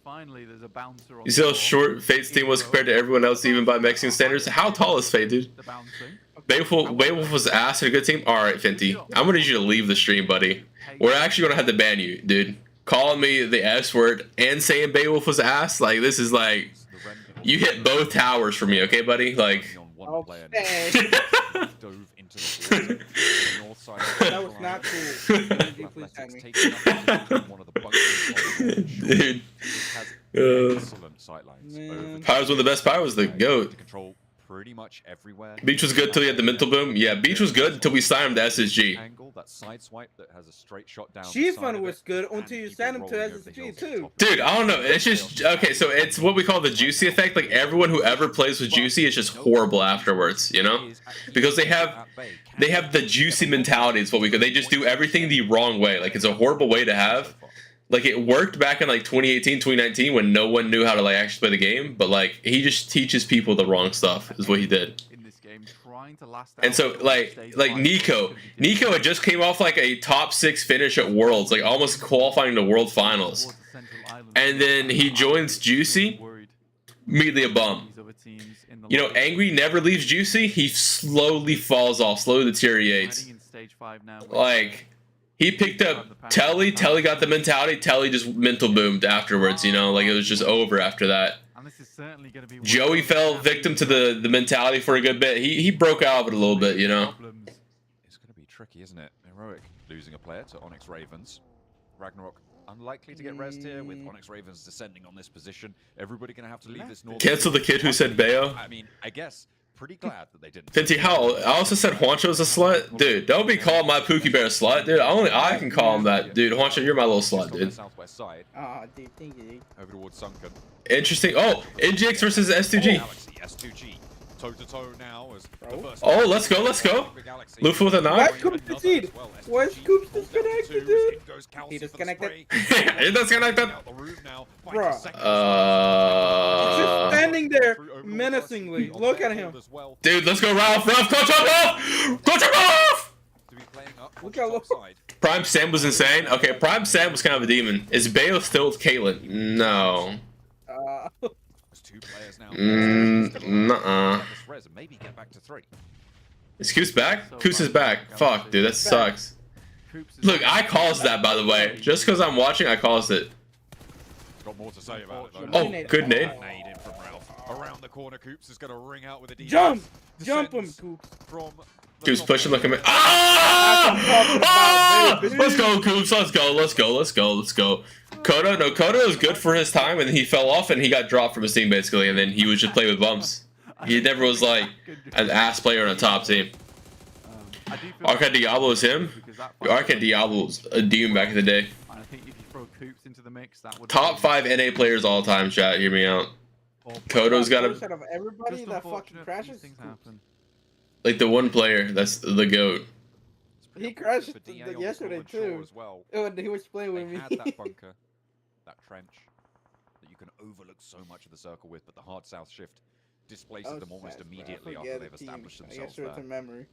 [SPEAKER 2] Finally, there's a bouncer on.
[SPEAKER 3] You see how short Fate's team was compared to everyone else, even by Mexican standards? How tall is Fate, dude?
[SPEAKER 2] The bouncing.
[SPEAKER 3] Beowulf was ass in a good team. Alright, Finty. I'm gonna need you to leave the stream, buddy. We're actually gonna have to ban you, dude. Calling me the S word and saying Beowulf was ass, like this is like you hit both towers for me, okay, buddy? Like
[SPEAKER 5] That was not
[SPEAKER 3] cool.
[SPEAKER 1] Dude.
[SPEAKER 3] Power was one of the best powers, the GOAT.
[SPEAKER 1] Pretty much everywhere.
[SPEAKER 3] Beach was good till he had the mental boom. Yeah, Beach was good until we signed him to SSG.
[SPEAKER 1] Angle, that side swipe that has a straight shot down.
[SPEAKER 5] G-Fun was good until you signed him to SSG too.
[SPEAKER 3] Dude, I don't know. It's just okay. So it's what we call the Juicy effect. Like everyone who ever plays with Juicy is just horrible afterwards, because they have the Juicy mentality. Is what we call. They just do everything the wrong way. Like it's a horrible way to have. Like it worked back in like 2018, 2019 when no one knew how to like actually play the game, but like he just teaches people the wrong stuff is what he did. And so like Nico had just came off like a top 6 finish at Worlds, like almost qualifying to World Finals. And then he joins Juicy, immediately a bum. Angry never leaves Juicy, he slowly falls off, slowly deteriorates. Like he picked up Telly got the mentality, Telly just mental boomed afterwards, like it was just over after that. Joey fell victim to the mentality for a good bit. He broke out of it a little bit,
[SPEAKER 1] It's going to be tricky, isn't it? Heroic losing a player to Onyx Ravens. Ragnarok unlikely to get rest here with Onyx Ravens descending on this position. Everybody going to have to leave this north.
[SPEAKER 3] Cancel the kid who said Bayo.
[SPEAKER 1] I mean, I guess pretty glad that they didn't.
[SPEAKER 3] Finty, I also said Juancho's a slut? Dude, don't be calling my Pookie Bear a slut, dude. Only I can call him that. Dude, Juancho, you're my little slut, dude.
[SPEAKER 1] Southwest side.
[SPEAKER 5] Oh, dude, thank you.
[SPEAKER 1] Over towards Sunken.
[SPEAKER 3] Interesting. Oh, NGX versus S2G.
[SPEAKER 1] S2G. Toe-to-toe now as the first.
[SPEAKER 3] Oh, let's go. Luffy with a
[SPEAKER 5] Why
[SPEAKER 3] knock.
[SPEAKER 5] Koops proceed? Why is Koops disconnected, dude? He disconnected.
[SPEAKER 3] It disconnected.
[SPEAKER 5] Bruh. He's just standing there menacingly. Look at him.
[SPEAKER 3] Dude, let's go, Ralph. Coach Ralph! Coach Ralph!
[SPEAKER 5] Look at Ralph.
[SPEAKER 3] Prime Sam was insane. Okay, Prime Sam was kind of a demon. Is Bayo still with Caitlyn? No.
[SPEAKER 1] Two players now.
[SPEAKER 3] Nuh-uh.
[SPEAKER 1] Maybe get back to 3.
[SPEAKER 3] Is Koos back? Koos is back. Fuck, dude, that sucks. Look, I caused that, by the way. Just because I'm watching, I caused it.
[SPEAKER 1] Got more to say about it, though.
[SPEAKER 3] Oh, good nade.
[SPEAKER 1] Nade in from Ralph. Around the corner, Koops is going to ring out with a
[SPEAKER 5] Jump him, Koops.
[SPEAKER 1] From
[SPEAKER 3] Koos pushing, look at me. Ah! Let's go, Koops. Let's go. Kodo, no, Kodo was good for his time, and then he fell off, and he got dropped from his team basically, and then he was just playing with bumps. He never was like an ass player on a top team. Arcade Diablo's him. Arcade Diablo's a demon back in the day.
[SPEAKER 2] I think if you throw KOOPS into the mix, that would
[SPEAKER 3] Top 5 NA players all time. Chat, hear me out. Kodo's got a
[SPEAKER 6] Out of everybody that fucking crashes.
[SPEAKER 3] like the one player that's the GOAT.
[SPEAKER 6] He crashed
[SPEAKER 1] For DA
[SPEAKER 6] yesterday
[SPEAKER 1] on the shore
[SPEAKER 6] too.
[SPEAKER 1] as well.
[SPEAKER 6] When he was playing
[SPEAKER 1] They
[SPEAKER 6] with me.
[SPEAKER 1] had that bunker, that trench that you can overlook so much of the circle with, but the hard south shift displaces them almost immediately after they've established themselves there.
[SPEAKER 6] Memory.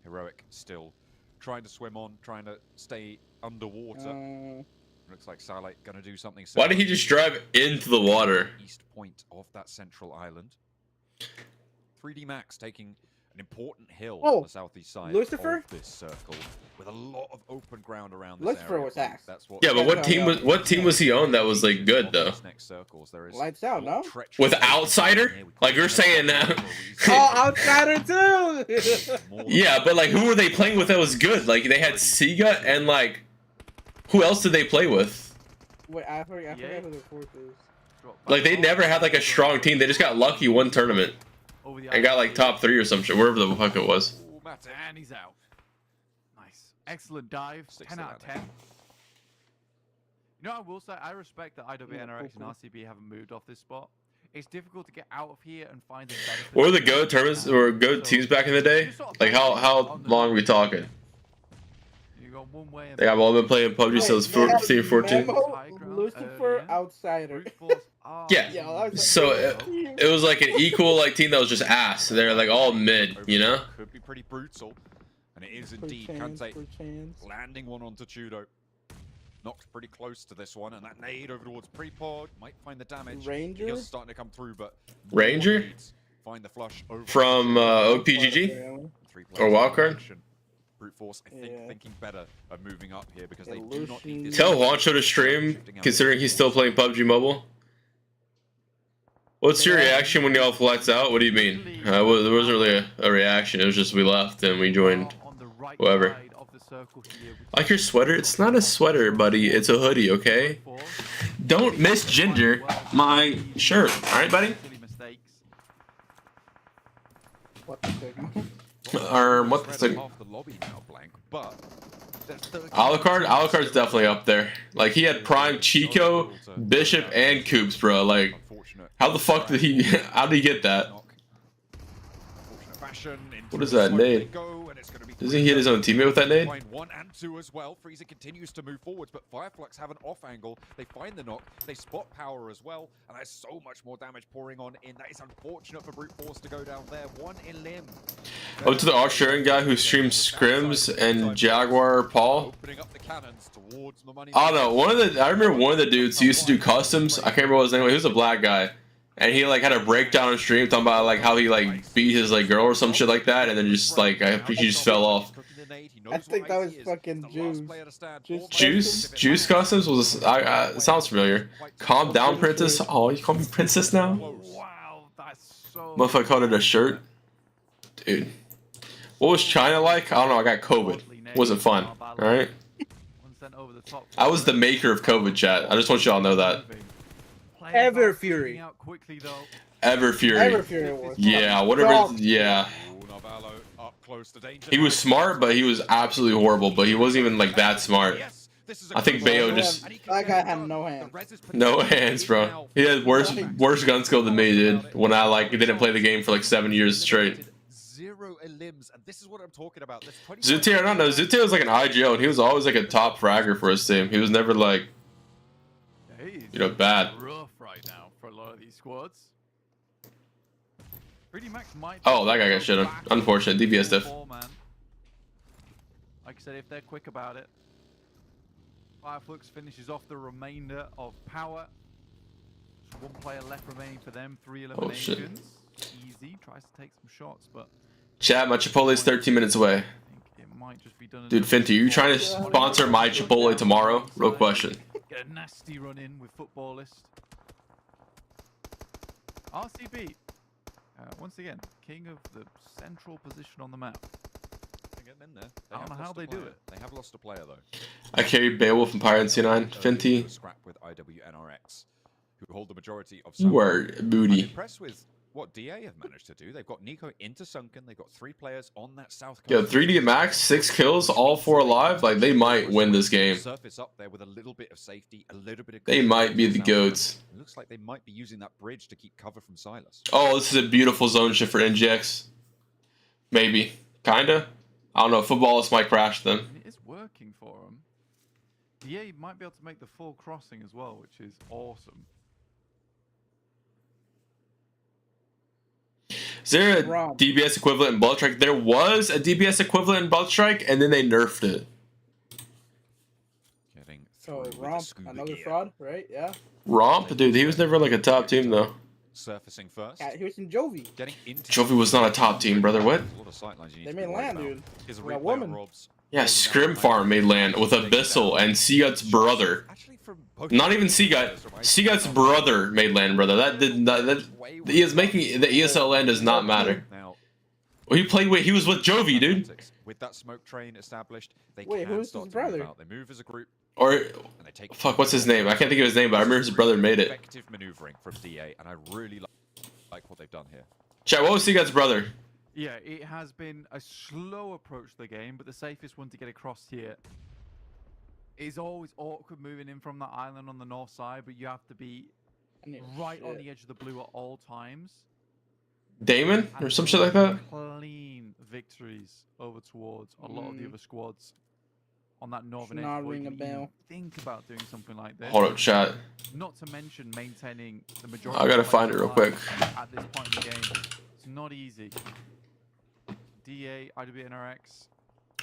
[SPEAKER 1] Heroic still trying to swim on, trying to stay underwater. Looks like Starlight gonna do something similar.
[SPEAKER 3] Why did he just drive into the water?
[SPEAKER 1] East point of that central island. 3D Max taking an important hill on the southeast side
[SPEAKER 6] Lucifer?
[SPEAKER 1] of this circle with a lot of open ground around this
[SPEAKER 6] Lucifer
[SPEAKER 1] area.
[SPEAKER 6] was ass.
[SPEAKER 1] That's what
[SPEAKER 3] Yeah, but what team was he on that was like good though?
[SPEAKER 1] next circles, there is
[SPEAKER 6] Lights out, no?
[SPEAKER 3] With Outsider? Like you're saying now.
[SPEAKER 6] Oh, Outsider too!
[SPEAKER 3] Yeah, but like who were they playing with that was good? Like they had Sega and like who else did they play with?
[SPEAKER 6] Wait, I forget who the fourth is.
[SPEAKER 3] Like they never had like a strong team. They just got lucky one tournament and got like top 3 or some shit, wherever the fuck it was.
[SPEAKER 2] And he's out. Nice. Excellent dive. 10 out of 10. You know, I will say, I respect that IWNRX and RCB haven't moved off this spot. It's difficult to get out of here and find a better.
[SPEAKER 3] What were the GO tournaments or GO teams back in the day? Like how long are we talking?
[SPEAKER 2] You go one way.
[SPEAKER 3] They have all been playing PUBG since 15, 14.
[SPEAKER 6] Lucifer, Outsider.
[SPEAKER 3] Yeah. So it was like an equal like team that was just ass. They're like all mid, you know.
[SPEAKER 1] Could be pretty brutal, and it is indeed. Kante landing one onto Chudo. Knocked pretty close to this one, and that nade over towards Prepod might find the damage.
[SPEAKER 6] Ranger
[SPEAKER 1] He's starting to come through, but
[SPEAKER 3] Ranger
[SPEAKER 1] find the flush over
[SPEAKER 3] from OPGG or Wildcard.
[SPEAKER 1] Brute Force, I think, thinking better of moving up here because they do not need this.
[SPEAKER 3] Tell Juancho to stream, considering he's still playing PUBG Mobile. What's your reaction when y'all flex out? What do you mean? There wasn't really a reaction. It was just we left and we joined whoever. I like your sweater. It's not a sweater, buddy. It's a hoodie, okay? Don't misgender my shirt. All right, buddy? What the thing? Alucard's definitely up there. Like he had Prime, Chico, Bishop, and KOOPS, bro. Like, how the fuck did he? How did he get that? What is that nade? Does he hit his own teammate with that nade?
[SPEAKER 1] 1 and 2 as well. Frieza continues to move forwards, but Fireflux have an off angle. They find the knock. They spot power as well, and there's so much more damage pouring on in. That is unfortunate for Brute Force to go down there. 1 in limb.
[SPEAKER 3] Oh, to the Australian guy who streams Scrims and Jaguar Paul. I don't know. I remember one of the dudes who used to do customs. I can't remember what his name was. He was a black guy. And he like had a breakdown on stream talking about like how he like beat his like girl or some shit like that, and then just like he just fell off.
[SPEAKER 6] I think that was fucking
[SPEAKER 3] Juice Customs was it sounds familiar. Calm down, Princess. Oh, you call me Princess now?
[SPEAKER 2] Wow, that's so.
[SPEAKER 3] Motherfucker called it a shirt, dude. What was China like? I don't know. I got COVID. Wasn't fun. All right. I was the maker of COVID, chat. I just want y'all to know that.
[SPEAKER 6] Ever Fury.
[SPEAKER 3] Ever Fury. Yeah, whatever. Yeah. He was smart, but he was absolutely horrible. But he wasn't even like that smart. I think Bayo just.
[SPEAKER 6] That guy had no hands.
[SPEAKER 3] No hands, bro. He had worse gun skill than me, dude. When I like didn't play the game for like 7 years straight.
[SPEAKER 1] 0 elims, and this is what I'm talking about.
[SPEAKER 3] Zute, I don't know. Zute was like an IGL, and he was always like a top fragger for his team. He was never like, you know, bad.
[SPEAKER 2] Rough right now for a lot of these squads. 3D Max might.
[SPEAKER 3] Oh, that guy got shit on. Unfortunate. DBS diff.
[SPEAKER 2] Like I said, if they're quick about it, Fireflux finishes off the remainder of power. Just 1 player left remaining for them. 3 eliminations. Easy. Tries to take some shots, but.
[SPEAKER 3] Chat, my Chipotle is 13 minutes away.
[SPEAKER 2] I think it might just be done.
[SPEAKER 3] Dude, Finty, you trying to sponsor my Chipotle tomorrow? Real question.
[SPEAKER 2] Get a nasty run in with Footballist. RCB. Once again, king of the central position on the map.
[SPEAKER 1] Again, him in there.
[SPEAKER 2] I don't know how they do it.
[SPEAKER 1] They have lost a player though.
[SPEAKER 3] I carry Beowulf and Pirate C9. Fenty.
[SPEAKER 1] Scrap with IWNRX, who hold the majority of.
[SPEAKER 3] You are
[SPEAKER 1] I'm
[SPEAKER 3] booty.
[SPEAKER 1] impressed with what DA have managed to do. They've got Nico into Sunken. They've got 3 players on that south coast.
[SPEAKER 3] Yo, 3D Max, 6 kills, all 4 alive. Like, they might win this game.
[SPEAKER 1] Surface up there with a little bit of safety, a little bit of.
[SPEAKER 3] They might be the goats.
[SPEAKER 1] It looks like they might be using that bridge to keep cover from Silas.
[SPEAKER 3] Oh, this is a beautiful zone shift for NGX. Maybe. Kinda. I don't know. Footballists might crash them.
[SPEAKER 2] It is working for them. Yeah, you might be able to make the full crossing as well, which is awesome.
[SPEAKER 3] Is there a DBS equivalent in Blood Strike? There was a DBS equivalent in Blood Strike, and then they nerfed it.
[SPEAKER 1] Getting
[SPEAKER 6] So
[SPEAKER 1] through with the
[SPEAKER 6] Romp,
[SPEAKER 1] scuba
[SPEAKER 6] another
[SPEAKER 1] gear.
[SPEAKER 6] fraud, right? Yeah.
[SPEAKER 3] Romp? Dude, he was never like a top team, though.
[SPEAKER 1] Surfacing first.
[SPEAKER 6] Yeah, he was in Jovi.
[SPEAKER 1] Getting into
[SPEAKER 3] Jovi was not a top team, brother. What?
[SPEAKER 1] There's a lot of sight lines you need
[SPEAKER 6] They
[SPEAKER 1] to be
[SPEAKER 6] made
[SPEAKER 1] worried
[SPEAKER 6] land,
[SPEAKER 1] about.
[SPEAKER 6] dude.
[SPEAKER 1] Here's a
[SPEAKER 6] With a
[SPEAKER 1] replay
[SPEAKER 6] woman.
[SPEAKER 1] of Rob's.
[SPEAKER 3] Yeah, Scrim Farm made land with Abyssal and Seagut's brother.
[SPEAKER 1] Actually, from both
[SPEAKER 3] Not even Seagut. Seagut's brother made land, brother. That did not. That he is making the ESL land does not matter.
[SPEAKER 1] Now,
[SPEAKER 3] Well, he played with. He was with Jovi, dude.
[SPEAKER 1] with that smoke train established, they
[SPEAKER 6] Wait,
[SPEAKER 1] can
[SPEAKER 6] who's
[SPEAKER 1] start
[SPEAKER 6] his
[SPEAKER 1] to move
[SPEAKER 6] brother?
[SPEAKER 1] out. They move as a group
[SPEAKER 3] Or
[SPEAKER 1] and they take.
[SPEAKER 3] fuck, what's his name? I can't think of his name, but I remember his brother made it.
[SPEAKER 1] Effective maneuvering from DA, and I really like what they've done here.
[SPEAKER 3] Chat. What was Seagut's brother?
[SPEAKER 2] Yeah, it has been a slow approach to the game, but the safest one to get across here is always awkward moving in from that island on the north side, but you have to be right on the edge of the blue at all times.
[SPEAKER 3] Damon or some shit like that.
[SPEAKER 2] Clean victories over towards a lot of the other squads on that northern edge.
[SPEAKER 6] Not
[SPEAKER 2] before you
[SPEAKER 6] ring a
[SPEAKER 2] can even
[SPEAKER 6] bell.
[SPEAKER 2] think about doing something like this.
[SPEAKER 3] Hold up, chat.
[SPEAKER 2] Not to mention maintaining the majority.
[SPEAKER 3] I gotta
[SPEAKER 2] of
[SPEAKER 3] find it real
[SPEAKER 2] players
[SPEAKER 3] quick.
[SPEAKER 2] at this point in the game. It's not easy. DA, IWNRX.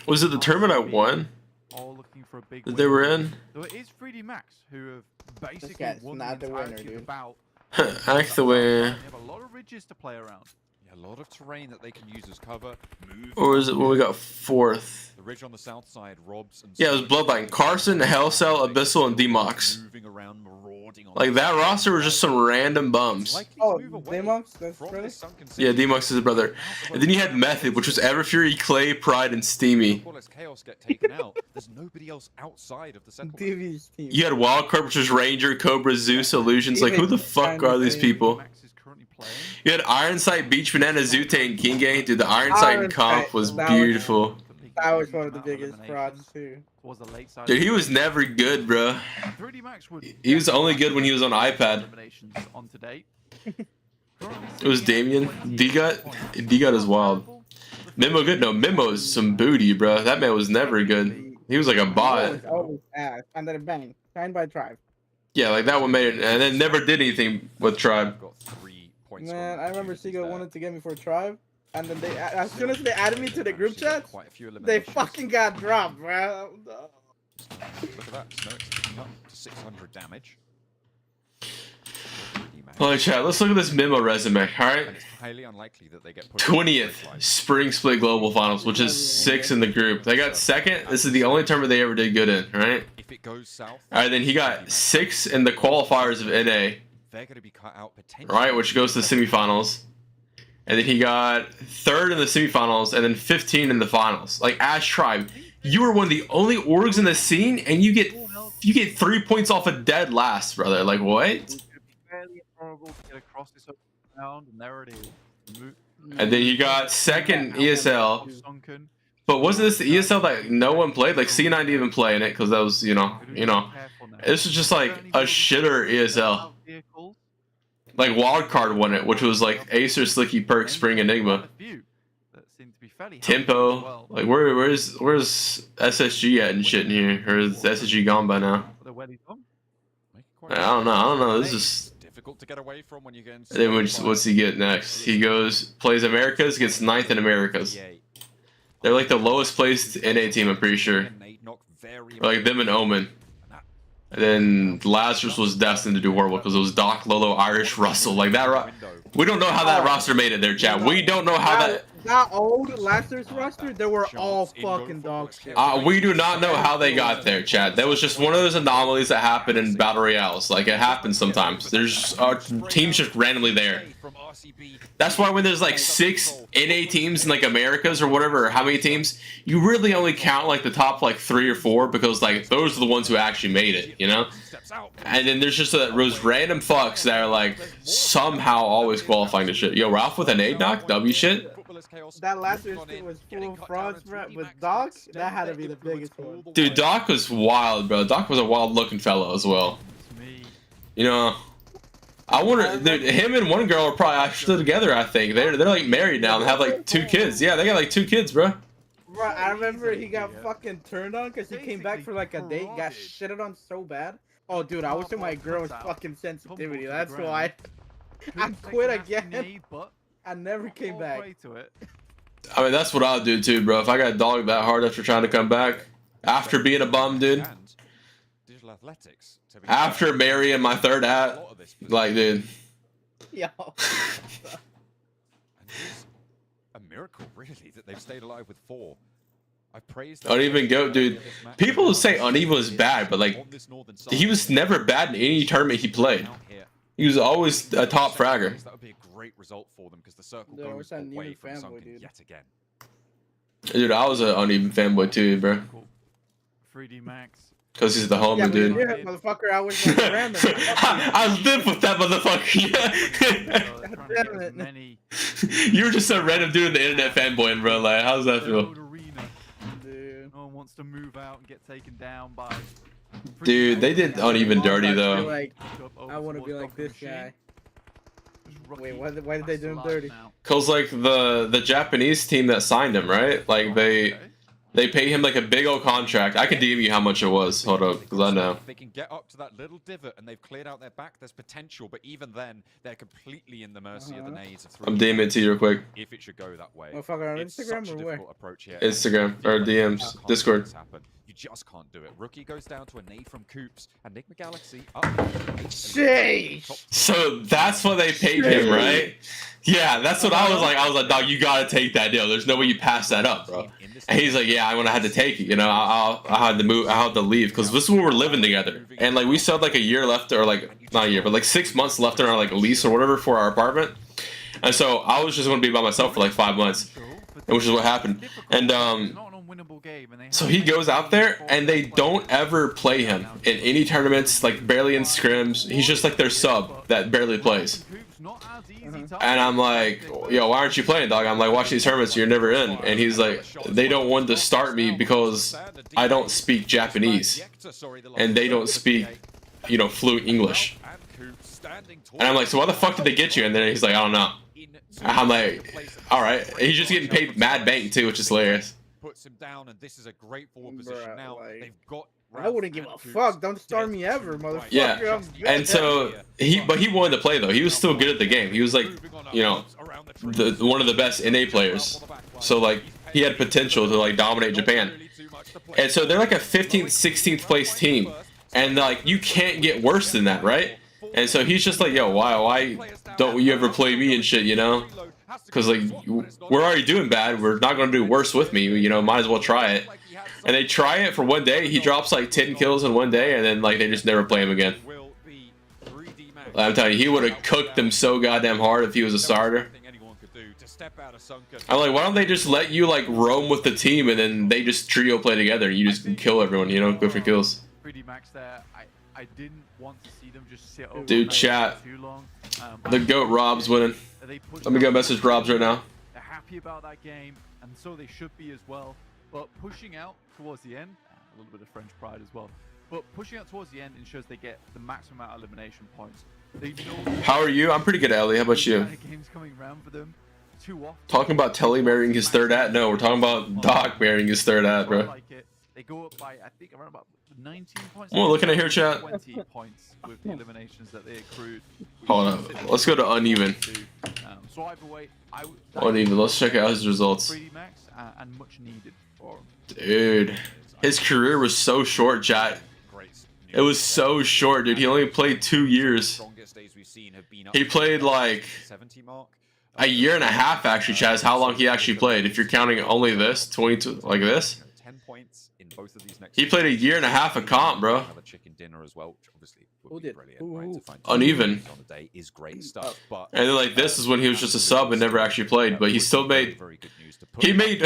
[SPEAKER 3] Was it the tournament I won
[SPEAKER 2] All looking for a big
[SPEAKER 3] that
[SPEAKER 2] win.
[SPEAKER 3] they were in?
[SPEAKER 2] So it is 3D Max who have basically
[SPEAKER 6] guy's
[SPEAKER 2] won
[SPEAKER 6] not
[SPEAKER 2] the
[SPEAKER 6] the winner,
[SPEAKER 2] entirety of the
[SPEAKER 6] dude.
[SPEAKER 2] bout.
[SPEAKER 3] Actually,
[SPEAKER 2] They have a lot of ridges to play around.
[SPEAKER 1] Yeah, a lot of terrain that they can use as cover. Move.
[SPEAKER 3] or was it when we got 4th?
[SPEAKER 1] The ridge on the south side, Robs and.
[SPEAKER 3] Yeah, it was Bloodline. Carson, Hellcell, Abyssal, and Demox.
[SPEAKER 1] Moving around, marauding on
[SPEAKER 3] Like that roster was just some random bums.
[SPEAKER 6] Oh, Demox? That's brother?
[SPEAKER 3] Yeah, Demox is his brother. And then you had Method, which was Everfury, Clay, Pride, and Steamy.
[SPEAKER 1] As Chaos get taken out, there's nobody else outside of the settlement.
[SPEAKER 6] DV's team.
[SPEAKER 3] You had Wildcard, which was Ranger, Cobra, Zeus, Illusions. Like, who the fuck are these people?
[SPEAKER 2] Max is currently playing.
[SPEAKER 3] You had Ironsight, Beach Banana, Zute, and King Gang. Dude, the Ironsight comp was
[SPEAKER 6] That was-
[SPEAKER 3] beautiful.
[SPEAKER 6] That was one of the biggest frauds, too.
[SPEAKER 2] Towards the late side
[SPEAKER 3] Dude,
[SPEAKER 2] of
[SPEAKER 3] he
[SPEAKER 2] the
[SPEAKER 3] was never good, bro.
[SPEAKER 2] 3D Max would
[SPEAKER 3] He was only good when he was on iPad.
[SPEAKER 2] eliminations on to date.
[SPEAKER 3] It was Damien. D-Gut is wild. Memo good? No, Memo's some booty, bro. That man was never good. He was like a bot.
[SPEAKER 6] Always ass. And then bang. Signed by Tribe.
[SPEAKER 3] Yeah, like that one made it, and then never did anything with Tribe.
[SPEAKER 1] Got 3 points.
[SPEAKER 6] Man,
[SPEAKER 1] from
[SPEAKER 6] I remember
[SPEAKER 1] opportunities
[SPEAKER 6] Seagull
[SPEAKER 1] there.
[SPEAKER 6] wanted to get me for Tribe. And then they, as soon as they added me to the group
[SPEAKER 1] Actually got
[SPEAKER 6] chat,
[SPEAKER 1] quite a few
[SPEAKER 6] they
[SPEAKER 1] eliminations.
[SPEAKER 6] fucking got dropped, bro.
[SPEAKER 1] Look at that. Snow ticking up to 600 damage.
[SPEAKER 3] Holy chat, let's look at this Memo resume, alright?
[SPEAKER 1] And it's highly unlikely that they get pushed into the
[SPEAKER 3] 20th
[SPEAKER 1] first line.
[SPEAKER 3] Spring Split Global Finals, which is 6 in the group. They got 2nd. This is the only tournament they ever did good in, right?
[SPEAKER 1] If it goes south,
[SPEAKER 3] Alright, then he got 6 in the qualifiers of NA,
[SPEAKER 1] they're going to be cut out potentially.
[SPEAKER 3] right? Which goes to the semifinals. And then he got 3rd in the semifinals, and then 15 in the finals. Like, Ash Tribe, you were one of the only orgs in the scene, and you get 3 points off a dead last, brother. Like, what?
[SPEAKER 2] Fairly improbable to get across this open ground, and there it is.
[SPEAKER 3] And then you got 2nd ESL.
[SPEAKER 2] Sunken.
[SPEAKER 3] But wasn't this the ESL that no one played? Like, C9 didn't even play in it, because that was, you know. This was just like a shitter ESL. Like, Wildcard won it, which was like Acer, Slicky, Perk, Spring, Enigma. Tempo. Like, where's SSG at and shit in here? Or is SSG gone by now? I don't know. This is...
[SPEAKER 1] difficult to get away from when you get into.
[SPEAKER 3] And then what's he get next? He plays Americas, gets 9th in Americas. They're like the lowest placed NA team, I'm pretty sure. Like them and Omen. And then Lazarus was destined to do horrible because it was Doc, Lolo, Irish, Russell. Like that. We don't know how that roster made it there, chat. We don't know how that.
[SPEAKER 6] that old last year's roster, they were all fucking dog shit.
[SPEAKER 3] We do not know how they got there, Chad. That was just one of those anomalies that happen in battle royales. Like, it happens sometimes. There's teams just randomly there. That's why when there's like 6 NA teams in like Americas or whatever, or how many teams, you really only count like the top like 3 or 4 because like those are the ones who actually made it, you know? And then there's just those random fucks that are like somehow always qualifying to shit. Yo, Ralph with an 8 knock, W shit.
[SPEAKER 6] That last year's team was full of frauds, bro. With Doc, that had to be the biggest one.
[SPEAKER 3] Dude, Doc was wild, bro. Doc was a wild looking fellow as well. You know, I wonder, dude, him and one girl are probably actually together, I think. They're like married now and have like 2 kids. Yeah, they got like 2 kids, bro.
[SPEAKER 6] Bro, I remember he got fucking turned on because he came back for like a date, got shitted on so bad. Oh, dude, I was in my girl's fucking sensitivity. That's why I quit again. I never came back.
[SPEAKER 3] I mean, that's what I'll do too, bro. If I got dogged that hard after trying to come back, after being a bum, dude, after marrying my 3rd hat, like, dude.
[SPEAKER 6] Yo.
[SPEAKER 1] A miracle, really, that they've stayed alive with 4. I praise
[SPEAKER 3] Uneven Goat, dude. People say Uneven was bad, but like, he was never bad in any tournament he played. He was always a top fragger.
[SPEAKER 1] That would be a great result for them because the circle goes away from Sunken yet again.
[SPEAKER 3] Dude, I was an Uneven fanboy too, bro.
[SPEAKER 2] 3D Max.
[SPEAKER 3] Because he's the homie,
[SPEAKER 6] yeah,
[SPEAKER 3] dude.
[SPEAKER 6] Yeah, motherfucker, I was like random.
[SPEAKER 3] I was living with that motherfucker. You were just a random dude in the internet fanboying, bro. Like, how does that feel?
[SPEAKER 2] Dude. No one wants to move out and get taken down by.
[SPEAKER 3] Dude, they did Uneven dirty though.
[SPEAKER 6] Like, I want to be like this guy. Wait, why did they do him dirty?
[SPEAKER 3] Cause like the Japanese team that signed him, right? Like they pay him like a big old contract. I can DM you how much it was. Hold up, because I know.
[SPEAKER 1] They can get up to that little divot and they've cleared out their back. There's potential, but even then, they're completely in the mercy of the nades of 3.
[SPEAKER 3] I'm DMing it to you real quick.
[SPEAKER 1] If it should go that way.
[SPEAKER 6] Motherfucker, on Instagram or where?
[SPEAKER 3] Instagram or DMs, Discord.
[SPEAKER 1] You just can't do it. Rookie goes down to a nade from KOOPS, and Nick McGalaxy up.
[SPEAKER 3] So that's what they paid him, right? Yeah, that's what I was like. I was like, dog, you gotta take that deal. There's no way you pass that up, bro. And he's like, yeah, I'm gonna have to take it. You know, I had to move. I had to leave because this is when we're living together. And like we still had like a year left, or like not a year, but like 6 months left in our like lease or whatever for our apartment. And so I was just gonna be by myself for like 5 months, which is what happened. And so he goes out there and they don't ever play him in any tournaments, like barely in scrims. He's just like their sub that barely plays. And I'm like, yo, why aren't you playing, dog? I'm like, watch these tournaments, you're never in. And he's like, they don't want to start me because I don't speak Japanese and they don't speak, you know, fluent English. And I'm like, so why the fuck did they get you? And then he's like, I don't know. I'm like, all right. He's just getting paid mad bank too, which is hilarious.
[SPEAKER 1] Puts him down, and this is a great forward position now. They've got.
[SPEAKER 6] I wouldn't give a fuck. Don't start me ever, motherfucker.
[SPEAKER 3] Yeah, and so he wanted to play though. He was still good at the game. He was like, you know, one of the best NA players. So like he had potential to like dominate Japan. And so they're like a 15th, 16th place team, and like you can't get worse than that, right? And so he's just like, yo, why don't you ever play me and shit, you know? Because like we're already doing bad. We're not gonna do worse with me, you know. Might as well try it. And they try it for one day. He drops like 10 kills in one day, and then like they just never play him again. I'm telling you, he would have cooked them so goddamn hard if he was a starter. I'm like, why don't they just let you like roam with the team, and then they just trio play together, and you just kill everyone, you know, go for kills.
[SPEAKER 2] I didn't want to see them just sit over.
[SPEAKER 3] Dude, chat. The GOAT Rob's winning. Let me go message Rob's right now.
[SPEAKER 2] They're happy about that game, and so they should be as well. But pushing out towards the end, a little bit of French pride as well. But pushing out towards the end ensures they get the maximum amount of elimination points. They know
[SPEAKER 3] how are you? I'm pretty good, Ellie. How about you?
[SPEAKER 2] Games coming around for them too often.
[SPEAKER 3] Talking about Telly marrying his 3rd at? No, we're talking about Doc marrying his 3rd at, bro.
[SPEAKER 2] They go up by, I think, around about 19 points.
[SPEAKER 3] Well, looking at here, chat.
[SPEAKER 2] 20 points with the eliminations that they accrued.
[SPEAKER 3] Hold on. Let's go to Uneven.
[SPEAKER 2] So either way,
[SPEAKER 3] Uneven. Let's check out his results.
[SPEAKER 2] 3D Max and much needed for him.
[SPEAKER 3] Dude, his career was so short, chat. It was so short, dude. He only played 2 years. He played like a year and a half actually, Chaz. How long he actually played? If you're counting only this 22 like this,
[SPEAKER 1] 10 points in both of these next.
[SPEAKER 3] he played a year and a half of comp, bro.
[SPEAKER 1] Have a chicken dinner as well, which obviously would be brilliant, right? To find
[SPEAKER 3] Uneven.
[SPEAKER 1] on a day is great stuff, but
[SPEAKER 3] And then like this is when he was just a sub and never actually played, but he still made. He made.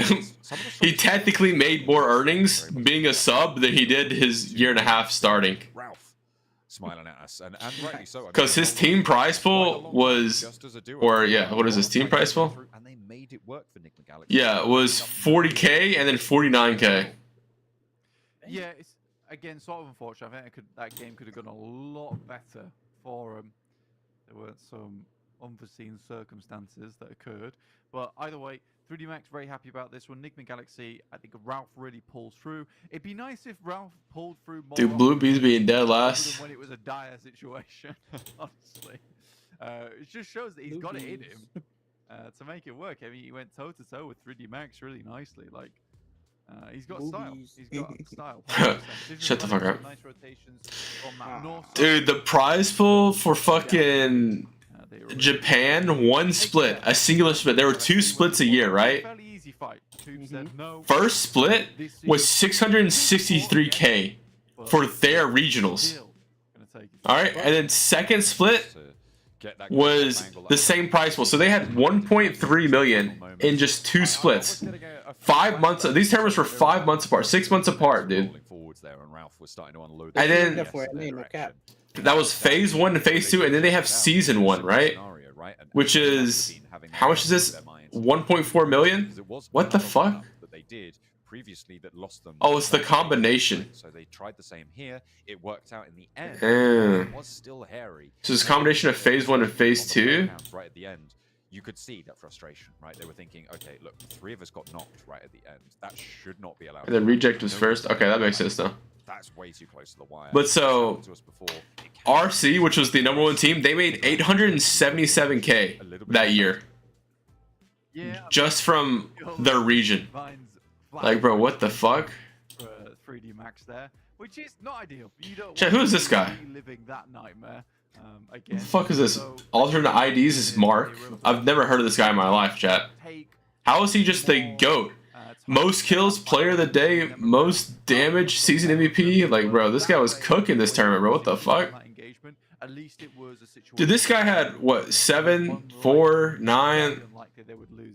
[SPEAKER 3] He technically made more earnings being a sub than he did his year and a half starting.
[SPEAKER 1] Ralph smiling at us, and rightly so.
[SPEAKER 3] Because his team prize pool was, or yeah, what is his team prize pool?
[SPEAKER 1] And they made it work for Nick McGallick.
[SPEAKER 3] Yeah, it was 40K and then 49K.
[SPEAKER 2] Yeah, it's again sort of unfortunate. I think that game could have gone a lot better for him. There were some unforeseen circumstances that occurred, but either way, 3D Max very happy about this one. Nick McGalaxy, I think Ralph really pulls through. It'd be nice if Ralph pulled through more.
[SPEAKER 3] Dude, Blue Bees being dead last.
[SPEAKER 2] When it was a dire situation, honestly. It just shows that he's got it in him to make it work. I mean, he went toe to toe with 3D Max really nicely. Like, he's got style. He's got style.
[SPEAKER 3] Shut the fuck up.
[SPEAKER 2] Nice rotations on that north
[SPEAKER 3] Dude, the prize pool for fucking Japan, one split, a singular split. There were 2 splits a year, right? First split was 663K for their regionals. All right, and then second split was the same price pool. So they had 1.3 million in just 2 splits. 5 months. These tournaments were 5 months apart, 6 months apart, dude. And then that was phase 1 and phase 2, and then they have season 1, right? Which is, how much is this? 1.4 million? What the fuck? Oh, it's the combination.
[SPEAKER 1] So they tried the same here. It worked out in the end. It was still hairy.
[SPEAKER 3] So it's a combination of phase 1 and phase 2?
[SPEAKER 1] Right at the end, you could see that frustration, right? They were thinking, okay, look, 3 of us got knocked right at the end. That should not be allowed.
[SPEAKER 3] And then reject was first. Okay, that makes sense though.
[SPEAKER 1] That's way too close to the wire.
[SPEAKER 3] But so RC, which was the #1 team, they made 877K that year. Just from their region. Like, bro, what the fuck?
[SPEAKER 2] 3D Max there, which is not ideal. You don't
[SPEAKER 3] Chat, who is this guy?
[SPEAKER 2] Living that nightmare.
[SPEAKER 3] What the fuck is this? Alternate IDs is Mark. I've never heard of this guy in my life, chat. How is he just the GOAT? Most kills, player of the day, most damage, season MVP. Like, bro, this guy was cooking this tournament, bro. What the fuck? Dude, this guy had, what, 7, 4, 9,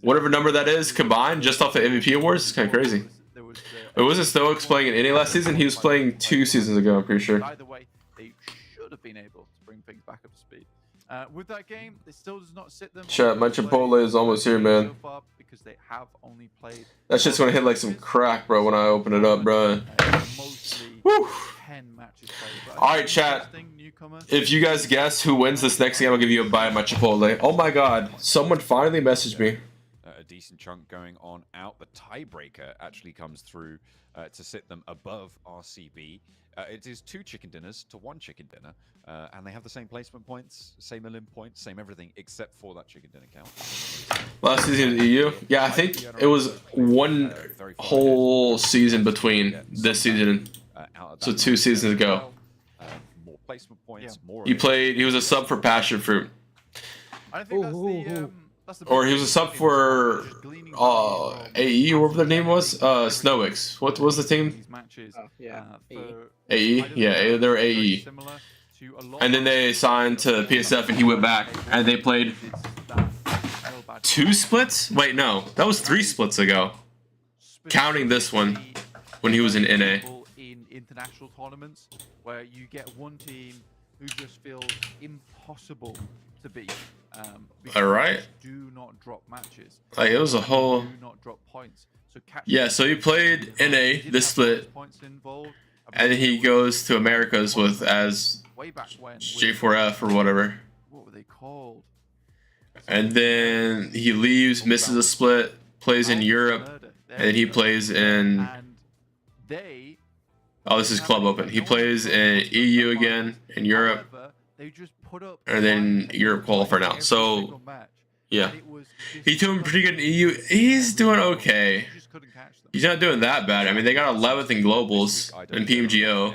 [SPEAKER 3] whatever number that is, combined just off the MVP awards? It's kind of crazy. It wasn't Stoics playing in any last season. He was playing 2 seasons ago, I'm pretty sure.
[SPEAKER 2] Either way, they should have been able to bring things back up to speed. With that game, it still does not sit them.
[SPEAKER 3] Chat, my Chipotle is almost here, man.
[SPEAKER 2] Because they have only played
[SPEAKER 3] that shit's gonna hit like some crack, bro, when I open it up, bro. Woo! Alright, chat. If you guys guess who wins this next game, I'll give you a bite of my Chipotle. Oh my god, someone finally messaged me.
[SPEAKER 1] A decent chunk going on out. The tiebreaker actually comes through to sit them above RCB. It is 2 chicken dinners to 1 chicken dinner, and they have the same placement points, same elim points, same everything, except for that chicken dinner count.
[SPEAKER 3] Last season EU? Yeah, I think it was 1 whole season between this season, so 2 seasons ago.
[SPEAKER 1] More placement points, more.
[SPEAKER 3] He was a sub for Passion Fruit.
[SPEAKER 2] I think
[SPEAKER 3] or he was a sub for AE, or whatever their name was. Snowix. What was the team? AE? Yeah, they were AE. And then they signed to PSF and he went back. And they played 2 splits? Wait, no. That was 3 splits ago. Counting this one when he was in NA.
[SPEAKER 2] In international tournaments where you get one team who just feels impossible to beat.
[SPEAKER 3] Alright.
[SPEAKER 2] Do not drop matches.
[SPEAKER 3] Like, it was a whole...
[SPEAKER 2] Do not drop points. So
[SPEAKER 3] yeah, so he played NA, this split, and then he goes to Americas with as J4F or whatever.
[SPEAKER 2] What were they called?
[SPEAKER 3] And then he leaves, misses a split, plays in Europe, and then he plays in... Oh, this is Club Open. He plays in EU again, in Europe, and then Europe qualifier now. So, yeah. He's doing pretty good in EU. He's doing okay. He's not doing that bad. I mean, they got 11th in globals in PMGO.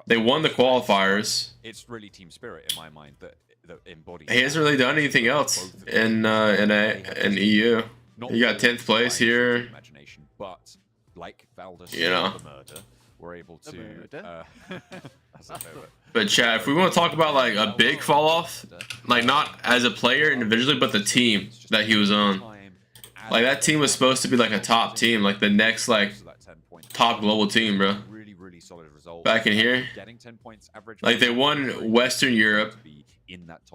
[SPEAKER 3] They won the qualifiers.
[SPEAKER 1] It's really team spirit in my mind that that embody.
[SPEAKER 3] He hasn't really done anything else in EU. He got 10th place here.
[SPEAKER 1] Imagination, but like Valdus,
[SPEAKER 3] You know.
[SPEAKER 1] the murder, we're able to. That's a favorite.
[SPEAKER 3] But Chad, if we want to talk about like a big fall off, like not as a player individually, but the team that he was on, like that team was supposed to be like a top team, like the next like top global team, bro.
[SPEAKER 1] Really, really solid result.
[SPEAKER 3] Back in here,
[SPEAKER 1] Getting 10 points average.
[SPEAKER 3] like they won Western Europe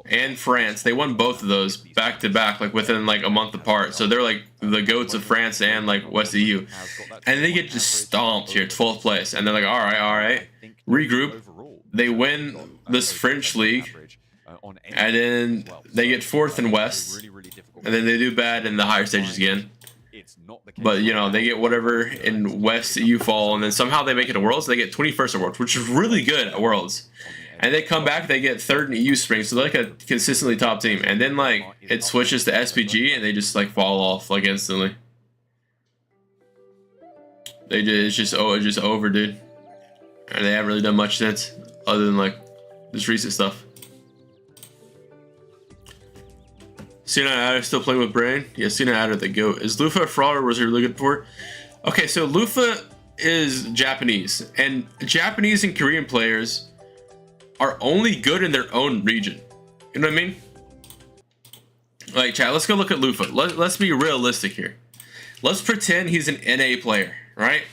[SPEAKER 3] and France. They won both of those back to back, like within like a month apart. So they're like the goats of France and like West EU, and they get just stomped here, 12th place, and they're like, all right, regroup. They win this French league, and then they get 4th in West, and then they do bad in the higher stages again. But you know, they get whatever in West EU fall, and then somehow they make it to Worlds. They get 21st at Worlds, which is really good at Worlds. And they come back, they get 3rd in EU Spring, so they're like a consistently top team. And then like it switches to SPG, and they just like fall off like instantly. It's just over, dude. And they haven't really done much since, other than like this recent stuff. Cena Adder still playing with Brain? Yeah, Cena Adder the GOAT. Is Lufa a fraud, or was he really good for? Okay, so Lufa is Japanese, and Japanese and Korean players are only good in their own region. You know what I mean? Like, chat, let's go look at Lufa. Let's be realistic here. Let's pretend he's an NA player, right?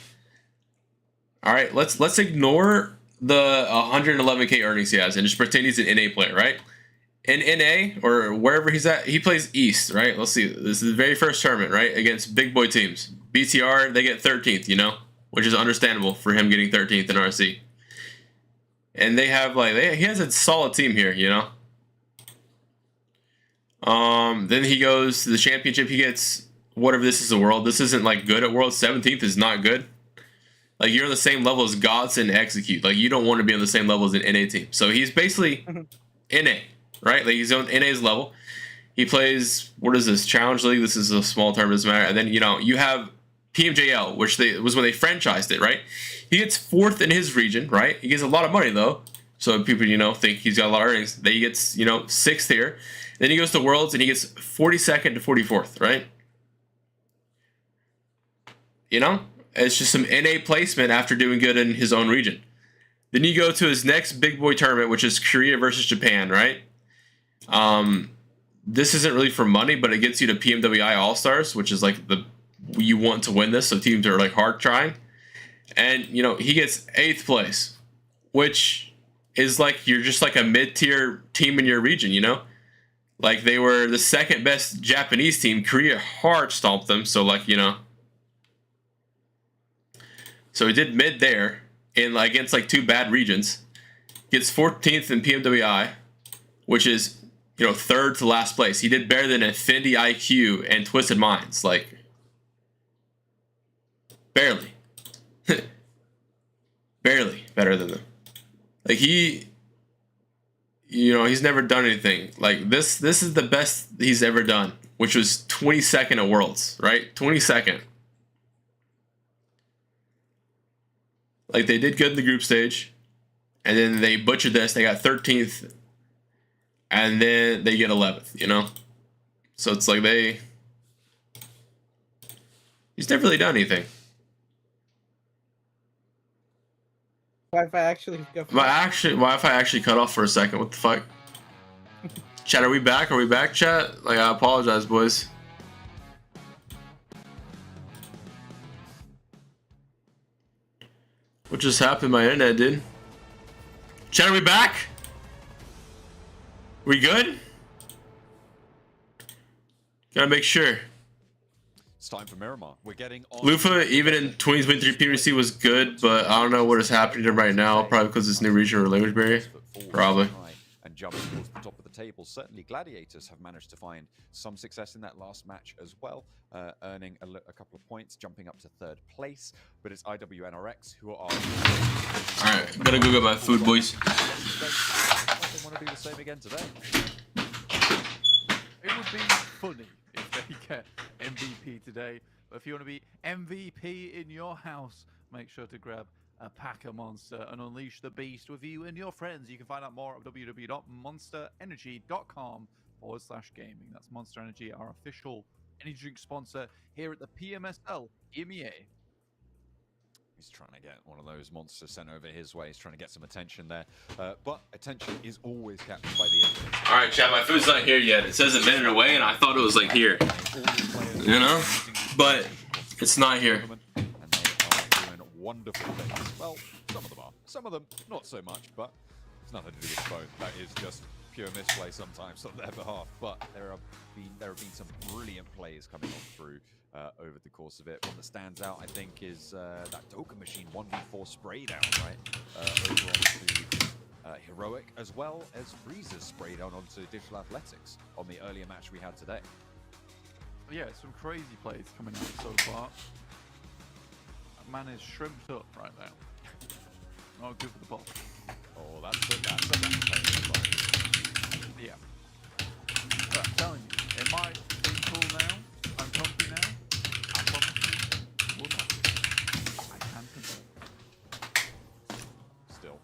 [SPEAKER 3] All right, let's ignore the 111k earnings he has and just pretend he's an NA player, right? In NA or wherever he's at, he plays East, right? Let's see. This is the very first tournament, right? Against big boy teams. BTR, they get 13th, you know, which is understandable for him getting 13th in RC. And they have like he has a solid team here, you know. Then he goes to the championship. He gets whatever this is the world. This isn't like good at world. 17th is not good. Like you're on the same level as Gods and Execute. Like you don't want to be on the same level as an NA team. So he's basically NA, right? Like he's on NA's level. He plays, what is this, Challenge League? This is a small tournament, doesn't matter. And then, you know, you have PMJL, which was when they franchised it, right? He gets 4th in his region, right? He gets a lot of money, though. So people, you know, think he's got a lot of earnings. Then he gets, you know, 6th here. Then he goes to Worlds, and he gets 42nd to 44th, right? You know? It's just some NA placement after doing good in his own region. Then you go to his next big boy tournament, which is Korea versus Japan, right? This isn't really for money, but it gets you to PMWI All-Stars, which is like you want to win this, so teams are like hard trying. And, you know, he gets 8th place, which is like you're just like a mid-tier team in your region, you know? Like they were the 2nd best Japanese team. Korea hard stomped them, so like, you know. So he did mid there in against like 2 bad regions. Gets 14th in PMWI, which is, you know, 3rd to last place. He did better than Infinity IQ and Twisted Minds, like barely. Barely better than them. Like he, you know, he's never done anything. Like this is the best he's ever done, which was 22nd at Worlds, right? 22nd. Like they did good in the group stage, and then they butchered this. They got 13th, and then they get 11th, you know? So it's like he's never really done anything.
[SPEAKER 6] Wi-Fi actually
[SPEAKER 3] Wi-Fi actually cut off for a second. What the fuck? Chat, are we back? Are we back, chat? Like, I apologize, boys. What just happened to my internet, dude? Chat, are we back? We good? Gotta make sure.
[SPEAKER 1] It's time for Miramar. We're getting on.
[SPEAKER 3] Lufa, even in 2023 PRC was good, but I don't know what is happening to him right now. Probably because it's new region or language barrier. Probably.
[SPEAKER 1] And jumping towards the top of the table. Certainly, Gladiators have managed to find some success in that last match as well, earning a couple of points, jumping up to 3rd place. But it's IWNRX who are.
[SPEAKER 3] All right, gotta go get my food, boys.
[SPEAKER 1] They want to do the same again today.
[SPEAKER 2] It would be funny if they get MVP today. But if you want to be MVP in your house, make sure to grab pack a monster and unleash the beast with you and your friends. You can find out more at www.monsterenergy.com/gaming. That's Monster Energy, our official energy drink sponsor here at the PMSL EMEA.
[SPEAKER 1] He's trying to get one of those monsters sent over his way. He's trying to get some attention there. But attention is always captured by the infinite.
[SPEAKER 3] Alright, chat, my food's not here yet. It says a minute away, and I thought it was like here. You know? But it's not here.
[SPEAKER 1] And they are doing wonderful things. Well, some of them are. Some of them, not so much, but it's nothing to do with phone. That is just pure misplay sometimes on their behalf. But there have been some brilliant plays coming on through over the course of it. One that stands out, I think, is that Token Machine 1v4 spray down, right? Over onto Heroic, as well as Freezer's spray down onto Digital Athletics on the earlier match we had today.
[SPEAKER 2] Yeah, some crazy plays coming out so far. That man is shrimped up right now. Not good for the ball.
[SPEAKER 1] Oh, that's a bad play.
[SPEAKER 2] Yeah. But I'm telling you, it might seem cool now. I'm comfy now. I promise you, will not. I can control.
[SPEAKER 1] Still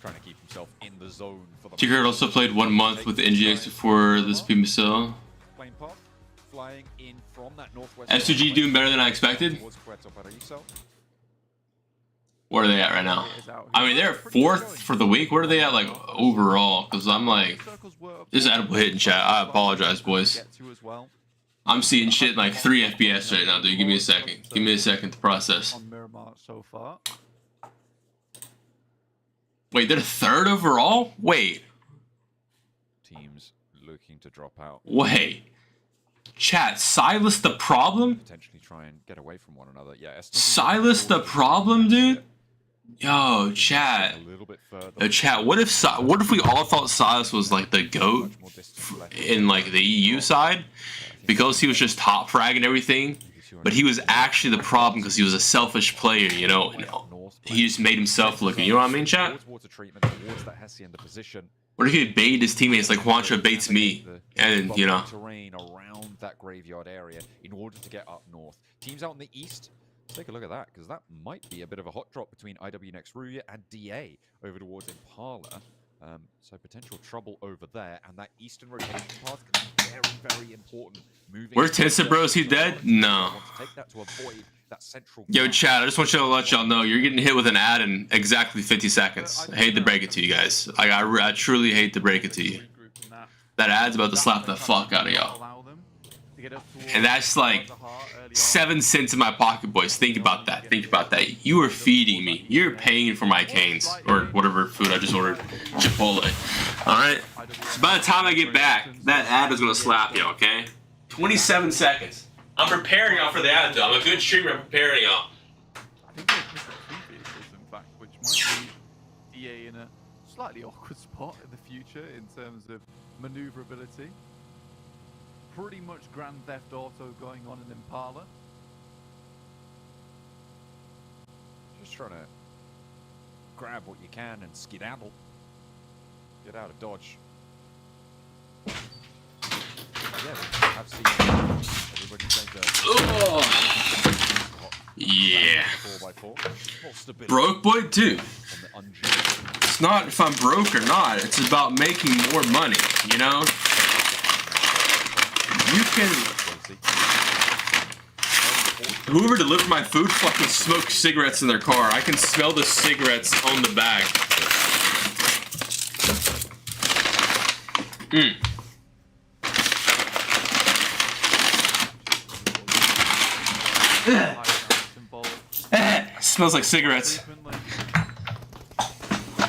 [SPEAKER 1] trying to keep himself in the zone for the.
[SPEAKER 3] Tigger also played 1 month with NGX before this PMSL.
[SPEAKER 1] Plane path, flying in from that northwest.
[SPEAKER 3] SUG doing better than I expected. Where are they at right now? I mean, they're 4th for the week. Where are they at, like, overall? Because I'm like, this is edible hit in chat. I apologize, boys. I'm seeing shit like 3 FPS right now, dude. Give me a second. Give me a second to process. Wait, they're 3rd overall? Wait.
[SPEAKER 1] Teams looking to drop out.
[SPEAKER 3] Wait. Chat, Silas the problem?
[SPEAKER 1] Potentially try and get away from one another. Yeah.
[SPEAKER 3] Silas the problem, dude? Yo, chat. Yo, chat, what if we all thought Silas was like the GOAT in like the EU side? Because he was just top frag and everything, but he was actually the problem because he was a selfish player, you know? He just made himself look, you know what I mean, chat? What if he baited his teammates like Juancho baits me, and you know?
[SPEAKER 1] Terrain around that graveyard area in order to get up north. Teams out in the east, take a look at that, because that might be a bit of a hot drop between IW Next Ruya and DA over towards Impala. So potential trouble over there, and that eastern rotation path can be very, very important.
[SPEAKER 3] Where's Tensa Bro? Is he dead? No. Yo, chat, I just want you to let y'all know you're getting hit with an ad in exactly 50 seconds. I hate to break it to you guys. I truly hate to break it to you. That ad's about to slap the fuck out of y'all. And that's like 7 cents in my pocket, boys. Think about that. Think about that. You are feeding me. You're paying for my canes or whatever food I just ordered. Chipotle. Alright? So by the time I get back, that ad is going to slap you, okay? 27 seconds. I'm preparing y'all for the ad, though. I'm a good streamer. I'm preparing y'all.
[SPEAKER 2] I think there's missing 2 vehicles, in fact, which might leave EA in a slightly awkward spot in the future in terms of maneuverability. Pretty much Grand Theft Auto going on in Impala.
[SPEAKER 1] Just trying to grab what you can and skedaddle. Get out of Dodge. Yeah, I've seen everybody take a...
[SPEAKER 3] Oh. Yeah. 4x4. Broke boy, dude. It's not if I'm broke or not. It's about making more money, you know? You can... Whoever delivered my food fucking smoked cigarettes in their car. I can smell the cigarettes on the bag. Smells like cigarettes.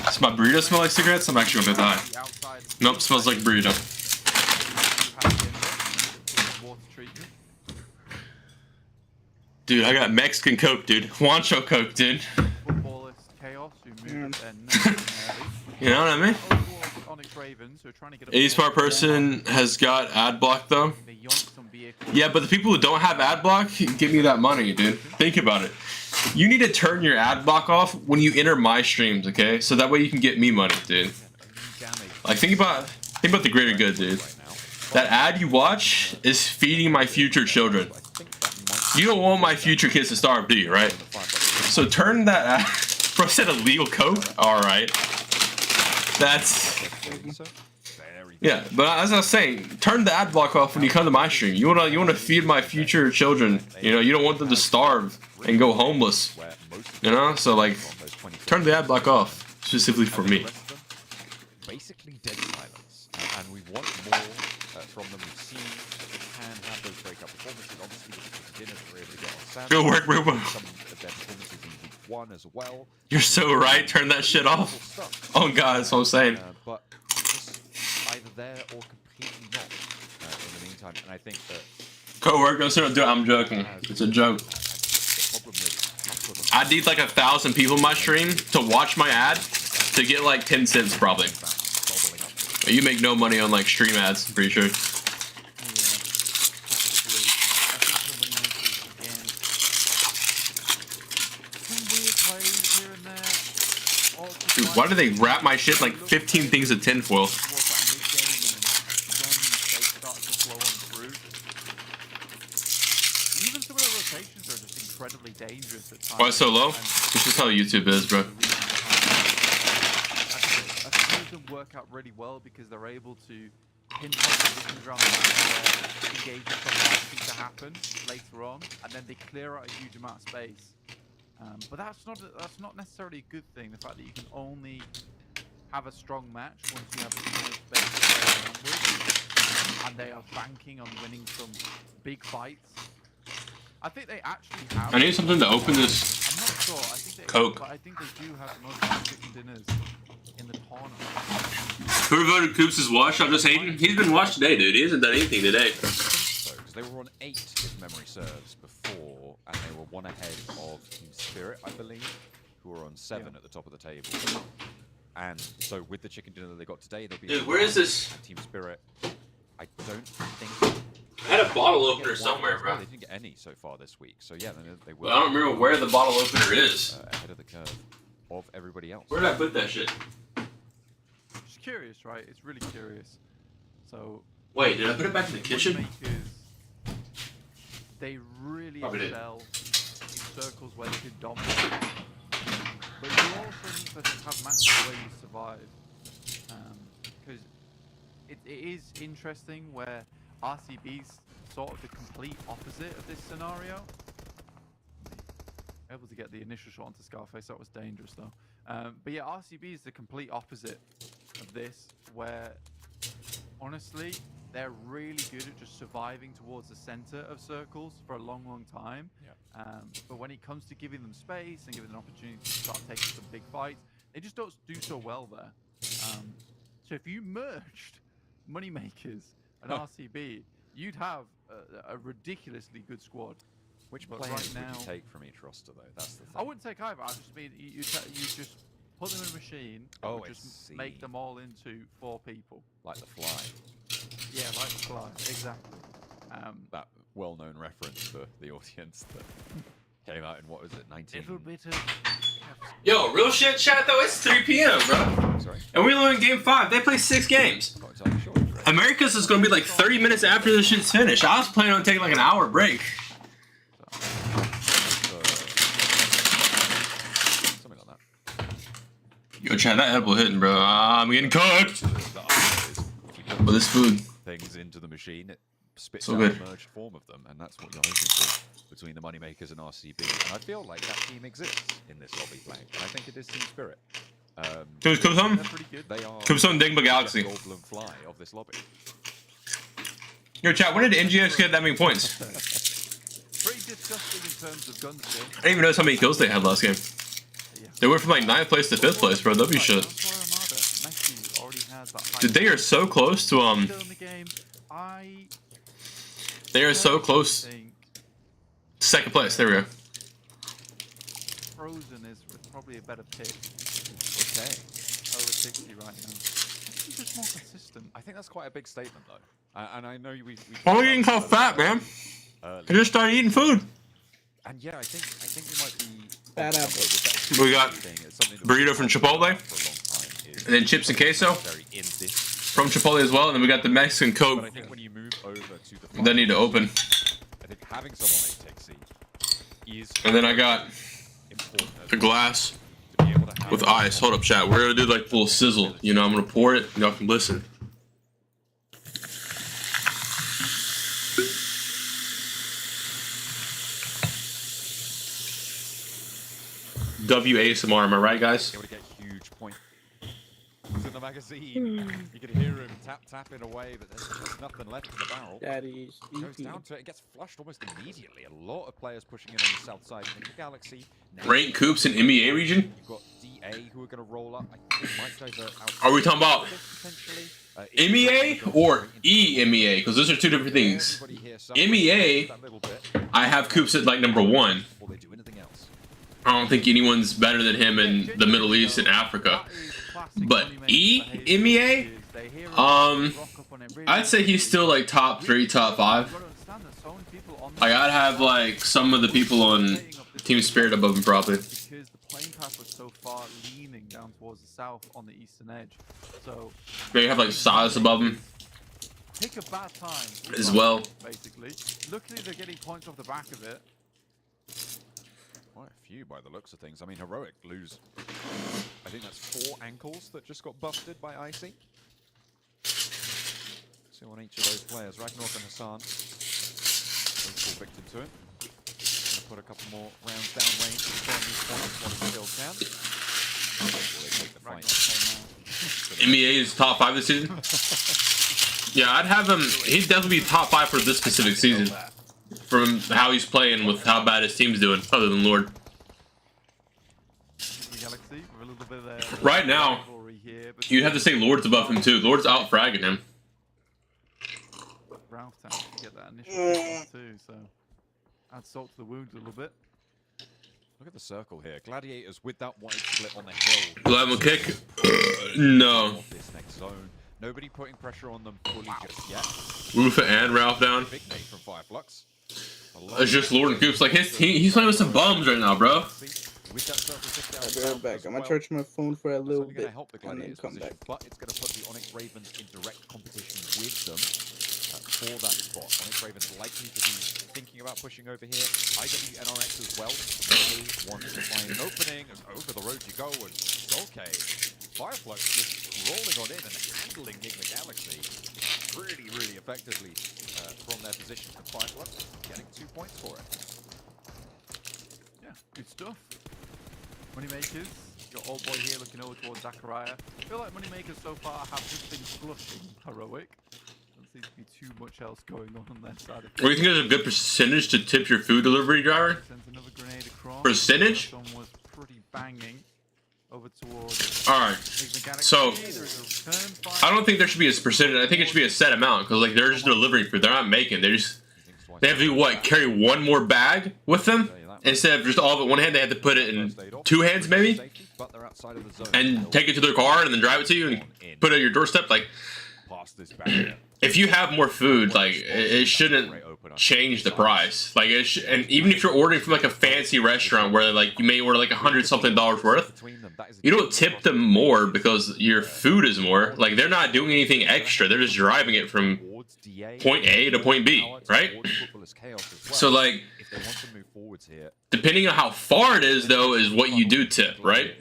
[SPEAKER 3] Does my burrito smell like cigarettes? I'm actually gonna bet that. Nope, smells like burrito. Dude, I got Mexican Coke, dude. Juancho Coke, dude. You know what I mean? A-Smart person has got ad block, though. Yeah, but the people who don't have ad block, give me that money, dude. Think about it. You need to turn your ad block off when you enter my streams, okay? So that way you can get me money, dude. Like, think about the greater good, dude. That ad you watch is feeding my future children. You don't want my future kids to starve, do you, right? So turn that. Bro said illegal coke. All right. That's. Yeah, but as I was saying, turn the ad block off when you come to my stream. You wanna feed my future children. You know, you don't want them to starve and go homeless. You know, so like, turn the ad block off specifically for me.
[SPEAKER 1] Basically dead silence, and we want more from them. We've seen that they can have those breakout performances. Obviously, with the dinners we're able to get on Saturday.
[SPEAKER 3] Good work, bro.
[SPEAKER 1] Some of their performances in week 1 as well.
[SPEAKER 3] You're so right. Turn that shit off. Oh god, that's what I'm saying.
[SPEAKER 1] But just either there or completely not in the meantime. And I think that
[SPEAKER 3] Co-worker, don't do it. I'm joking. It's a joke. I need like 1,000 people in my stream to watch my ad to get like 10 cents probably. You make no money on like stream ads, I'm pretty sure. Dude, why do they wrap my shit like 15 things of tinfoil?
[SPEAKER 2] Even some of the rotations are just incredibly dangerous at times.
[SPEAKER 3] Why so low? This is how YouTube is, bro.
[SPEAKER 2] Them work out really well because they're able to pinpoint positions around the map where engagements are likely to happen later on, and then they clear out a huge amount of space. But that's not necessarily a good thing. The fact that you can only have a strong match once you have enough space to play around with, and they are banking on winning some big fights. I think they actually have.
[SPEAKER 3] I need something to open this.
[SPEAKER 2] I'm not sure. I think they
[SPEAKER 3] Coke.
[SPEAKER 2] But I think they do have the most chicken dinners in the tournament.
[SPEAKER 3] Whoever voted Koops is washed. I'm just hating. He's been washed today, dude. He hasn't done anything today.
[SPEAKER 1] Because they were on 8, if memory serves, before, and they were 1 ahead of Team Spirit, I believe, who are on 7 at the top of the table. And so with the chicken dinner that they got today, they'll be.
[SPEAKER 3] Dude, where is this?
[SPEAKER 1] Team Spirit. I don't think.
[SPEAKER 3] I had a bottle opener somewhere, bro.
[SPEAKER 1] They didn't get any so far this week, so yeah, they will.
[SPEAKER 3] Well, I don't remember where the bottle opener is.
[SPEAKER 1] Ahead of the curve of everybody else.
[SPEAKER 3] Where did I put that shit?
[SPEAKER 2] Just curious, right? It's really curious. So.
[SPEAKER 3] Wait, did I put it back in the kitchen?
[SPEAKER 2] Makers, they really excel in circles where they can dominate. But you also need to have matches where you survive. Because it is interesting where RCB's sort of the complete opposite of this scenario. Able to get the initial shot onto Scarface, that was dangerous though. But yeah, RCB is the complete opposite of this, where honestly, they're really good at just surviving towards the center of circles for a long, long time. Yeah. But when it comes to giving them space and giving them an opportunity to start taking some big fights, they just don't do so well there. So if you merged Moneymakers and RCB, you'd have a ridiculously good squad.
[SPEAKER 1] Which players would you take from each roster, though? That's the thing.
[SPEAKER 2] I wouldn't take either. I just mean you just put them in a machine and just make them all into 4 people.
[SPEAKER 1] Like the Fly.
[SPEAKER 2] Yeah, like the Fly, exactly.
[SPEAKER 1] That well-known reference for the audience that came out in, what was it, 19?
[SPEAKER 2] Little bit of...
[SPEAKER 3] Yo, real shit chat though, it's 3 p.m, bro.
[SPEAKER 1] Sorry?
[SPEAKER 3] And we're only in game 5. They play 6 games.
[SPEAKER 1] Not entirely sure.
[SPEAKER 3] America's is gonna be like 30 minutes after this shit's finished. I was planning on taking like an hour break.
[SPEAKER 1] Something like that.
[SPEAKER 3] Yo, chat, that edible hitting, bro. I'm getting cooked. But this food.
[SPEAKER 1] Things into the machine, it spits
[SPEAKER 3] So
[SPEAKER 1] out
[SPEAKER 3] good.
[SPEAKER 1] a merged form of them, and that's what you're hoping for between the Moneymakers and RCB. And I feel like that team exists in this lobby playing, and I think it is Team Spirit.
[SPEAKER 3] Dude, come home.
[SPEAKER 1] They are
[SPEAKER 3] Come some Digma Galaxy.
[SPEAKER 1] the Goldblum Fly of this lobby.
[SPEAKER 3] Yo, chat, when did NGX get that many points?
[SPEAKER 2] Pretty disgusting in terms of gun skill.
[SPEAKER 3] I didn't even notice how many kills they had last game. They went from like 9th place to 5th place, bro. W shit. Dude, they are so close to They are so close. 2nd place. There we go.
[SPEAKER 2] Frozen is probably a better pick.
[SPEAKER 1] Okay.
[SPEAKER 2] Over 60 right now. He's just more consistent.
[SPEAKER 1] I think that's quite a big statement, though. And I know we
[SPEAKER 3] Why are you getting called fat, man? I just started eating food.
[SPEAKER 1] And yeah, I think we might be
[SPEAKER 5] Fat apple.
[SPEAKER 3] We got burrito from Chipotle, and then chips and queso from Chipotle as well, and then we got the Mexican Coke.
[SPEAKER 1] But I think when you move over to the
[SPEAKER 3] That need to open.
[SPEAKER 1] I think having someone like Tixie is
[SPEAKER 3] And then I got
[SPEAKER 1] important
[SPEAKER 3] a glass with ice. Hold up, chat. We're gonna do like a little sizzle. You know, I'm gonna pour it. Y'all can listen. WASMR, am I right, guys?
[SPEAKER 1] Able to get huge points in the magazine. You can hear him tapping away, but there's just nothing left in the barrel.
[SPEAKER 4] Daddy's
[SPEAKER 1] Goes down to it. It gets flushed almost immediately. A lot of players pushing in on the south side. In the Galaxy.
[SPEAKER 3] Rank Koops in EMEA region?
[SPEAKER 1] You've got DA who are going to roll up. I think might divert out.
[SPEAKER 3] Are we talking about EMEA or EMEA? Because those are two different things. EMEA, I have Koops at like number 1. I don't think anyone's better than him in the Middle East and Africa. But EMEA, I'd say he's still like top 3, top 5. I gotta have like some of the people on Team Spirit above him probably.
[SPEAKER 2] Because the plane path was so far leaning down towards the south on the eastern edge. So
[SPEAKER 3] They have like Silas above him
[SPEAKER 2] pick a bad time
[SPEAKER 3] as well.
[SPEAKER 2] basically. Luckily they're getting points off the back of it.
[SPEAKER 1] Quite a few by the looks of things. I mean, Heroic lose. I think that's 4 ankles that just got busted by Icy. See on each of those players, Ragnarok and Hassan. Both fall victim to him. Gonna put a couple more rounds down range to turn these points while he still can. Will they take the fight?
[SPEAKER 3] EMEA is top 5 this season. Yeah, I'd have him. He'd definitely be top 5 for this specific season. From how he's playing with how bad his team's doing, other than Lord. Right now, you'd have to say Lord's above him too. Lord's out fragging him.
[SPEAKER 2] Ralph Town to get that initial too, so add salt to the wound a little bit.
[SPEAKER 1] Look at the circle here. Gladiators with that white split on the hill.
[SPEAKER 3] Level kick? No.
[SPEAKER 1] This next zone. Nobody putting pressure on them fully just yet.
[SPEAKER 3] Rufa and Ralph down.
[SPEAKER 1] Big nade from Fireflux.
[SPEAKER 3] It's just Lord and Koops. Like his team, he's playing with some bums right now, bro.
[SPEAKER 6] I'll be right back. I'm gonna charge my phone for a little bit and then come back.
[SPEAKER 1] But it's going to put the Onyx Ravens in direct competition with them for that spot. Onyx Ravens likely to be thinking about pushing over here. IWNRX as well. They want to find an opening. Over the road you go. And okay, Fireflux just rolling on in and handling Enigma Galaxy really effectively from their position. And Fireflux getting 2 points for it.
[SPEAKER 2] Yeah, good stuff. Moneymakers, your old boy here looking over towards Zachariah. I feel like Moneymakers so far have just been flushing Heroic. Doesn't seem to be too much else going on their side of things.
[SPEAKER 3] What do you think is a good percentage to tip your food delivery driver?
[SPEAKER 2] Sends another grenade across.
[SPEAKER 3] Percentage?
[SPEAKER 2] This one was pretty banging over towards.
[SPEAKER 3] Alright, so I don't think there should be a percentage. I think it should be a set amount because like they're just delivering food. They're not making. They have to do what? Carry one more bag with them instead of just all of it one hand. They have to put it in 2 hands maybe, and take it to their car and then drive it to you and put it at your doorstep. Like, if you have more food, like it shouldn't change the price. Like, and even if you're ordering from like a fancy restaurant where like you may order like $100-something worth, you don't tip them more because your food is more. Like, they're not doing anything extra. They're just driving it from point A to point B, right? So like, depending on how far it is though, is what you do tip, right?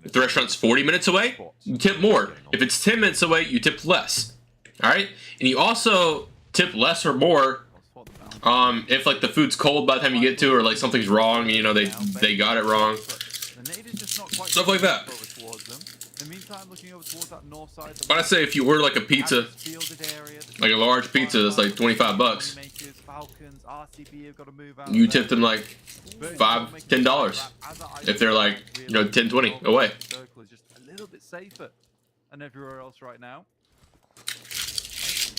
[SPEAKER 3] If the restaurant's 40 minutes away, you tip more. If it's 10 minutes away, you tip less. All right, and you also tip less or more if like the food's cold by the time you get to it, or like something's wrong, you know, they got it wrong, stuff like that. But I'd say if you order like a pizza, like a large pizza that's like $25, you tip them like $5-10 if they're like, you know, 10-20 away.
[SPEAKER 2] Circle is just a little bit safer than everywhere else right now.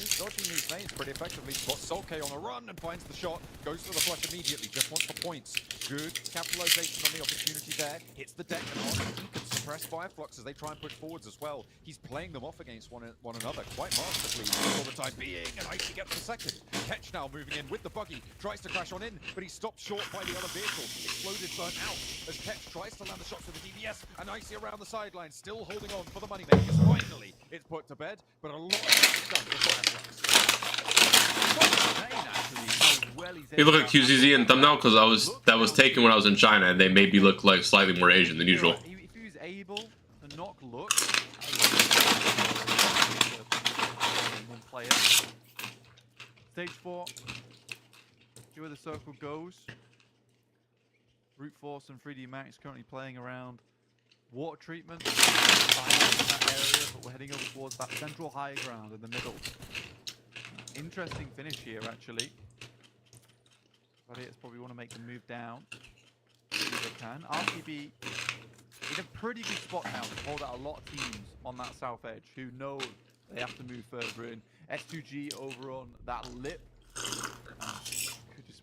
[SPEAKER 1] He's dodging these nades pretty effectively. Spots Solke on a run and finds the shot. Goes for the flush immediately. Just wants the points. Good capitalization on the opportunity there. Hits the deck and on. He can suppress Fireflux as they try and push forwards as well. He's playing them off against one another quite masterfully for the time being. And Icy gets the second. Ketch now moving in with the buggy. Tries to crash on in, but he's stopped short by the other vehicle. Exploded, burnt out as Ketch tries to land the shots with the DBS. And Icy around the sideline, still holding on for the moneymakers. Finally, it's put to bed, but a lot of damage done for Fireflux.
[SPEAKER 2] Actually, how
[SPEAKER 3] You look like QZZ in thumbnail because that was taken when I was in China, and they made me look like slightly more Asian than usual.
[SPEAKER 2] If he was able to knock Look, one player. Stage 4. See where the circle goes. Brute Force and 3D Max currently playing around water treatment in that area, but we're heading over towards that central high ground in the middle. Interesting finish here, actually. Gladiators probably want to make the move down if they can. RTB in a pretty good spot now to hold out a lot of teams on that south edge who know they have to move further in. S2G over on that lip.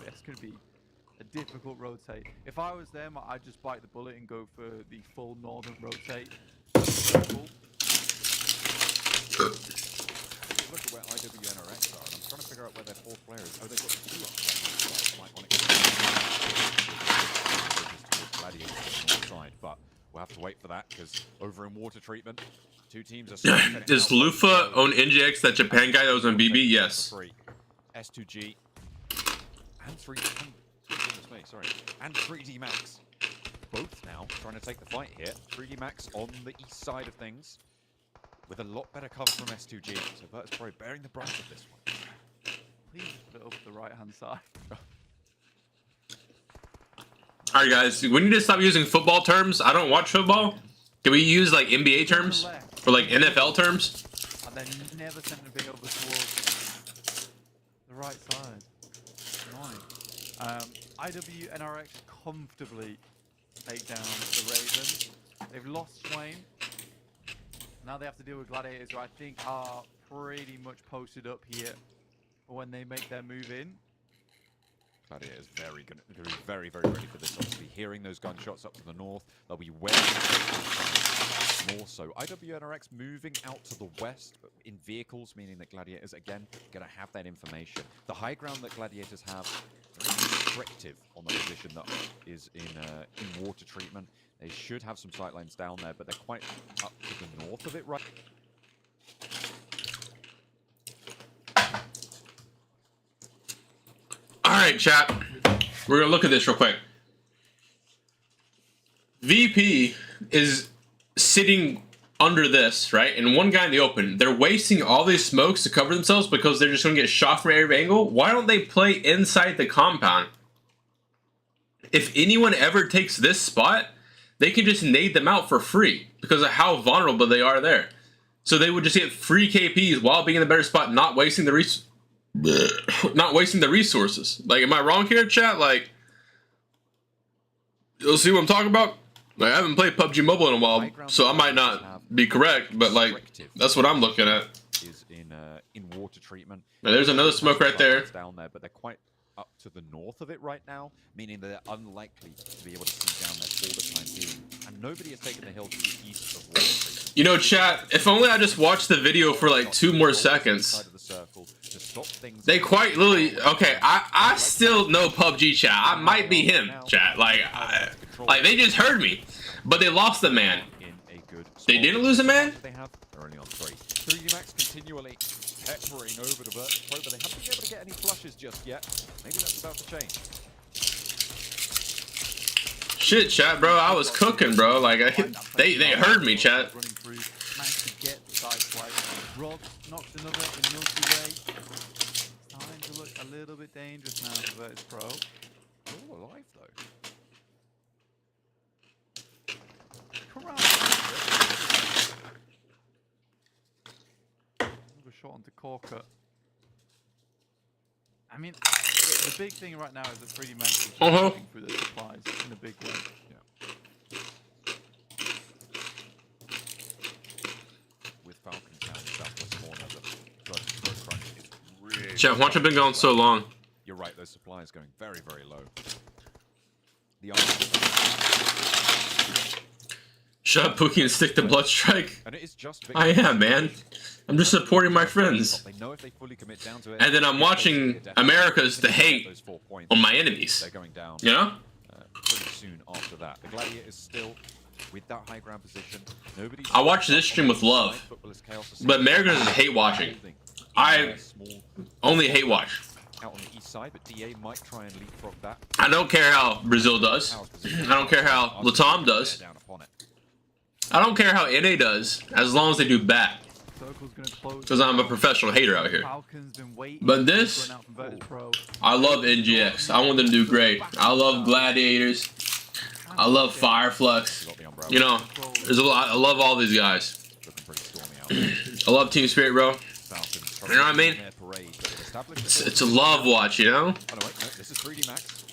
[SPEAKER 2] It's going to be a difficult rotate. If I was them, I'd just bite the bullet and go for the full northern rotate.
[SPEAKER 1] Look at where IWNRX are, and I'm trying to figure out where their fourth player is. Oh, they've got 2 up right on it. Side, but we'll have to wait for that because over in water treatment, 2 teams are.
[SPEAKER 3] Is Lufa on NGX that Japan guy that was on BB? Yes.
[SPEAKER 1] S2G and 3D Max. Both now trying to take the fight here. 3D Max on the east side of things with a lot better cover from S2G. So Bert's probably bearing the brunt of this one.
[SPEAKER 2] Please put it over the right-hand side.
[SPEAKER 3] Alright guys, we need to stop using football terms. I don't watch football. Can we use like NBA terms? Or like NFL terms?
[SPEAKER 2] And then never send anything over towards the right side. Annoying. IWNRX comfortably take down the Ravens. They've lost Swain. Now they have to deal with Gladiators, who I think are pretty much posted up here for when they make their move in.
[SPEAKER 1] Gladiator is very good. They're very, very ready for this. Obviously, hearing those gunshots up to the north, they'll be wary more so. IWNRX moving out to the west in vehicles, meaning that Gladiators again going to have that information. The high ground that Gladiators have, very restrictive on the position that is in water treatment. They should have some sight lines down there, but they're quite up to the north of it, right?
[SPEAKER 3] Alright, chat. We're gonna look at this real quick. VP is sitting under this, right? And one guy in the open. They're wasting all these smokes to cover themselves because they're just gonna get shot from every angle. Why don't they play inside the compound? If anyone ever takes this spot, they can just nade them out for free because of how vulnerable they are there. So they would just get free KPs while being in the better spot, not wasting the resources. Like, am I wrong here, chat? Like, you'll see what I'm talking about? Like, I haven't played PUBG Mobile in a while, so I might not be correct, but like, that's what I'm looking at.
[SPEAKER 1] Is in water treatment.
[SPEAKER 3] Now, there's another smoke right there.
[SPEAKER 1] Down there, but they're quite up to the north of it right now, meaning that they're unlikely to be able to see down there for the time being. And nobody has taken the hill to the east of water treatment.
[SPEAKER 3] You know, chat, if only I just watched the video for like 2 more seconds. They quite literally, okay, I still know PUBG, chat. I might be him, chat. Like they just heard me, but they lost the man. They didn't lose a man?
[SPEAKER 1] They have, they're only on 3. 3D Max continually peppering over the Virtus Pro, but they haven't been able to get any flushes just yet. Maybe that's about to change.
[SPEAKER 3] Shit, chat, bro. I was cooking, bro. Like, they heard me, chat.
[SPEAKER 2] Running through, managed to get the side swipe. Rob knocks another in Milky Way. Starting to look a little bit dangerous now for Virtus Pro.
[SPEAKER 1] All alive, though.
[SPEAKER 2] Corral. Another shot onto Corker. I mean, the big thing right now is that 3D Max is pushing through the supplies in a big way.
[SPEAKER 1] Yeah. With Falcons down in the southwest corner, the Virtus Pro crunch is really...
[SPEAKER 3] Chat, why have been going so long?
[SPEAKER 1] You're right, those supplies going very, very low. The
[SPEAKER 3] Shut up, Pookie, and stick to Bloodstrike.
[SPEAKER 1] And it is just
[SPEAKER 3] I am, man. I'm just supporting my friends.
[SPEAKER 1] They know if they fully commit down to it,
[SPEAKER 3] and then I'm watching America's to hate on my enemies.
[SPEAKER 1] They're going down,
[SPEAKER 3] you know?
[SPEAKER 1] Pretty soon after that. The Gladiator is still with that high ground position.
[SPEAKER 3] I watch this stream with love, but Americans hate watching. I only hate watch.
[SPEAKER 1] out on the east side, but DA might try and leapfrog that.
[SPEAKER 3] I don't care how Brazil does. I don't care how Latam does. I don't care how NA does, as long as they do bad. Because I'm a professional hater out here. But this, I love NGX. I want them to do great. I love Gladiators. I love Fireflux. You know, there's a lot. I love all these guys. I love Team Spirit, bro. You know what I mean? It's a love watch, you know?
[SPEAKER 1] This is 3D Max.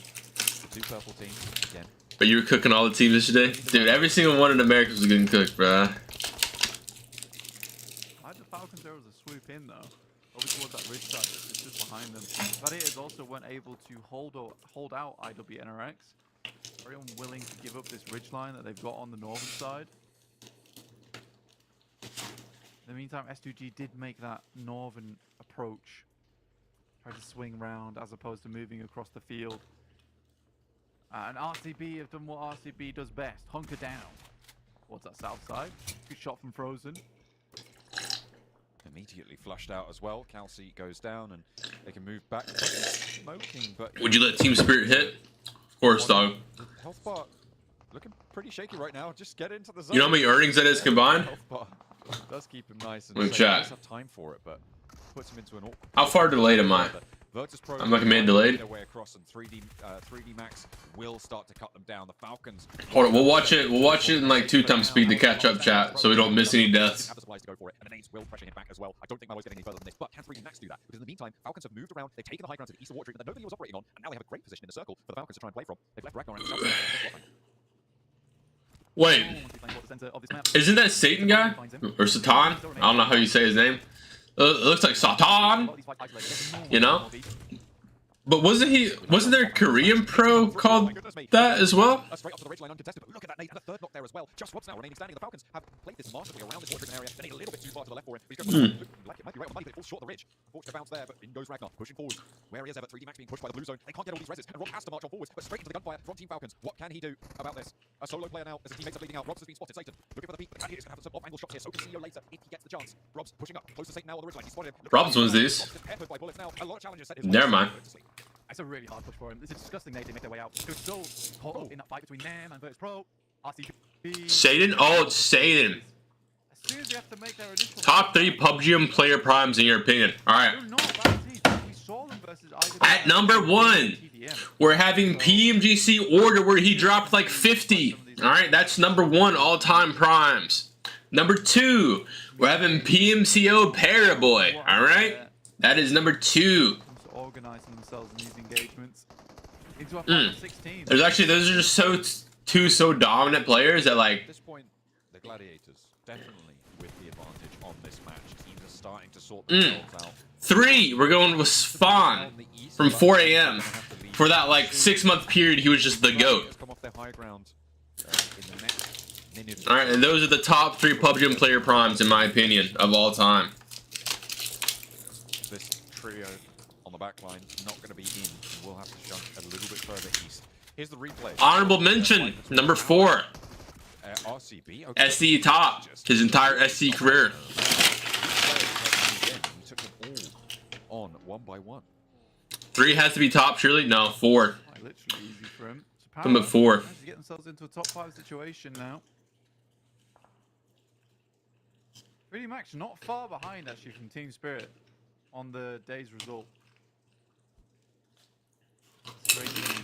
[SPEAKER 1] The 2 purple teams again.
[SPEAKER 3] But you were cooking all the teams yesterday? Dude, every single one in America was getting cooked, bro.
[SPEAKER 2] I had the Falcons there as a swoop in, though. Over towards that ridge side, it's just behind them. Gladiators also weren't able to hold out IWNRX. Very unwilling to give up this ridge line that they've got on the northern side. In the meantime, S2G did make that northern approach. Tried to swing round as opposed to moving across the field. And RCB have done what RCB does best. Hunker down. Towards that south side. Good shot from Frozen.
[SPEAKER 1] Immediately flushed out as well. Calci goes down and they can move back. Smoking, but
[SPEAKER 3] would you let Team Spirit hit? Of course, dog.
[SPEAKER 1] Health bar looking pretty shaky right now. Just get into the zone.
[SPEAKER 3] You know how many earnings that is combined?
[SPEAKER 1] Health bar does keep him nice and
[SPEAKER 3] Look,
[SPEAKER 1] safe.
[SPEAKER 3] chat.
[SPEAKER 1] He does have time for it, but puts him into an awkward.
[SPEAKER 3] How far delayed am I? I'm like a man delayed.
[SPEAKER 1] Their way across, and 3D Max will start to cut them down. The Falcons.
[SPEAKER 3] Hold on, we'll watch it. We'll watch it in like 2 times speed to catch up, chat, so we don't miss any deaths.
[SPEAKER 1] Have the supplies to go for it, and the nades will pressure him back as well. I don't think Malo's getting any further than this, but can 3D Max do that? Because in the meantime, Falcons have moved around. They've taken the high ground to the east of water treatment that nobody was operating on, and now they have a great position in the circle for the Falcons to try and play from. They've left Ragnar and the south.
[SPEAKER 3] Wait, isn't that Satan guy or Satan? I don't know how you say his name. It looks like Satan, you know. But wasn't there a Korean pro called that as well?
[SPEAKER 1] Straight up to the ridgeline uncontested, but look at that nade and a third knock there as well. Just what's now remaining standing. The Falcons have played this masterfully around this water treatment area. They need a little bit too far to the left for him. But he's going like it might be right on the money, but it falls short of the ridge. Fortunate bounce there, but in goes Ragnar, pushing forward. Where he is ever, 3D Max being pushed by the blue zone. They can't get all these reses, and Rob has to march on forwards, but straight into the gunfire from Team Falcons. What can he do about this? A solo player now, as his teammates are bleeding out. Robs has been spotted. Satan looking for the peak, but he's going to have some off-angle shots here. So can CEO later if he gets the chance. Robs pushing up, close to Satan now on the ridgeline. He spotted him.
[SPEAKER 3] Robs wins these. Never mind.
[SPEAKER 2] It's a really hard push for him. It's a disgusting nade. They make their way out. They're still caught up in that fight between them and Virtus Pro. RCB.
[SPEAKER 3] Satan? Oh, it's Satan.
[SPEAKER 2] As soon as they have to make their initial
[SPEAKER 3] Top 3 PUBG player primes in your opinion. Alright.
[SPEAKER 2] they're not bad teams. We saw them versus
[SPEAKER 3] At number 1, we're having PMGC order where he dropped like 50. Alright, that's number 1 all-time primes. Number 2, we're having PMCO Paraboy. Alright? That is number 2.
[SPEAKER 2] Organizing themselves in these engagements into a final 16.
[SPEAKER 3] There's actually, those are just two so dominant players that like.
[SPEAKER 1] At this point, the Gladiators definitely with the advantage on this match. Teams are starting to sort themselves out.
[SPEAKER 3] 3, we're going with Spawn from 4 AM. For that like 6-month period, he was just the GOAT.
[SPEAKER 1] Come off their high ground in the next minute.
[SPEAKER 3] All right, and those are the top 3 PUBG player primes in my opinion of all time.
[SPEAKER 1] This trio on the back line not going to be in. We'll have to shunt a little bit further east. Here's the replay.
[SPEAKER 3] Honorable mention, number 4.
[SPEAKER 1] RCB. Okay.
[SPEAKER 3] SC top, his entire SC career.
[SPEAKER 1] He took them all on one by one.
[SPEAKER 3] 3 has to be top, surely? No, 4.
[SPEAKER 2] Literally easy for him.
[SPEAKER 3] Come at 4.
[SPEAKER 2] To get themselves into a top 5 situation now. 3D Max not far behind actually from Team Spirit on the day's result. Great news.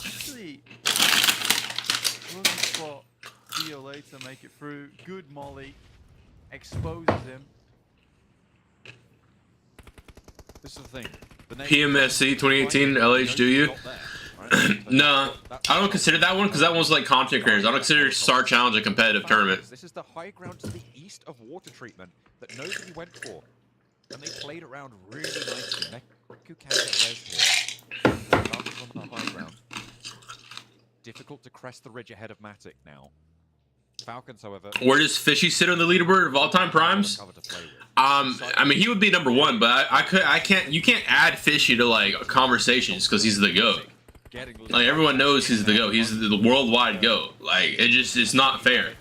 [SPEAKER 2] Actually, running spot. Theo later make it through. Good molly. Exposes him.
[SPEAKER 1] This is the thing.
[SPEAKER 3] PMSC 2018 LH, do you? No, I don't consider that one because that one's like content creators. I don't consider Star Challenge a competitive tournament.
[SPEAKER 1] This is the high ground to the east of water treatment that nobody went for. And they played around really nicely. Neku can get res here. On the high ground. Difficult to crest the ridge ahead of Matic now. Falcons, however.
[SPEAKER 3] Where does Fishy sit on the leaderboard of all-time primes? I mean, he would be number 1, but I can't. You can't add Fishy to like conversations because he's the GOAT. Like everyone knows he's the GOAT. He's the worldwide GOAT. Like it's not fair.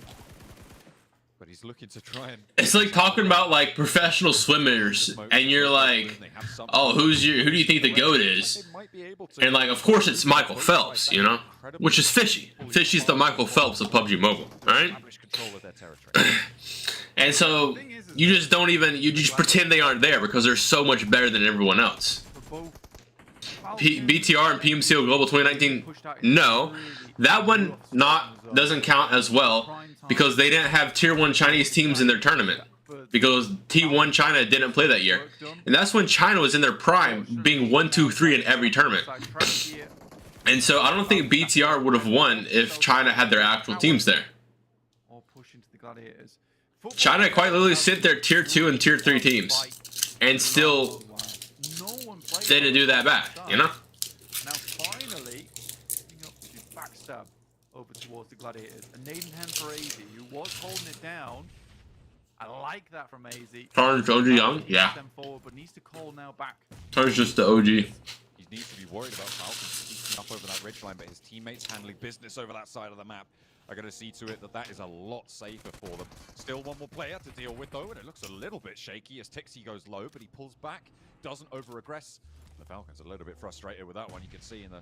[SPEAKER 1] he's looking to try and.
[SPEAKER 3] It's like talking about like professional swimmers, and you're like, oh, who do you think the GOAT is? And like, of course it's Michael Phelps, you know, which is fishy. Fishy's the Michael Phelps of PUBG Mobile, all right? And so you just don't even, you just pretend they aren't there because they're so much better than everyone else. BTR and PMSL Global 2019, no, that one doesn't count as well because they didn't have tier 1 Chinese teams in their tournament because T1 China didn't play that year, and that's when China was in their prime, being 1, 2, 3 in every tournament. And so I don't think BTR would have won if China had their actual teams there. China quite literally sent their tier 2 and tier 3 teams and still didn't do that bad, you know?
[SPEAKER 2] Now finally, up to backstab over towards the Gladiators. A Naden hand for AZ, who was holding it down. I like that from AZ.
[SPEAKER 3] Tarn's OG young? Yeah.
[SPEAKER 2] Forward, but needs to call now back.
[SPEAKER 3] Tarn's just the OG.
[SPEAKER 1] He needs to be worried about Falcons sneaking up over that ridgeline, but his teammates handling business over that side of the map are going to see to it that that is a lot safer for them. Still one more player to deal with though, and it looks a little bit shaky as Tixi goes low, but he pulls back, doesn't over-aggress. The Falcons are a little bit frustrated with that one, you can see in the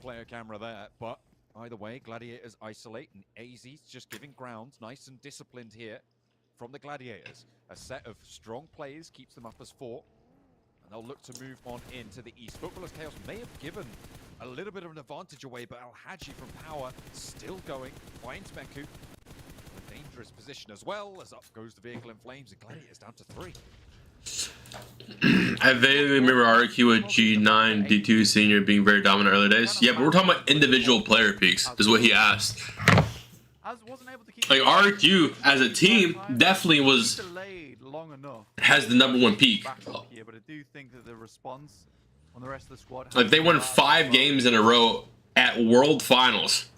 [SPEAKER 1] player camera there, but either way, Gladiators isolate, and AZ's just giving ground, nice and disciplined here from the Gladiators. A set of strong plays keeps them up as 4, and they'll look to move on into the east. Footballers Chaos may have given a little bit of an advantage away, but Al-Haji from Power still going, finds Meku. A dangerous position as well, as up goes the vehicle in flames, and Gladiators down to 3.
[SPEAKER 3] I vaguely remember RQ with G9 D2 senior being very dominant early days. Yeah, but we're talking about individual player peaks, is what he asked. Like RQ as a team definitely has the #1 peak. Like they won 5 games in a row at World Finals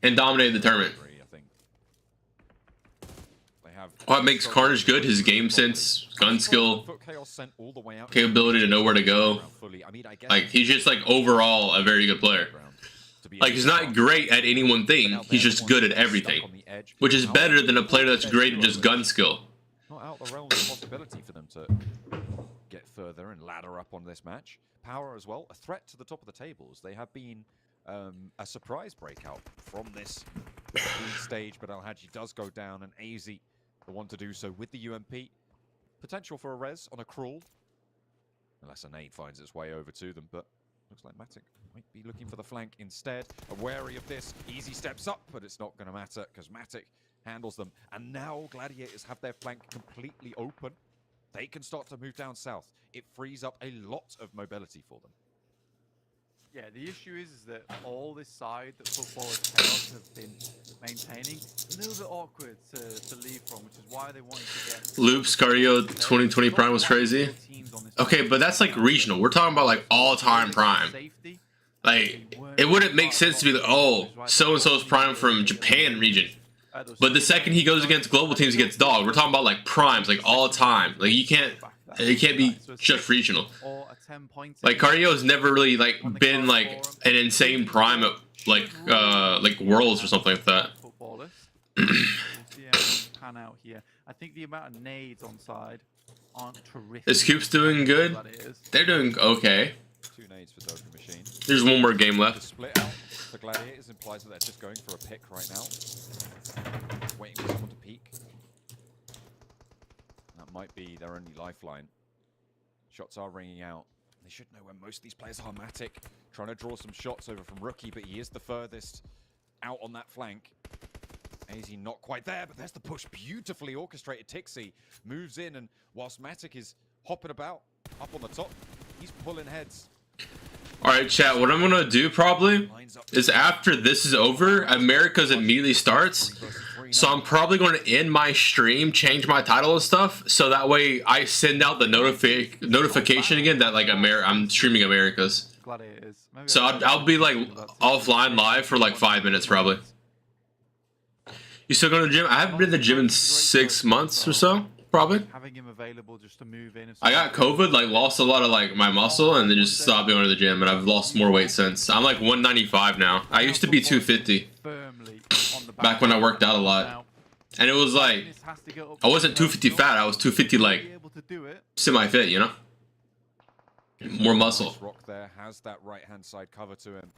[SPEAKER 3] and dominated the tournament. What makes Carnage good? His game sense, gun skill, capability to know where to go. Like he's just like overall a very good player. Like he's not great at any one thing, he's just good at everything, which is better than a player that's great at just gun skill.
[SPEAKER 1] Not out the realm of possibility for them to get further and ladder up on this match. Power as well, a threat to the top of the tables. They have been a surprise breakout from this lead stage, but Al-Haji does go down, and AZ the one to do so with the UMP. Potential for a res on a crawl, unless a nade finds its way over to them, but looks like Matic might be looking for the flank instead. Wary of this, Easy steps up, but it's not going to matter because Matic handles them. And now Gladiators have their flank completely open. They can start to move down south. It frees up a lot of mobility for them.
[SPEAKER 2] Yeah, the issue is that all this side that Footballers Chaos have been maintaining, a little bit awkward to leave from, which is why they wanted to get...
[SPEAKER 3] Loops, Cardio 2020 Prime was crazy. Okay, but that's like regional. We're talking about like all-time Prime. Like, it wouldn't make sense to be like, oh, so-and-so's Prime from Japan region. But the second he goes against global teams, he gets dogged. We're talking about like Primes, like all-time. Like, you can't... It can't be just regional. Like Cardio has never really like been like an insane prime at like Worlds or something like that.
[SPEAKER 2] I think the amount of nades on side aren't terrific.
[SPEAKER 3] Is KOOPS doing good? They're doing okay.
[SPEAKER 1] 2 nades for Doku Machine.
[SPEAKER 3] There's one more game left.
[SPEAKER 1] The split out for Gladiators implies that they're just going for a pick right now. Waiting for someone to peek. That might be their only lifeline. Shots are ringing out. They should know where most of these players are. Matic trying to draw some shots over from Rookie, but he is the furthest out on that flank. AZ not quite there, but there's the push. Beautifully orchestrated. Tixi moves in, and whilst Matic is hopping about up on the top, he's pulling heads.
[SPEAKER 3] Alright, chat, what I'm gonna do probably is after this is over, America's immediately starts. So I'm probably going to end my stream, change my title and stuff, so that way I send out the notification again that like I'm streaming America's. So I'll be like offline live for like 5 minutes probably. You still going to the gym? I haven't been to the gym in 6 months or so, probably. I got COVID, like lost a lot of like my muscle, and then just stopped going to the gym, and I've lost more weight since. I'm like 195 now. I used to be 250. Back when I worked out a lot. And it was like, I wasn't 250 fat, I was 250 like semi-fit, you know? More muscle.
[SPEAKER 1] Rock there has that right-hand side cover to him.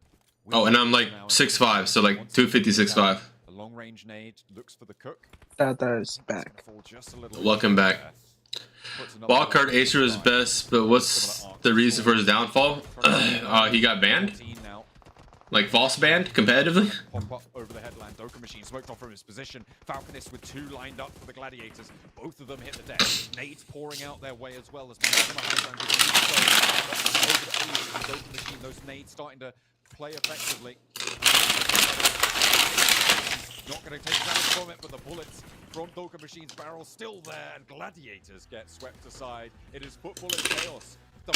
[SPEAKER 3] Oh, and I'm like 6'5", so like 250, 6'5".
[SPEAKER 1] A long-range nade looks for the cook.
[SPEAKER 6] Tata's back.
[SPEAKER 3] Welcome back. Wild card Acer is best, but what's the reason for his downfall? He got banned? Like false banned competitively?
[SPEAKER 1] Pop up over the headland. Doka Machine smoked off from his position. Falconist with 2 lined up for the Gladiators. Both of them hit the deck. Nades pouring out their way as well as Doka Machine. Those nades starting to play effectively. Not going to take damage from it, but the bullets from Doka Machine's barrel still there, and Gladiators get swept aside. It is football and chaos. The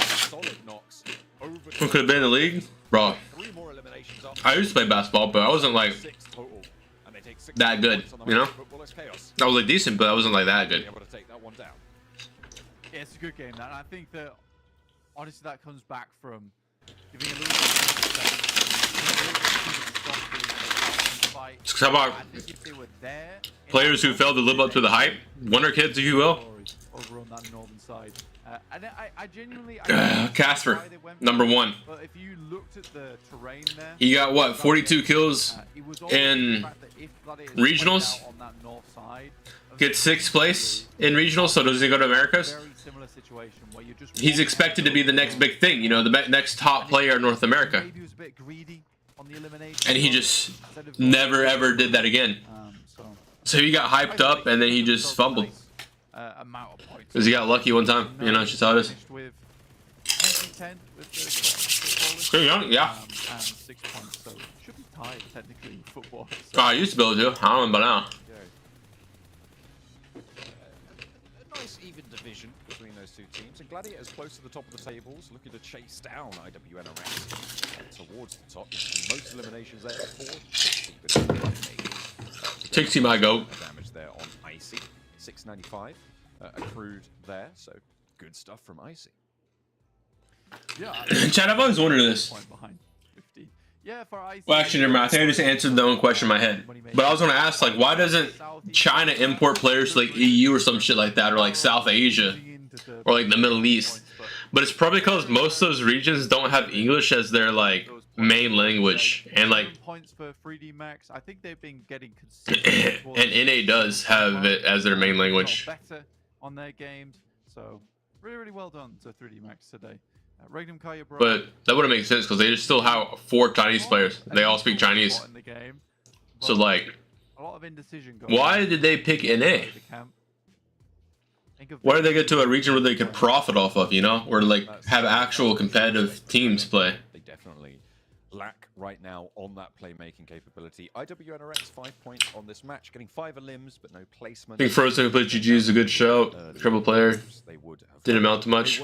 [SPEAKER 1] solid knocks.
[SPEAKER 3] Who could have been in the league? Bro, I used to play basketball, but I wasn't like that good, you know? I was like decent, but I wasn't like that good.
[SPEAKER 2] Yeah, it's a good game, and I think that honestly that comes back from giving a little bit of fight.
[SPEAKER 3] How about players who failed to live up to the hype? Wonder kids, if you will.
[SPEAKER 2] Over on that northern side. And I genuinely...
[SPEAKER 3] Casper, #1.
[SPEAKER 2] But if you looked at the terrain there...
[SPEAKER 3] He got, what, 42 kills in regionals? Gets 6th place in regionals, so does he go to Americas? He's expected to be the next big thing, you know, the next top player in North America. And he just never, ever did that again. So he got hyped up, and then he just fumbled. Because he got lucky one time, you know, it's just how it is. Pretty young, yeah. Oh, I used to be able to. I don't know about now.
[SPEAKER 1] A nice even division between those two teams, and Gladiators close to the top of the tables, looking to chase down IWNRX towards the top. Most eliminations there for
[SPEAKER 3] Tixie my goat.
[SPEAKER 1] Damage there on Icy. 695 accrued there, so good stuff from Icy.
[SPEAKER 2] Yeah,
[SPEAKER 3] Chad, I've always wondered this.
[SPEAKER 2] Yeah, for Icy.
[SPEAKER 3] Well, actually, never mind. I think I just answered the own question in my head. But I was going to ask, like, why doesn't China import players to, like, EU or some shit like that, or, like, South Asia, or, like, the Middle East? But it's probably because most of those regions don't have English as their, like, main language, and, like,
[SPEAKER 2] points for 3D Max. I think they've been getting
[SPEAKER 3] and NA does have it as their main language.
[SPEAKER 2] Better on their games, so really well done to 3D Max today.
[SPEAKER 3] But that wouldn't make sense because they just still have 4 Chinese players. They all speak Chinese. So like, why did they pick NA? Why did they get to a region where they could profit off of, you know, or like have actual competitive teams play?
[SPEAKER 1] They definitely lack right now on that playmaking capability. IWNRX 5 points on this match, getting 5 elims, but no placement.
[SPEAKER 3] I think Frozen who played GG is a good show. Triple player. Didn't amount to much.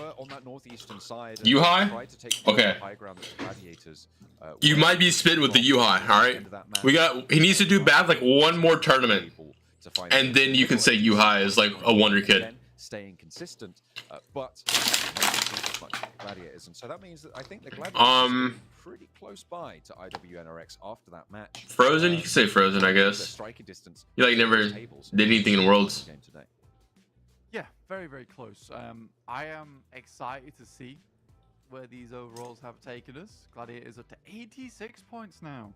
[SPEAKER 3] U high? Okay. You might be spitting with the U high, alright? He needs to do bad like 1 more tournament. And then you can say U high is like a wonder kid.
[SPEAKER 1] Staying consistent, but Gladiators, and so that means that I think the Gladiators are pretty close by to IWNRX after that match.
[SPEAKER 3] Frozen, you can say Frozen, I guess. You like never did anything in Worlds.
[SPEAKER 2] Yeah, very close. I am excited to see where these overalls have taken us. Gladiators up to 86 points now.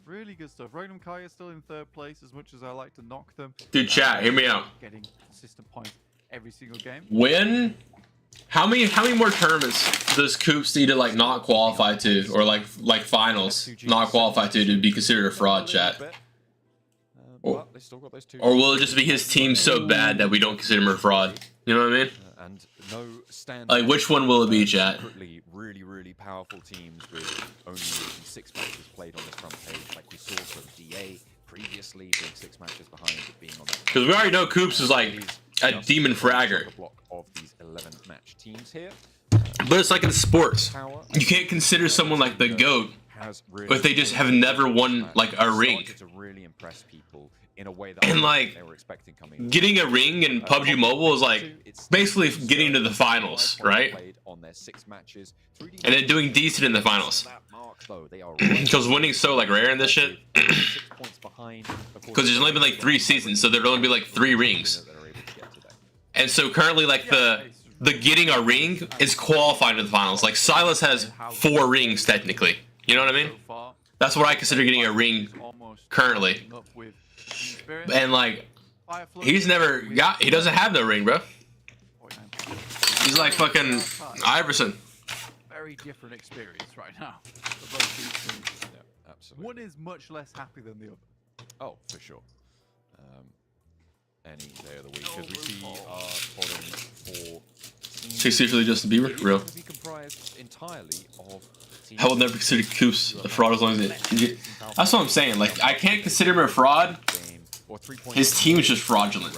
[SPEAKER 2] Really good stuff. Random Kaya still in 3rd place, as much as I like to knock them.
[SPEAKER 3] Dude, chat, hear me out.
[SPEAKER 2] Getting consistent points every single game.
[SPEAKER 3] When? How many more tournaments does KOOPS need to like not qualify to, or like finals not qualify to be considered a fraud, chat? Or will it just be his team so bad that we don't consider him a fraud? You know what I mean?
[SPEAKER 1] And no stand.
[SPEAKER 3] Like, which one will it be, chat?
[SPEAKER 1] Really powerful teams with only 6 matches played on this front page, like we saw from DA previously, being 6 matches behind, being on that.
[SPEAKER 3] Because we already know KOOPS is like a demon fragger.
[SPEAKER 1] Of these 11 match teams here.
[SPEAKER 3] But it's like in sports. You can't consider someone like the GOAT if they just have never won like a ring.
[SPEAKER 1] To really impress people in a way that
[SPEAKER 3] And like
[SPEAKER 1] they were expecting coming.
[SPEAKER 3] getting a ring in PUBG Mobile is like basically getting to the finals, right?
[SPEAKER 1] On their 6 matches,
[SPEAKER 3] And then doing decent in the finals. Because winning's so like rare in this shit. Because there's only been like 3 seasons, so there'd only be like 3 rings. And so currently like the getting a ring is qualifying to the finals. Like Silas has 4 rings technically. You know what I mean? That's what I consider getting a ring currently. And like he's never got, he doesn't have no ring, bro. He's like fucking Iverson.
[SPEAKER 2] Very different experience right now for both these teams.
[SPEAKER 1] Yeah, absolutely.
[SPEAKER 2] One is much less happy than the other.
[SPEAKER 1] Oh, for sure. Any day of the week, because we see bottom 4
[SPEAKER 3] She's usually Justin Bieber, real.
[SPEAKER 1] be comprised entirely of.
[SPEAKER 3] I will never consider Koops a fraud as long as it. That's what I'm saying. Like I can't consider him a fraud. His team is just fraudulent.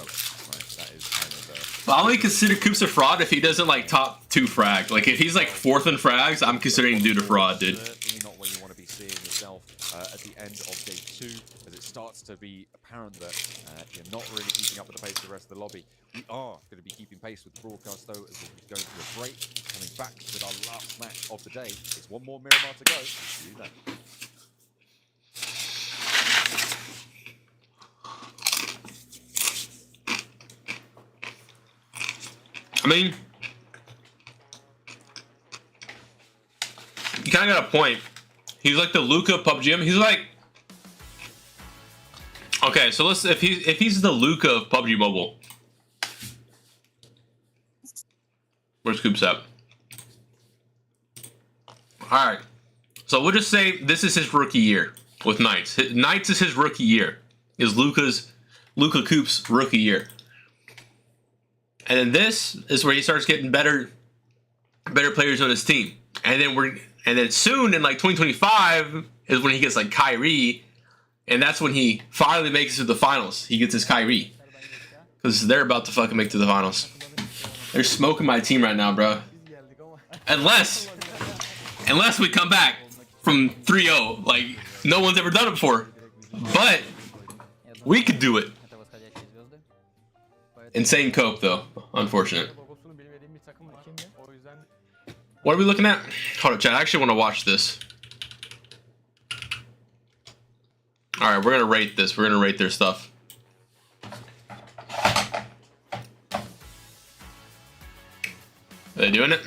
[SPEAKER 3] But I only consider Koops a fraud if he doesn't like top 2 frag. Like if he's like 4th in frags, I'm considering dude a fraud, dude.
[SPEAKER 1] Certainly not where you want to be seeing yourself at the end of day 2, as it starts to be apparent that you're not really keeping up with the pace of the rest of the lobby. We are going to be keeping pace with the broadcast though, as we're going to a break. Coming back with our last match of the day. It's one more Miramar to go. See you then.
[SPEAKER 3] I mean, you kind of got a point. He's like the Luka of PUBG. He's like, okay, so let's if he's the Luka of PUBG Mobile. Where's Koops at? All right, so we'll just say this is his rookie year with Knights. Knights is his rookie year. Is Luka Koops' rookie year. And then this is where he starts getting better players on his team. And then soon in like 2025 is when he gets like Kyrie, and that's when he finally makes it to the finals. He gets his Kyrie. Because they're about to fucking make it to the finals. They're smoking my team right now, bro. Unless we come back from 3-0. Like no one's ever done it before. But we could do it. Insane cope though, unfortunate. What are we looking at? Hold up, chat. I actually want to watch this. All right, we're gonna rate this. We're gonna rate their stuff. Are they doing it?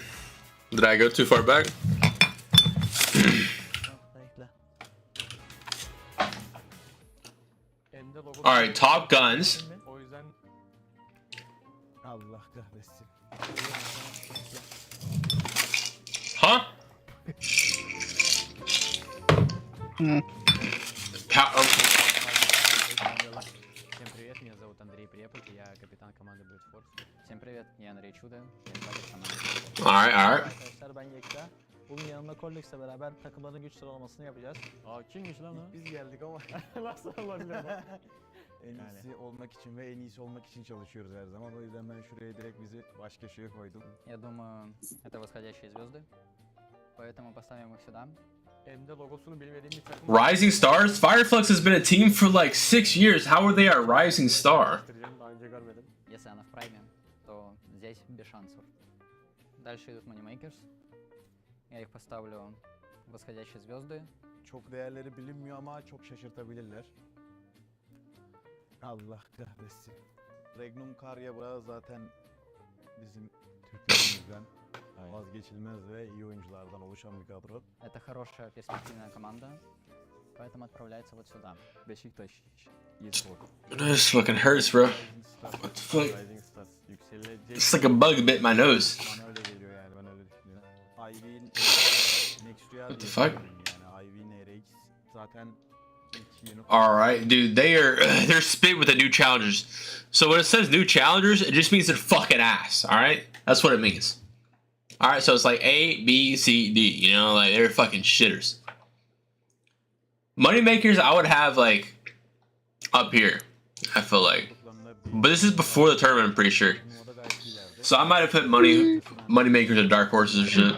[SPEAKER 3] Did I go too far back? All right, Top Guns. Huh?
[SPEAKER 9] Всем привет, меня зовут Андрей Препод, я капитан команды Brute Force. Всем привет, я Андрей Чудо,
[SPEAKER 3] Alright.
[SPEAKER 10] Ben Yekta. Bugün yanımda Kollex'le beraber takımların güç sıralamasını yapacağız.
[SPEAKER 9] Aa kimmiş lan o?
[SPEAKER 10] Biz geldik ama nasıl olabilir bu?
[SPEAKER 9] En iyisi olmak için ve en iyisi olmak için çalışıyoruz her zaman. O yüzden ben şuraya direkt bizi baş köşeye koydum.
[SPEAKER 10] Я думаю, это восходящие звезды. Поэтому поставим их сюда.
[SPEAKER 9] Elimde logosunu bilmediğim bir takım.
[SPEAKER 3] Rising Stars? Fireflux has been a team for like 6 years. How are they a rising star?
[SPEAKER 10] Daha önce görmedim. Если она в прайме, то здесь без шансов. Дальше идут Moneymakers. Я их поставлю восходящие звезды.
[SPEAKER 9] Çok değerleri bilinmiyor ama çok şaşırtabilirler. Allah kahretsin. Regnum Karya zaten bizim Türklerimizden vazgeçilmez ve iyi oyunculardan oluşan bir kadro.
[SPEAKER 10] Это хорошая перспективная команда, поэтому отправляется вот сюда.
[SPEAKER 9] Beşiktaş e-spor.
[SPEAKER 3] This fucking hurts, bro. What the fuck?
[SPEAKER 9] Rising Stars yükselecek.
[SPEAKER 3] It's like a bug bit my nose.
[SPEAKER 9] Bana öyle geliyor yani, ben öyle düşünüyorum. Ivy'nin Next Real
[SPEAKER 3] What the fuck?
[SPEAKER 9] Yani Ivy'nin RX zaten
[SPEAKER 3] Alright, dude, they're spit with the new challengers. So when it says new challengers, it just means they're fucking ass, alright? That's what it means. Alright, so it's like A, B, C, D, you know, like they're fucking shitters. Moneymakers I would have like up here, I feel like. But this is before the tournament, I'm pretty sure. So I might have put Moneymakers or Dark Horses or shit.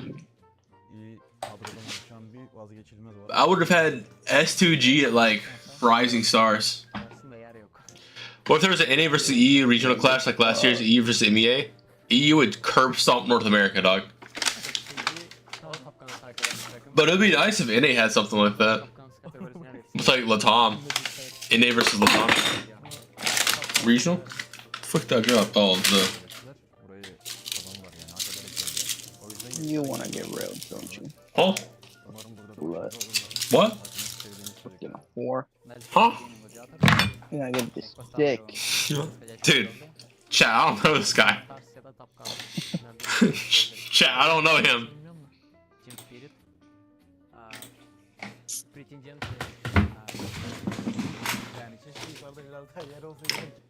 [SPEAKER 3] I would have had S2G at like Rising Stars. What if there was an NA versus EU regional clash like last year's EU versus EMEA? EU would curb stomp North America, dog. But it'd be nice if NA had something like that. It's like Latam. NA versus Latam. Regional? Fuck that girl. Oh, the.
[SPEAKER 6] You wanna get railed, don't you?
[SPEAKER 3] Huh? What?
[SPEAKER 6] Fucking whore.
[SPEAKER 3] Huh?
[SPEAKER 6] Yeah, I get this dick.
[SPEAKER 3] Dude, chat, I don't know this guy. Chat, I don't know him.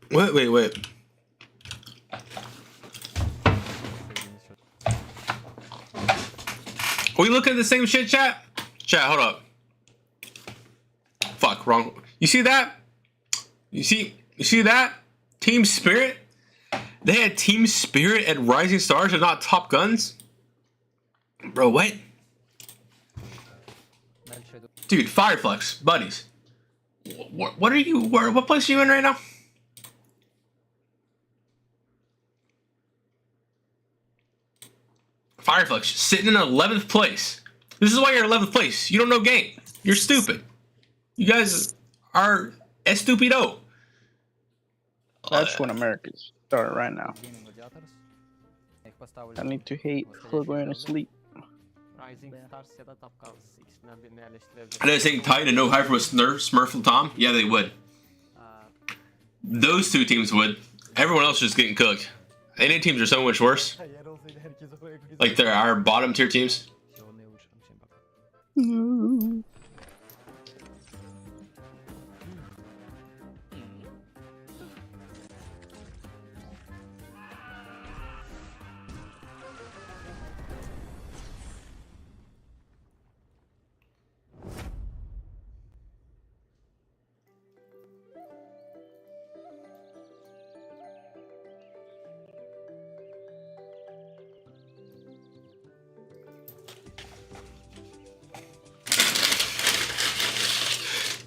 [SPEAKER 3] Wait. Are we looking at the same shit, chat? Chat, hold up. Fuck, wrong. You see that? You see that? Team Spirit? They had Team Spirit at Rising Stars and not Top Guns? Bro, what? Dude, Fireflux, buddies. What are you, what place are you in right now? Fireflux, sitting in 11th place. This is why you're 11th place. You don't know game. You're stupid. You guys are estupido.
[SPEAKER 6] That's when America's starting right now. I need to hate for going to sleep.
[SPEAKER 3] Are they saying Titan and no hyper with Smurf and Tom? Yeah, they would. Those two teams would. Everyone else is just getting cooked. NA teams are so much worse. Like they're our bottom tier teams.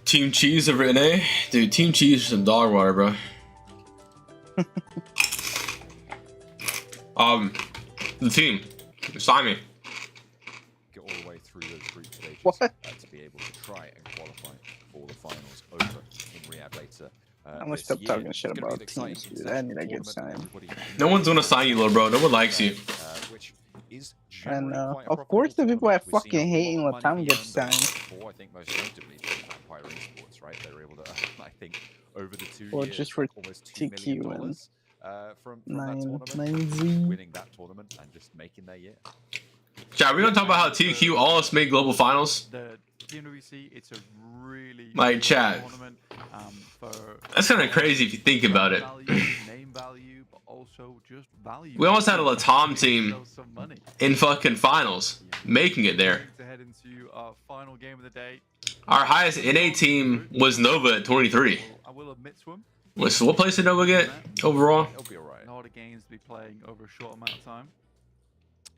[SPEAKER 3] Team Cheese over NA? Dude, Team Cheese is some dog water, bro. The team. Sign me.
[SPEAKER 1] Get all the way through those group stages
[SPEAKER 6] What?
[SPEAKER 1] to be able to try and qualify for the finals over in Riyadh later.
[SPEAKER 6] I'm gonna stop talking shit about teams, dude. I need a good sign.
[SPEAKER 3] No one's gonna sign you, little bro. No one likes you.
[SPEAKER 1] Which is
[SPEAKER 6] And of course the people I fucking hate in Latam get signed.
[SPEAKER 1] I think most notably Vampire Esports, right? They were able to, I think, over the 2
[SPEAKER 6] Or
[SPEAKER 1] years,
[SPEAKER 6] just for
[SPEAKER 1] almost $2
[SPEAKER 6] TQ
[SPEAKER 1] million
[SPEAKER 6] and
[SPEAKER 1] from that tournament,
[SPEAKER 6] 9Z.
[SPEAKER 1] winning that tournament and just making their year.
[SPEAKER 3] Chat, we gonna talk about how TQ almost made global finals?
[SPEAKER 2] The TMWC, it's a really
[SPEAKER 3] Like, chat.
[SPEAKER 2] tournament,
[SPEAKER 3] That's kind of crazy if you think about it.
[SPEAKER 2] Name value, but also just value.
[SPEAKER 3] We almost had a Latam team
[SPEAKER 2] Some money.
[SPEAKER 3] in fucking finals, making it there.
[SPEAKER 2] To head into our final game of the day.
[SPEAKER 3] Our highest NA team was Nova at 23.
[SPEAKER 2] I will admit to him.
[SPEAKER 3] So what place did Nova get overall?
[SPEAKER 1] He'll be alright.
[SPEAKER 2] A lot of games to be playing over a short amount of time.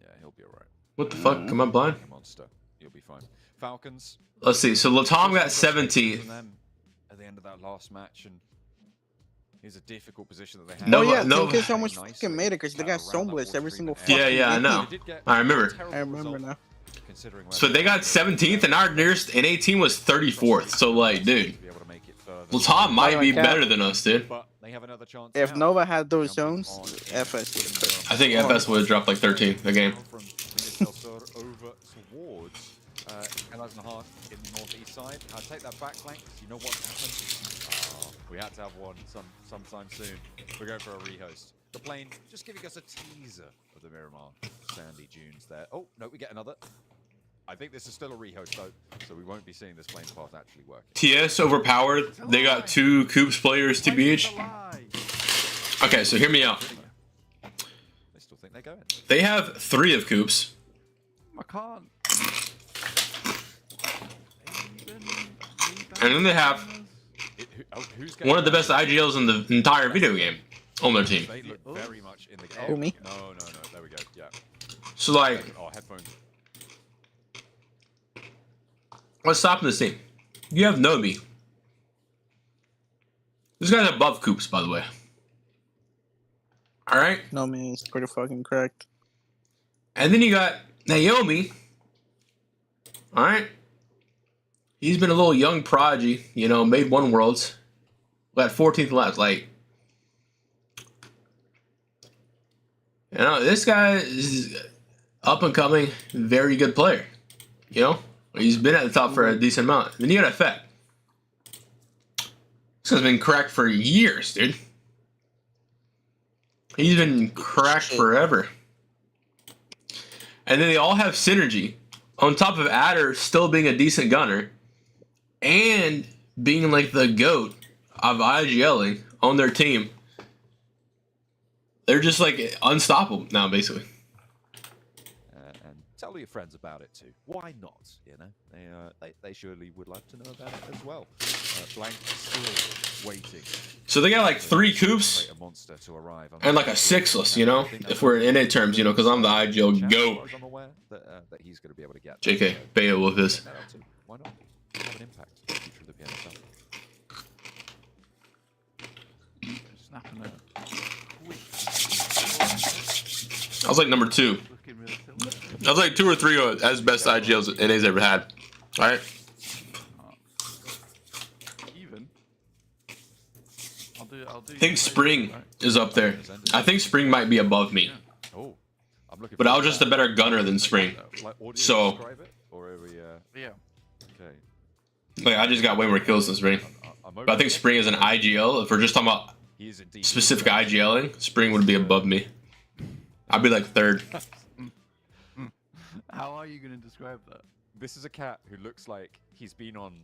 [SPEAKER 1] Yeah, he'll be alright.
[SPEAKER 3] What the fuck? Am I blind?
[SPEAKER 1] Monster. You'll be fine. Falcons.
[SPEAKER 3] Let's see. So Latam got 17th.
[SPEAKER 1] At the end of that last match, and here's a difficult position that they have.
[SPEAKER 3] No,
[SPEAKER 6] Oh yeah,
[SPEAKER 3] no.
[SPEAKER 6] TMK so much fucking made it because they got Sombless every single fucking
[SPEAKER 3] Yeah, I know. I remember.
[SPEAKER 6] I remember now.
[SPEAKER 3] So they got 17th, and our nearest NA team was 34th. So like, dude, Latam might be better than us, dude.
[SPEAKER 1] But they have another chance.
[SPEAKER 6] If Nova had those zones, FS would have cooked.
[SPEAKER 3] I think FS would have dropped like 13th the game.
[SPEAKER 1] From over towards Elaznahan in the northeast side. I'll take that back flank. You know what happened? We had to have one sometime soon. We're going for a rehost. The plane just giving us a teaser of the Miramar sandy dunes there. Oh no, we get another. I think this is still a rehost though, so we won't be seeing this plane path actually work.
[SPEAKER 3] TS overpowered. They got 2 KOOPS players TBH. Okay, so hear me out.
[SPEAKER 1] They still think they're going.
[SPEAKER 3] They have 3 of KOOPS.
[SPEAKER 2] I can't.
[SPEAKER 3] And then they have one of the best IGLs in the entire video game on their team.
[SPEAKER 1] They look very much in the game.
[SPEAKER 6] Who, me?
[SPEAKER 1] No. There we go. Yeah.
[SPEAKER 3] So like,
[SPEAKER 1] Oh, headphones. what's
[SPEAKER 3] stopping this team? You have Nomi. This This guy's above Koops, by the way. All right.
[SPEAKER 5] No, man, it's pretty fucking cracked.
[SPEAKER 3] And then you got Naomi. All right. He's been a little young prodigy, you know, made one Worlds. Got 14th last. Like, you know, this guy is up and coming, very good player. You know, he's been at the top for a decent amount. Then you got Effect. This guy's been cracked for years, dude. He's been cracked forever. And then they all have synergy. On top of Adder still being a decent gunner and being like the GOAT of IGLing on their team. They're just like unstoppable now, basically.
[SPEAKER 1] And tell your friends about it too. Why not? You know, they surely would like to know about it as well. Blank still waiting.
[SPEAKER 3] So they got like 3 Koops and like a 6-less, you know, if we're in NA terms, you know, because I'm the IGL GOAT.
[SPEAKER 1] I'm aware that he's going to be able to get.
[SPEAKER 3] JK, Beowulf is.
[SPEAKER 1] Why not? Have an impact on the future of the PMSL.
[SPEAKER 2] Snapping it.
[SPEAKER 3] I was like number 2. I was like 2 or 3 as best IGLs NA's ever had. All right.
[SPEAKER 2] Even.
[SPEAKER 3] I think Spring is up there. I think Spring might be above me.
[SPEAKER 1] Oh, I'm looking.
[SPEAKER 3] But I was just a better gunner than Spring. So,
[SPEAKER 2] Yeah.
[SPEAKER 1] Okay.
[SPEAKER 3] like, I just got way more kills than Spring. But I think Spring is an IGL. If we're just talking about specific IGLing, Spring would be above me. I'd be like 3rd.
[SPEAKER 2] How are you going to describe that?
[SPEAKER 1] This is a cat who looks like he's been on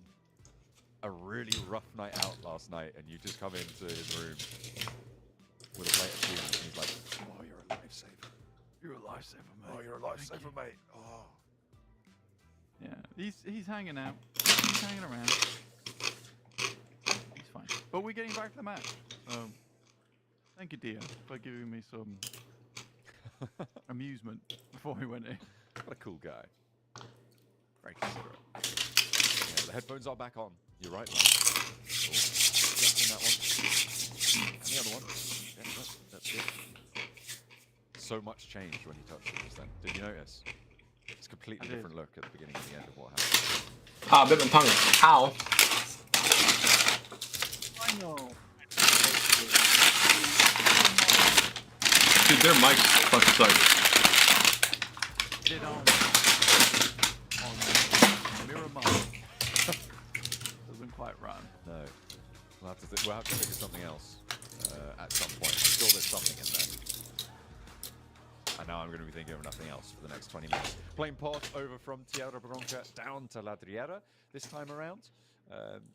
[SPEAKER 1] a really rough night out last night, and you just come into his room with a plate of tea, and he's like, "Oh, you're a lifesaver.
[SPEAKER 2] You're a lifesaver, mate.
[SPEAKER 1] Oh, you're a lifesaver, mate. Oh."
[SPEAKER 2] Yeah, he's hanging out. He's hanging around. He's fine. But we're getting back to the match. Thank you, dear, for giving me some amusement before we went in.
[SPEAKER 1] What a cool guy. Very considerate. Yeah, the headphones are back on. You're right, man. Oh, just on that one. And the other one. Yeah, that's it. So much changed when he touched it just then. Did you notice? It's a completely different look at the beginning and the end of what happened.
[SPEAKER 3] Ah, bit of tongue. Ow.
[SPEAKER 4] I know.
[SPEAKER 3] Dude, their mics fucking suck.
[SPEAKER 2] Get it on mirror mic. Doesn't quite run.
[SPEAKER 1] No. We'll have to think of something else at some point. I'm sure there's something in there. And now I'm going to be thinking of nothing else for the next 20 minutes. Plane port over from Tierra Bronca down to La Driera this time around.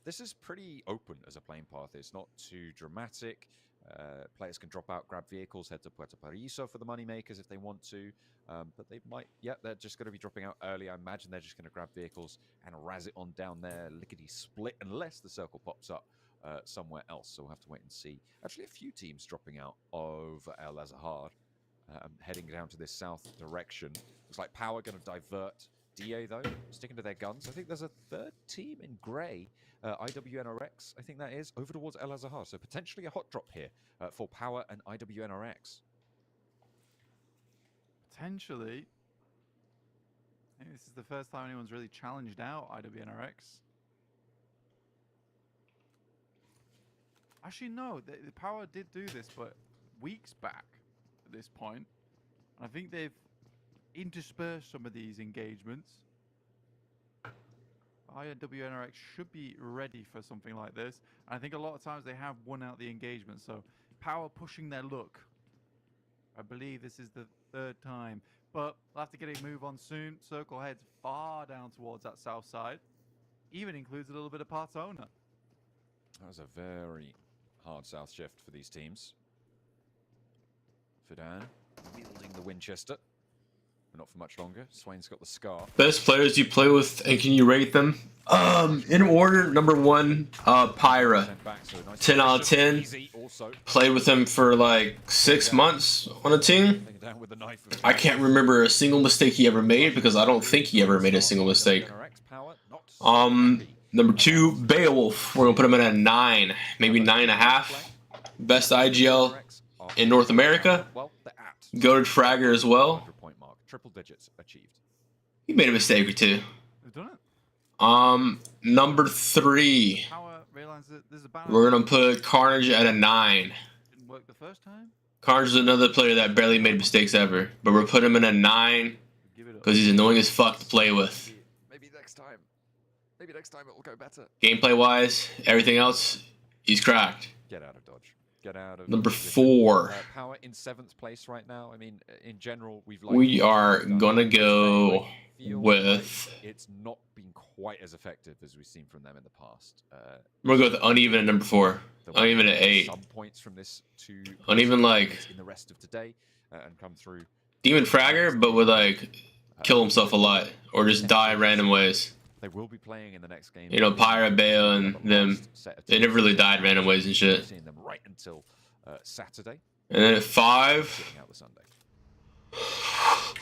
[SPEAKER 1] This is pretty open as a plane path. It's not too dramatic. Players can drop out, grab vehicles, head to Puerto Paraiso for the moneymakers if they want to. But they might, they're just going to be dropping out early. I imagine they're just going to grab vehicles and razz it on down there, lickety split, unless the circle pops up somewhere else. So we'll have to wait and see. Actually, a few teams dropping out of El Azahar, heading down to this south direction. Looks like Power going to divert. DA, though, sticking to their guns. I think there's a 3rd team in grey. IWNRX, I think that is, over towards El Azahar. So potentially a hot drop here for Power and IWNRX.
[SPEAKER 2] Potentially. I think this is the first time anyone's really challenged out IWNRX. Actually, no. The Power did do this, but weeks back at this point. And I think they've interspersed some of these engagements. IWNRX should be ready for something like this. And I think a lot of times they have won out the engagement. So Power pushing their luck. I believe this is the 3rd time. But we'll have to get a move on soon. Circle heads far down towards that south side. Even includes a little bit of Partona.
[SPEAKER 1] That was a very hard south shift for these teams. Fidan wielding the Winchester. But not for much longer. Swain's got the scar.
[SPEAKER 3] Best players you play with, and can you rate them? In order, number 1, Pyra. 10 out of 10. Played with him for like 6 months on a team. I can't remember a single mistake he ever made because I don't think he ever made a single mistake. Number 2, Beowulf. We're gonna put him in at 9, maybe 9.5. Best IGL in North America. Goated fragger as well.
[SPEAKER 1] Triple digits achieved.
[SPEAKER 3] He made a mistake or two.
[SPEAKER 2] We've done it.
[SPEAKER 3] Number 3. We're gonna put Carnage at a 9.
[SPEAKER 2] Didn't work the first time.
[SPEAKER 3] Carnage is another player that barely made mistakes ever, but we're putting him in a 9 because he's annoying as fuck to play with.
[SPEAKER 1] Maybe next time. Maybe next time it will go better.
[SPEAKER 3] Gameplay wise, everything else, he's cracked.
[SPEAKER 1] Get out of dodge. Get out of.
[SPEAKER 3] Number 4.
[SPEAKER 1] Power in 7th place right now. I mean, in general,
[SPEAKER 3] We are gonna go with.
[SPEAKER 1] It's not been quite as effective as we've seen from them in the past.
[SPEAKER 3] We're gonna go with uneven at number 4. Uneven at 8.
[SPEAKER 1] Some points from this to
[SPEAKER 3] uneven like
[SPEAKER 1] in the rest of today and come through.
[SPEAKER 3] Demon Fragger, but would like kill himself a lot or just die random ways.
[SPEAKER 1] They will be playing in the next game.
[SPEAKER 3] You know, Pyra, Bale, and them. They never really died random ways and shit.
[SPEAKER 1] Seeing them right until Saturday.
[SPEAKER 3] And then at 5,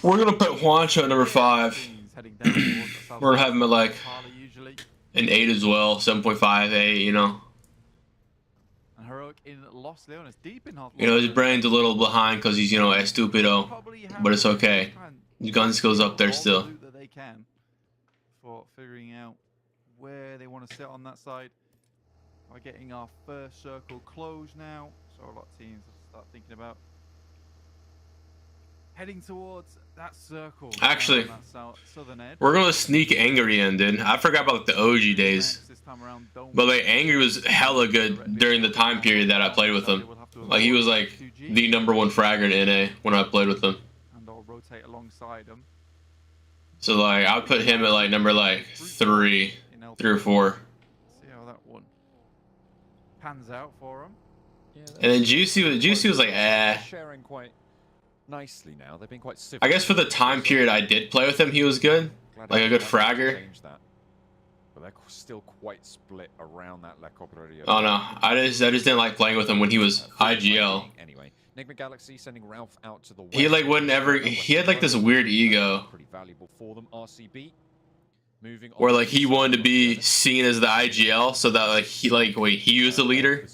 [SPEAKER 3] we're gonna put Juancho at number 5. We're gonna have him at like an 8 as well, 7.5, 8. You know. You know, his brain's a little behind because he's, you know, a stupido, but it's okay. His gun skills up there still.
[SPEAKER 2] For figuring out where they want to sit on that side. We're getting our first circle closed now, so a lot of teams start thinking about heading towards that circle.
[SPEAKER 3] Actually,
[SPEAKER 2] that southern edge.
[SPEAKER 3] we're gonna sneak Angry in, dude. I forgot about like, the OG days, but like Angry was hella good during the time period that I played with him. Like he was like the #1 fragger in NA when I played with him.
[SPEAKER 2] And I'll rotate alongside him.
[SPEAKER 3] So like I would put him at like number like 3 or 4.
[SPEAKER 2] See how that one pans out for him.
[SPEAKER 3] And then Juicy was like
[SPEAKER 1] Sharing quite nicely now. They've been quite civil.
[SPEAKER 3] I guess for the time period I did play with him, he was good. Like a good fragger.
[SPEAKER 1] But they're still quite split around that La Cooperativa.
[SPEAKER 3] Oh no, I just didn't like playing with him when he was IGL.
[SPEAKER 1] Anyway, Enigma Galaxy sending Ralph out to the west.
[SPEAKER 3] He like wouldn't ever. He had like this weird ego.
[SPEAKER 1] Pretty valuable for them. RCB moving on.
[SPEAKER 3] Where like he wanted to be seen as the IGL, so that like he was the leader.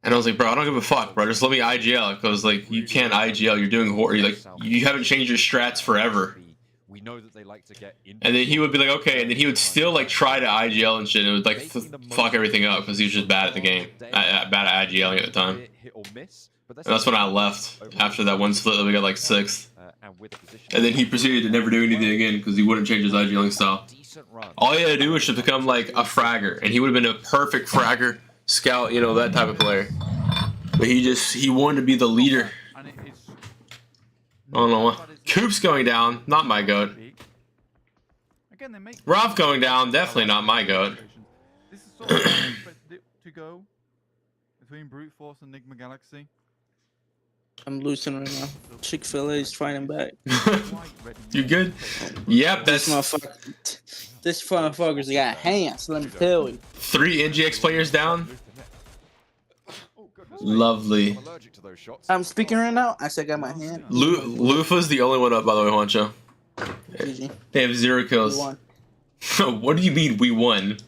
[SPEAKER 3] And I was like, bro, I don't give a fuck, bro. Just let me IGL, because like you can't IGL. You're doing you haven't changed your strats forever.
[SPEAKER 1] We know that they like to get in.
[SPEAKER 3] And then he would be like, okay, and then he would still like try to IGL and shit, and it would like fuck everything up because he was just bad at the game, bad at IGLing at the time. And that's when I left after that one split that we got like 6th. And then he proceeded to never do anything again because he wouldn't change his IGLing style. All he had to do was just become like a fragger, and he would have been a perfect fragger, scout, you know, that type of player. But he wanted to be the leader. I don't know what. KOOPS going down, not my goat. Rolf going down, definitely not my goat.
[SPEAKER 2] This is sort of to go between Brute Force and Enigma Galaxy.
[SPEAKER 5] I'm losing right now. Chick-fil-A is fighting back.
[SPEAKER 3] You good? Yep,
[SPEAKER 5] this motherfucker's got hands, let me tell you.
[SPEAKER 3] 3 NGX players down. Lovely.
[SPEAKER 5] I'm speaking right now. I said I got my hand.
[SPEAKER 3] Lufa's the only one up, by the way, Juancho. They have 0 kills. What do you mean we won?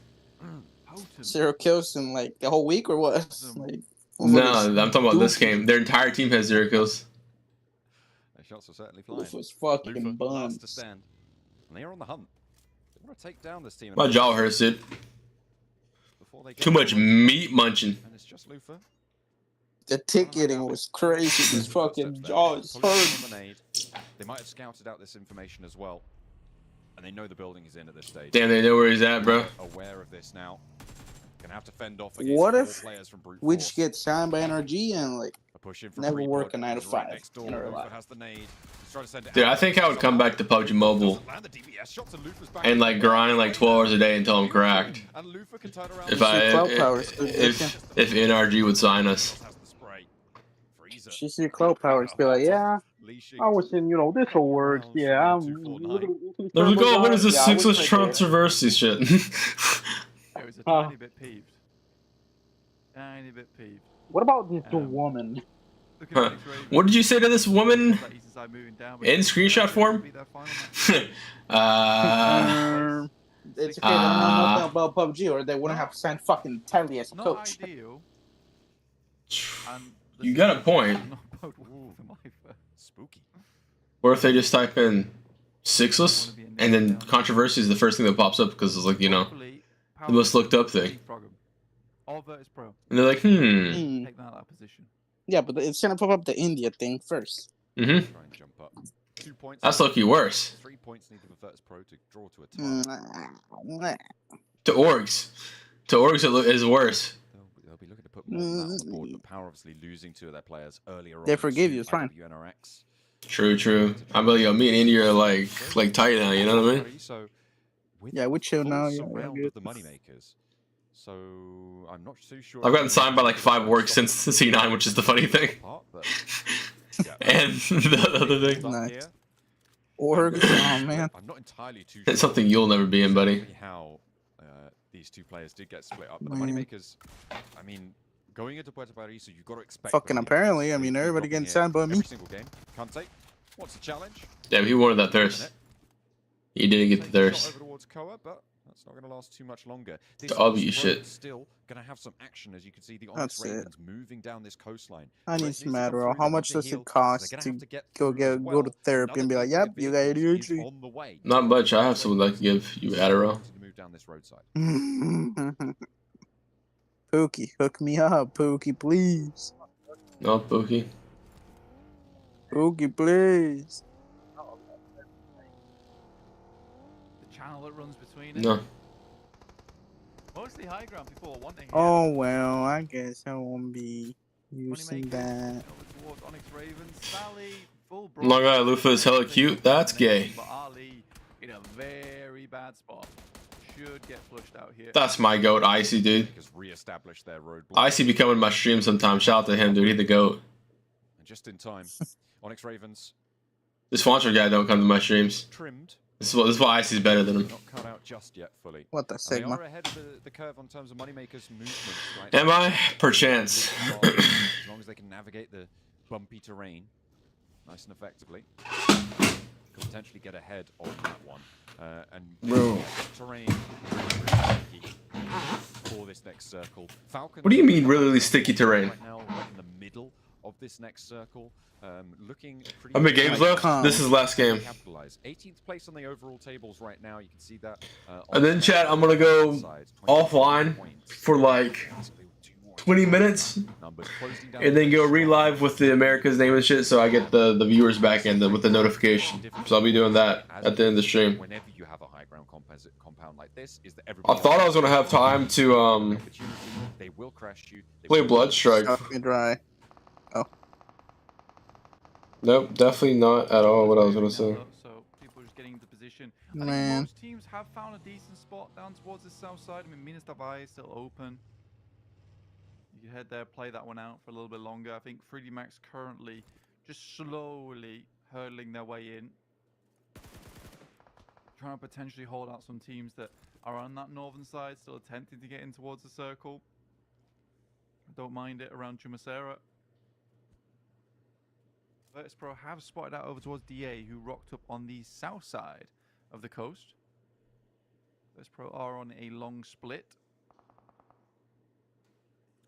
[SPEAKER 5] 0 kills in like the whole week or what? Like,
[SPEAKER 3] no, I'm talking about this game. Their entire team has 0 kills.
[SPEAKER 1] Their shots are certainly flying.
[SPEAKER 5] Lufa's fucking bums.
[SPEAKER 1] And they're on the hunt. They want to take down this team.
[SPEAKER 3] My jaw hurts, dude. Too much meat munching.
[SPEAKER 1] And it's just Lufa.
[SPEAKER 5] The ticketing was crazy. His fucking jaw is hurt.
[SPEAKER 1] They might have scouted out this information as well, and they know the building is in at this stage.
[SPEAKER 3] Damn, they know where he's at, bro.
[SPEAKER 1] Aware of this now. Gonna have to fend off.
[SPEAKER 5] What if we just get signed by NRG and like never work a 9 to 5 in our life?
[SPEAKER 3] Dude, I think I would come back to PUBG Mobile and like grind like 12 hours a day until I'm cracked. If NRG would sign us.
[SPEAKER 4] She see cloud powers, be like, yeah, I was in, you know, this will work. Yeah,
[SPEAKER 3] There we go. What is this 6-less controversy shit?
[SPEAKER 2] It was a tiny bit peeved. Tiny bit peeved.
[SPEAKER 4] What about this woman?
[SPEAKER 3] What did you say to this woman in screenshot form?
[SPEAKER 5] it's okay. They don't know nothing about PUBG, or they wouldn't have signed fucking Telly as a
[SPEAKER 2] Not
[SPEAKER 5] coach.
[SPEAKER 2] ideal. And the
[SPEAKER 3] You got a
[SPEAKER 2] season's
[SPEAKER 3] point.
[SPEAKER 2] not bode well for my first.
[SPEAKER 1] Spooky.
[SPEAKER 3] Or if they just type in sixless, and then controversy is the first thing that pops up because it's like, you know,
[SPEAKER 2] Hopefully,
[SPEAKER 3] the most looked up thing.
[SPEAKER 2] leapfrog 'em. Or Virtus Pro.
[SPEAKER 3] And they're like,
[SPEAKER 2] Take that out of position.
[SPEAKER 5] Yeah, but it's gonna pop up the India thing first.
[SPEAKER 3] Mm-hmm.
[SPEAKER 1] Try and jump up. 2 points.
[SPEAKER 3] That's lucky worse.
[SPEAKER 1] 3 points needed for Virtus Pro to draw to a tie.
[SPEAKER 3] To orgs. To orgs it is worse.
[SPEAKER 1] They'll be looking to put more than that on the board, but Power obviously losing 2 of their players earlier on.
[SPEAKER 5] They forgive you, it's fine.
[SPEAKER 1] IWNRX.
[SPEAKER 3] True, true. I believe yo, me and India are like tight now, you know what I mean?
[SPEAKER 1] So,
[SPEAKER 5] Yeah, we chill now. Yeah,
[SPEAKER 1] round
[SPEAKER 5] good.
[SPEAKER 1] of the moneymakers. So I'm not too sure.
[SPEAKER 3] I've gotten signed by like 5 orgs since C9, which is the funny thing. And the other thing.
[SPEAKER 5] Nice. Org, oh man.
[SPEAKER 1] I'm not entirely too
[SPEAKER 3] It's something you'll never be in, buddy.
[SPEAKER 1] How these 2 players did get split up. But the moneymakers, I mean, going into Puerto Paraiso, you've got to expect.
[SPEAKER 5] Fucking apparently, I mean, everybody getting signed by me.
[SPEAKER 1] Every single game. Kante, what's the challenge?
[SPEAKER 3] Damn, he wanted that thirst. He didn't get the thirst.
[SPEAKER 1] Over towards Koa, but that's not going to last too much longer.
[SPEAKER 3] The obvious shit.
[SPEAKER 1] Still going to have some action, as you can see the Onyx Ravens moving down this coastline.
[SPEAKER 5] I need some Adderall. How much does it cost to go to therapy and be like, yep, you got ADHD?
[SPEAKER 3] Not much. I have someone that can give you Adderall.
[SPEAKER 1] Move down this roadside.
[SPEAKER 5] Pookie, hook me up, Pookie, please.
[SPEAKER 3] No, Pookie.
[SPEAKER 5] Pookie, please.
[SPEAKER 2] The channel that runs between it.
[SPEAKER 3] No.
[SPEAKER 2] Mostly high ground people are wanting.
[SPEAKER 5] Oh well, I guess I won't be using that.
[SPEAKER 2] Towards Onyx Ravens, Sally, full
[SPEAKER 3] Long Eye Lufa is hella cute. That's gay.
[SPEAKER 2] But Ali in a very bad spot. Should get flushed out here.
[SPEAKER 3] That's my goat, Icy, dude.
[SPEAKER 1] Re-establish their roadblock.
[SPEAKER 3] Icy be coming to my stream sometimes. Shout out to him, dude. He the goat.
[SPEAKER 1] And just in time, Onyx Ravens.
[SPEAKER 3] This sponsor guy don't come to my streams.
[SPEAKER 1] Trimmed.
[SPEAKER 3] This is why Icy's better than him.
[SPEAKER 1] Not cut out just yet fully.
[SPEAKER 5] What the Sigma?
[SPEAKER 1] They are ahead of the curve on terms of moneymakers movements. Right
[SPEAKER 3] Am I? Perchance.
[SPEAKER 1] As long as they can navigate the bumpy terrain nice and effectively, could potentially get ahead of that one. And
[SPEAKER 3] Bro.
[SPEAKER 1] Terrain really for this next circle. Falcons,
[SPEAKER 3] What do you mean really sticky terrain?
[SPEAKER 1] Right now, right in the middle of this next circle. Looking pretty
[SPEAKER 3] How many games left? This is last game.
[SPEAKER 1] 18th place on the overall tables right now. You can see that.
[SPEAKER 3] And then chat, I'm gonna go offline for like 20 minutes, and then go re-live with the America's name and shit, so I get the viewers back and with the notification. So I'll be doing that at the end of the stream.
[SPEAKER 1] Whenever you have a high ground compound like this, is that
[SPEAKER 3] I thought I was gonna have time to
[SPEAKER 1] they will crash you.
[SPEAKER 3] play Bloodstrike.
[SPEAKER 5] Dry. Oh.
[SPEAKER 3] Nope, definitely not at all what I was gonna say.
[SPEAKER 2] So people are just getting into position.
[SPEAKER 5] Man.
[SPEAKER 2] Most teams have found a decent spot down towards the south side. I mean, Minas Tirith is still open. You can head there, play that one out for a little bit longer. I think 3D Max currently just slowly hurdling their way in. Trying to potentially hold out some teams that are on that northern side, still attempting to get in towards the circle. I don't mind it around Jumasera. Virtus Pro have spotted out over towards DA, who rocked up on the south side of the coast. Virtus Pro are on a long split.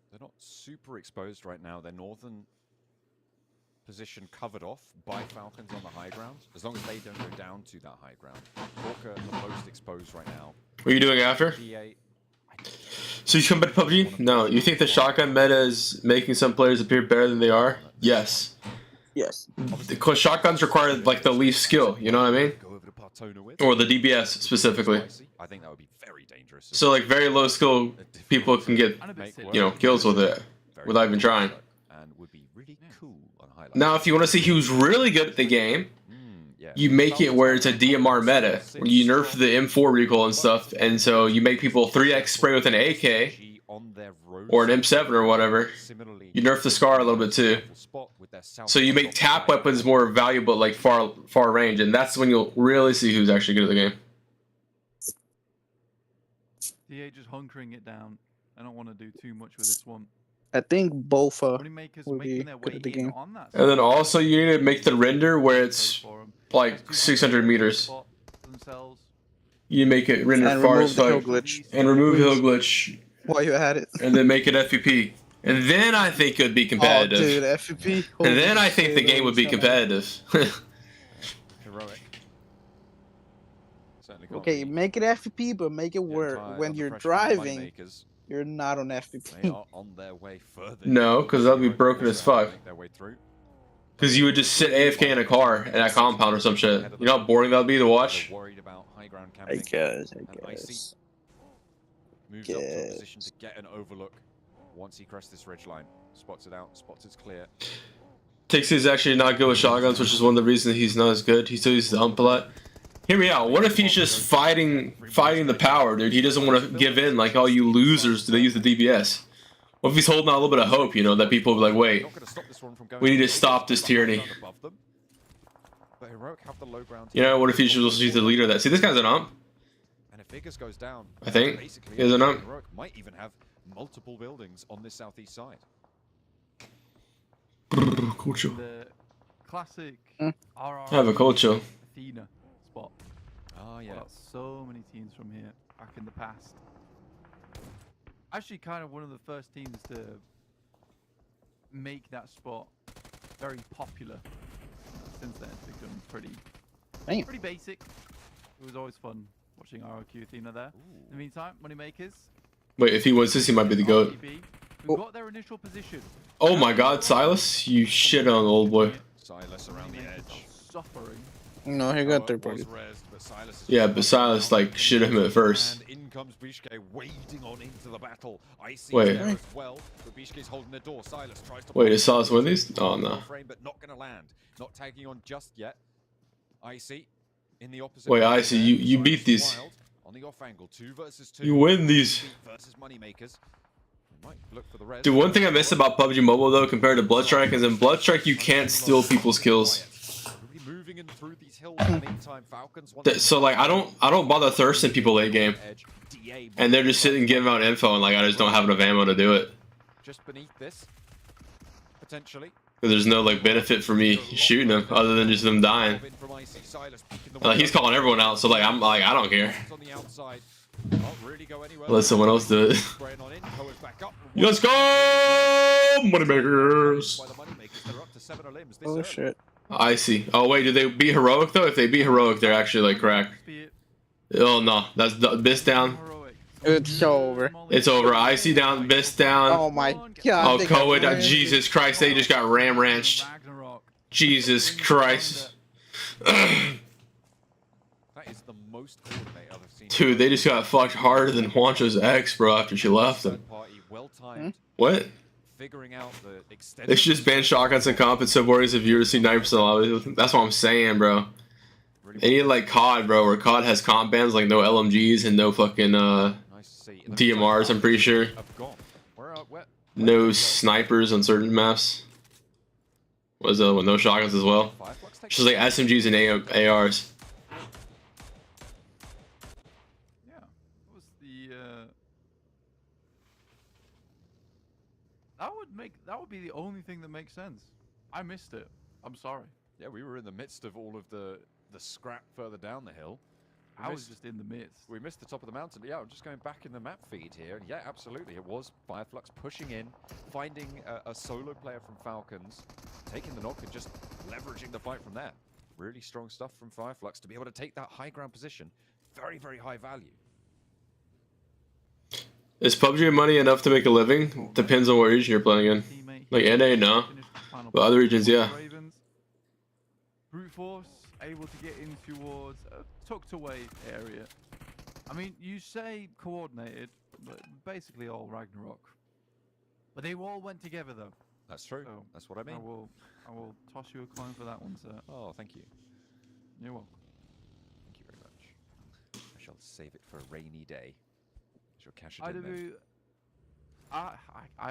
[SPEAKER 1] They're not super exposed right now. Their northern position covered off by Falcons on the high ground. As long as they don't go down to that high ground. Orca the most exposed right now.
[SPEAKER 3] What are you doing after?
[SPEAKER 1] DA,
[SPEAKER 3] So you come back to PUBG? No. You think the shotgun meta is making some players appear better than they are? Yes.
[SPEAKER 5] Yes.
[SPEAKER 3] Because shotguns require like the least skill, you know what I mean? Or the DBS specifically.
[SPEAKER 1] I think that would be very dangerous.
[SPEAKER 3] So like very low skill people can get, you know, kills with it without even trying.
[SPEAKER 1] And would be really cool on highlight.
[SPEAKER 3] Now if you want to see who's really good at the game, you make it where it's a DMR meta, where you nerf the M4 recoil and stuff, and so you make people 3x spray with an AK or an M7 or whatever. You nerf the SCAR a little bit too. So you make tap weapons more valuable, like far range, and that's when you'll really see who's actually good at the game.
[SPEAKER 2] DA just hunkering it down. I don't want to do too much with this one.
[SPEAKER 5] I think both will be
[SPEAKER 2] making their
[SPEAKER 5] good
[SPEAKER 2] way
[SPEAKER 5] at the
[SPEAKER 2] in
[SPEAKER 5] game.
[SPEAKER 2] on that
[SPEAKER 3] And then also you need to make the render where it's like 600 meters.
[SPEAKER 2] Themselves.
[SPEAKER 3] You make it render
[SPEAKER 6] And
[SPEAKER 3] forest
[SPEAKER 6] remove the hill
[SPEAKER 3] fight
[SPEAKER 6] glitch.
[SPEAKER 3] and remove hill
[SPEAKER 6] Please.
[SPEAKER 3] glitch,
[SPEAKER 6] While you had it.
[SPEAKER 3] and then make it FPP, and then I think it would be
[SPEAKER 6] Oh,
[SPEAKER 3] competitive.
[SPEAKER 6] dude, FPP.
[SPEAKER 3] And then I think the game would be competitive.
[SPEAKER 1] Heroic. Certainly can't
[SPEAKER 6] Okay,
[SPEAKER 1] be
[SPEAKER 6] make it FPP, but make it where
[SPEAKER 1] tired
[SPEAKER 6] when
[SPEAKER 1] under
[SPEAKER 6] you're
[SPEAKER 1] pressure from the
[SPEAKER 6] driving,
[SPEAKER 1] moneymakers.
[SPEAKER 6] you're not on
[SPEAKER 1] They
[SPEAKER 6] FPP.
[SPEAKER 1] are on their way further.
[SPEAKER 3] No, because that'll be broken as fuck.
[SPEAKER 1] Make their way through.
[SPEAKER 3] Because you would just sit AFK in a car in a compound or some shit. You know how boring that would be to watch?
[SPEAKER 1] They're worried about high ground
[SPEAKER 6] I
[SPEAKER 1] camping.
[SPEAKER 6] guess.
[SPEAKER 1] And Icy moves up to a position to get an overlook. Once he crests this ridge line, spots it out, spots it's clear.
[SPEAKER 3] Tixie's actually not good with shotguns, which is one of the reasons he's not as good. He still uses the hump a lot. Hear me out. What if he's just fighting the power, dude? He doesn't want to give in like all you losers that use the DBS. What if he's holding out a little bit of hope, you know, that people will be like, wait, we need to stop this tyranny. You know, what if he should also use the leader of that? See, this guy's an ump.
[SPEAKER 1] And if Vegas goes down,
[SPEAKER 3] I think
[SPEAKER 1] basically
[SPEAKER 3] he's an ump.
[SPEAKER 1] Heroic might even have multiple buildings on this southeast side.
[SPEAKER 3] Culture.
[SPEAKER 2] The classic
[SPEAKER 3] I have a culture.
[SPEAKER 2] Athena spot.
[SPEAKER 1] Oh yeah.
[SPEAKER 2] Well, so many teams from here back in the past. Actually, kind of one of the first teams to make that spot very popular. Since then, it's become pretty basic. It was always fun watching ROQ Athena there. In the meantime, Moneymakers.
[SPEAKER 3] Wait, if he was this, he might be the GOAT.
[SPEAKER 2] Who got their initial position.
[SPEAKER 3] Oh my god, Silas? You shit on old boy.
[SPEAKER 1] Silas around the edge.
[SPEAKER 2] Suffering.
[SPEAKER 6] No, he got third party.
[SPEAKER 3] Yeah, but Silas like shit him at first.
[SPEAKER 1] And in comes Bishke wading on into the battle. Icy
[SPEAKER 3] Wait.
[SPEAKER 1] there as well, but Bishke's holding the door. Silas tries to
[SPEAKER 3] Wait, is Silas win these? Oh no.
[SPEAKER 1] frame, but not gonna land. Not tagging on just yet. Icy in the opposite.
[SPEAKER 3] Wait, Icy, you beat these.
[SPEAKER 1] On the off angle, 2 versus 2.
[SPEAKER 3] You win these.
[SPEAKER 1] Versus Moneymakers. Might look for the res.
[SPEAKER 3] Dude, one thing I miss about PUBG Mobile though, compared to Bloodstrike, is in Bloodstrike you can't steal people's kills.
[SPEAKER 1] Moving in through these hills in the meantime, Falcons
[SPEAKER 3] So like I don't bother thirsting people late game, and they're just sitting giving out info and like I just don't have enough ammo to do it.
[SPEAKER 1] Just beneath this, potentially.
[SPEAKER 3] Because there's no like benefit for me shooting them other than just them dying. And, like he's calling everyone out, so like I'm like I don't care. Let someone else do it. Let's go, Moneymakers!
[SPEAKER 6] Oh shit.
[SPEAKER 3] I see. Oh wait, did they beat Heroic though? If they beat Heroic, they're actually like cracked. Oh no, that's Bis down.
[SPEAKER 6] It's over.
[SPEAKER 3] It's over. Icy down, Bis down.
[SPEAKER 6] Oh my god.
[SPEAKER 3] Oh, Coed, Jesus Christ, they just got ram ranched. Jesus Christ.
[SPEAKER 1] That is the most coordinated I've seen.
[SPEAKER 3] Dude, they just got fucked harder than Juancho's ex, bro, after she left them. What?
[SPEAKER 1] Figuring out the extent.
[SPEAKER 3] They should just ban shotguns and comp and subwarriors if you were to see 9% of it. That's what I'm saying, bro. They need like COD, bro, where COD has comp bans, like no LMGs and no fucking DMRs, I'm pretty sure. No snipers on certain maps. What was the other one? No shotguns as well. Just like SMGs and ARs.
[SPEAKER 2] Yeah, what was the that would be the only thing that makes sense. I missed it. I'm sorry.
[SPEAKER 1] Yeah, we were in the midst of all of the scrap further down the hill.
[SPEAKER 2] I was just in the midst.
[SPEAKER 1] We missed the top of the mountain. Yeah, I'm just going back in the map feed here. Yeah, absolutely. It was FireFlux pushing in, finding a solo player from Falcons, taking the knock and just leveraging the fight from there. Really strong stuff from FireFlux to be able to take that high ground position. Very, very high value.
[SPEAKER 3] Is PUBG money enough to make a living? Depends on what region you're playing in. Like NA, no. But other regions, yeah.
[SPEAKER 2] Brute Force able to get in towards a tucked away area. I mean, you say coordinated, but basically all Ragnarok. But they all went together though.
[SPEAKER 1] That's true.
[SPEAKER 2] So
[SPEAKER 1] that's what I mean.
[SPEAKER 2] I will toss you a coin for that one, sir.
[SPEAKER 1] Oh, thank you.
[SPEAKER 2] You're welcome.
[SPEAKER 1] Thank you very much. I shall save it for a rainy day. Shall cash it in there.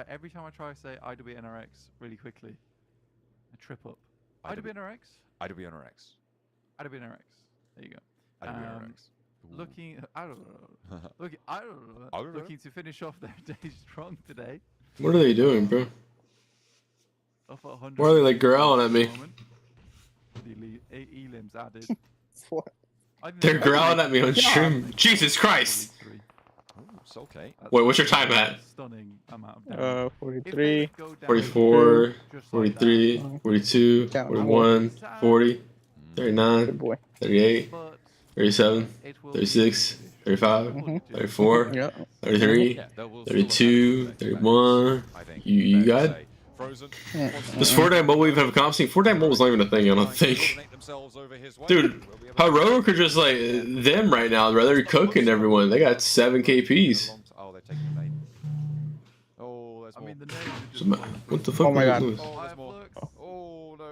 [SPEAKER 2] Every time I try to say IWNRX really quickly, I trip up. IWNRX?
[SPEAKER 1] IWNRX.
[SPEAKER 2] IWNRX. There you go.
[SPEAKER 1] IWNRX.
[SPEAKER 2] Looking to finish off their day strong today.
[SPEAKER 3] What are they doing, bro? Why are they like growling at me?
[SPEAKER 2] The elims added.
[SPEAKER 6] What?
[SPEAKER 3] They're growling at me on stream. Jesus Christ!
[SPEAKER 1] Oh, it's okay.
[SPEAKER 3] Wait, what's your time at?
[SPEAKER 2] Stunning amount of damage.
[SPEAKER 6] 43.
[SPEAKER 3] 44, 43,
[SPEAKER 6] Uh,
[SPEAKER 3] 42,
[SPEAKER 6] Count.
[SPEAKER 3] 41, 40, 39,
[SPEAKER 6] Good boy.
[SPEAKER 3] 38, 37,
[SPEAKER 2] It will
[SPEAKER 3] 36, 35,
[SPEAKER 6] Mhm.
[SPEAKER 3] 34,
[SPEAKER 6] Yeah.
[SPEAKER 3] 33,
[SPEAKER 1] Yeah, there will still
[SPEAKER 3] 32,
[SPEAKER 1] have to be
[SPEAKER 3] 31.
[SPEAKER 1] I think,
[SPEAKER 3] You
[SPEAKER 1] fair to
[SPEAKER 3] got?
[SPEAKER 1] say. Frozen.
[SPEAKER 3] Does Fortnite Mobile even have a comp scene? Fortnite Mobile's not even a thing, I don't think. Dude, Heroic are just like them right now. They're cooking everyone. They got 7 KPs.
[SPEAKER 1] Oh, they're taking the name. Oh, there's
[SPEAKER 2] I
[SPEAKER 1] more.
[SPEAKER 2] mean, the names are just
[SPEAKER 3] What the fuck?
[SPEAKER 6] Oh my
[SPEAKER 3] are
[SPEAKER 6] God.
[SPEAKER 3] you doing?
[SPEAKER 1] Oh, there's more. Oh, no.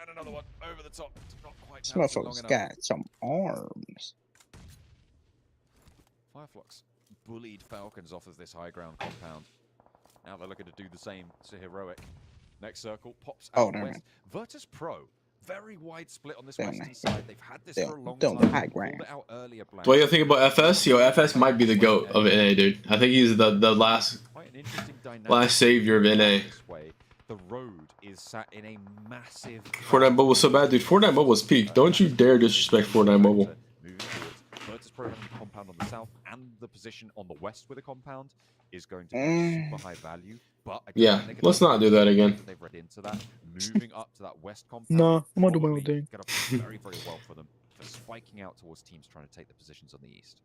[SPEAKER 1] And another one over the top. Not quite
[SPEAKER 6] This
[SPEAKER 1] bouncing long
[SPEAKER 6] motherfucker's
[SPEAKER 1] enough.
[SPEAKER 6] got some arms.
[SPEAKER 1] Fireflux bullied Falcons off of this high ground compound. Now they're looking to do the same to Heroic. Next circle pops out
[SPEAKER 6] Oh, never
[SPEAKER 1] west. Virtus Pro, very wide split on this
[SPEAKER 6] Damn,
[SPEAKER 1] western
[SPEAKER 6] man.
[SPEAKER 1] side. They've had this for a long
[SPEAKER 6] Don't
[SPEAKER 1] time.
[SPEAKER 6] high
[SPEAKER 1] Pulled
[SPEAKER 6] ground.
[SPEAKER 1] it out earlier, Blank.
[SPEAKER 3] What do you think about FS? Yo, FS might be the GOAT of NA, dude. I think he's the last
[SPEAKER 1] Quite an interesting dynamic
[SPEAKER 3] savior of NA.
[SPEAKER 1] this way. The road is sat in a massive
[SPEAKER 3] Fortnite Mobile's so bad, dude. Fortnite Mobile's peak. Don't you dare disrespect Fortnite Mobile.
[SPEAKER 1] Moving forwards, Virtus Pro having the compound on the south and the position on the west with a compound is going to be super high value. But I don't
[SPEAKER 3] Yeah,
[SPEAKER 1] think they're gonna
[SPEAKER 3] let's not do that again.
[SPEAKER 1] They've read into that. Moving up to that west compound.
[SPEAKER 6] No, I'm gonna do my own
[SPEAKER 1] probably
[SPEAKER 6] thing.
[SPEAKER 1] Gonna play very, very well for them for spiking out towards teams trying to take the positions on the east.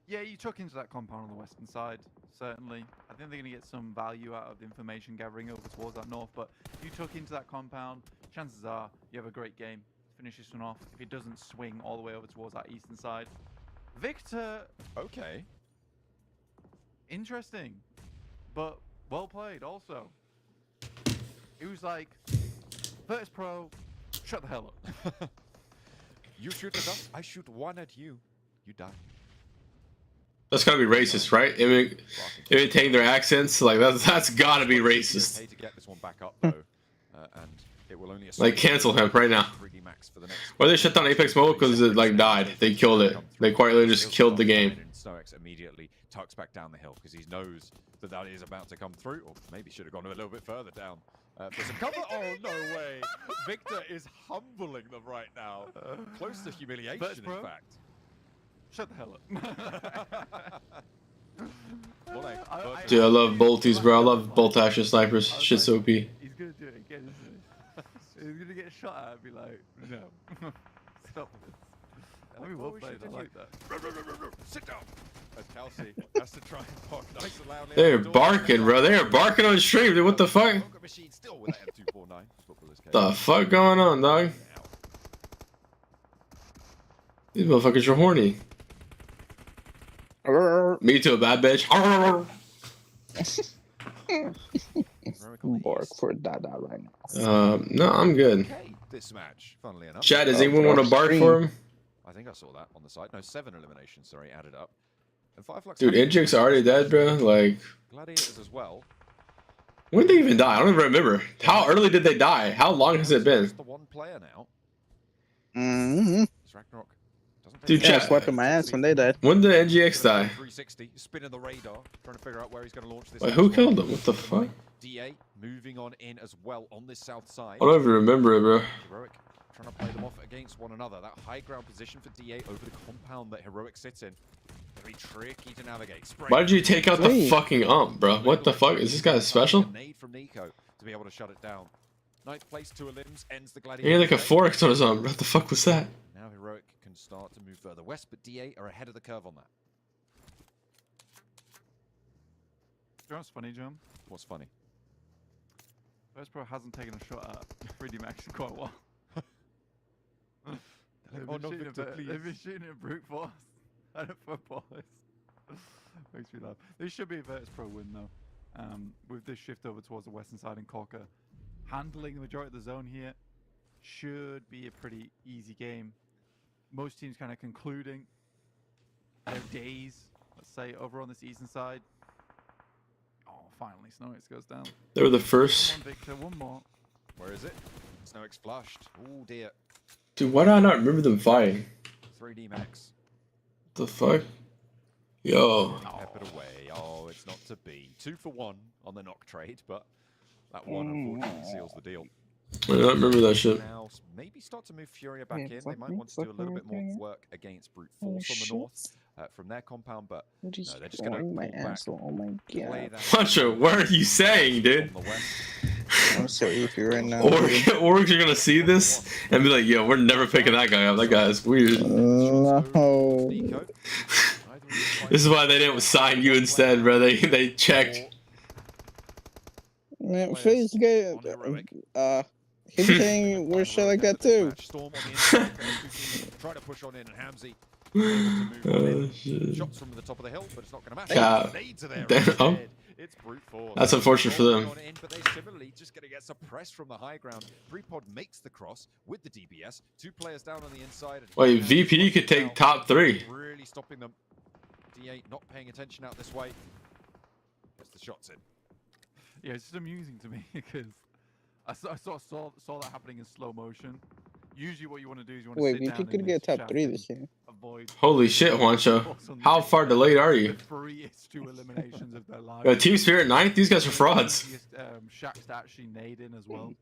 [SPEAKER 2] Yeah, you took into that compound on the western side, certainly. I think they're going to get some value out of the information gathering over towards that north, but if you took into that compound, chances are you have a great game. Finish this one off if it doesn't swing all the way over towards that eastern side. Victor,
[SPEAKER 1] Okay.
[SPEAKER 2] interesting, but well played also. It was like, Virtus Pro, shut the hell up.
[SPEAKER 1] You shoot at us, I shoot one at you. You die.
[SPEAKER 3] That's gotta be racist, right? Imitating their accents, like that's gotta be racist.
[SPEAKER 1] Okay to get this one back up though, and it will only
[SPEAKER 3] Like cancel him right now.
[SPEAKER 1] 3D Max for the next.
[SPEAKER 3] Or they shut down Apex Mobile because it like died. They killed it. They quietly just killed the game.
[SPEAKER 1] SnowX immediately tucks back down the hill because he knows that that is about to come through, or maybe should have gone a little bit further down. For some cover. Oh no way! Victor is humbling them right now, close to humiliation in fact.
[SPEAKER 2] Shut the hell up.
[SPEAKER 3] Dude, I love bolties, bro. I love bolt action snipers. Shit's OP.
[SPEAKER 2] He's gonna do it again, isn't he? He's gonna get shot at and be like, no. Stop this. I mean, well played, I like that.
[SPEAKER 1] Sit down. As Kelsey has to try and bark nice and loudly.
[SPEAKER 3] They're barking, bro. They are barking on stream, dude. What the fuck?
[SPEAKER 1] Machine still with that M249.
[SPEAKER 3] The fuck going on, dog? These motherfuckers are horny. Me too, a bad bitch.
[SPEAKER 6] Bark for Dada right now.
[SPEAKER 3] No, I'm good.
[SPEAKER 1] This match, funnily enough.
[SPEAKER 3] Chad, does anyone want to bark for him?
[SPEAKER 1] I think I saw that on the side. No, 7 eliminations, sorry, added up. And Fireflux.
[SPEAKER 3] Dude, Injic's already dead, bro. Like,
[SPEAKER 1] Gladiators as well.
[SPEAKER 3] when did they even die? I don't even remember. How early did they die? How long has it been?
[SPEAKER 1] Just the one player now.
[SPEAKER 6] Mm-hmm.
[SPEAKER 1] It's Ragnarok. Doesn't
[SPEAKER 3] Dude,
[SPEAKER 1] take
[SPEAKER 6] Yeah,
[SPEAKER 3] Chad,
[SPEAKER 6] wiping my ass when they died.
[SPEAKER 3] when did NGX die?
[SPEAKER 1] 360, spinning the radar, trying to figure out where he's going to launch this.
[SPEAKER 3] Wait,
[SPEAKER 1] next
[SPEAKER 3] who
[SPEAKER 1] one.
[SPEAKER 3] killed him? What the fuck?
[SPEAKER 1] DA moving on in as well on this south side.
[SPEAKER 3] I don't even remember it, bro.
[SPEAKER 1] Heroic trying to play them off against one another. That high ground position for DA over the compound that Heroic sits in. Very tricky to navigate.
[SPEAKER 3] Why did you take out the fucking bro? What the fuck? Is this guy special?
[SPEAKER 1] Nade from Nico to be able to shut it down. Ninth place, 2 limbs, ends the
[SPEAKER 3] He
[SPEAKER 1] gladiator.
[SPEAKER 3] had like a 4x on his arm. What the fuck was that?
[SPEAKER 1] Now Heroic can start to move further west, but DA are ahead of the curve on that.
[SPEAKER 2] You know what's funny, John?
[SPEAKER 1] What's funny?
[SPEAKER 2] Virtus Pro hasn't taken a shot at 3D Max in quite a while.
[SPEAKER 1] Oh no, Victor, please.
[SPEAKER 2] They've been shooting at brute force and at footballers. Makes me laugh. This should be a Virtus Pro win though. With this shift over towards the western side in Corker, handling the majority of the zone here should be a pretty easy game. Most teams kind of concluding their days, let's say, over on this eastern side. Oh, finally, SnowX goes down.
[SPEAKER 3] They were the first.
[SPEAKER 2] One Victor, one more.
[SPEAKER 1] Where is it? SnowX flushed. Oh dear.
[SPEAKER 3] Dude, why do I not remember them fighting?
[SPEAKER 1] 3D Max.
[SPEAKER 3] The fuck? Yo.
[SPEAKER 1] Pep it away. Oh, it's not to be. 2 for 1 on the knock trade, but that one unfortunately seals the deal.
[SPEAKER 3] I don't remember that shit.
[SPEAKER 1] Now, maybe start to move Furia back in. They might want to do a little bit more work against Brute Force on the north from their compound, but no, they're just going to pull back.
[SPEAKER 6] Oh my god.
[SPEAKER 3] Huncho, what are you saying, dude?
[SPEAKER 6] I'm so iffy right now.
[SPEAKER 3] Orgs are gonna see this and be like, yo, we're never picking that guy up. That guy's weird.
[SPEAKER 6] No.
[SPEAKER 3] This is why they didn't sign you instead, bro. They checked.
[SPEAKER 6] Man, FaZe guy, he be saying weird shit like that too.
[SPEAKER 1] Try to push on in, and Hamzy
[SPEAKER 3] Shit.
[SPEAKER 1] shots from the top of the hill, but it's not going to matter.
[SPEAKER 3] God. Damn.
[SPEAKER 1] It's brute force.
[SPEAKER 3] That's unfortunate for them.
[SPEAKER 1] But they similarly just going to get suppressed from the high ground. Prepod makes the cross with the DBS. 2 players down on the inside.
[SPEAKER 3] Wait, VP could take top 3.
[SPEAKER 1] Really stopping them. D8 not paying attention out this way. Gets the shots in.
[SPEAKER 2] Yeah, it's just amusing to me because I sort of saw that happening in slow motion. Usually what you want to do is you want to sit down
[SPEAKER 6] VP could get top 3 this year.
[SPEAKER 3] Holy shit, Juancho. How far delayed are you?
[SPEAKER 2] Eliminations of their lives.
[SPEAKER 3] Yo, Team Spirit 9th? These guys are frauds.
[SPEAKER 2] Shaq's to actually nade in as well.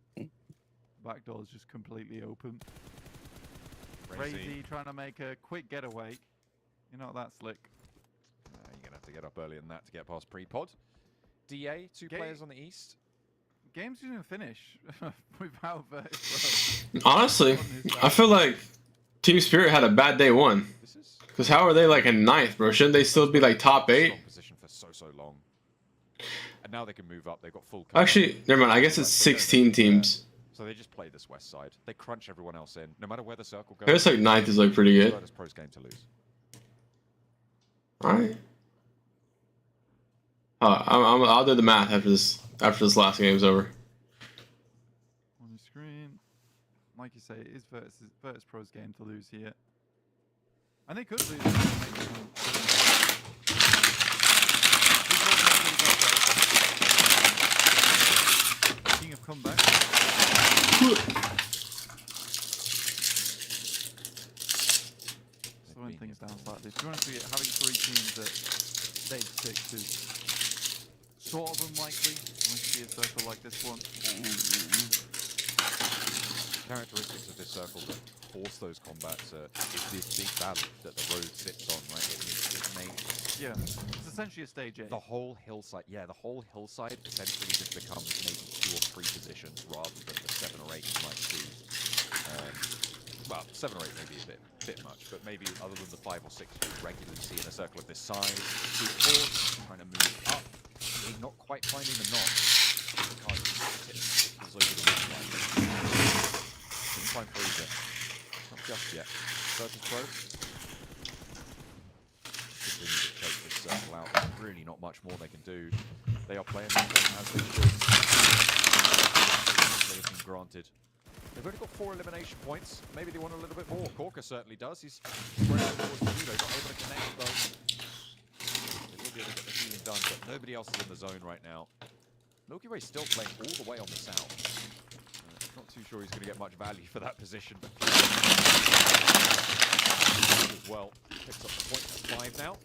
[SPEAKER 2] Back door's just completely open. Crazy trying to make a quick getaway. You're not that slick.
[SPEAKER 1] You're going to have to get up earlier than that to get past Prepod. DA, 2 players on the east.
[SPEAKER 2] Game's gonna finish without Vertis.
[SPEAKER 3] Honestly, I feel like Team Spirit had a bad day 1. Because how are they like in 9th, bro? Shouldn't they still be like top 8?
[SPEAKER 1] Position for so long. And now they can move up. They've got full cover.
[SPEAKER 3] Actually, never mind. I guess it's 16 teams.
[SPEAKER 1] So they just play this west side. They crunch everyone else in, no matter where the circle goes.
[SPEAKER 3] I guess like 9th is like pretty good.
[SPEAKER 1] Pro's game to lose.
[SPEAKER 3] All right. I'll do the math after this last game's over.
[SPEAKER 2] On your screen, like you say, it is Vertis Pro's game to lose here, and they could lose. King of comeback. So when things down like this, you want to see having 3 teams at stage 6 is sort of unlikely unless you see a circle like this one.
[SPEAKER 1] Characteristics of this circle that force those combats is this big valley that the road sits on, right?
[SPEAKER 2] Yeah, it's essentially a stage 8.
[SPEAKER 1] The whole hillside, the whole hillside essentially just becomes maybe 2 or 3 positions rather than the 7 or 8 you might see. Well, 7 or 8 may be a bit much, but maybe other than the 5 or 6 you regularly see in a circle of this size. 2 force, trying to move up. Not quite finding the knot. The card tips over the ridge line. Didn't find Freezer. Not just yet. Versus Pro. Continue to take this circle out. There's really not much more they can do. They are playing this one as they should. They have been granted. They've only got 4 elimination points. Maybe they want a little bit more. Corker certainly does. He's spread out towards the Judo. Not able to connect though. Get the healing done, but nobody else is in the zone right now. Milky Way still playing all the way on the south. Not too sure he's going to get much value for that position, but as well picks up the point at 5 now.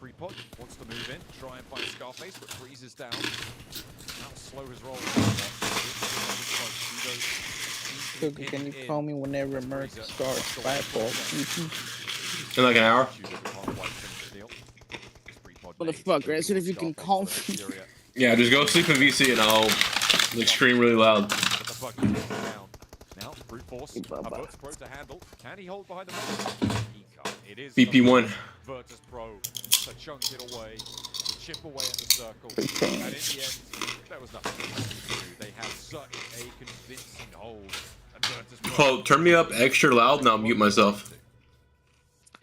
[SPEAKER 1] Prepod wants to move in, try and find Scarface, but freezes down. That'll slow his roll.
[SPEAKER 6] Cookie, can you call me whenever America starts fireball?
[SPEAKER 3] In like an hour.
[SPEAKER 6] Motherfucker, I said if you can call me.
[SPEAKER 3] Yeah, just go sleep in VC and I'll like scream really loud.
[SPEAKER 1] Now, brute force. Virtus Pro to handle. Can he hold behind the He can't. It is
[SPEAKER 3] BP1.
[SPEAKER 1] Virtus Pro to chunk it away, to chip away at the circle. And in the end, there was nothing they could do. They had such a convincing hold. And Virtus Pro.
[SPEAKER 3] Oh, turn me up extra loud and I'll mute myself.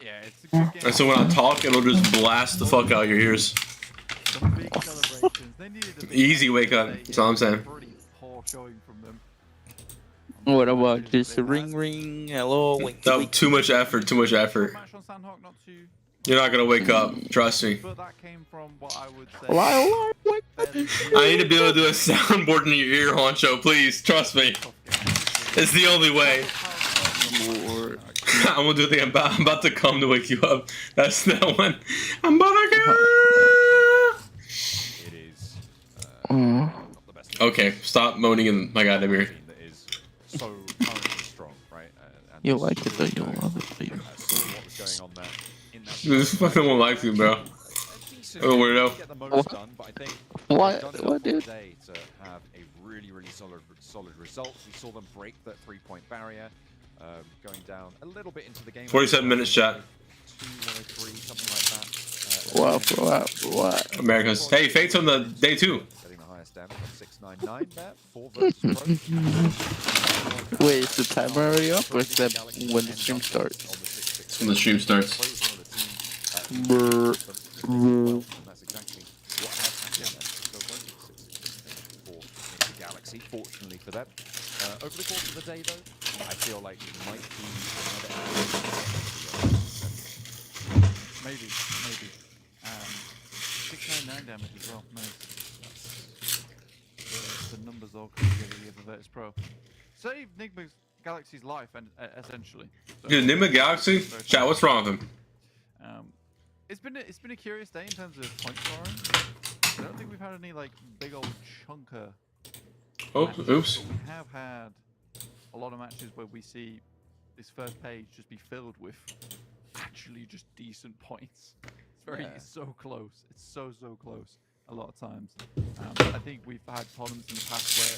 [SPEAKER 2] Yeah, it's a good game.
[SPEAKER 3] And so when I talk, it'll just blast the fuck out of your ears. Easy wake up. That's all I'm saying.
[SPEAKER 4] What about just ring ring? Hello. Wink,
[SPEAKER 3] No,
[SPEAKER 4] wink.
[SPEAKER 3] too much effort. Too much effort. You're not gonna wake up. Trust me.
[SPEAKER 2] But that came from what I would say.
[SPEAKER 3] I need to be able to do a soundboard in your ear, Honcho. Please, trust me. It's the only way. I'm gonna do the thing. I'm about to come to wake you up. That's that one. I'm about to go.
[SPEAKER 1] It is
[SPEAKER 3] Okay, stop moaning in my goddamn ear.
[SPEAKER 4] You like it though, you don't love it, but you.
[SPEAKER 1] Saw what was going on there in that
[SPEAKER 3] This fucking one likes you, bro.
[SPEAKER 1] decent.
[SPEAKER 3] Oh, weirdo.
[SPEAKER 1] Get the most done, but I think
[SPEAKER 4] What?
[SPEAKER 1] they've done enough
[SPEAKER 4] What,
[SPEAKER 1] on
[SPEAKER 4] dude?
[SPEAKER 1] today to have a really solid result. We saw them break that 3-point barrier, going down a little bit into the game.
[SPEAKER 3] 47 minutes, chat.
[SPEAKER 1] 2-103, something like that.
[SPEAKER 4] What?
[SPEAKER 3] Americans. Hey, Fate's on the day 2.
[SPEAKER 1] Getting the highest damage, 699 there, 4 versus Pro.
[SPEAKER 4] Wait, is the timer already up, or is that when the stream starts?
[SPEAKER 3] When the stream starts.
[SPEAKER 4] Brr.
[SPEAKER 1] And that's exactly what has happened there. So won't be 664 in the Galaxy, fortunately for them. Over the course of the day, though, I feel like it might be another
[SPEAKER 2] Maybe. 699 damage as well. Nice. The numbers all come together here for Virtus Pro. Saved Nigma Galaxy's life, and essentially. So,
[SPEAKER 3] Dude, Nigma Galaxy? Chat, what's wrong with him?
[SPEAKER 2] It's been a curious day in terms of point scoring. I don't think we've had any like big old chunker.
[SPEAKER 3] Oh,
[SPEAKER 2] matches,
[SPEAKER 3] oops.
[SPEAKER 2] but we have had a lot of matches where we see this first page just be filled with actually just decent points. It's so close. It's so close a lot of times. I think we've had problems in the past where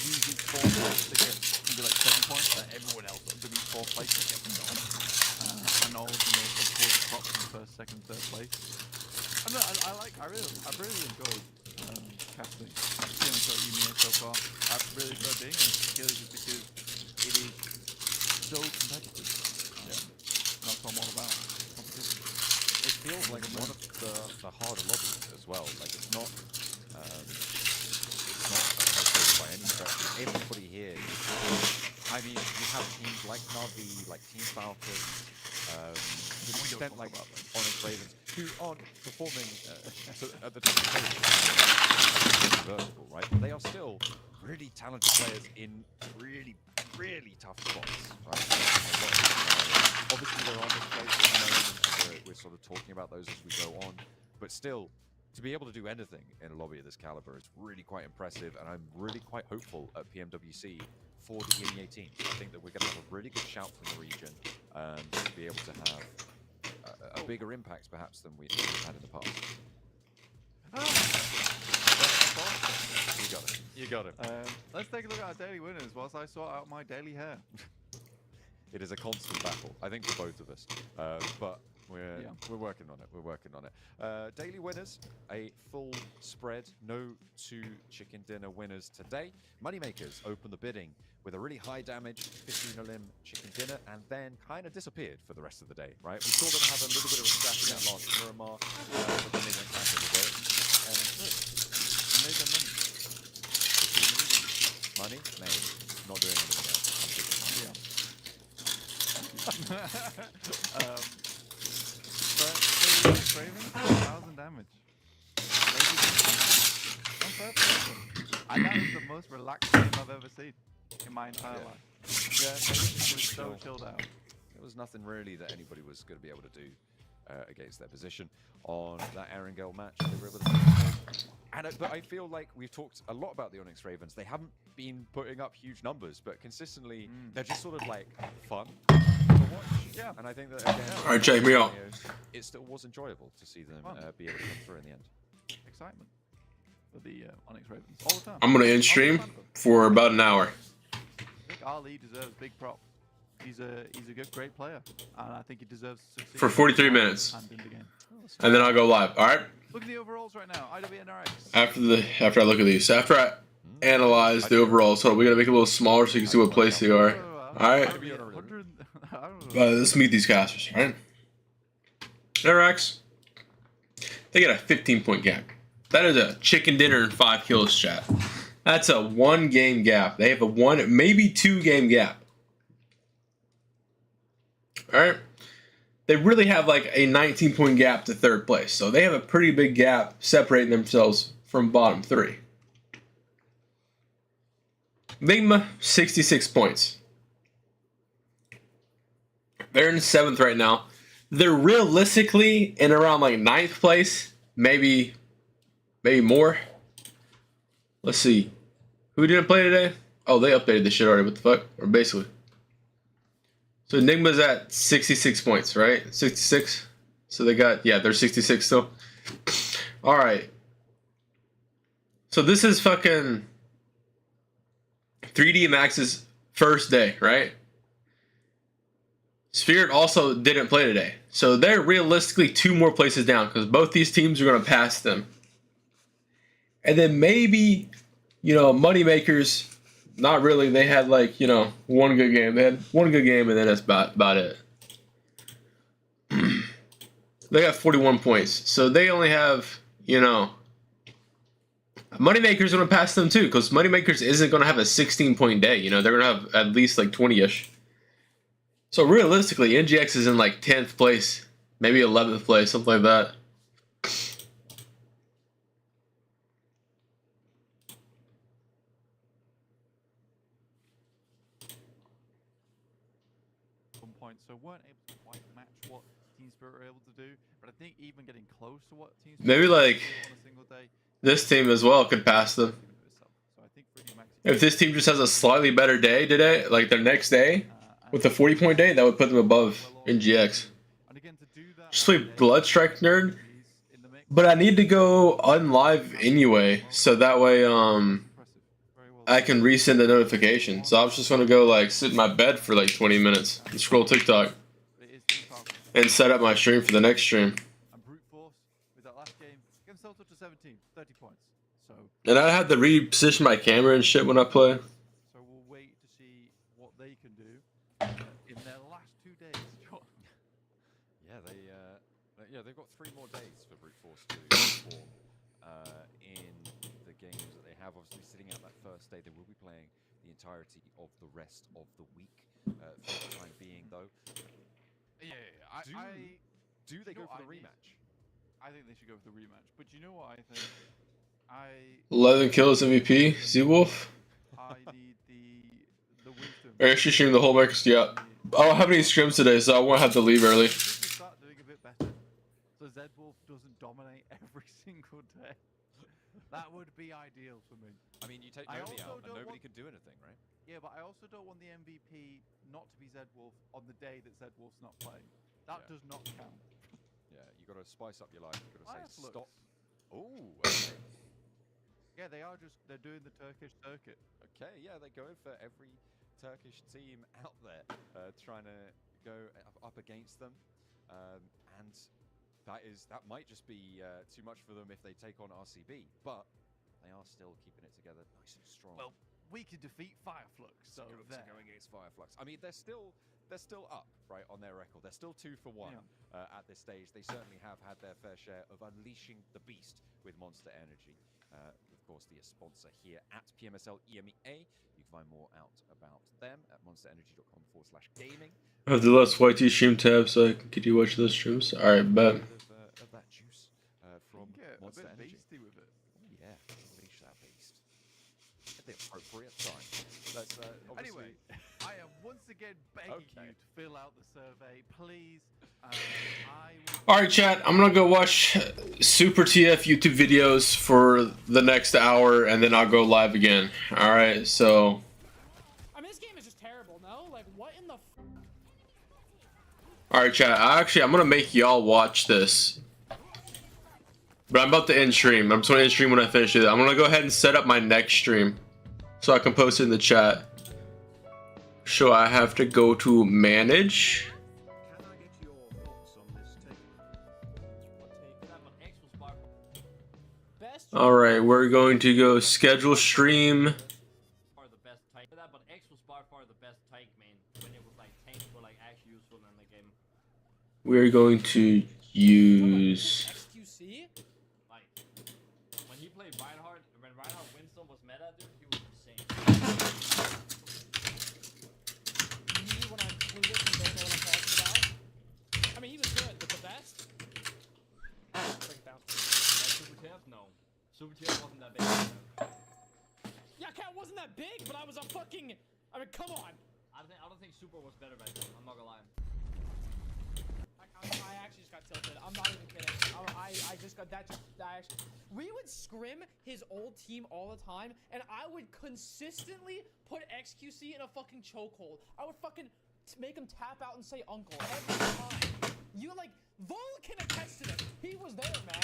[SPEAKER 2] using 4 points to get maybe like 7 points, but everyone else under these 4 places gets them done. And all of them are of course props in first, second, third place. I really enjoyed casting EMEA so far. I've really enjoyed being in this purely just because it is so competitive. That's what I'm all about. Competition.
[SPEAKER 1] It feels like one of the harder lobbies as well. Like it's not by any stretch. Everybody here. I mean, you have teams like Navi, like Team Falcon, to an extent like Onyx Ravens, who aren't performing at the top of the table. Vertical, right? But they are still really talented players in really tough spots. Right? Obviously, there are mistakes at the moment. We're sort of talking about those as we go on, but still, to be able to do anything in a lobby of this caliber is really quite impressive, and I'm really quite hopeful at PMWC for the EMEA team. I think that we're going to have a really good shout from the region to be able to have a bigger impact, perhaps, than we've had in the past. You got it.
[SPEAKER 2] Let's take a look at our daily winners whilst I sort out my daily hair.
[SPEAKER 1] It is a constant battle, I think, for both of us. But we're working on it. We're working on it. Daily winners, a full spread. No 2 chicken dinner winners today. Moneymakers open the bidding with a really high damage 15 limb chicken dinner, and then kind of disappeared for the rest of the day. Right? We saw them have a little bit of a scratch in that last Miramar, but then they went back to the boat and made their money. Money made. Not doing anything else.
[SPEAKER 2] But Craven, 1,000 damage. On purpose. And that is the most relaxed game I've ever seen in my entire life. Yeah, it was so chilled out.
[SPEAKER 1] There was nothing really that anybody was going to be able to do against their position on that Erangel match. They were able to but I feel like we've talked a lot about the Onyx Ravens. They haven't been putting up huge numbers, but consistently they're just sort of like fun to watch. Yeah, and I think that again,
[SPEAKER 3] all right, check me out.
[SPEAKER 1] It still was enjoyable to see them be able to come through in the end.
[SPEAKER 2] Excitement for the Onyx Ravens all the time.
[SPEAKER 3] I'm gonna end stream for about an hour.
[SPEAKER 2] I think Ali deserves big props. He's a good, great player, and I think he deserves to succeed
[SPEAKER 3] For 43 minutes, and then I'll go live. All right.
[SPEAKER 2] Look at the overalls right now. IWNRX.
[SPEAKER 3] After I look at these, after I analyze the overalls, so we gotta make it a little smaller so you can see what place they are. All right. Let's meet these casters. All right. NRX. They got a 15-point gap. That is a chicken dinner and 5 kills, chat. That's a 1-game gap. They have a 1, maybe 2-game gap. All right. They really have like a 19-point gap to 3rd place. So they have a pretty big gap separating themselves from bottom 3. Ligma, 66 points. They're in 7th right now. They're realistically in around like 9th place. Maybe more. Let's see. Who didn't play today? Oh, they updated this shit already. What the fuck? Or basically. So Enigma's at 66 points, right? 66. So they got, yeah, they're 66 still. All right. So this is fucking 3D Max's first day, right? Spirit also didn't play today. So they're realistically 2 more places down because both these teams are going to pass them. And then maybe, you know, Moneymakers, not really. They had like, you know, 1 good game. They had 1 good game and then that's about it. They got 41 points. So they only have, you know, Moneymakers going to pass them too because Moneymakers isn't going to have a 16-point day. You know, they're going to have at least like 20-ish. So realistically, NGX is in like 10th place, maybe 11th place, something like that.
[SPEAKER 2] Point, so weren't able to quite match what Team Spirit were able to do, but I think even getting close to what Team Spirit
[SPEAKER 3] maybe like
[SPEAKER 2] on a single day,
[SPEAKER 3] this team as well could pass them.
[SPEAKER 2] So I think
[SPEAKER 3] if this team just has a slightly better day today, like their next day, with a 40-point day, that would put them above NGX. Just play Bloodstrike Nerd, but I need to go unlive anyway, so that way I can resend the notification. So I was just gonna go like sit in my bed for like 20 minutes and scroll TikTok and set up my stream for the next stream. And I have to reposition my camera and shit when I play.
[SPEAKER 2] So we'll wait to see what they can do in their last 2 days.
[SPEAKER 1] Yeah, they've got 3 more days for Brute Force to perform in the games that they have. Obviously, sitting out that first day, they will be playing the entirety of the rest of the week for the time being, though. Do they go for the rematch?
[SPEAKER 2] I think they should go for the rematch. But you know what I think?
[SPEAKER 3] 11 kills MVP, Z-Wolf.
[SPEAKER 2] I need the wisdom.
[SPEAKER 3] I actually streamed the whole Microsoft. Yeah. I don't have any scrims today, so I won't have to leave early.
[SPEAKER 2] Start doing a bit better, so Z-Wolf doesn't dominate every single day. That would be ideal for me.
[SPEAKER 1] I mean, you take Nomi out and nobody can do anything, right?
[SPEAKER 2] Yeah, but I also don't want the MVP not to be Z-Wolf on the day that Z-Wolf's not playing. That does not count.
[SPEAKER 1] Yeah, you got to spice up your life. You got to say stop. Oh, okay.
[SPEAKER 2] Yeah, they're doing the Turkish circuit.
[SPEAKER 1] Okay, yeah, they're going for every Turkish team out there, trying to go up against them, and that might just be too much for them if they take on RCB, but they are still keeping it together nice and strong.
[SPEAKER 2] Well, we can defeat Fireflux, so
[SPEAKER 1] they're going against Fireflux. I mean, they're still up, right, on their record. They're still 2 for 1 at this stage. They certainly have had their fair share of unleashing the beast with Monster Energy. Of course, the sponsor here at PMSL EMEA. You can find more out about them at monsterenergy.com/gaming.
[SPEAKER 3] I have the last YT stream tab so I can get you watching those streams. Alright, bet.
[SPEAKER 1] Of that juice from Monster Energy.
[SPEAKER 2] Beasty with it.
[SPEAKER 1] Oh, yeah, unleash that beast at the appropriate time. Let's,
[SPEAKER 2] anyway, I am once again begging you to fill out the survey, please.
[SPEAKER 3] Alright, chat, I'm gonna go watch Super TF YouTube videos for the next hour and then I'll go live again. Alright, so.
[SPEAKER 11] I mean, this game is just terrible, no? Like, what in the f?
[SPEAKER 3] Alright, chat, I'm gonna make y'all watch this. But I'm about to end stream. I'm just gonna end stream when I finish it. I'm gonna go ahead and set up my next stream so I can post it in the chat. So I have to go to manage. Alright, we're going to go schedule stream. We're going to use.
[SPEAKER 11] XQC? Like, when he played Reinhardt, when Reinhardt Winston was meta, dude, he was insane. Me, when I'm clueless and don't know what I'm talking about. I mean, he was good, but the best? Break it down. Super TF? No. Super TF wasn't that big. Yeah, Cat wasn't that big, but I was a fucking. I mean, come on. I don't think Super was better back then. I'm not gonna lie. I actually just got tilted. I'm not even kidding. I just got that. We would scrim his old team all the time, and I would consistently put XQC in a fucking chokehold. I would fucking make him tap out and say uncle every time. You like Vol can attest to this. He was there, man.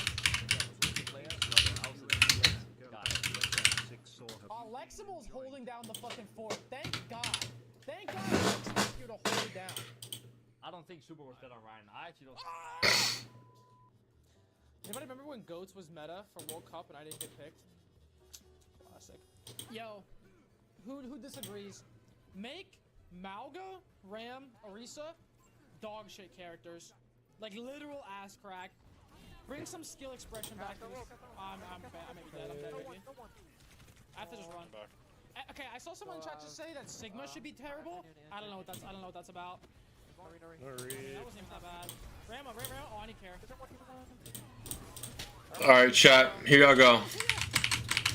[SPEAKER 11] Alexible's holding down the fucking fort. Thank God. Thank God Alexible's here to hold it down.
[SPEAKER 12] I don't think Super was dead on Ryan. I actually don't.
[SPEAKER 11] Anybody remember when Goats was meta for World Cup and I didn't get picked? Classic. Yo, who disagrees? Make Mauga, Ram, Orisa dog shit characters. Like literal ass crack. Bring some skill expression back to this. I'm bad. I may be dead. I'm dead, maybe. I have to just run. Okay, I saw someone in chat just say that Sigma should be terrible. I don't know what that's about. I mean, that wasn't even that bad. Ram. Oh, I need care.
[SPEAKER 3] All right, chat. Here y'all go.